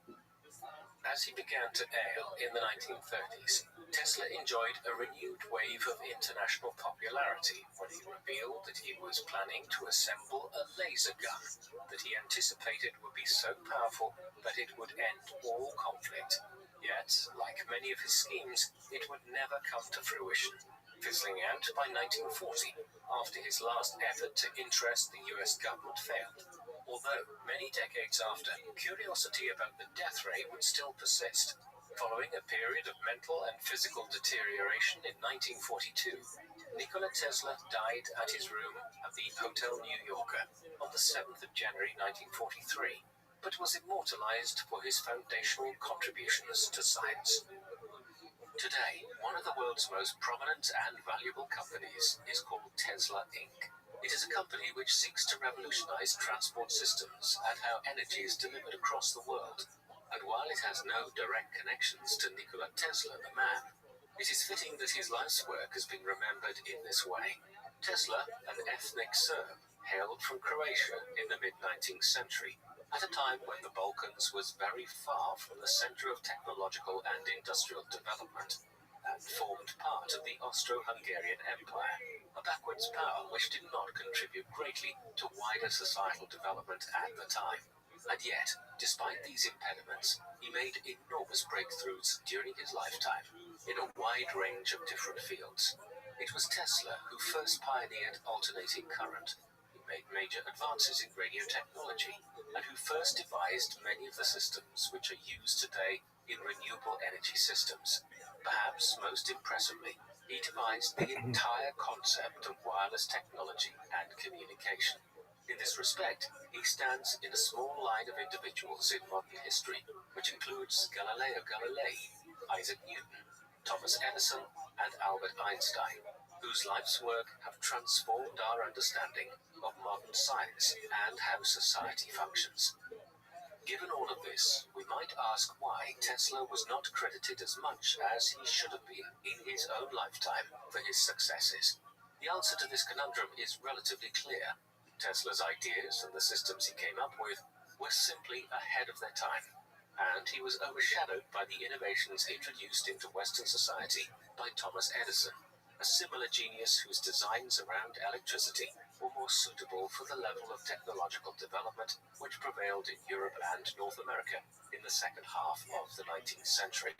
As he began to ail in the 1930s, Tesla enjoyed a renewed wave of international popularity when he revealed that he was planning to assemble a laser gun that he anticipated would be so powerful that it would end all conflict. Yet, like many of his schemes, it would never come to fruition, fizzling out by 1940, after his last effort to interest the US government failed. Although, many decades after, curiosity about the death ray would still persist. Following a period of mental and physical deterioration in 1942, Nikola Tesla died at his room at the Hotel New Yorker on the 7th of January 1943. But was immortalized for his foundational contributions to science. Today, one of the world's most prominent and valuable companies is called Tesla Inc. It is a company which seeks to revolutionize transport systems and how energy is delivered across the world. And while it has no direct connections to Nikola Tesla, the man, it is fitting that his life's work has been remembered in this way. Tesla, an ethnic Serb, hailed from Croatia in the mid-19th century, at a time when the Balkans was very far from the center of technological and industrial development, and formed part of the Austro-Hungarian Empire, a backwards power which did not contribute greatly to wider societal development at the time. And yet, despite these impediments, he made enormous breakthroughs during his lifetime, in a wide range of different fields. It was Tesla who first pioneered alternating current, made major advances in radio technology, and who first devised many of the systems which are used today in renewable energy systems. Perhaps most impressively, he devised the entire concept of wireless technology and communication. In this respect, he stands in a small line of individuals in modern history, which includes Galileo Galilei, Isaac Newton, Thomas Edison, and Albert Einstein, whose life's work have transformed our understanding of modern science and how society functions. Given all of this, we might ask why Tesla was not credited as much as he should have been in his own lifetime for his successes. The answer to this conundrum is relatively clear. Tesla's ideas and the systems he came up with were simply ahead of their time, and he was overshadowed by the innovations introduced into Western society by Thomas Edison, a similar genius whose designs around electricity were more suitable for the level of technological development which prevailed in Europe and North America in the second half of the 19th century.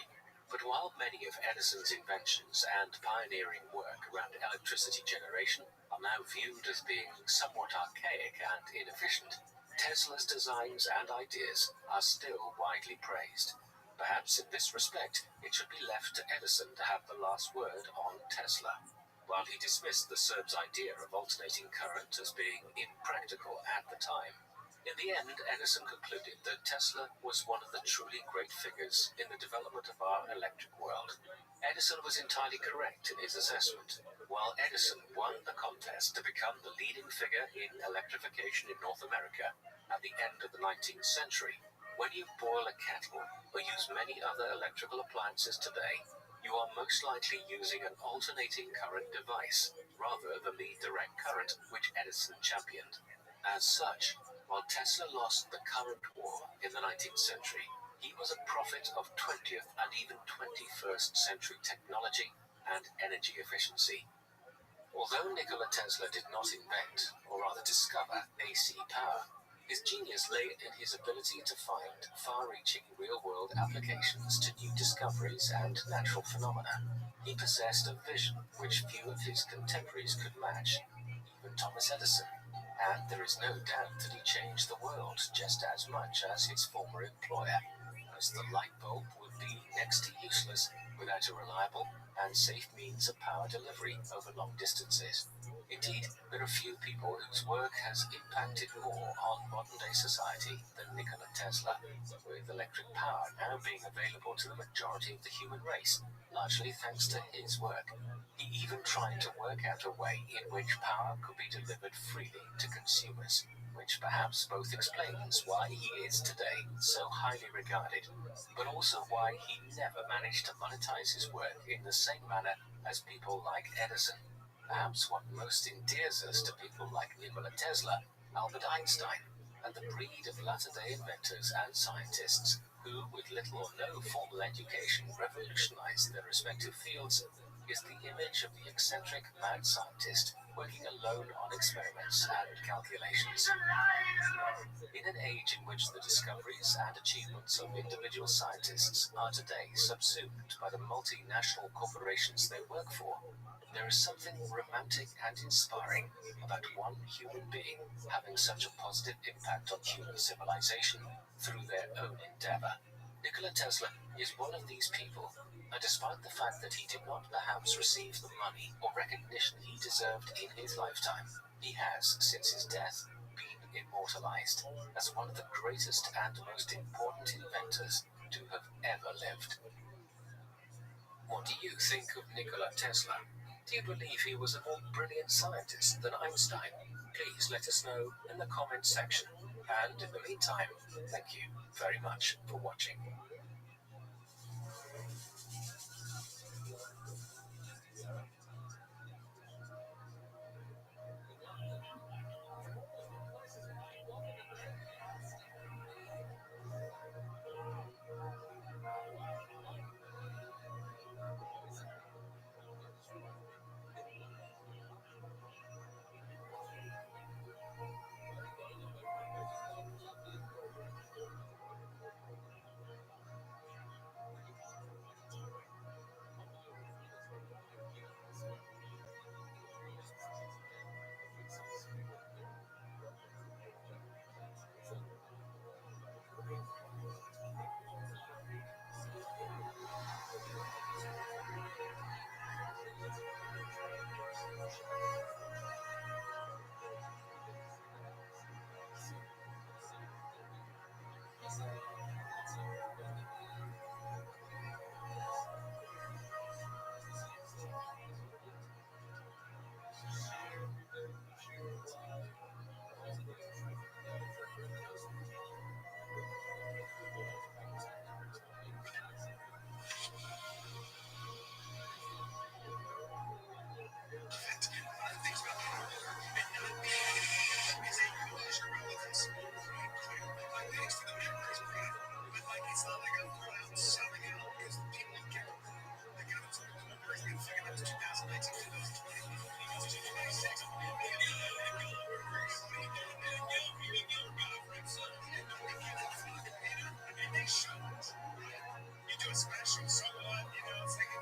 But while many of Edison's inventions and pioneering work around electricity generation are now viewed as being somewhat archaic and inefficient, Tesla's designs and ideas are still widely praised. Perhaps in this respect, it should be left to Edison to have the last word on Tesla. While he dismissed the Serb's idea of alternating current as being impractical at the time, in the end, Edison concluded that Tesla was one of the truly great figures in the development of our electric world. Edison was entirely correct in his assessment. While Edison won the contest to become the leading figure in electrification in North America at the end of the 19th century, when you boil a kettle or use many other electrical appliances today, you are most likely using an alternating current device rather than the direct current which Edison championed. As such, while Tesla lost the current war in the 19th century, he was a prophet of 20th and even 21st century technology and energy efficiency. Although Nikola Tesla did not invent, or rather discover, AC power, his genius lay in his ability to find far-reaching real-world applications to new discoveries and natural phenomena. He possessed a vision which few of his contemporaries could match, even Thomas Edison, and there is no doubt that he changed the world just as much as his former employer, as the light bulb would be next to useless without a reliable and safe means of power delivery over long distances. Indeed, there are few people whose work has impacted more on modern-day society than Nikola Tesla, with electric power now being available to the majority of the human race, largely thanks to his work. He even tried to work out a way in which power could be delivered freely to consumers, which perhaps both explains why he is today so highly regarded, but also why he never managed to monetize his work in the same manner as people like Edison. Perhaps what most endears us to people like Nikola Tesla, Albert Einstein, and the breed of latter-day inventors and scientists who, with little or no formal education, revolutionized their respective fields, is the image of the eccentric mad scientist working alone on experiments and calculations. In an age in which the discoveries and achievements of individual scientists are today subsumed by the multinational corporations they work for, there is something romantic and inspiring about one human being having such a positive impact on human civilization through their own endeavor. Nikola Tesla is one of these people, and despite the fact that he did not perhaps receive the money or recognition he deserved in his lifetime, he has, since his death, been immortalized as one of the greatest and most important inventors to have ever lived. What do you think of Nikola Tesla? Do you believe he was a more brilliant scientist than Einstein? Please let us know in the comments section. And in the meantime, thank you very much for watching. It's not like I'm going out and selling out because the people don't give a the guy was like, "We're going to figure out 2019, 2020, 2026." You do a special, so what? You know, it's like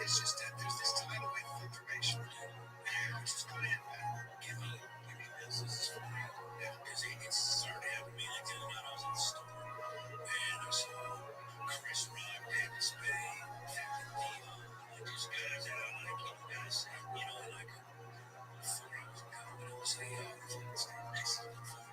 it's just that there's this tidal wave of information. Which is going in. Give me this. This is for real. Yeah, because it started happening to me like the other night. I was in the store and I saw Chris Rock, David Spade, Captain Neil, like these guys that I like, you guys, you know, like 4 hours ago when it was next to the phone.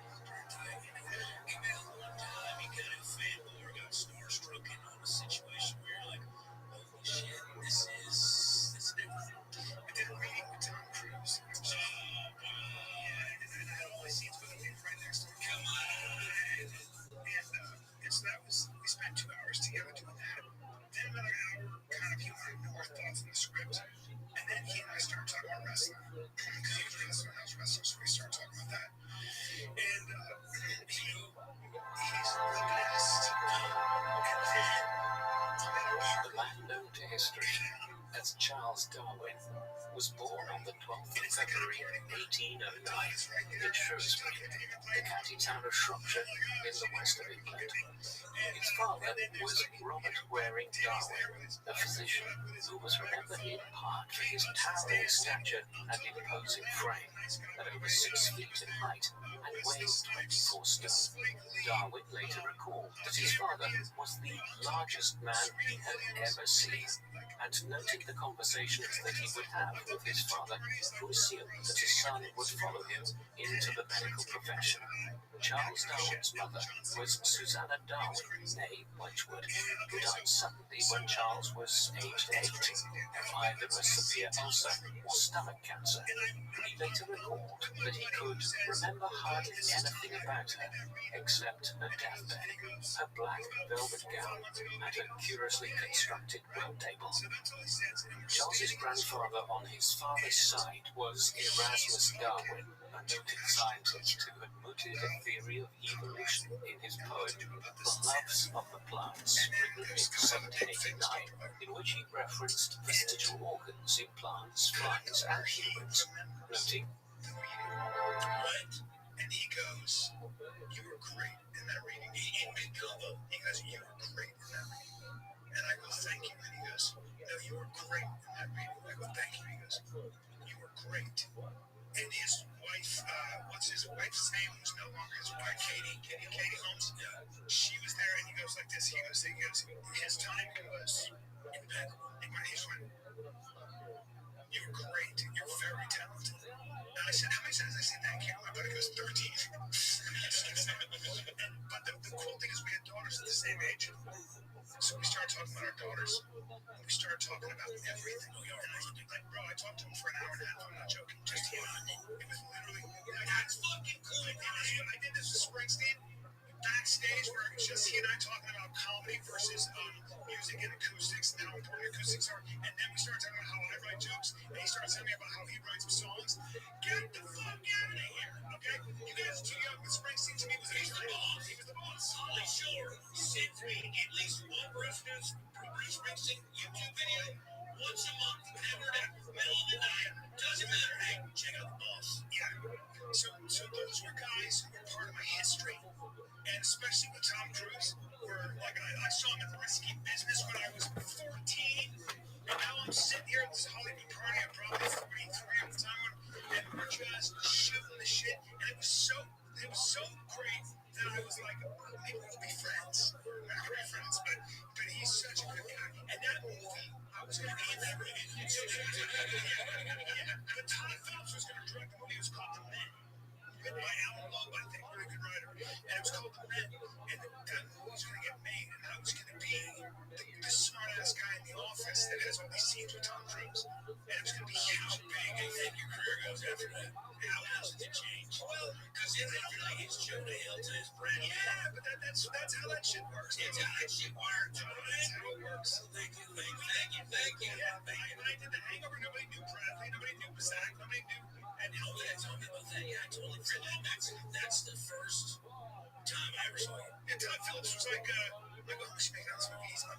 Came out one time, he kind of fanboy or got starstruck in on a situation where you're like, holy shit, this is different. But then reading with Tom Cruise, and I had all my scenes with him right next to him. Come on! And so that was, we spent 2 hours together doing that. Then another hour, kind of, he wanted to know our thoughts on the script. And then he and I started talking about wrestling. Because he was wrestling, I was wrestling, so we started talking about that. And he's the best. And then The man known to history as Charles Darwin was born on the 12th of February 1809 in Shrewsbury, the county town of Shropshire in the west of England. His father was Robert Waring Darwin, a physician who was remembered in part for his towering stature and imposing frame, at over 6 feet in height and weighing 24 stone. Darwin later recalled that his father was the largest man he had ever seen, and noted the conversations that he would have with his father, who assumed that his son would follow him into the medical profession. Charles Darwin's mother was Susanna Darwin, née Wedgwood, who died suddenly when Charles was aged 8 of either a severe ulcer or stomach cancer. He later recalled that he could remember hardly anything about her except her deathbed, her black velvet gown, and her curiously constructed work table. Charles's grandfather on his father's side was Erasmus Darwin, a noted scientist who had mooted a theory of evolution in his poem The Loves of the Plants, written in 1789, in which he referenced vestigial organs in plants, flies, and humans, noting, what? And he goes, you were great in that reading. In mid-combo, he goes, you were great in that reading. And I go, thank you. And he goes, no, you were great in that reading. I go, thank you. He goes, you were great. And his wife, what's his wife's name? Who's no longer his wife? Katie Holmes. Yeah. She was there, and he goes like this. He goes, his timing was impeccable. He's went, you're great. You're very talented. And I said, how many times? I said, thank you. My buddy goes, 13. But the cool thing is we had daughters at the same age. So we started talking about our daughters. We started talking about everything. And I was like, bro, I talked to him for an hour and a half. I'm not joking. Just him. It was literally, that's fucking cool. And I did this with Springsteen backstage where it was just he and I talking about comedy versus music and acoustics and how important acoustics are. And then we started talking about how I write jokes. And he started telling me about how he writes songs. Get the fuck out of here. Okay? You guys are too young, but Springsteen to me was the boss. He was the boss. Holy sure. Send me at least one Bruce Springsteen YouTube video once a month. Hammered at middle of the night. Doesn't matter. Hey, check out the boss. Yeah. So those were guys who were part of my history. And especially with Tom Cruise, where like I saw him in Risky Business when I was 14, and now I'm sitting here at this Hollywood party. I'm probably 43 at the time, and we're just shooting the shit. And it was so great that I was like, maybe we'll be friends. We're not gonna be friends, but he's such a good guy. And that movie, I was gonna be in that movie. But Todd Phillips was gonna direct the movie. It was called The Men. Written by Alan Loeb, I think, really good writer. And it was called The Men. And that movie was going to get made, and I was going to be the smart-ass guy in the office that has all these scenes with Tom Cruise. And it was going to be huge. How big do you think your career goes after that? How else did it change? Well, because it's like it's Jonah Hill to his brand. Yeah, but that's how that shit works. It's how that shit works. That's how it works. Thank you. Yeah, when I did The Hangover, nobody knew Bradley, nobody knew Bazak, nobody knew. And you know what? Tell me about that. Yeah, I totally forgot. That's the first time I ever saw you. And Todd Phillips was like, Like, well, she's making out some movies, Todd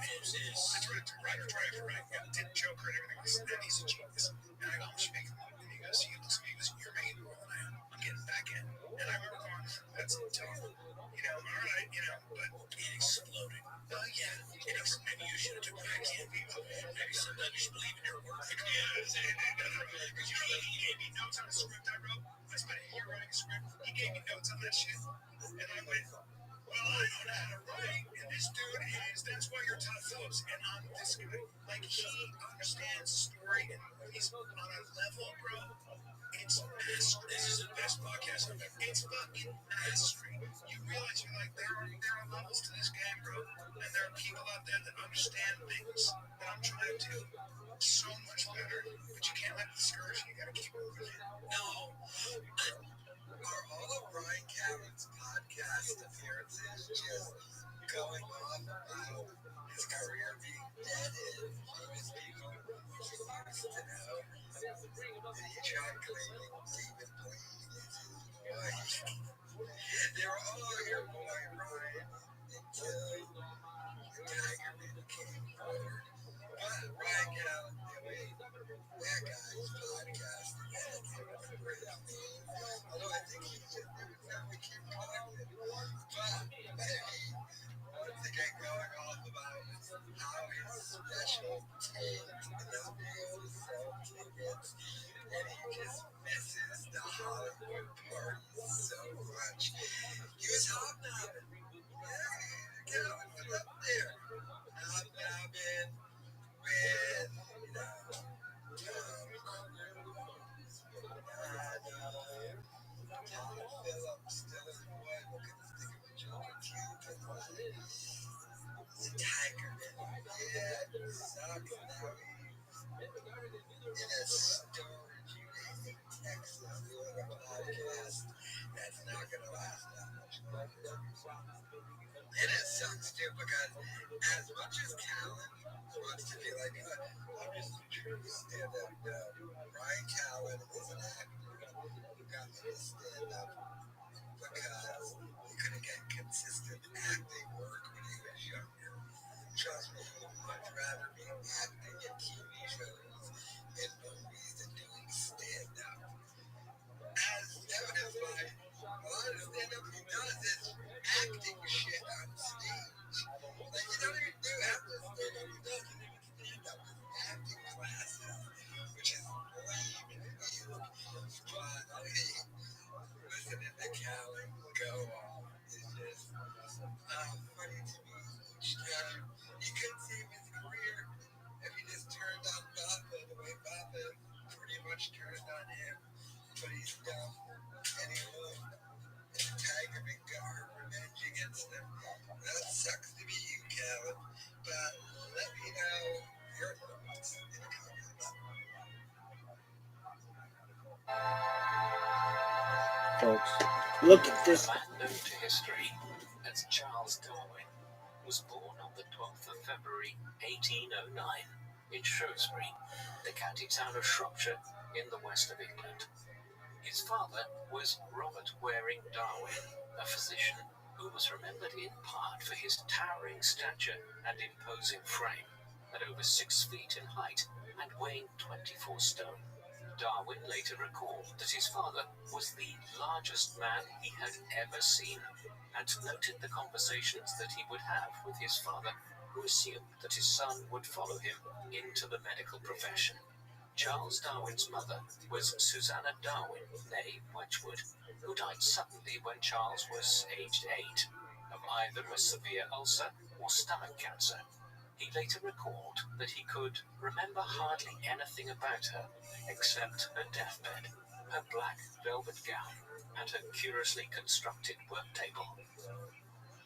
Phillips is the director, writer, right? Yeah, did Joker and everything else, and he's a genius. And I go, she's making a movie. And he goes, you're making more than I am. I'm getting back in. And I remember going, that's tough. All right, but it exploded. Oh, yeah. Maybe you should have took back in. Maybe sometimes you should believe in your work. Yeah, because he gave me notes on a script I wrote. I spent a year writing a script. He gave me notes on that shit. And I went, well, I don't know how to write. And this dude that's why you're Todd Phillips. And I'm this guy. Like, he understands story and movies on a level, bro. It's mastery. This is the best podcast I've ever. It's fucking mastery. You realize there are levels to this game, bro, and there are people out there that understand things that I'm trying to do so much better. But you can't let it discourage you. You gotta keep moving. No. Are all of Ryan Callen's podcast appearances just going on about his career being dead and famous people used to know? Did he try claiming David Blaine as his wife? They were all your boy Ryan until the Tigerman came forward. But Ryan Callen doing that guy's podcast and had him remember his name. Although I think he just didn't know we keep calling it. But maybe once again going off about how his special tanked and not being able to sell tickets, and he just misses the Hollywood parties so much. He was hobnobbing. Yeah, Calvin was up there. Hobnobbing with, Todd Phillips, Dylan Wood, what can I think of a Joker too? The Tigerman. Yeah, it sucks now. He's in a storage unit in Texas doing a podcast that's not going to last that much longer. And it sucks too because as much as Callen wants to be like, I'm just a true stand-up, Ryan Callen is an actor who got me to stand up because he couldn't get consistent acting work when he was younger. Trust me, he would much rather be acting in TV shows and movies than doing stand-up. As evidenced by a lot of stand-up he does is acting shit on stage. Like, he doesn't even do half the stand-up he does. He doesn't even stand-up his acting classes, which is lame and weak. But listening to Callen go off is just funny to me each time. He couldn't save his career if he just turned on Buffett the way Buffett pretty much turned on him. But he's dumb and he won't. And the Tigerman got her revenge against him. That sucks to be you, Callen. But let me know your thoughts in the comments. Folks, look at this. A man known to history as Charles Darwin was born on the 12th of February 1809 in Shrewsbury, the county town of Shropshire in the west of England. His father was Robert Waring Darwin, a physician who was remembered in part for his towering stature and imposing frame, at over 6 feet in height and weighing 24 stone. Darwin later recalled that his father was the largest man he had ever seen, and noted the conversations that he would have with his father, who assumed that his son would follow him into the medical profession. Charles Darwin's mother was Susanna Darwin, née Wedgwood, who died suddenly when Charles was aged 8, of either a severe ulcer or stomach cancer. He later recalled that he could remember hardly anything about her except her deathbed, her black velvet gown, and her curiously constructed work table.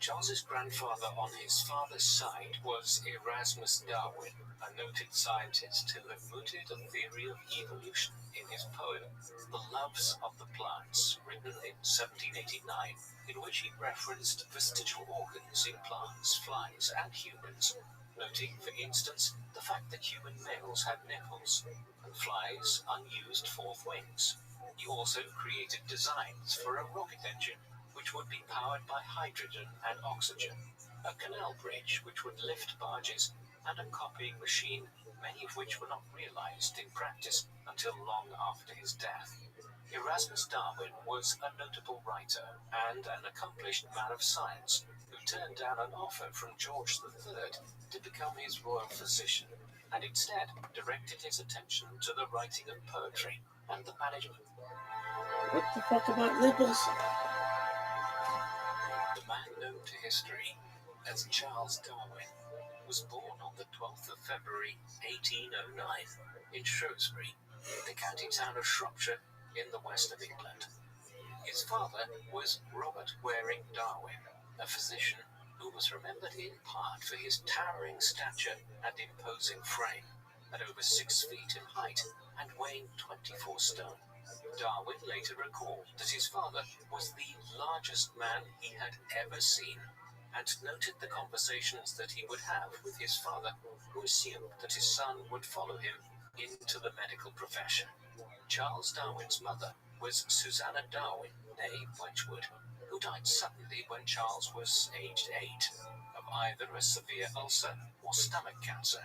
Charles's grandfather on his father's side was Erasmus Darwin, a noted scientist who had mooted a theory of evolution in his poem, The Loves of the Plants, written in 1789, in which he referenced vestigial organs in plants, flies, and humans, noting, for instance, the fact that human males had nipples, and flies unused fourth wings. He also created designs for a rocket engine, which which would be powered by hydrogen and oxygen, a canal bridge which would lift barges, and a copying machine, many of which were not realized in practice until long after his death. Erasmus Darwin was a notable writer and an accomplished man of science who turned down an offer from George III to become his royal physician, and instead directed his attention to the writing of poetry and the management. What the fuck about nipples? The man known to history as Charles Darwin was born on the 12th of February 1809 in Shrewsbury, the county town of Shropshire in the west of England. His father was Robert Waring Darwin, a physician who was remembered in part for his towering stature and imposing frame, at over 6 feet in height and weighing 24 stone. Darwin later recalled that his father was the largest man he had ever seen, and noted the conversations that he would have with his father, who assumed that his son would follow him into the medical profession. Charles Darwin's mother was Susanna Darwin, née Wedgwood, who died suddenly when Charles was aged 8, of either a severe ulcer or stomach cancer.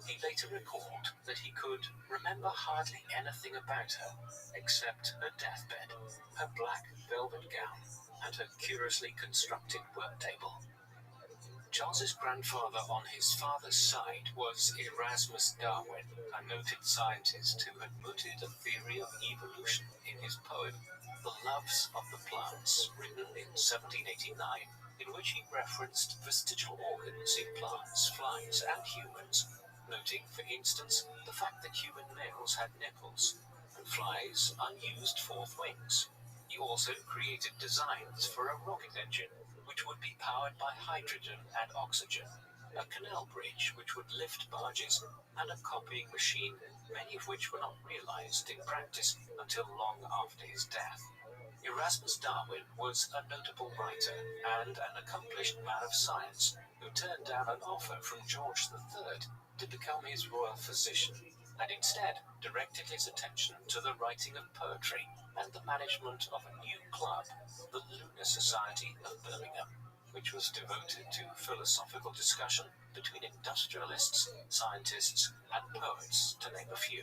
He later recalled that he could remember hardly anything about her except her deathbed, her black velvet gown, and her curiously constructed work table. Charles's grandfather on his father's side was Erasmus Darwin, a noted scientist who had mooted a theory of evolution in his poem The Loves of the Plants, written in 1789, in which he referenced vestigial organs in plants, flies, and humans, noting, for instance, the fact that human males had nipples, and flies unused fourth wings. He also created designs for a rocket engine, which would be powered by hydrogen and oxygen, a canal bridge which would lift barges, and a copying machine, many of which were not realized in practice until long after his death. Erasmus Darwin was a notable writer and an accomplished man of science who turned down an offer from George III to become his royal physician, and instead directed his attention to the writing of poetry and the management of a new club, the Lunar Society of Birmingham, which was devoted to philosophical discussion between industrialists, scientists, and poets, to name a few.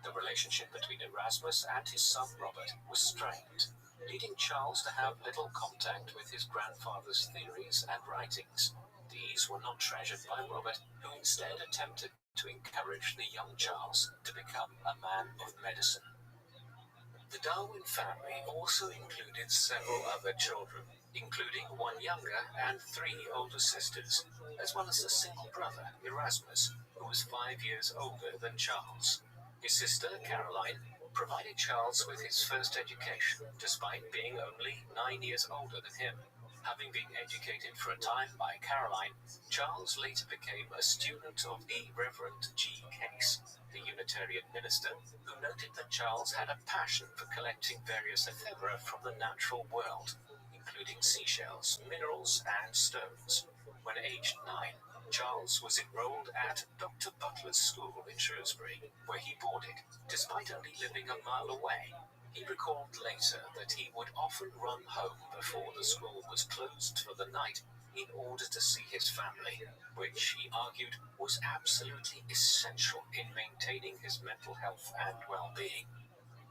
The relationship between Erasmus and his son Robert was strained, leading Charles to have little contact with his grandfather's theories and writings. These were not treasured by Robert, who instead attempted to encourage the young Charles to become a man of medicine. The Darwin family also included several other children, including one younger and 3 older sisters, as well as a single brother, Erasmus, who was 5 years older than Charles. His sister, Caroline, provided Charles with his first education, despite being only 9 years older than him. Having been educated for a time by Caroline, Charles later became a student of the Reverend G. Case, the Unitarian minister, who noted that Charles had a passion for collecting various ephemera from the natural world, including seashells, minerals, and stones. When aged 9, Charles was enrolled at Dr. Butler's school in Shrewsbury, where he boarded, despite only living a mile away. He recalled later that he would often run home before the school was closed for the night in order to see his family, which he argued was absolutely essential in maintaining his mental health and well-being.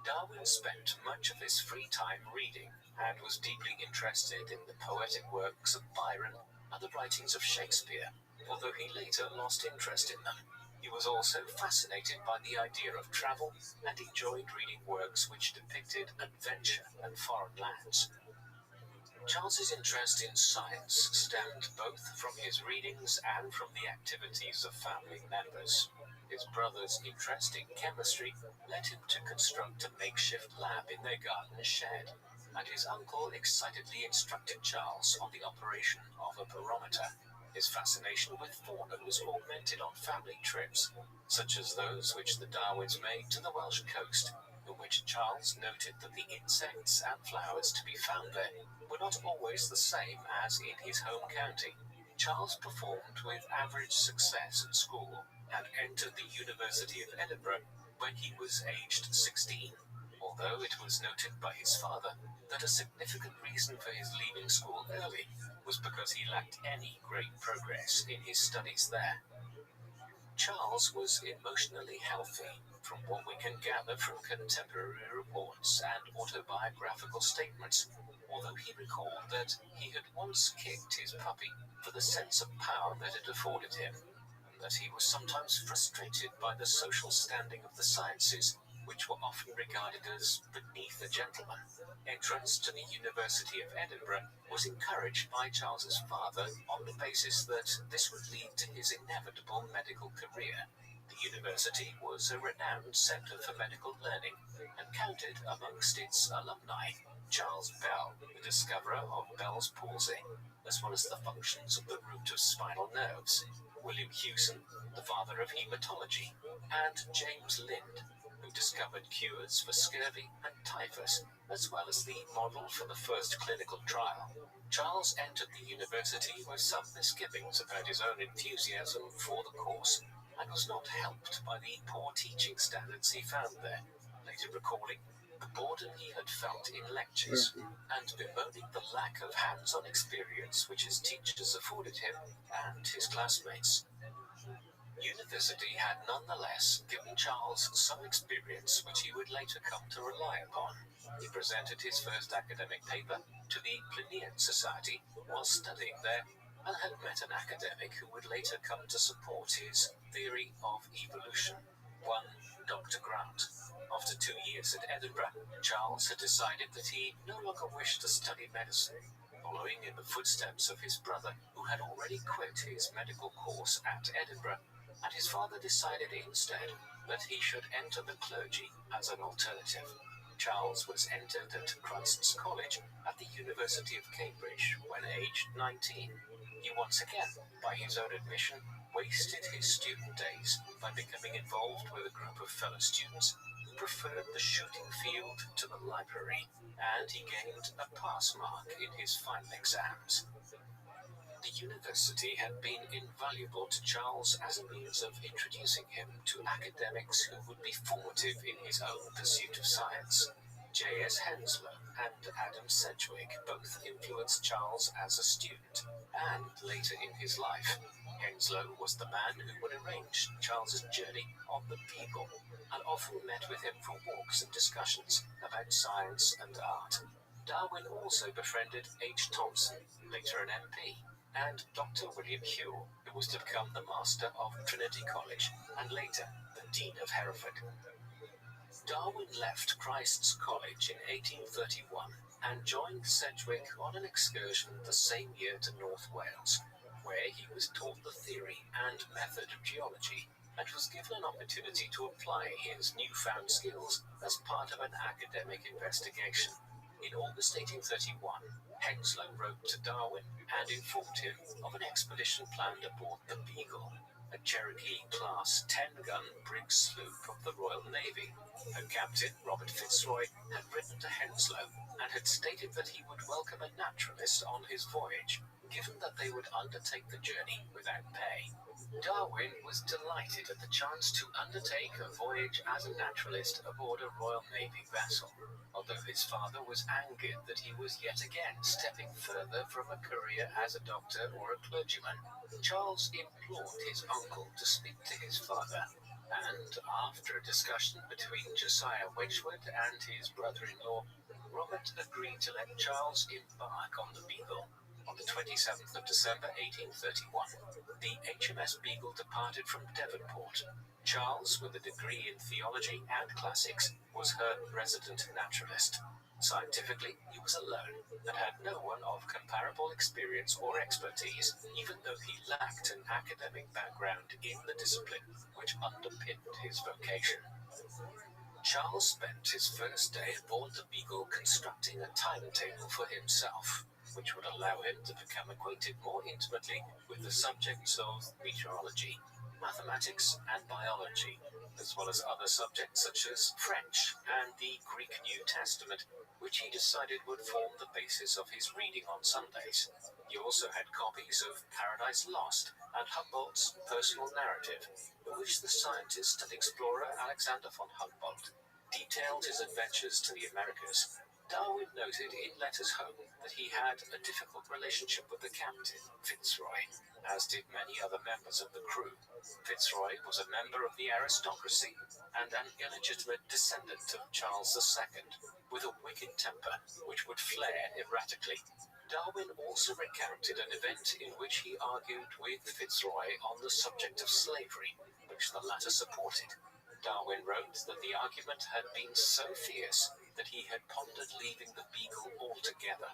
Darwin spent much of his free time reading and was deeply interested in the poetic works of Byron and the writings of Shakespeare, although he later lost interest in them. He was also fascinated by the idea of travel and enjoyed reading works which depicted adventure and foreign lands. Charles's interest in science stemmed both from his readings and from the activities of family members. His brother's interest in chemistry led him to construct a makeshift lab in their garden shed, and his uncle excitedly instructed Charles on the operation of a barometer. His fascination with fauna was augmented on family trips, such as those which the Darwins made to the Welsh coast, in which Charles noted that the insects and flowers to be found there were not always the same as in his home county. Charles performed with average success at school and entered the University of Edinburgh when he was aged 16, although it was noted by his father that a significant reason for his leaving school early was because he lacked any great progress in his studies there. Charles was emotionally healthy, from what we can gather from contemporary reports and autobiographical statements, although he recalled that he had once kicked his puppy for the sense of power that it afforded him, and that he was sometimes frustrated by the social standing of the sciences, which were often regarded as beneath a gentleman. Entrance to the University of Edinburgh was encouraged by Charles's father on the basis that this would lead to his inevitable medical career. The university was a renowned centre for medical learning and counted amongst its alumni Charles Bell, the discoverer of Bell's palsy, as well as the functions of the root of spinal nerves, William Hewson, the father of haematology, and James Lind, who discovered cures for scurvy and typhus, as well as the model for the first clinical trial. Charles entered the university with some misgivings about his own enthusiasm for the course, and was not helped by the poor teaching standards he found there, later recalling the boredom he had felt in lectures, and bemoaning the lack of hands-on experience which his teachers afforded him and his classmates. University had nonetheless given Charles some experience which he would later come to rely upon. He presented his first academic paper to the Plinian Society while studying there, and had met an academic who would later come to support his theory of evolution, one Dr. Grant. After 2 years at Edinburgh, Charles had decided that he no longer wished to study medicine, following in the footsteps of his brother, who had already quit his medical course at Edinburgh, and his father decided instead that he should enter the clergy as an alternative. Charles was entered at Christ's College at the University of Cambridge when aged 19. He once again, by his own admission, wasted his student days by becoming involved with a group of fellow students who preferred the shooting field to the library, and he gained a pass mark in his final exams. The university had been invaluable to Charles as a means of introducing him to academics who would be formative in his own pursuit of science. J.S. Henslow and Adam Sedgwick both influenced Charles as a student and later in his life. Henslow was the man who would arrange Charles's journey on the Beagle and often met with him for walks and discussions about science and art. Darwin also befriended H. Thomson, later an MP, and Dr. William Whewell, who was to become the Master of Trinity College and later the Dean of Hereford. Darwin left Christ's College in 1831 and joined Sedgwick on an excursion the same year to North Wales, where he was taught the theory and method of geology and was given an opportunity to apply his newfound skills as part of an academic investigation. In August 1831, Henslow wrote to Darwin and informed him of an expedition planned aboard the Beagle, a Cherokee-class 10-gun brig sloop of the Royal Navy. Her captain, Robert Fitzroy, had written to Henslow and had stated that he would welcome a naturalist on his voyage, given that they would undertake the journey without pay. Darwin was delighted at the chance to undertake a voyage as a naturalist aboard a Royal Navy vessel, although his father was angered that he was yet again stepping further from a career as a doctor or a clergyman. Charles implored his uncle to speak to his father, and after a discussion between Josiah Wedgwood and his brother-in-law, Robert agreed to let Charles embark on the Beagle. On the 27th of December 1831, the HMS Beagle departed from Devonport. Charles, with a degree in theology and classics, was her resident naturalist. Scientifically, he was alone and had no one of comparable experience or expertise, even though he lacked an academic background in the discipline which underpinned his vocation. Charles spent his first day aboard the Beagle constructing a timetable for himself, which would allow him to become acquainted more intimately with the subjects of meteorology, mathematics, and biology, as well as other subjects such as French and the Greek New Testament, which he decided would form the basis of his reading on Sundays. He also had copies of Paradise Lost and Humboldt's personal narrative, in which the scientist and explorer Alexander von Humboldt detailed his adventures to the Americas, Darwin noted in letters home that he had a difficult relationship with the captain, Fitzroy, as did many other members of the crew. Fitzroy was a member of the aristocracy and an illegitimate descendant of Charles II, with a wicked temper which would flare erratically. Darwin also recounted an event in which he argued with Fitzroy on the subject of slavery, which the latter supported. Darwin wrote that the argument had been so fierce that he had pondered leaving the Beagle altogether.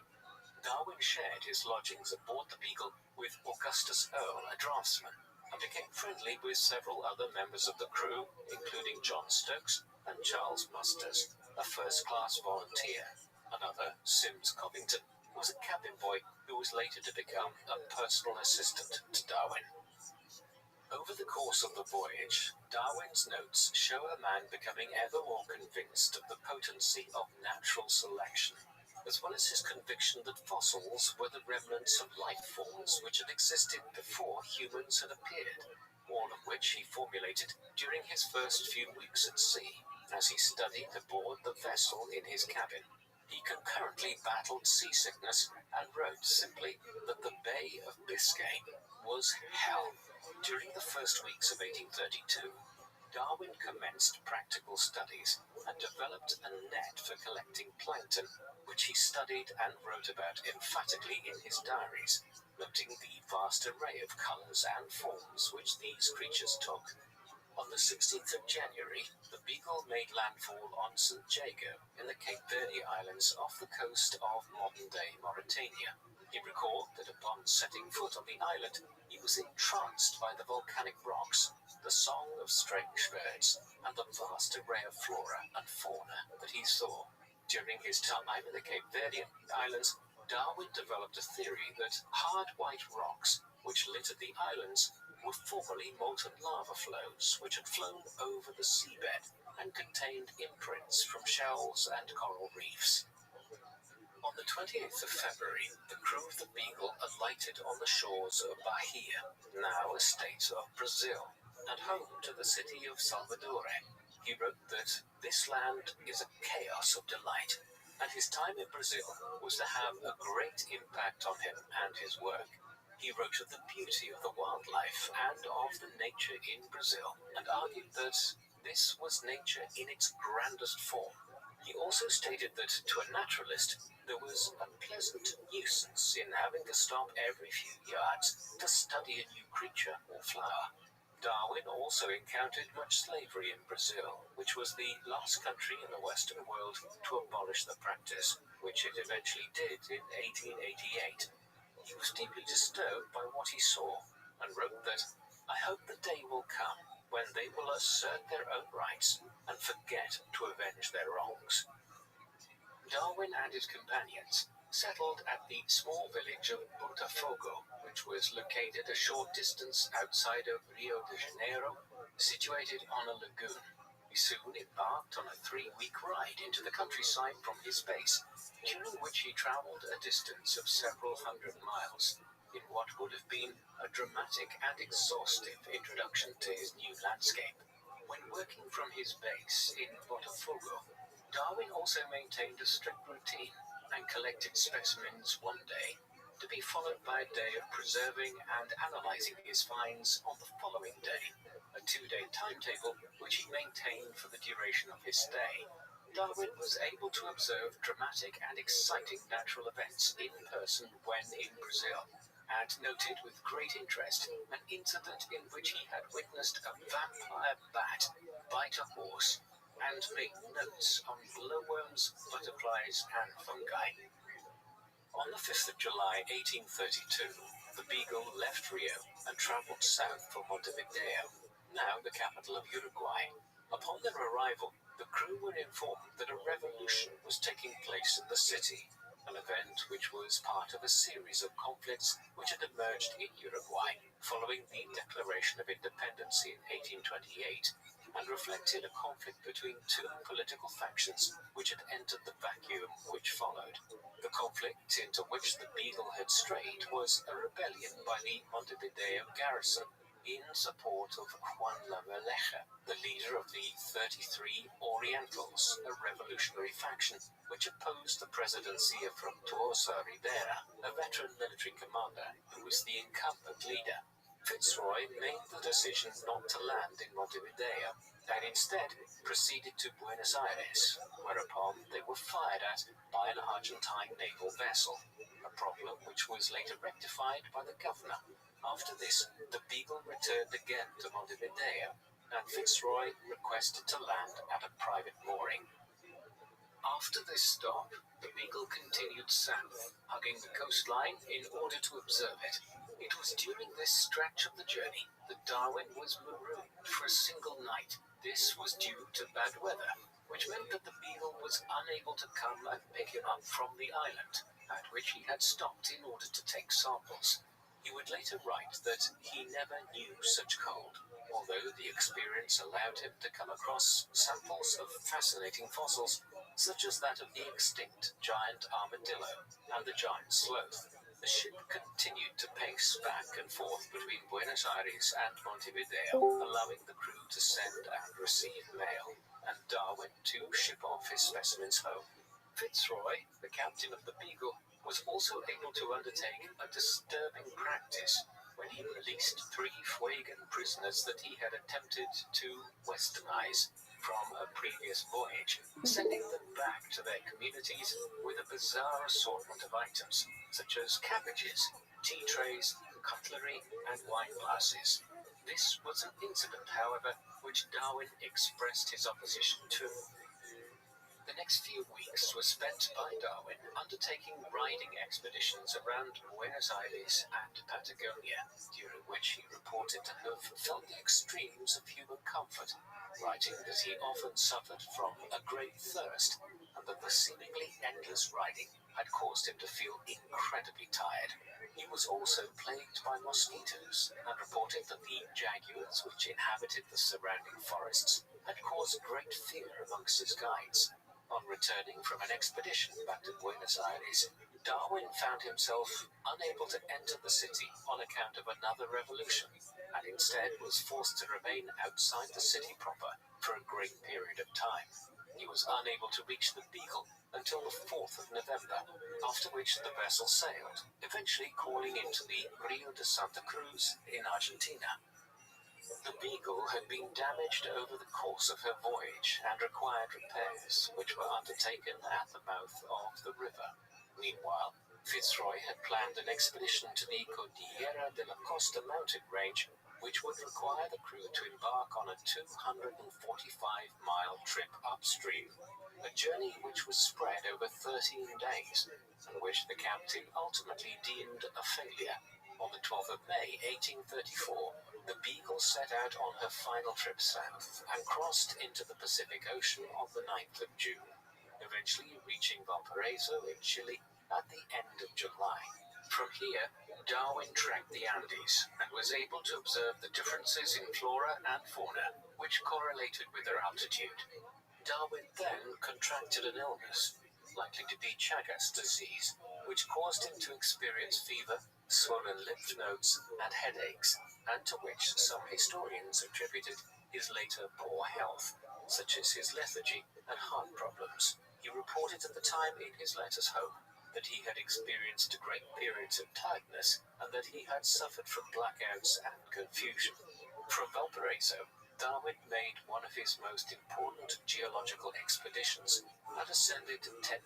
Darwin shared his lodgings aboard the Beagle with Augustus Earle, a draftsman, and became friendly with several other members of the crew, including John Stokes and Charles Musters, a first-class volunteer. Another, Sims Covington, was a cabin boy who was later to become a personal assistant to Darwin. Over the course of the voyage, Darwin's notes show a man becoming ever more convinced of the potency of natural selection, as well as his conviction that fossils were the remnants of life forms which had existed before humans had appeared, all of which he formulated during his first few weeks at sea, as he studied aboard the vessel in his cabin. He concurrently battled seasickness and wrote simply that the Bay of Biscay was hell. During the first weeks of 1832, Darwin commenced practical studies and developed a net for collecting plankton, which he studied and wrote about emphatically in his diaries, noting the vast array of colours and forms which these creatures took. On the 16th of January, the Beagle made landfall on St. Jago in the Cape Verde Islands off the coast of modern-day Mauritania. He recalled that upon setting foot on the island, he was entranced by the volcanic rocks, the song of strange birds, and the vast array of flora and fauna that he saw. During his time in the Cape Verdean Islands, Darwin developed a theory that hard white rocks, which littered the islands, were formerly molten lava flows which had flown over the seabed and contained imprints from shells and coral reefs. On the 28th of February, the crew of the Beagle alighted on the shores of Bahia, now a state of Brazil, and home to the city of Salvador. He wrote that this land is a chaos of delight, and his time in Brazil was to have a great impact on him and his work. He wrote of the beauty of the wildlife and of the nature in Brazil, and argued that this was nature in its grandest form. He also stated that to a naturalist, there was a pleasant nuisance in having to stop every few yards to study a new creature or flower. Darwin also encountered much slavery in Brazil, which was the last country in the Western world to abolish the practice, which it eventually did in 1888. He was deeply disturbed by what he saw, and wrote that, "I hope the day will come when they will assert their own rights and forget to avenge their wrongs." Darwin and his companions settled at the small village of Botafogo, which was located a short distance outside of Rio de Janeiro, situated on a lagoon. He soon embarked on a 3-week ride into the countryside from his base, during which he travelled a distance of several hundred miles, in what would have been a dramatic and exhaustive introduction to his new landscape. When working from his base in Botafogo, Darwin also maintained a strict routine and collected specimens one day, to be followed by a day of preserving and analysing his finds on the following day, a 2-day timetable which he maintained for the duration of his stay. Darwin was able to observe dramatic and exciting natural events in person when in Brazil, and noted with great interest an incident in which he had witnessed a vampire bat bite a horse, and made notes on glowworms, butterflies, and fungi. On the 5th of July 1832, the Beagle left Rio and travelled south for Montevideo, now the capital of Uruguay. Upon their arrival, the crew were informed that a revolution was taking place in the city, an event which was part of a series of conflicts which had emerged in Uruguay following the Declaration of Independence in 1828, and reflected a conflict between two political factions which had entered the vacuum which followed. The conflict into which the Beagle had strayed was a rebellion by the Montevideo garrison in support of Juan Lavalleja, the leader of the 33 Orientals, a revolutionary faction which opposed the presidency of Fructuoso Rivera, a veteran military commander who was the incumbent leader. Fitzroy made the decision not to land in Montevideo and instead proceeded to Buenos Aires, whereupon they were fired at by an Argentine naval vessel, a problem which was later rectified by the governor. After this, the Beagle returned again to Montevideo, and Fitzroy requested to land at a private mooring. After this stop, the Beagle continued south, hugging the coastline in order to observe it. It was during this stretch of the journey that Darwin was marooned for a single night. This was due to bad weather, which meant that the Beagle was unable to come and pick him up from the island, at which he had stopped in order to take samples. He would later write that he never knew such cold, although the experience allowed him to come across samples of fascinating fossils, such as that of the extinct giant armadillo and the giant sloth. The ship continued to pace back and forth between Buenos Aires and Montevideo, allowing the crew to send and receive mail, and Darwin to ship off his specimens home. Fitzroy, the captain of the Beagle, was also able to undertake a disturbing practice when he released 3 Fuegan prisoners that he had attempted to westernize from a previous voyage, sending them back to their communities with a bizarre assortment of items, such as cabbages, tea trays, cutlery, and wine glasses. This was an incident, however, which Darwin expressed his opposition to. The next few weeks were spent by Darwin undertaking riding expeditions around Buenos Aires and Patagonia, during which he reported to have felt the extremes of human comfort, writing that he often suffered from a great thirst and that the seemingly endless riding had caused him to feel incredibly tired. He was also plagued by mosquitoes and reported that the jaguars which inhabited the surrounding forests had caused great fear amongst his guides. On returning from an expedition back to Buenos Aires, Darwin found himself unable to enter the city on account of another revolution, and instead was forced to remain outside the city proper for a great period of time. He was unable to reach the Beagle until the 4th of November, after which the vessel sailed, eventually calling into the Rio de Santa Cruz in Argentina. The Beagle had been damaged over the course of her voyage and required repairs, which were undertaken at the mouth of the river. Meanwhile, Fitzroy had planned an expedition to the Cordillera de la Costa mountain range, which would require the crew to embark on a 245-mile trip upstream, a journey which was spread over 13 days, and which the captain ultimately deemed a failure. On the 12th of May, 1834, the Beagle set out on her final trip south and crossed into the Pacific Ocean on the 9th of June, eventually reaching Valparaiso in Chile at the end of July. From here, Darwin trekked the Andes and was able to observe the differences in flora and fauna, which correlated with their altitude. Darwin then contracted an illness, likely to be Chagas disease, which caused him to experience fever, swollen lymph nodes, and headaches, and to which some historians attributed his later poor health, such as his lethargy and heart problems. He reported at the time in his letters home that he had experienced great periods of tiredness and that he had suffered from blackouts and confusion. From Valparaiso, Darwin made one of his most important geological expeditions and ascended 10,000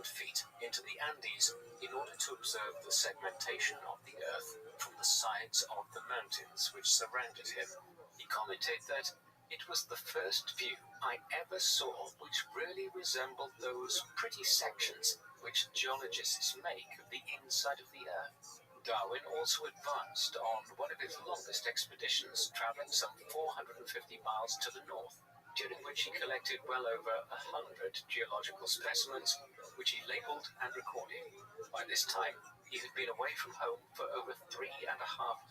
feet into the Andes in order to observe the segmentation of the Earth from the sides of the mountains which surrounded him. He commented that it was the first view I ever saw which really resembled those pretty sections which geologists make of the inside of the Earth. Darwin also advanced on one of his longest expeditions, traveling some 450 miles to the north, during which he collected well over 100 geological specimens, which he labeled and recorded. By this time, he had been away from home for over 3.5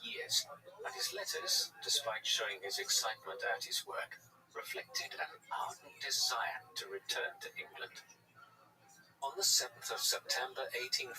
years, and his letters, despite showing his excitement at his work, reflected an ardent desire to return to England. On the 7th of September 1835,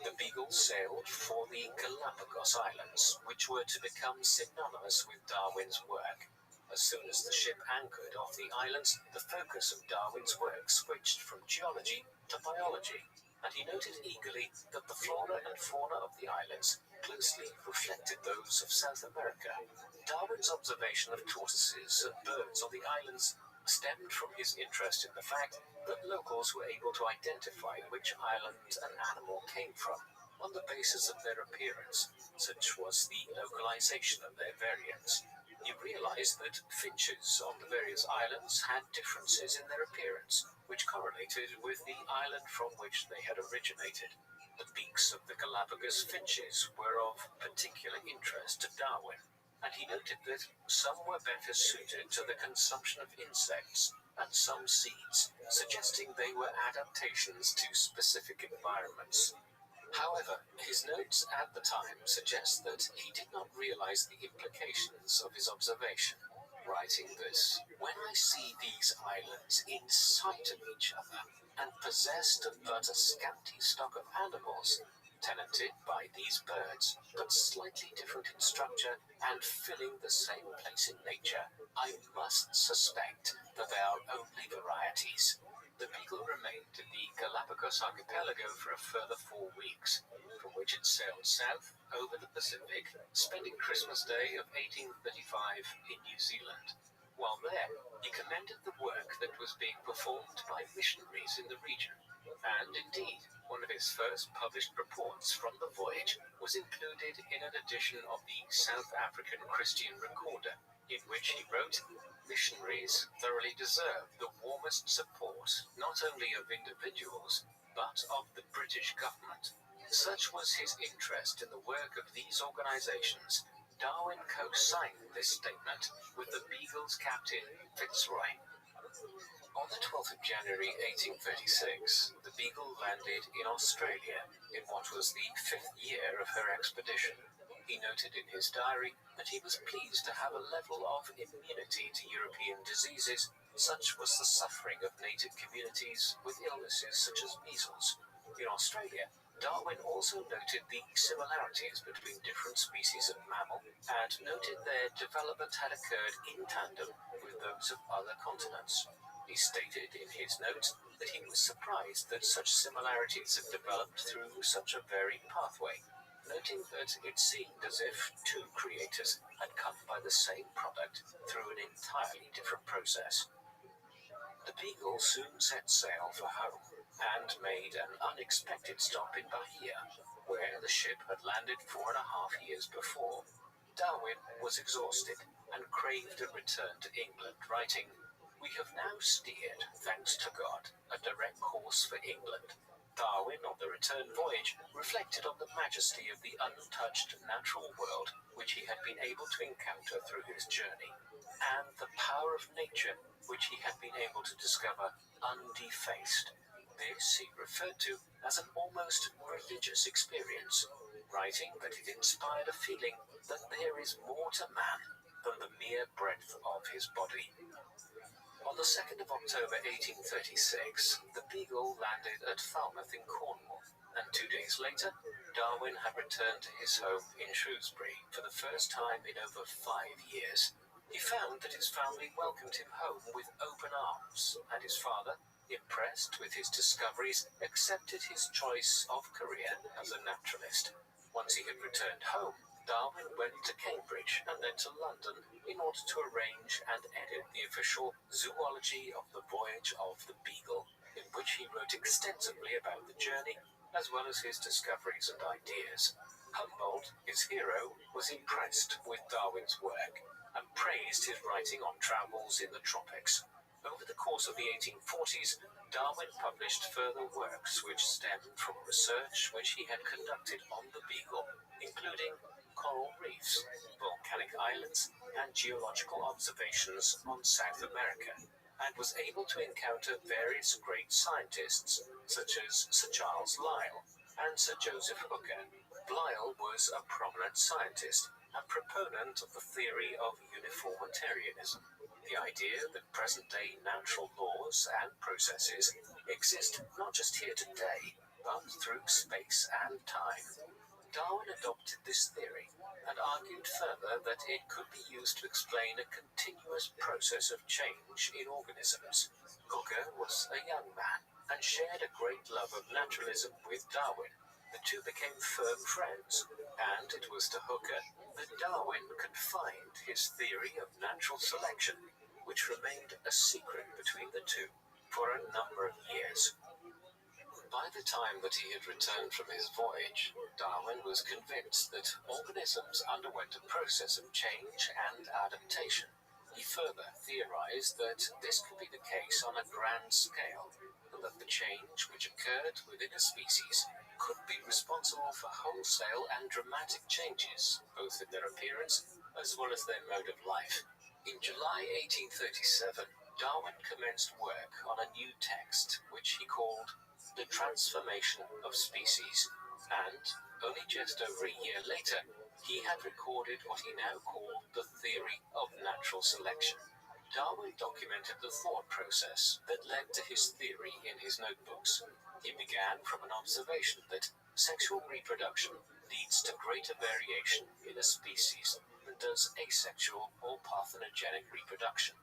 the Beagle sailed for the Galapagos Islands, which were to become synonymous with Darwin's work. As soon as the ship anchored off the islands, the focus of Darwin's work switched from geology to biology, and he noted eagerly that the flora and fauna of the islands closely reflected those of South America. Darwin's observation of tortoises and birds on the islands stemmed from his interest in the fact that locals were able to identify which island an animal came from on the basis of their appearance. Such was the localization of their variants. He realized that finches on the various islands had differences in their appearance, which correlated with the island from which they had originated. The beaks of the Galapagos finches were of particular interest to Darwin, and he noted that some were better suited to the consumption of insects and some seeds, suggesting they were adaptations to specific environments. However, his notes at the time suggest that he did not realize the implications of his observation, writing that, "When I see these islands in sight of each other, and possessed of but a scanty stock of animals, tenanted by these birds, but slightly different in structure and filling the same place in nature, I must suspect that they are only varieties." The Beagle remained in the Galapagos archipelago for a further 4 weeks, from which it sailed south over the Pacific, spending Christmas Day of 1835 in New Zealand. While there, he commended the work that was being performed by missionaries in the region, and indeed, one of his first published reports from the voyage was included in an edition of the South African Christian Recorder, in which he wrote, "Missionaries thoroughly deserve the warmest support, not only of individuals, but of the British government." Such was his interest in the work of these organizations. Darwin co-signed this statement with the Beagle's captain, Fitzroy. On the 12th of January 1836, the Beagle landed in Australia in what was the 5th year of her expedition. He noted in his diary that he was pleased to have a level of immunity to European diseases. Such was the suffering of native communities with illnesses such as measles. In Australia, Darwin also noted the similarities between different species of mammal and noted their development had occurred in tandem with those of other continents. He stated in his notes that he was surprised that such similarities had developed through such a varied pathway, noting that it seemed as if two creators had come by the same product through an entirely different process. The Beagle soon set sail for home and made an unexpected stop in Bahia, where the ship had landed 4.5 years before. Darwin was exhausted and craved a return to England, writing, "We have now steered, thanks to God, a direct course for England." Darwin, on the return voyage, reflected on the majesty of the untouched natural world which he had been able to encounter through his journey, and the power of nature which he had been able to discover undefaced. This he referred to as an almost religious experience, writing that it inspired a feeling that there is more to man than the mere breadth of his body. On the 2nd of October 1836, the Beagle landed at Falmouth in Cornwall, and 2 days later, Darwin had returned to his home in Shrewsbury for the first time in over 5 years. He found that his family welcomed him home with open arms, and his father, impressed with his discoveries, accepted his choice of career as a naturalist. Once he had returned home, Darwin went to Cambridge and then to London in order to arrange and edit the official Zoology of the Voyage of the Beagle, in which he wrote extensively about the journey, as well as his discoveries and ideas. Humboldt, his hero, was impressed with Darwin's work and praised his writing on travels in the tropics. Over the course of the 1840s, Darwin published further works which stemmed from research which he had conducted on the Beagle, including coral reefs, volcanic islands, and geological observations on South America, and was able to encounter various great scientists, such as Sir Charles Lyell and Sir Joseph Hooker. Lyell was a prominent scientist a proponent of the theory of uniformitarianism, the idea that present-day natural laws and processes exist not just here today, but through space and time. Darwin adopted this theory and argued further that it could be used to explain a continuous process of change in organisms. Hooker was a young man and shared a great love of naturalism with Darwin. The two became firm friends, and it was to Hooker that Darwin confined his theory of natural selection, which remained a secret between the two for a number of years. By the time that he had returned from his voyage, Darwin was convinced that organisms underwent a process of change and adaptation. He further theorized that this could be the case on a grand scale, and that the change which occurred within a species could be responsible for wholesale and dramatic changes, both in their appearance as well as their mode of life. In July 1837, Darwin commenced work on a new text, which he called The Transformation of Species, and only just over a year later, he had recorded what he now called the theory of natural selection. Darwin documented the thought process that led to his theory in his notebooks. He began from an observation that sexual reproduction leads to greater variation in a species than does asexual or parthenogenic reproduction.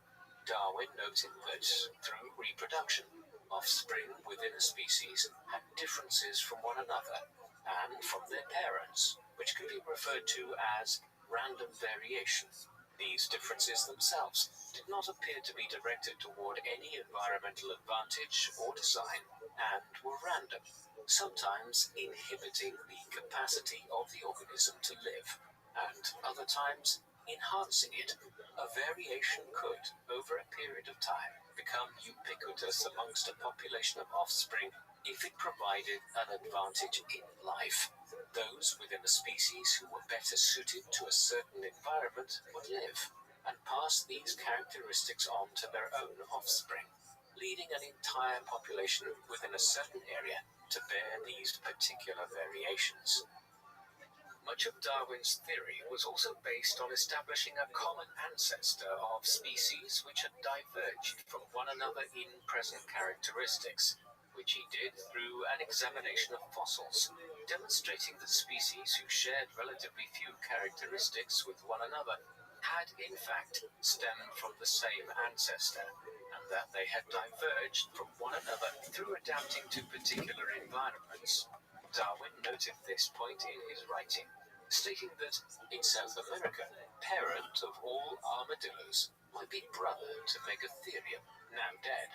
Darwin noted that through reproduction, offspring within a species had differences from one another and from their parents, which can be referred to as random variation. These differences themselves did not appear to be directed toward any environmental advantage or design, and were random, sometimes inhibiting the capacity of the organism to live, and other times enhancing it. A variation could, over a period of time, become ubiquitous amongst a population of offspring if it provided an advantage in life. Those within a species who were better suited to a certain environment would live and pass these characteristics on to their own offspring, leading an entire population within a certain area to bear these particular variations. Much of Darwin's theory was also based on establishing a common ancestor of species which had diverged from one another in present characteristics, which he did through an examination of fossils, demonstrating that species who shared relatively few characteristics with one another had in fact stemmed from the same ancestor, and that they had diverged from one another through adapting to particular environments. Darwin noted this point in his writing, stating that in South America, parent of all armadillos might be brother to Megatherium, now dead.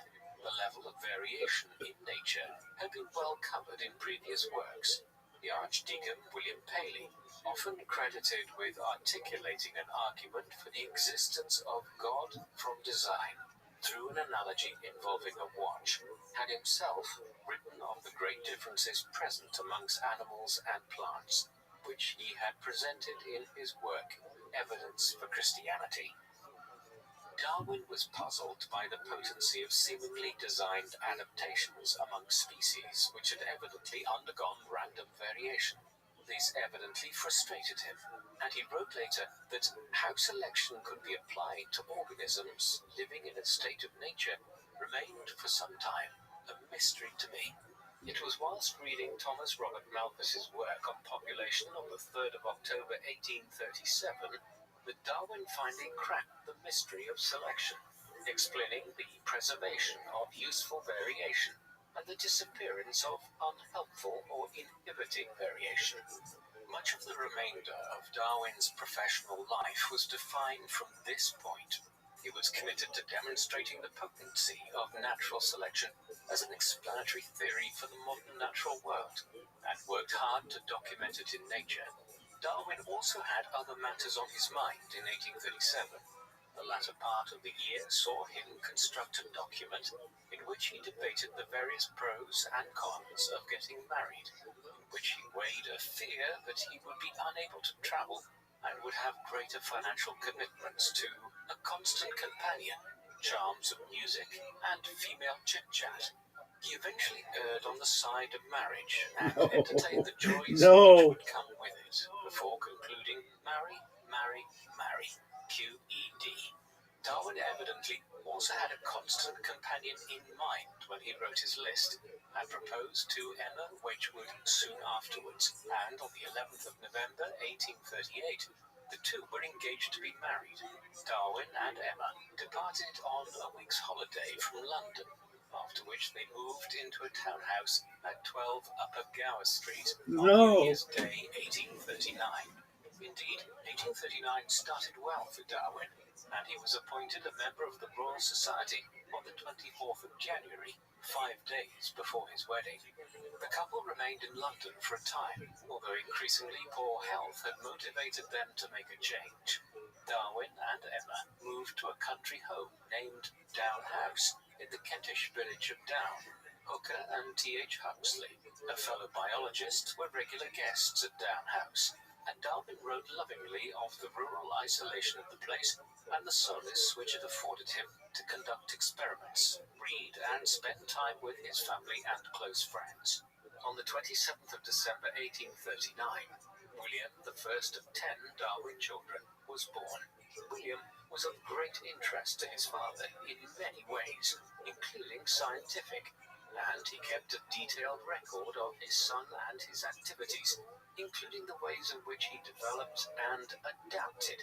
The level of variation in nature had been well covered in previous works. The Archdeacon William Paley, often credited with articulating an argument for the existence of God from design through an analogy involving a watch, had himself written of the great differences present amongst animals and plants, which he had presented in his work Evidence for Christianity. Darwin was puzzled by the potency of seemingly designed adaptations among species which had evidently undergone random variation. These evidently frustrated him, and he wrote later that how selection could be applied to organisms living in a state of nature remained for some time a mystery to me. It was whilst reading Thomas Robert Malthus's work on population on the 3rd of October 1837 that Darwin finally cracked the mystery of selection, explaining the preservation of useful variation and the disappearance of unhelpful or inhibiting variation. Much of the remainder of Darwin's professional life was defined from this point. He was committed to demonstrating the potency of natural selection as an explanatory theory for the modern natural world, and worked hard to document it in nature. Darwin also had other matters on his mind in 1837. The latter part of the year saw him construct a document in which he debated the various pros and cons of getting married, in which he weighed a fear that he would be unable to travel and would have greater financial commitments to a constant companion, charms of music, and female chit-chat. He eventually erred on the side of marriage and entertained the joys which would come with it, before concluding, marry marry, marry, QED. Darwin evidently also had a constant companion in mind when he wrote his list, and proposed to Emma Wedgwood soon afterwards, and on the 11th of November 1838, the two were engaged to be married. Darwin and Emma departed on a week's holiday from London, after which they moved into a townhouse at 12 Upper Gower Street on New Year's Day 1839. Indeed, 1839 started well for Darwin, and he was appointed a member of the Royal Society on the 24th of January, 5 days before his wedding. The couple remained in London for a time, although increasingly poor health had motivated them to make a change. Darwin and Emma moved to a country home named Down House in the Kentish village of Down. Hooker and T.H. Huxley, a fellow biologist, were regular guests at Down House, and Darwin wrote lovingly of the rural isolation of the place and the solace which it afforded him to conduct experiments, read, and spend time with his family and close friends. On the 27th of December 1839, William, the first of 10 Darwin children, was born. William was of great interest to his father in many ways, including scientific, and he kept a detailed record of his son and his activities, including the ways in which he developed and adapted.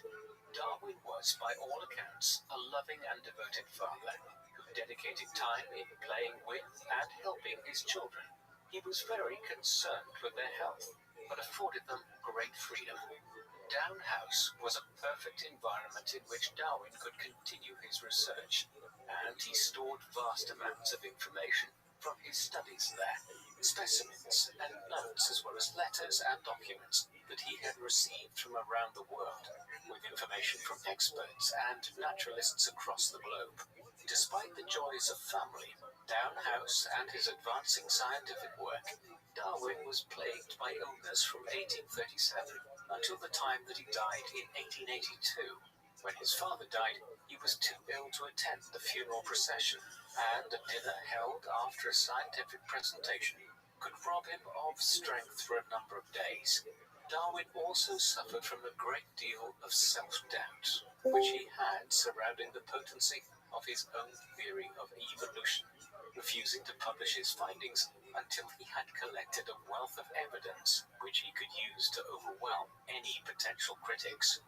Darwin was, by all accounts, a loving and devoted father who dedicated time in playing with and helping his children. He was very concerned with their health, but afforded them great freedom. Down House was a perfect environment in which Darwin could continue his research, and he stored vast amounts of information from his studies there, specimens and notes, as well as letters and documents that he had received from around the world, with information from experts and naturalists across the globe. Despite the joys of family, Down House, and his advancing scientific work, Darwin was plagued by illness from 1837 until the time that he died in 1882. When his father died, he was too ill to attend the funeral procession, and a dinner held after a scientific presentation could rob him of strength for a number of days. Darwin also suffered from a great deal of self-doubt, which he had surrounding the potency of his own theory of evolution, refusing to publish his findings until he had collected a wealth of evidence which he could use to overwhelm any potential critics.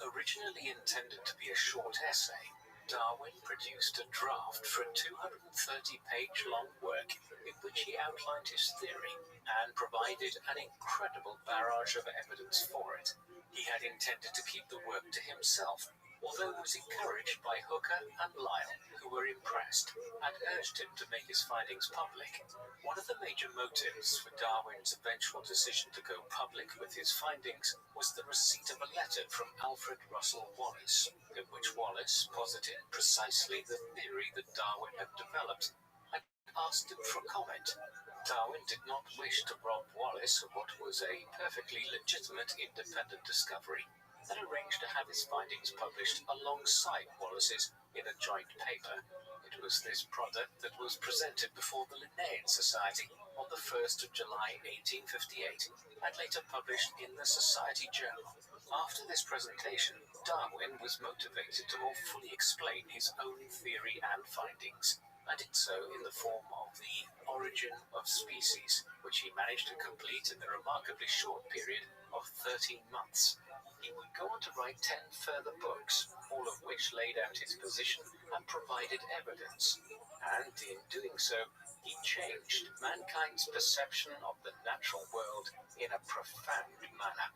Originally intended to be a short essay, Darwin produced a draft for a 230-page-long work in which he outlined his theory and provided an incredible barrage of evidence for it. He had intended to keep the work to himself, although he was encouraged by Hooker and Lyell, who were impressed and urged him to make his findings public. One of the major motives for Darwin's eventual decision to go public with his findings was the receipt of a letter from Alfred Russel Wallace, in which Wallace posited precisely the theory that Darwin had developed and asked him for comment. Darwin did not wish to rob Wallace of what was a perfectly legitimate independent discovery, and arranged to have his findings published alongside Wallace's in a joint paper. It was this product that was presented before the Linnean Society on the 1st of July 1858, and later published in the Society Journal. After this presentation, Darwin was motivated to more fully explain his own theory and findings, and did so in the form of the Origin of Species, which he managed to complete in the remarkably short period of 13 months. He would go on to write 10 further books, all of which laid out his position and provided evidence. And in doing so, he changed mankind's perception of the natural world in a profound manner.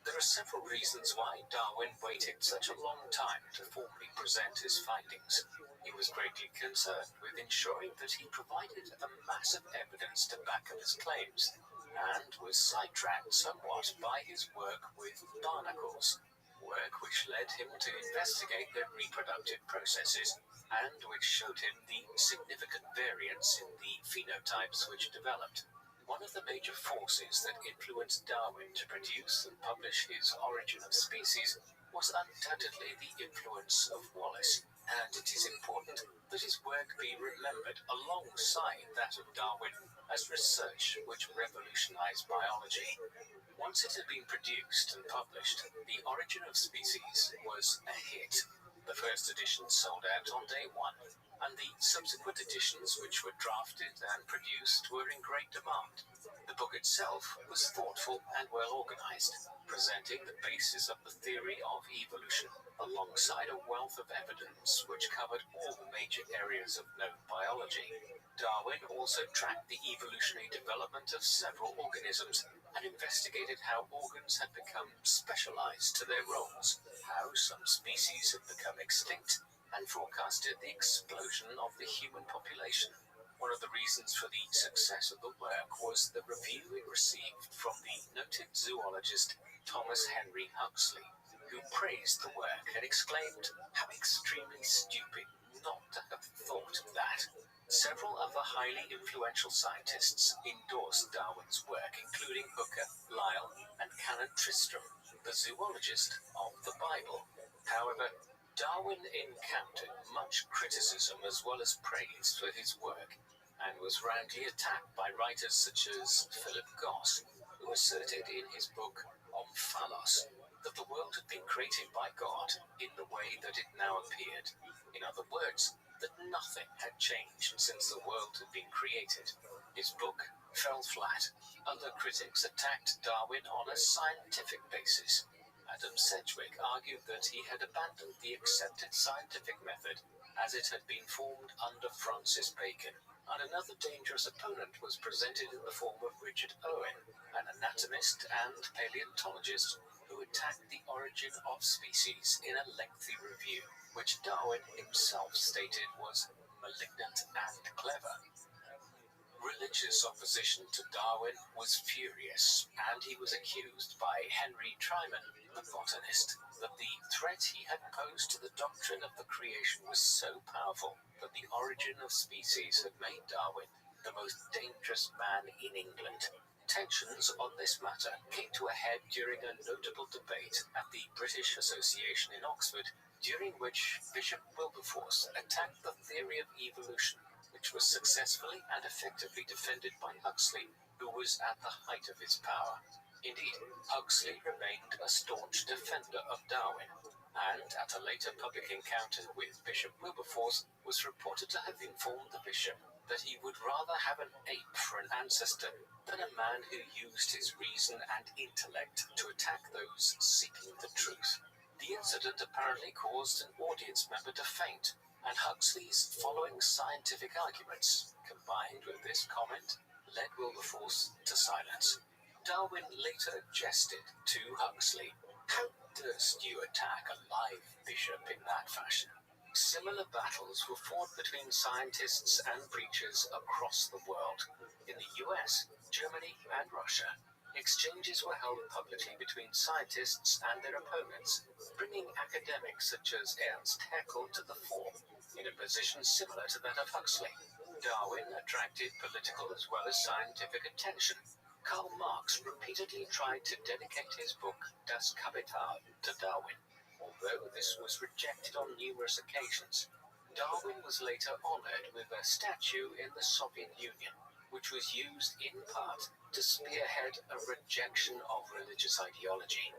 There are several reasons why Darwin waited such a long time to formally present his findings. He was greatly concerned with ensuring that he provided a mass of evidence to back up his claims, and was sidetracked somewhat by his work with barnacles, work which led him to investigate their reproductive processes, and which showed him the significant variance in the phenotypes which developed. One of the major forces that influenced Darwin to produce and publish his Origin of Species was undoubtedly the influence of Wallace, and it is important that his work be remembered alongside that of Darwin as research which revolutionized biology. Once it had been produced and published, The Origin of Species was a hit. The first edition sold out on day one, and the subsequent editions, which were drafted and produced, were in great demand. The book itself was thoughtful and well organized, presenting the basis of the theory of evolution, alongside a wealth of evidence which covered all the major areas of known biology. Darwin also tracked the evolutionary development of several organisms and investigated how organs had become specialized to their roles, how some species had become extinct, and forecasted the explosion of the human population. One of the reasons for the success of the work was the review it received from the noted zoologist Thomas Henry Huxley, who praised the work and exclaimed, "How extremely stupid not to have thought of that." Several other highly influential scientists endorsed Darwin's work, including Hooker, Lyell, and Canon Tristram, the zoologist of the Bible. However, Darwin encountered much criticism as well as praise for his work, and was roundly attacked by writers such as Philip Goss, who asserted in his book Omphalos that the world had been created by God in the way that it now appeared. In other words, that nothing had changed since the world had been created. His book fell flat. Other critics attacked Darwin on a scientific basis. Adam Sedgwick argued that he had abandoned the accepted scientific method as it had been formed under Francis Bacon. And another dangerous opponent was presented in the form of Richard Owen, an anatomist and paleontologist who attacked The Origin of Species in a lengthy review, which Darwin himself stated was malignant and clever. Religious opposition to Darwin was furious, and he was accused by Henry Triman, the botanist, that the threat he had posed to the doctrine of the creation was so powerful that The Origin of Species had made Darwin the most dangerous man in England. Tensions on this matter came to a head during a notable debate at the British Association in Oxford, during which Bishop Wilberforce attacked the theory of evolution, which was successfully and effectively defended by Huxley, who was at the height of his power. Indeed, Huxley remained a staunch defender of Darwin, and at a later public encounter with Bishop Wilberforce was reported to have informed the bishop that he would rather have an ape for an ancestor than a man who used his reason and intellect to attack those seeking the truth. The incident apparently caused an audience member to faint, and Huxley's following scientific arguments, combined with this comment, led Wilberforce to silence. Darwin later jested to Huxley, "How durst you attack a live bishop in that fashion?" Similar battles were fought between scientists and preachers across the world. In the US, Germany, and Russia, exchanges were held publicly between scientists and their opponents, bringing academics such as Ernst Haeckel to the fore, in a position similar to that of Huxley. Darwin attracted political as well as scientific attention. Karl Marx repeatedly tried to dedicate his book Das Kapital to Darwin, although this was rejected on numerous occasions. Darwin was later honored with a statue in the Soviet Union, which was used in part to spearhead a rejection of religious ideology.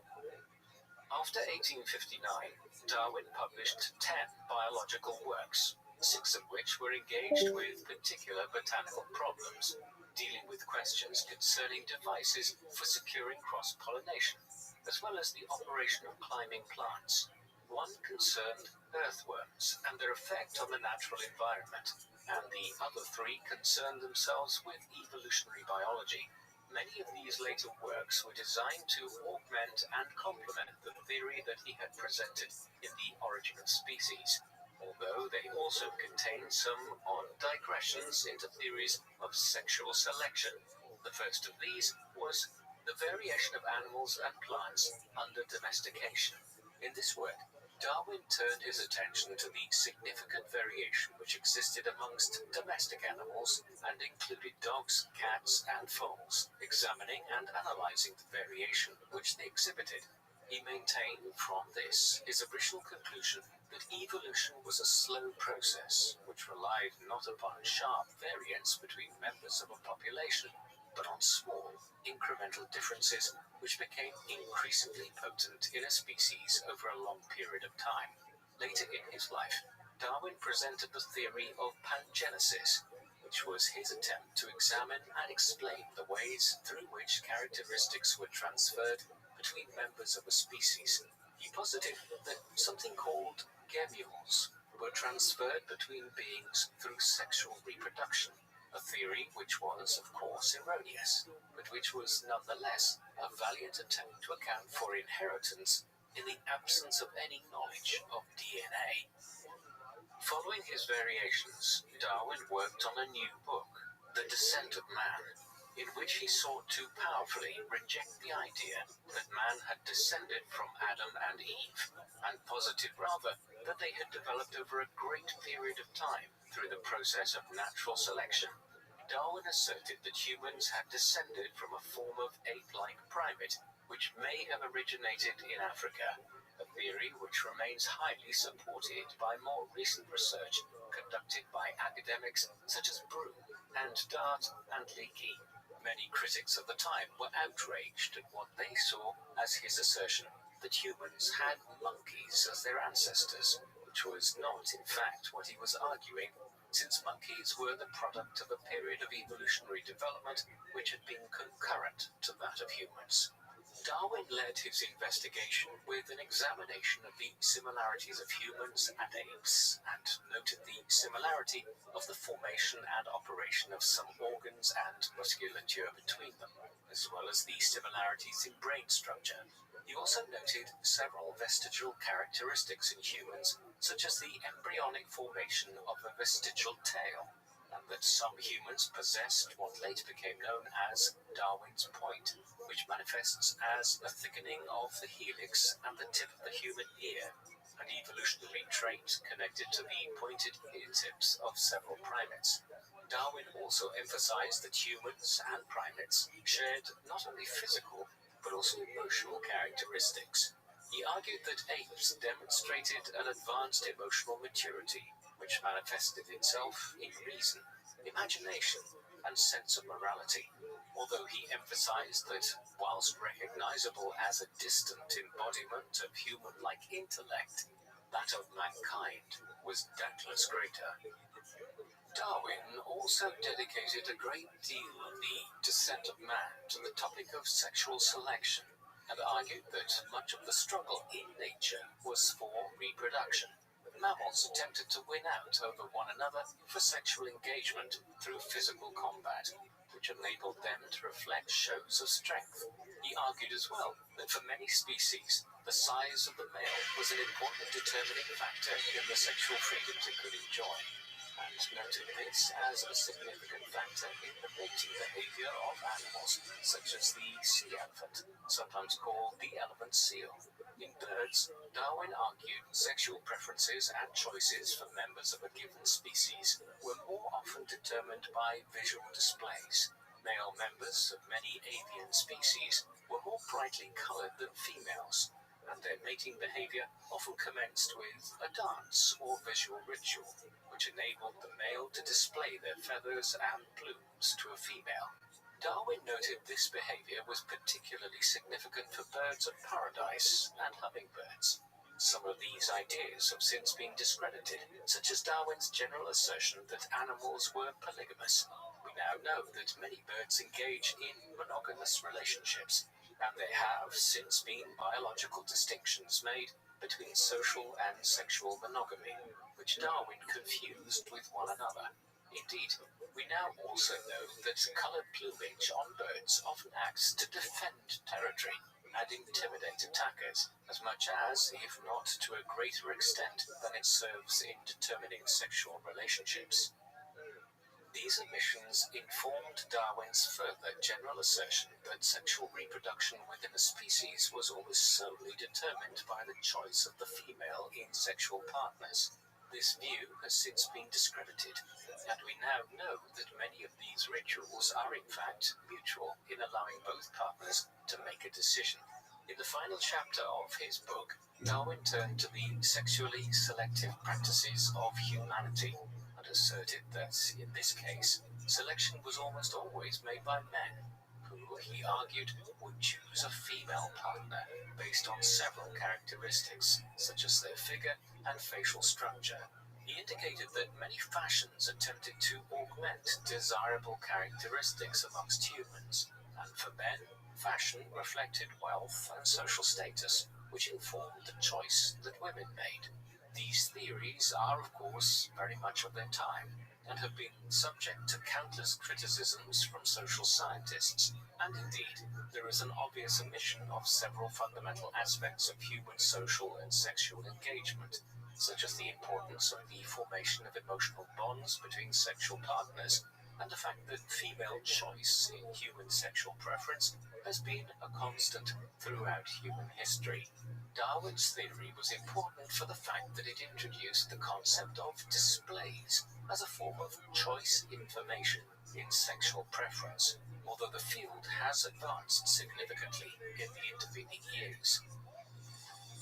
After 1859, Darwin published 10 biological works, 6 of which were engaged with particular botanical problems, dealing with questions concerning devices for securing cross-pollination, as well as the operation of climbing plants. One concerned earthworms and their effect on the natural environment, and the other 3 concerned themselves with evolutionary biology. Many of these later works were designed to augment and complement the theory that he had presented in The Origin of Species, although they also contained some odd digressions into theories of sexual selection. The first of these was the variation of animals and plants under domestication. In this work, Darwin turned his attention to the significant variation which existed amongst domestic animals and included dogs, cats, and foals, examining and analyzing the variation which they exhibited. He maintained from this his original conclusion that evolution was a slow process which relied not upon sharp variance between members of a population, but on small, incremental differences which became increasingly potent in a species over a long period of time. Later in his life, Darwin presented the theory of pangenesis, which was his attempt to examine and explain the ways through which characteristics were transferred between members of a species. He posited that something called gametes were transferred between beings through sexual reproduction, a theory which was, of course, erroneous, but which was nonetheless a valiant attempt to account for inheritance in the absence of any knowledge of DNA. Following his variations, Darwin worked on a new book, The Descent of Man, in which he sought to powerfully reject the idea that man had descended from Adam and Eve, and posited rather that they had developed over a great period of time through the process of natural selection. Darwin asserted that humans had descended from a form of ape-like primate, which may have originated in Africa, a theory which remains highly supported by more recent research conducted by academics such as Broom and Dart and Leakey. Many critics of the time were outraged at what they saw as his assertion that humans had monkeys as their ancestors, which was not, in fact, what he was arguing, since monkeys were the product of a period of evolutionary development which had been concurrent to that of humans. Darwin led his investigation with an examination of the similarities of humans and apes, and noted the similarity of the formation and operation of some organs and musculature between them, as well as the similarities in brain structure. He also noted several vestigial characteristics in humans, such as the embryonic formation of a vestigial tail, and that some humans possessed what later became known as Darwin's point, which manifests as a thickening of the helix and the tip of the human ear, an evolutionary trait connected to the pointed ear tips of several primates. Darwin also emphasized that humans and primates shared not only physical but also emotional characteristics. He argued that apes demonstrated an advanced emotional maturity, which manifested itself in reason, imagination, and sense of morality, although he emphasized that, whilst recognizable as a distant embodiment of human-like intellect, that of mankind was doubtless greater. Darwin also dedicated a great deal of the descent of man to the topic of sexual selection, and argued that much of the struggle in nature was for reproduction. Mammals attempted to win out over one another for sexual engagement through physical combat, which enabled them to reflect shows of strength. He argued as well that for many species, the size of the male was an important determining factor in the sexual freedoms it could enjoy, and noted this as a significant factor in the mating behavior of animals, such as the sea elephant, sometimes called the elephant seal. In birds, Darwin argued sexual preferences and choices for members of a given species were more often determined by visual displays. Male members of many avian species were more brightly colored than females, and their mating behavior often commenced with a dance or visual ritual, which enabled the male to display their feathers and plumes to a female. Darwin noted this behavior was particularly significant for birds of paradise and hummingbirds. Some of these ideas have since been discredited, such as Darwin's general assertion that animals were polygamous. We now know that many birds engage in monogamous relationships, and there have since been biological distinctions made between social and sexual monogamy, which Darwin confused with one another. Indeed, we now also know that colored plumage on birds often acts to defend territory and intimidate attackers, as much as, if not to a greater extent, than it serves in determining sexual relationships. These omissions informed Darwin's further general assertion that sexual reproduction within a species was almost solely determined by the choice of the female in sexual partners. This view has since been discredited, and we now know that many of these rituals are in fact mutual in allowing both partners to make a decision. In the final chapter of his book, Darwin turned to the sexually selective practices of humanity, and asserted that, in this case, selection was almost always made by men, who, he argued, would choose a female partner based on several characteristics, such as their figure and facial structure. He indicated that many fashions attempted to augment desirable characteristics amongst humans, and for men, fashion reflected wealth and social status, which informed the choice that women made. These theories are, of course, very much of their time, and have been subject to countless criticisms from social scientists, and indeed, there is an obvious omission of several fundamental aspects of human social and sexual engagement, such as the importance of the formation of emotional bonds between sexual partners, and the fact that female choice in human sexual preference has been a constant throughout human history. Darwin's theory was important for the fact that it introduced the concept of displays as a form of choice information in sexual preference, although the field has advanced significantly in the intervening years.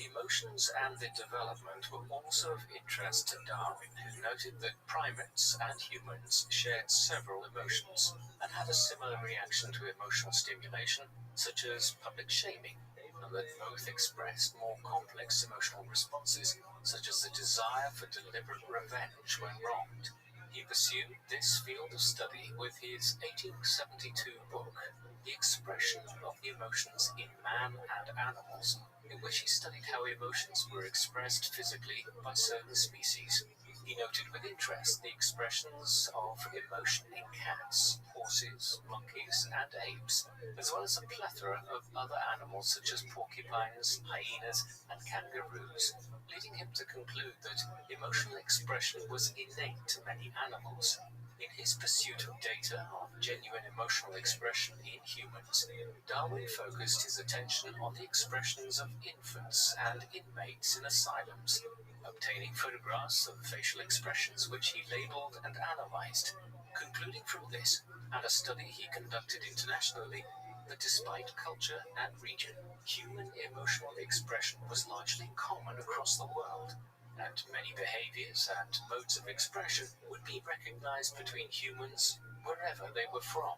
Emotions and their development were also of interest to Darwin, who noted that primates and humans shared several emotions and had a similar reaction to emotional stimulation, such as public shaming, and that both expressed more complex emotional responses, such as the desire for deliberate revenge when wronged. He pursued this field of study with his 1872 book, The Expression of the Emotions in Man and Animals, in which he studied how emotions were expressed physically by certain species. He noted with interest the expressions of emotion in cats, horses, monkeys, and apes, as well as a plethora of other animals such as porcupines, hyenas, and kangaroos, leading him to conclude that emotional expression was innate to many animals. In his pursuit of data on genuine emotional expression in humans, Darwin focused his attention on the expressions of infants and inmates in asylums, obtaining photographs of facial expressions which he labeled and analyzed, concluding from this, and a study he conducted internationally, that despite culture and region, human emotional expression was largely common across the world, and many behaviors and modes of expression would be recognized between humans wherever they were from.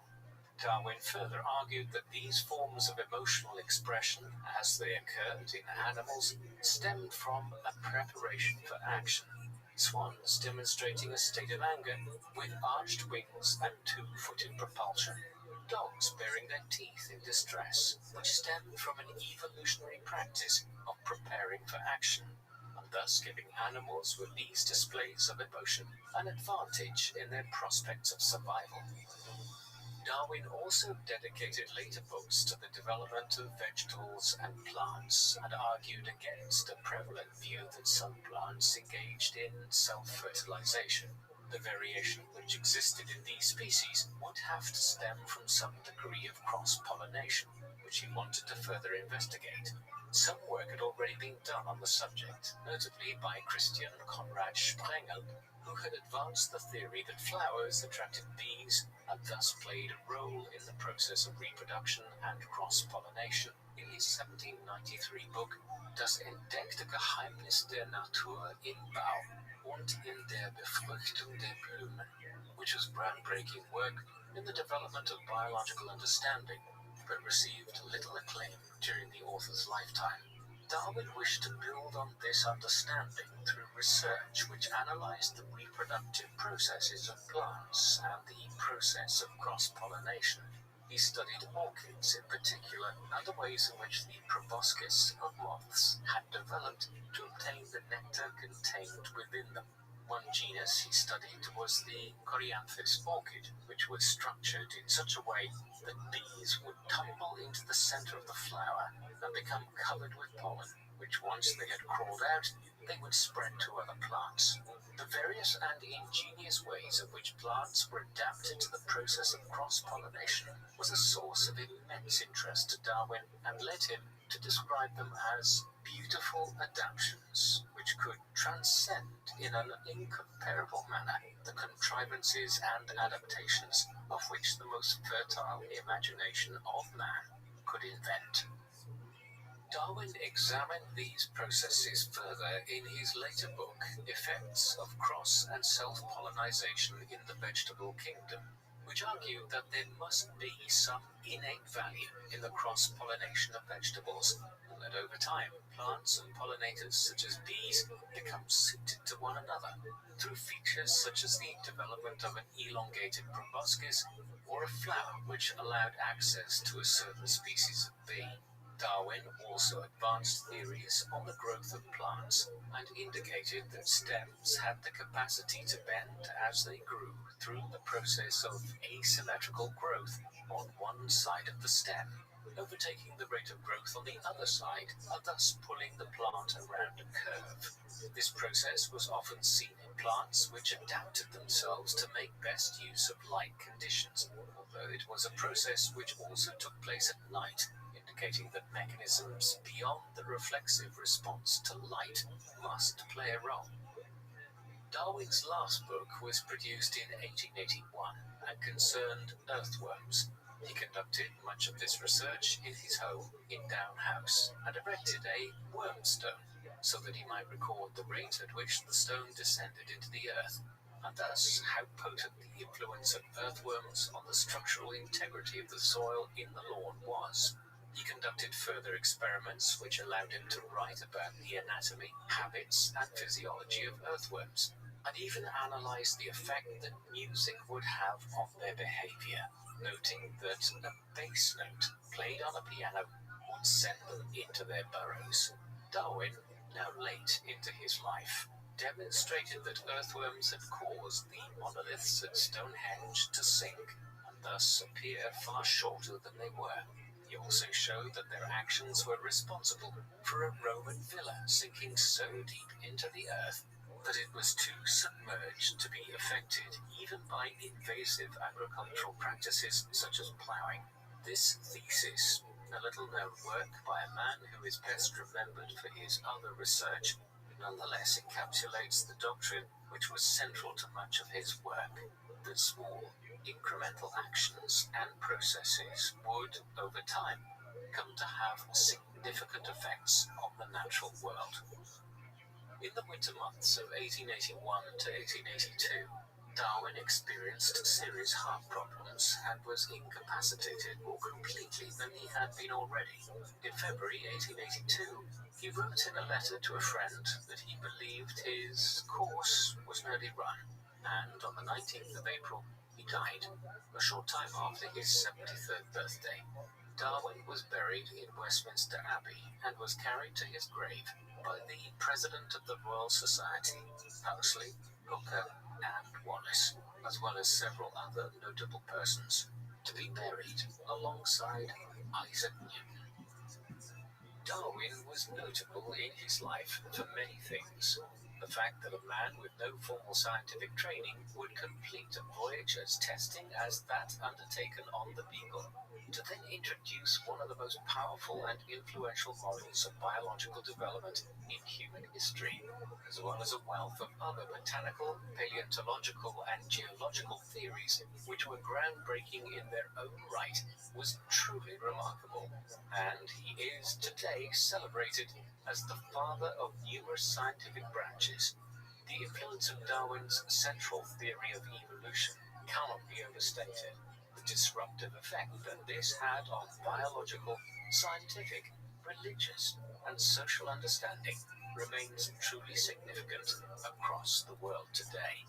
Darwin further argued that these forms of emotional expression, as they occurred in animals, stemmed from a preparation for action. Swans demonstrating a state of anger with arched wings and two-footed propulsion. Dogs baring their teeth in distress, which stemmed from an evolutionary practice of preparing for action, and thus giving animals with these displays of emotion an advantage in their prospects of survival. Darwin also dedicated later books to the development of vegetables and plants, and argued against a prevalent view that some plants engaged in self-fertilization. The variation which existed in these species would have to stem from some degree of cross-pollination, which he wanted to further investigate. Some work had already been done on the subject, notably by Christian Conrad Sprengel, who had advanced the theory that flowers attracted bees and thus played a role in the process of reproduction and cross-pollination. In his 1793 book, Das entdeckte Geheimnis der Natur im Bau und in der Befruchtung der Blumen, which was groundbreaking work in the development of biological understanding, but received little acclaim during the author's lifetime. Darwin wished to build on this understanding through research which analyzed the reproductive processes of plants and the process of cross-pollination. He studied orchids in particular and the ways in which the proboscis of moths had developed to obtain the nectar contained within them. One genus he studied was the Coryanthes orchid, which was structured in such a way that bees would tumble into the center of the flower and become covered with pollen, which once they had crawled out, they would spread to other plants. The various and ingenious ways in which plants were adapted to the process of cross-pollination was a source of immense interest to Darwin and led him to describe them as beautiful adaptations which could transcend in an incomparable manner the contrivances and adaptations of which the most fertile imagination of man could invent. Darwin examined these processes further in his later book, Effects of Cross and Self-Pollinization in the Vegetable Kingdom. which argued that there must be some innate value in the cross-pollination of vegetables, and that over time, plants and pollinators such as bees become suited to one another through features such as the development of an elongated proboscis or a flower which allowed access to a certain species of bee. Darwin also advanced theories on the growth of plants and indicated that stems had the capacity to bend as they grew through the process of asymmetrical growth on one side of the stem, overtaking the rate of growth on the other side and thus pulling the plant around a curve. This process was often seen in plants which adapted themselves to make best use of light conditions, although it was a process which also took place at night, indicating that mechanisms beyond the reflexive response to light must play a role. Darwin's last book was produced in 1881 and concerned earthworms. He conducted much of this research in his home in Down House and erected a wormstone so that he might record the rate at which the stone descended into the earth, and thus how potent the influence of earthworms on the structural integrity of the soil in the lawn was. He conducted further experiments which allowed him to write about the anatomy, habits, and physiology of earthworms, and even analyzed the effect that music would have on their behavior, noting that a bass note played on a piano would send them into their burrows. Darwin, now late into his life, demonstrated that earthworms had caused the monoliths at Stonehenge to sink, and thus appear far shorter than they were. He also showed that their actions were responsible for a Roman villa sinking so deep into the earth that it was too submerged to be affected even by invasive agricultural practices such as ploughing. This thesis, a little-known work by a man who is best remembered for his other research, nonetheless encapsulates the doctrine which was central to much of his work, that small, incremental actions and processes would, over time, come to have significant effects on the natural world. In the winter months of 1881 to 1882, Darwin experienced serious heart problems and was incapacitated more completely than he had been already. In February 1882, he wrote in a letter to a friend that he believed his course was nearly run, and on the 19th of April, he died, a short time after his 73rd birthday. Darwin was buried in Westminster Abbey and was carried to his grave by the President of the Royal Society, Huxley, Hooker, and Wallace, as well as several other notable persons, to be buried alongside Isaac Newton. Darwin was notable in his life for many things. The fact that a man with no formal scientific training would complete a voyage as testing as that undertaken on the Beagle, to then introduce one of the most powerful and influential models of biological development in human history, as well as a wealth of other botanical, paleontological, and geological theories which were groundbreaking in their own right, was truly remarkable, and he is today celebrated as the father of numerous scientific branches. The influence of Darwin's central theory of evolution cannot be overstated. The disruptive effect that this had on biological, scientific, religious, and social understanding remains truly significant across the world today,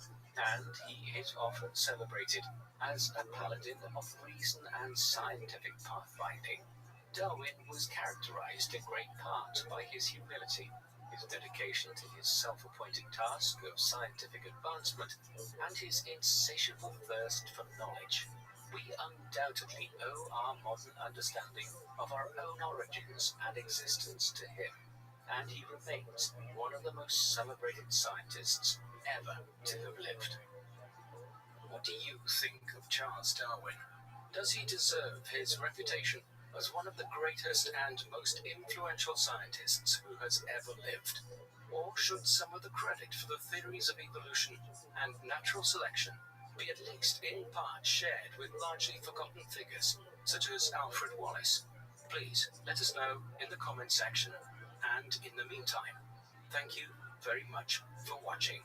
and he is often celebrated as a paladin of reason and scientific pathfinding. Darwin was characterized in great part by his humility, his dedication to his self-appointed task of scientific advancement, and his insatiable thirst for knowledge. We undoubtedly owe our modern understanding of our own origins and existence to him, and he remains one of the most celebrated scientists ever to have lived. What do you think of Charles Darwin? Does he deserve his reputation as one of the greatest and most influential scientists who has ever lived? Or should some of the credit for the theories of evolution and natural selection be at least in part shared with largely forgotten figures such as Alfred Wallace? Please let us know in the comment section, and in the meantime, thank you very much for watching.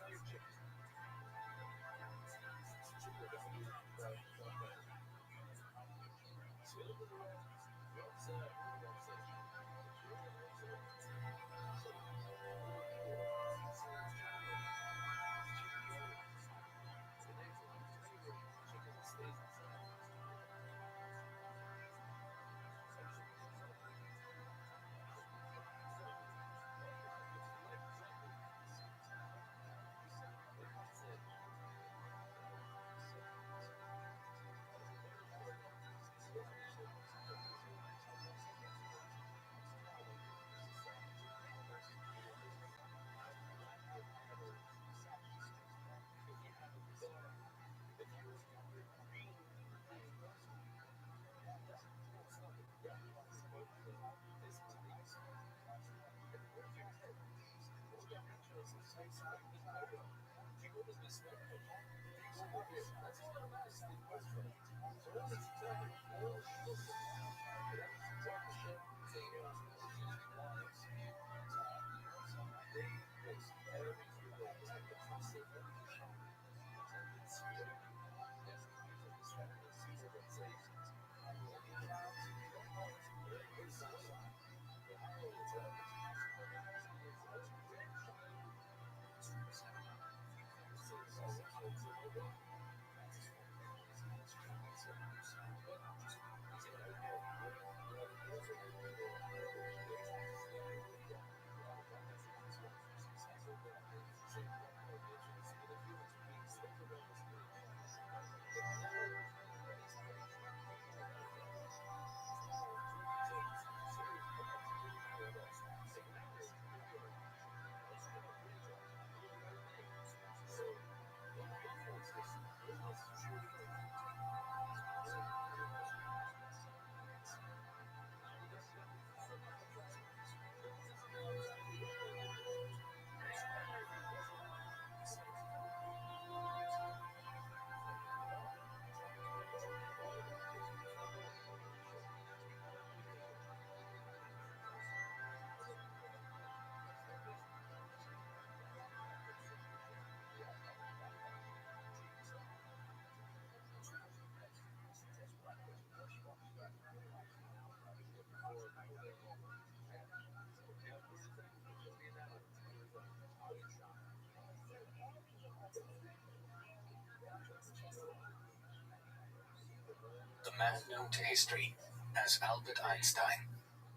The man known to history as Albert Einstein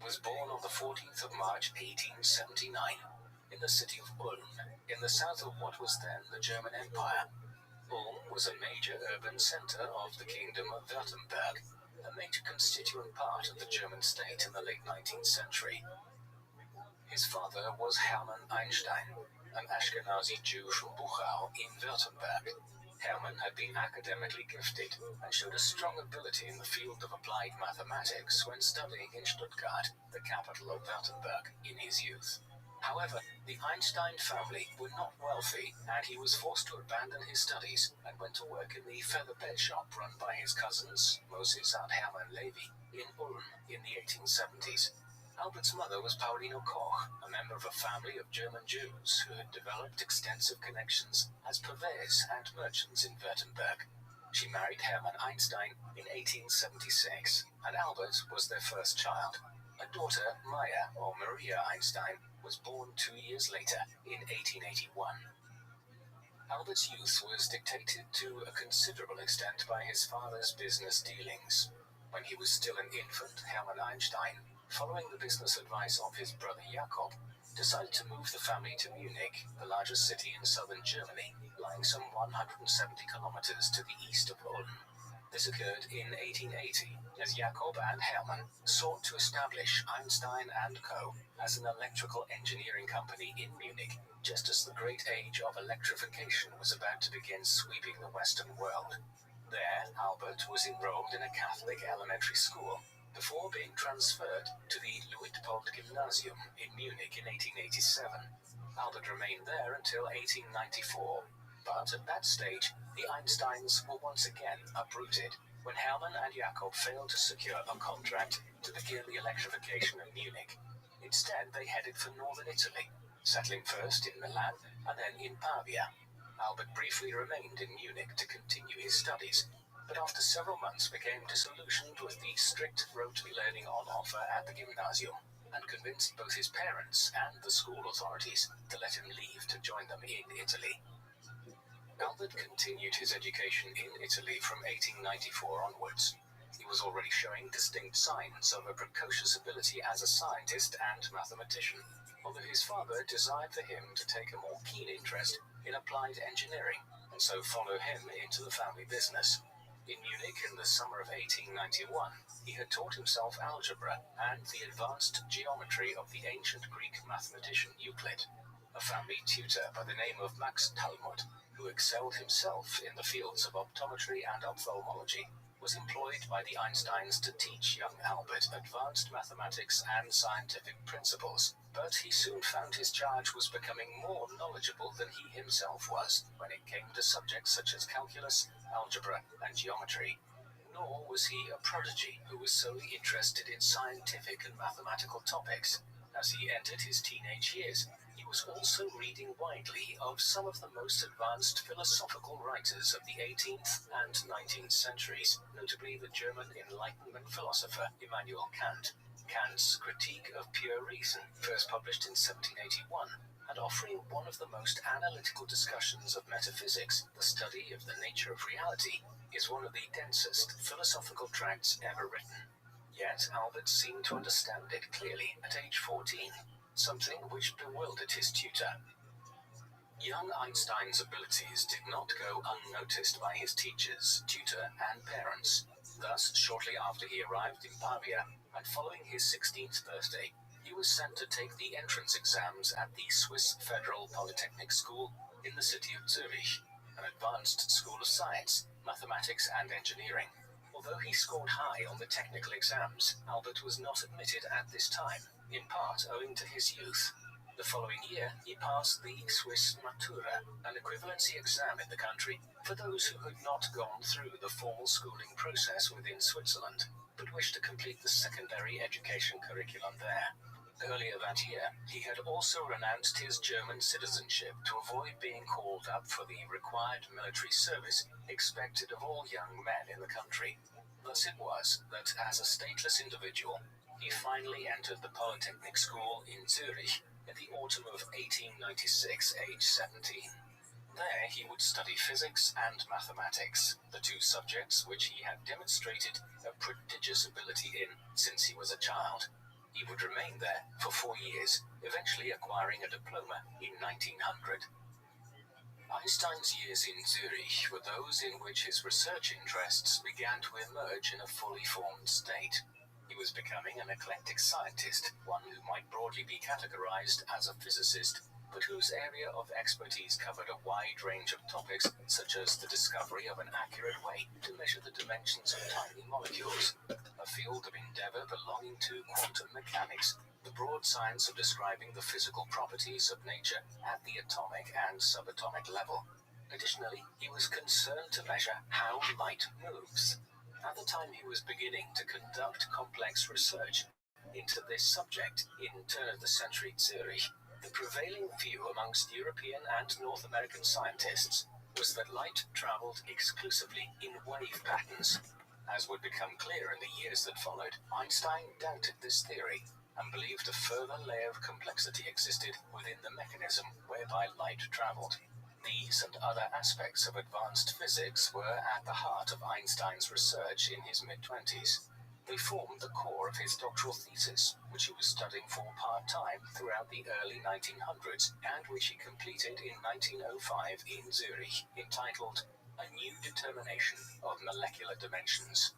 was born on the 14th of March 1879 in the city of Ulm, in the south of what was then the German Empire. Ulm was a major urban center of the Kingdom of Württemberg, a major constituent part of the German state in the late 19th century. His father was Hermann Einstein, an Ashkenazi Jew from Buchau in Württemberg. Hermann had been academically gifted and showed a strong ability in the field of applied mathematics when studying in Stuttgart, the capital of Württemberg, in his youth. However, the Einstein family were not wealthy, and he was forced to abandon his studies and went to work in the feather bed shop run by his cousins, Moses and Hermann Levy, in Ulm in the 1870s. Albert's mother was Paulina Koch, a member of a family of German Jews who had developed extensive connections as purveyors and merchants in Württemberg. She married Hermann Einstein in 1876, and Albert was their first child. A daughter, Maya, or Maria Einstein, was born 2 years later, in 1881. Albert's youth was dictated to a considerable extent by his father's business dealings. When he was still an infant, Hermann Einstein, following the business advice of his brother Jakob, decided to move the family to Munich, the largest city in southern Germany, lying some 170 kilometers to the east of Ulm. This occurred in 1880, as Jakob and Hermann sought to establish Einstein & Co. as an electrical engineering company in Munich, just as the great age of electrification was about to begin sweeping the Western world. There, Albert was enrolled in a Catholic elementary school, before being transferred to the Luitpold Gymnasium in Munich in 1887. Albert remained there until 1894, but at that stage, the Einsteins were once again uprooted when Hermann and Jakob failed to secure a contract to begin the electrification of Munich. Instead, they headed for northern Italy, settling first in Milan and then in Pavia. Albert briefly remained in Munich to continue his studies, but after several months became disillusioned with the strict rotary learning on offer at the gymnasium, and convinced both his parents and the school authorities to let him leave to join them in Italy. Albert continued his education in Italy from 1894 onwards. He was already showing distinct signs of a precocious ability as a scientist and mathematician, although his father desired for him to take a more keen interest in applied engineering, and so follow him into the family business. In Munich in the summer of 1891, he had taught himself algebra and the advanced geometry of the ancient Greek mathematician Euclid. A family tutor by the name of Max Talmud, who excelled himself in the fields of optometry and ophthalmology, was employed by the Einsteins to teach young Albert advanced mathematics and scientific principles, but he soon found his charge was becoming more knowledgeable than he himself was when it came to subjects such as calculus, algebra, and geometry. Nor was he a prodigy who was solely interested in scientific and mathematical topics. As he entered his teenage years, he was also reading widely of some of the most advanced philosophical writers of the 18th and 19th centuries, notably the German Enlightenment philosopher Immanuel Kant. Kant's Critique of Pure Reason, first published in 1781, and offering one of the most analytical discussions of metaphysics, the study of the nature of reality, is one of the densest philosophical tracts ever written. Yet Albert seemed to understand it clearly at age 14, something which bewildered his tutor. Young Einstein's abilities did not go unnoticed by his teachers, tutor, and parents. Thus, shortly after he arrived in Pavia, and following his 16th birthday, he was sent to take the entrance exams at the Swiss Federal Polytechnic School in the city of Zurich, an advanced school of science, mathematics, and engineering. Although he scored high on the technical exams, Albert was not admitted at this time, in part owing to his youth. The following year, he passed the Swiss Matura, an equivalency exam in the country for those who had not gone through the formal schooling process within Switzerland, but wished to complete the secondary education curriculum there. Earlier that year, he had also renounced his German citizenship to avoid being called up for the required military service expected of all young men in the country. Thus it was that, as a stateless individual, he finally entered the Polytechnic School in Zurich in the autumn of 1896, age 17. There he would study physics and mathematics, the two subjects which he had demonstrated a prodigious ability in since he was a child. He would remain there for 4 years, eventually acquiring a diploma in 1900. Einstein's years in Zurich were those in which his research interests began to emerge in a fully formed state. He was becoming an eclectic scientist, one who might broadly be categorized as a physicist, but whose area of expertise covered a wide range of topics, such as the discovery of an accurate way to measure the dimensions of tiny molecules, a field of endeavor belonging to quantum mechanics, the broad science of describing the physical properties of nature at the atomic and subatomic level. Additionally, he was concerned to measure how light moves. At the time he was beginning to conduct complex research into this subject in turn-of-the-century Zurich, the prevailing view amongst European and North American scientists was that light traveled exclusively in wave patterns. As would become clear in the years that followed, Einstein doubted this theory and believed a further layer of complexity existed within the mechanism whereby light traveled. These and other aspects of advanced physics were at the heart of Einstein's research in his mid-20s. They formed the core of his doctoral thesis, which he was studying for part-time throughout the early 1900s, and which he completed in 1905 in Zurich, entitled A New Determination of Molecular Dimensions.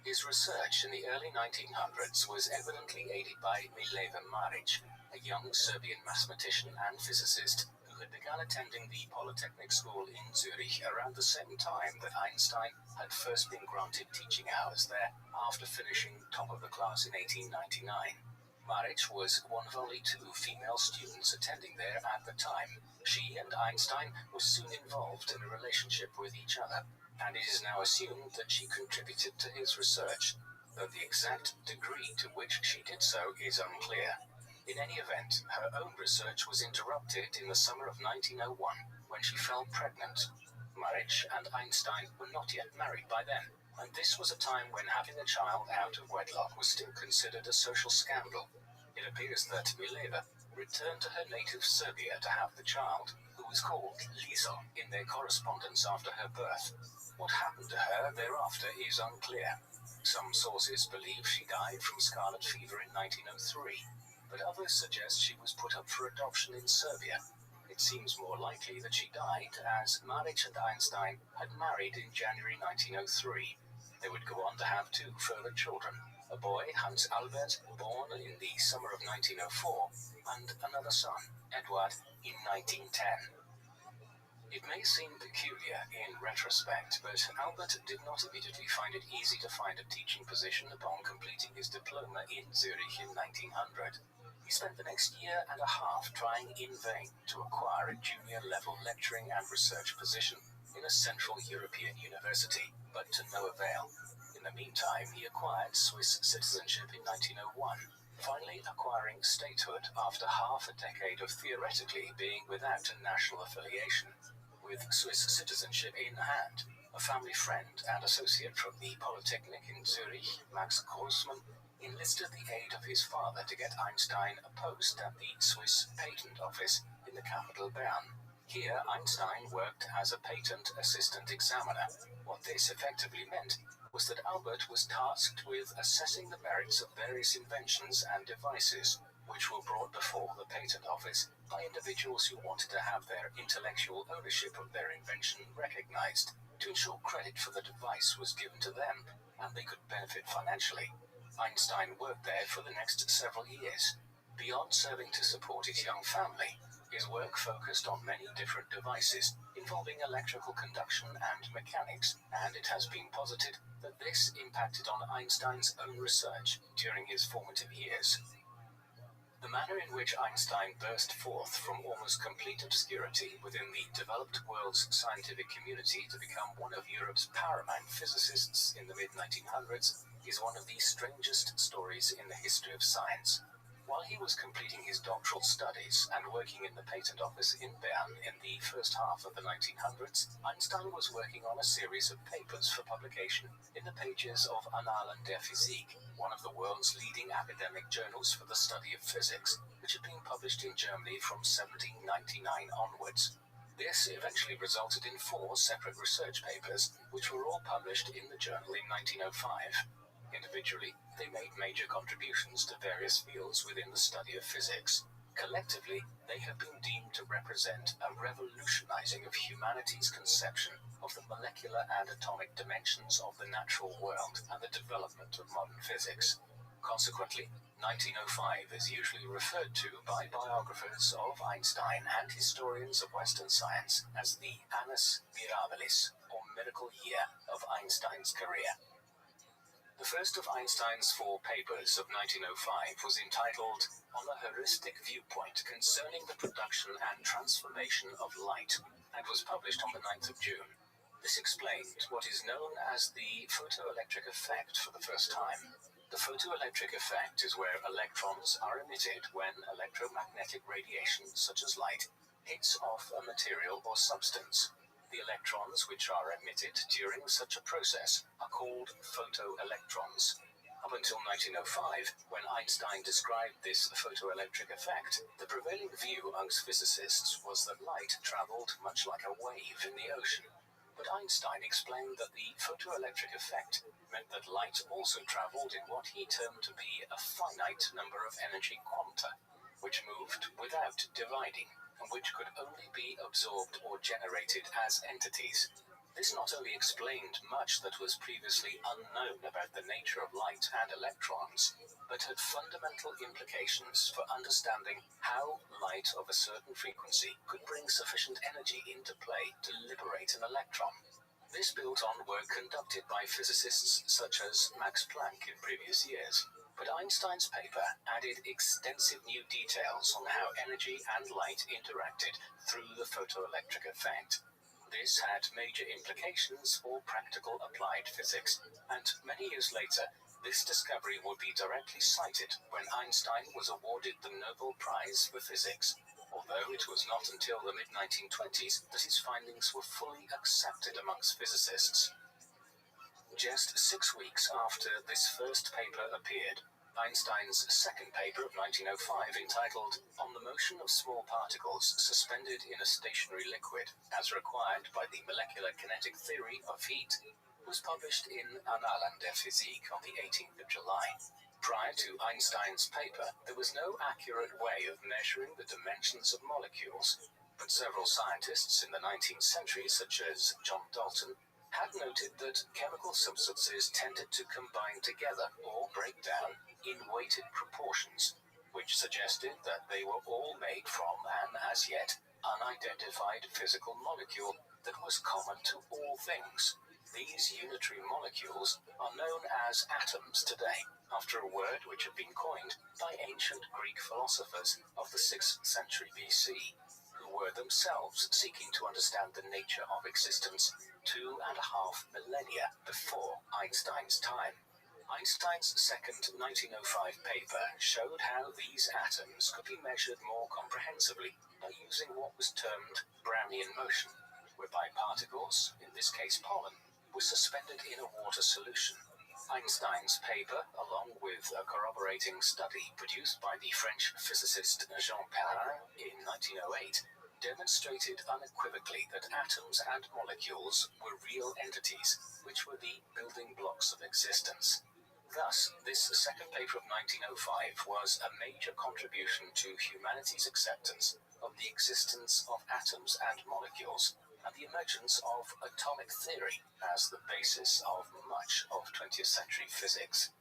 His research in the early 1900s was evidently aided by Mileva Maric, a young Serbian mathematician and physicist who had begun attending the Polytechnic School in Zurich around the same time that Einstein had first been granted teaching hours there after finishing top of the class in 1899. Maric was one of only 2 female students attending there at the time. She and Einstein were soon involved in a relationship with each other, and it is now assumed that she contributed to his research, though the exact degree to which she did so is unclear. In any event, her own research was interrupted in the summer of 1901 when she fell pregnant. marriage, and Einstein were not yet married by then, and this was a time when having a child out of wedlock was still considered a social scandal. It appears that Mileva returned to her native Serbia to have the child, who was called Lizo in their correspondence after her birth. What happened to her thereafter is unclear. Some sources believe she died from scarlet fever in 1903, but others suggest she was put up for adoption in Serbia. It seems more likely that she died as Maric and Einstein had married in January 1903. They would go on to have 2 further children, a boy, Hans Albert, born in the summer of 1904, and another son, Edward, in 1910. It may seem peculiar in retrospect, but Albert did not immediately find it easy to find a teaching position upon completing his diploma in Zurich in 1900. He spent the next year and a half trying in vain to acquire a junior-level lecturing and research position in a Central European university, but to no avail. In the meantime, he acquired Swiss citizenship in 1901, finally acquiring statehood after half a decade of theoretically being without a national affiliation. With Swiss citizenship in hand, a family friend and associate from the Polytechnic in Zurich, Max Grossmann, enlisted the aid of his father to get Einstein a post at the Swiss Patent Office in the capital Bern. Here, Einstein worked as a patent assistant examiner. What this effectively meant was that Albert was tasked with assessing the merits of various inventions and devices which were brought before the patent office by individuals who wanted to have their intellectual ownership of their invention recognized. To ensure credit for the device was given to them, and they could benefit financially. Einstein worked there for the next several years. Beyond serving to support his young family, his work focused on many different devices involving electrical conduction and mechanics, and it has been posited that this impacted on Einstein's own research during his formative years. The manner in which Einstein burst forth from almost complete obscurity within the developed world's scientific community to become one of Europe's paramount physicists in the mid-1900s is one of the strangest stories in the history of science. While he was completing his doctoral studies and working in the patent office in Bern in the first half of the 1900s, Einstein was working on a series of papers for publication in the pages of Annalen der Physik, one of the world's leading academic journals for the study of physics, which had been published in Germany from 1799 onwards. This eventually resulted in 4 separate research papers, which were all published in the journal in 1905. Individually, they made major contributions to various fields within the study of physics. Collectively, they have been deemed to represent a revolutionizing of humanity's conception of the molecular and atomic dimensions of the natural world and the development of modern physics. Consequently, 1905 is usually referred to by biographers of Einstein and historians of Western science as the Annus Mirabilis, or miracle year, of Einstein's career. The first of Einstein's 4 papers of 1905 was entitled On a Heuristic Viewpoint Concerning the Production and Transformation of Light, and was published on the 9th of June. This explained what is known as the photoelectric effect for the first time. The photoelectric effect is where electrons are emitted when electromagnetic radiation, such as light, hits off a material or substance. The electrons which are emitted during such a process are called photoelectrons. Up until 1905, when Einstein described this photoelectric effect, the prevailing view amongst physicists was that light traveled much like a wave in the ocean. But Einstein explained that the photoelectric effect meant that light also traveled in what he termed to be a finite number of energy quanta, which moved without dividing, and which could only be absorbed or generated as entities. This not only explained much that was previously unknown about the nature of light and electrons, but had fundamental implications for understanding how light of a certain frequency could bring sufficient energy into play to liberate an electron. This built on work conducted by physicists such as Max Planck in previous years. But Einstein's paper added extensive new details on how energy and light interacted through the photoelectric effect. This had major implications for practical applied physics, and many years later, this discovery would be directly cited when Einstein was awarded the Nobel Prize for Physics, although it was not until the mid-1920s that his findings were fully accepted amongst physicists. Just 6 weeks after this first paper appeared, Einstein's second paper of 1905, entitled On the Motion of Small Particles Suspended in a Stationary Liquid as Required by the Molecular Kinetic Theory of Heat, was published in Annalen der Physik on the 18th of July. Prior to Einstein's paper, there was no accurate way of measuring the dimensions of molecules, but several scientists in the 19th century, such as John Dalton, had noted that chemical substances tended to combine together or break down in weighted proportions, which suggested that they were all made from an as yet unidentified physical molecule that was common to all things. These unitary molecules are known as atoms today, after a word which had been coined by ancient Greek philosophers of the 6th century BC, who were themselves seeking to understand the nature of existence 2.5 millennia before Einstein's time. Einstein's second 1905 paper showed how these atoms could be measured more comprehensively by using what was termed Brownian motion, whereby particles, in this case pollen, were suspended in a water solution. Einstein's paper, along with a corroborating study produced by the French physicist Jean Perrin in 1908, demonstrated unequivocally that atoms and molecules were real entities, which were the building blocks of existence. Thus, this second paper of 1905 was a major contribution to humanity's acceptance of the existence of atoms and molecules, and the emergence of atomic theory as the basis of much of 20th century physics.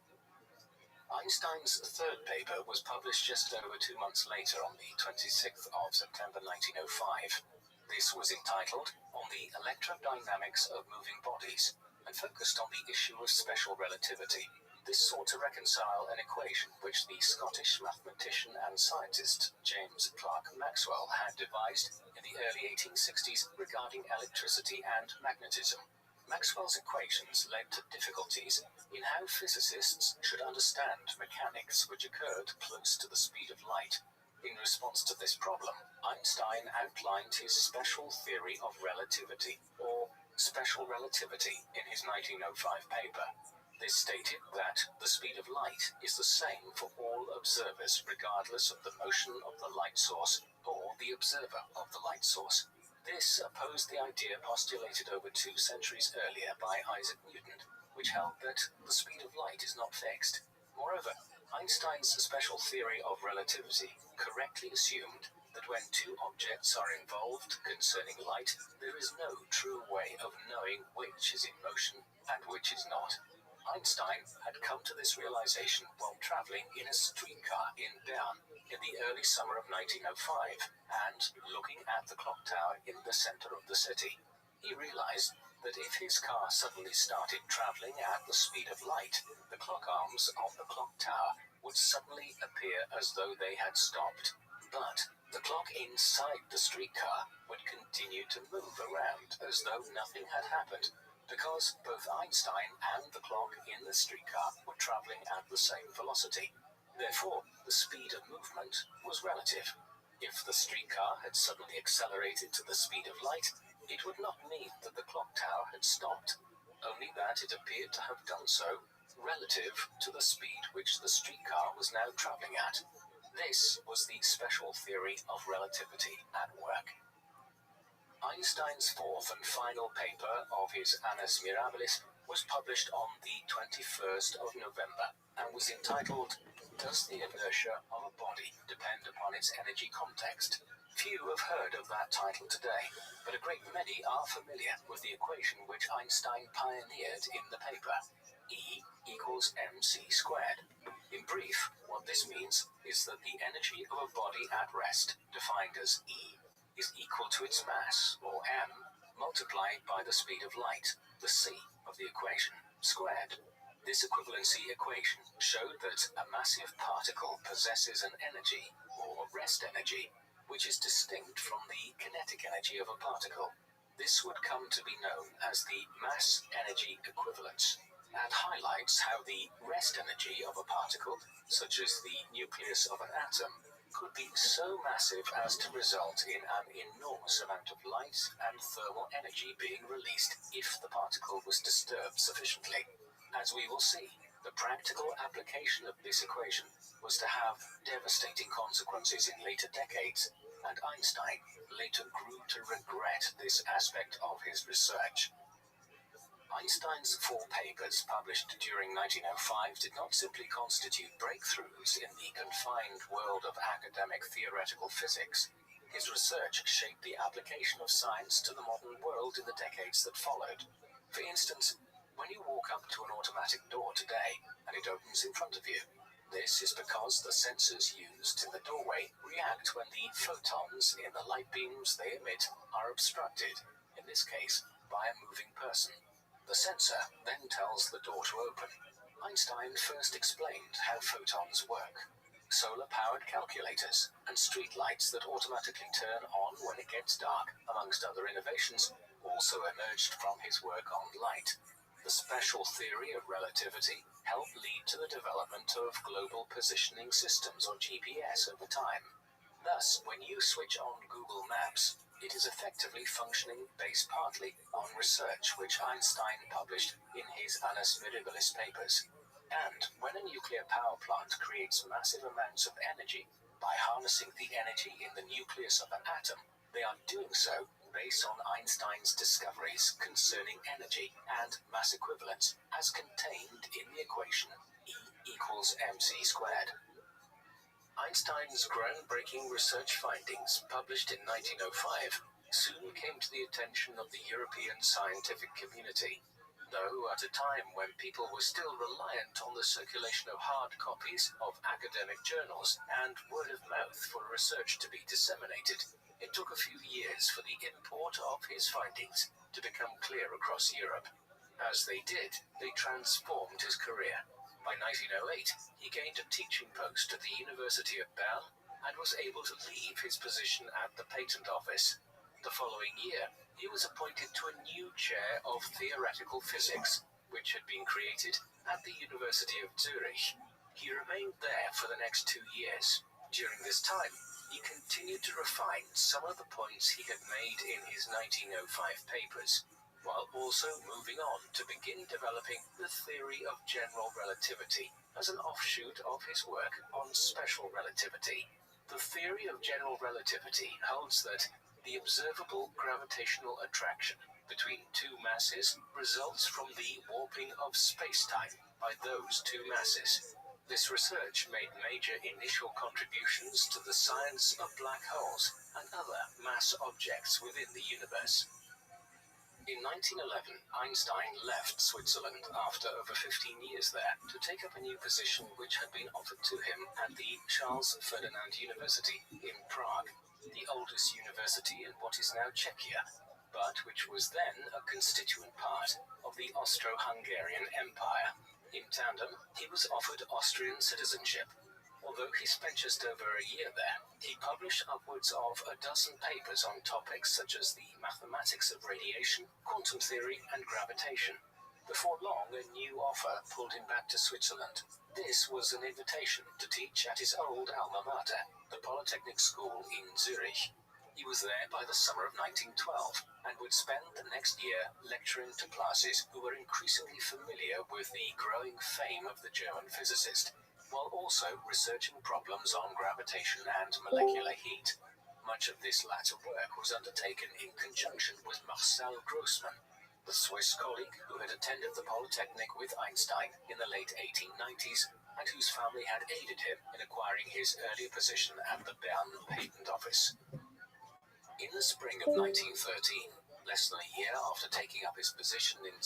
Einstein's third paper was published just over 2 months later on the 26th of September 1905. This was entitled On the Electrodynamics of Moving Bodies, and focused on the issue of special relativity. This sought to reconcile an equation which the Scottish mathematician and scientist James Clerk Maxwell had devised in the early 1860s regarding electricity and magnetism. Maxwell's equations led to difficulties in how physicists should understand mechanics which occurred close to the speed of light. In response to this problem, Einstein outlined his special theory of relativity, or special relativity, in his 1905 paper. This stated that the speed of light is the same for all observers regardless of the motion of the light source or the observer of the light source. This opposed the idea postulated over 2 centuries earlier by Isaac Newton, which held that the speed of light is not fixed. Moreover, Einstein's special theory of relativity correctly assumed that when two objects are involved concerning light, there is no true way of knowing which is in motion and which is not. Einstein had come to this realization while traveling in a streetcar in Bern in the early summer of 1905 and looking at the clock tower in the center of the city. He realized that if his car suddenly started traveling at the speed of light, the clock arms of the clock tower would suddenly appear as though they had stopped. But the clock inside the streetcar would continue to move around as though nothing had happened, because both Einstein and the clock in the streetcar were traveling at the same velocity. Therefore, the speed of movement was relative. If the streetcar had suddenly accelerated to the speed of light, it would not mean that the clock tower had stopped, only that it appeared to have done so relative to the speed which the streetcar was now traveling at. This was the special theory of relativity at work. Einstein's fourth and final paper of his Annus Mirabilis was published on the 21st of November and was entitled, Does the Inertia of a Body Depend upon its Energy Context? Few have heard of that title today, but a great many are familiar with the equation which Einstein pioneered in the paper, E equals mc squared. In brief, what this means is that the energy of a body at rest, defined as E, is equal to its mass, or m, multiplied by the speed of light, the c of the equation, squared. This equivalency equation showed that a massive particle possesses an energy, or rest energy, which is distinct from the kinetic energy of a particle. This would come to be known as the mass-energy equivalence, and highlights how the rest energy of a particle, such as the nucleus of an atom, could be so massive as to result in an enormous amount of light and thermal energy being released if the particle was disturbed sufficiently. As we will see, the practical application of this equation was to have devastating consequences in later decades, and Einstein later grew to regret this aspect of his research. Einstein's 4 papers published during 1905 did not simply constitute breakthroughs in the confined world of academic theoretical physics. His research shaped the application of science to the modern world in the decades that followed. For instance, when you walk up to an automatic door today and it opens in front of you, this is because the sensors used in the doorway react when the photons in the light beams they emit are obstructed, in this case, by a moving person. The sensor then tells the door to open. Einstein first explained how photons work. Solar-powered calculators and streetlights that automatically turn on when it gets dark, amongst other innovations, also emerged from his work on light. The special theory of relativity helped lead to the development of global positioning systems, or GPS, over time. Thus, when you switch on Google Maps, it is effectively functioning based partly on research which Einstein published in his Annus Mirabilis papers. And when a nuclear power plant creates massive amounts of energy by harnessing the energy in the nucleus of an atom, they are doing so based on Einstein's discoveries concerning energy and mass equivalence as contained in the equation E equals mc squared. Einstein's groundbreaking research findings, published in 1905, soon came to the attention of the European scientific community, though at a time when people were still reliant on the circulation of hard copies of academic journals and word of mouth for research to be disseminated. It took a few years for the import of his findings to become clear across Europe. As they did, they transformed his career. By 1908, he gained a teaching post at the University of Bern and was able to leave his position at the patent office. The following year, he was appointed to a new chair of theoretical physics, which had been created at the University of Zurich. He remained there for the next 2 years. During this time, he continued to refine some of the points he had made in his 1905 papers, while also moving on to begin developing the theory of general relativity as an offshoot of his work on special relativity. The theory of general relativity holds that the observable gravitational attraction between 2 masses results from the warping of space-time by those 2 masses. This research made major initial contributions to the science of black holes and other mass objects within the universe. In 1911, Einstein left Switzerland after over 15 years there to take up a new position which had been offered to him at the Charles Ferdinand University in Prague, the oldest university in what is now Czechia, but which was then a constituent part of the Austro-Hungarian Empire. In tandem, he was offered Austrian citizenship. Although he spent just over a year there, he published upwards of a dozen papers on topics such as the mathematics of radiation, quantum theory, and gravitation. Before long, a new offer pulled him back to Switzerland. This was an invitation to teach at his old alma mater, the Polytechnic School in Zurich. He was there by the summer of 1912 and would spend the next year lecturing to classes who were increasingly familiar with the growing fame of the German physicist, while also researching problems on gravitation and molecular heat. Much of this latter work was undertaken in conjunction with Marcel Grossmann, the Swiss colleague who had attended the Polytechnic with Einstein in the late 1890s and whose family had aided him in acquiring his earlier position at the Bern Patent Office. In the spring of 1913, less than a year after taking up his position in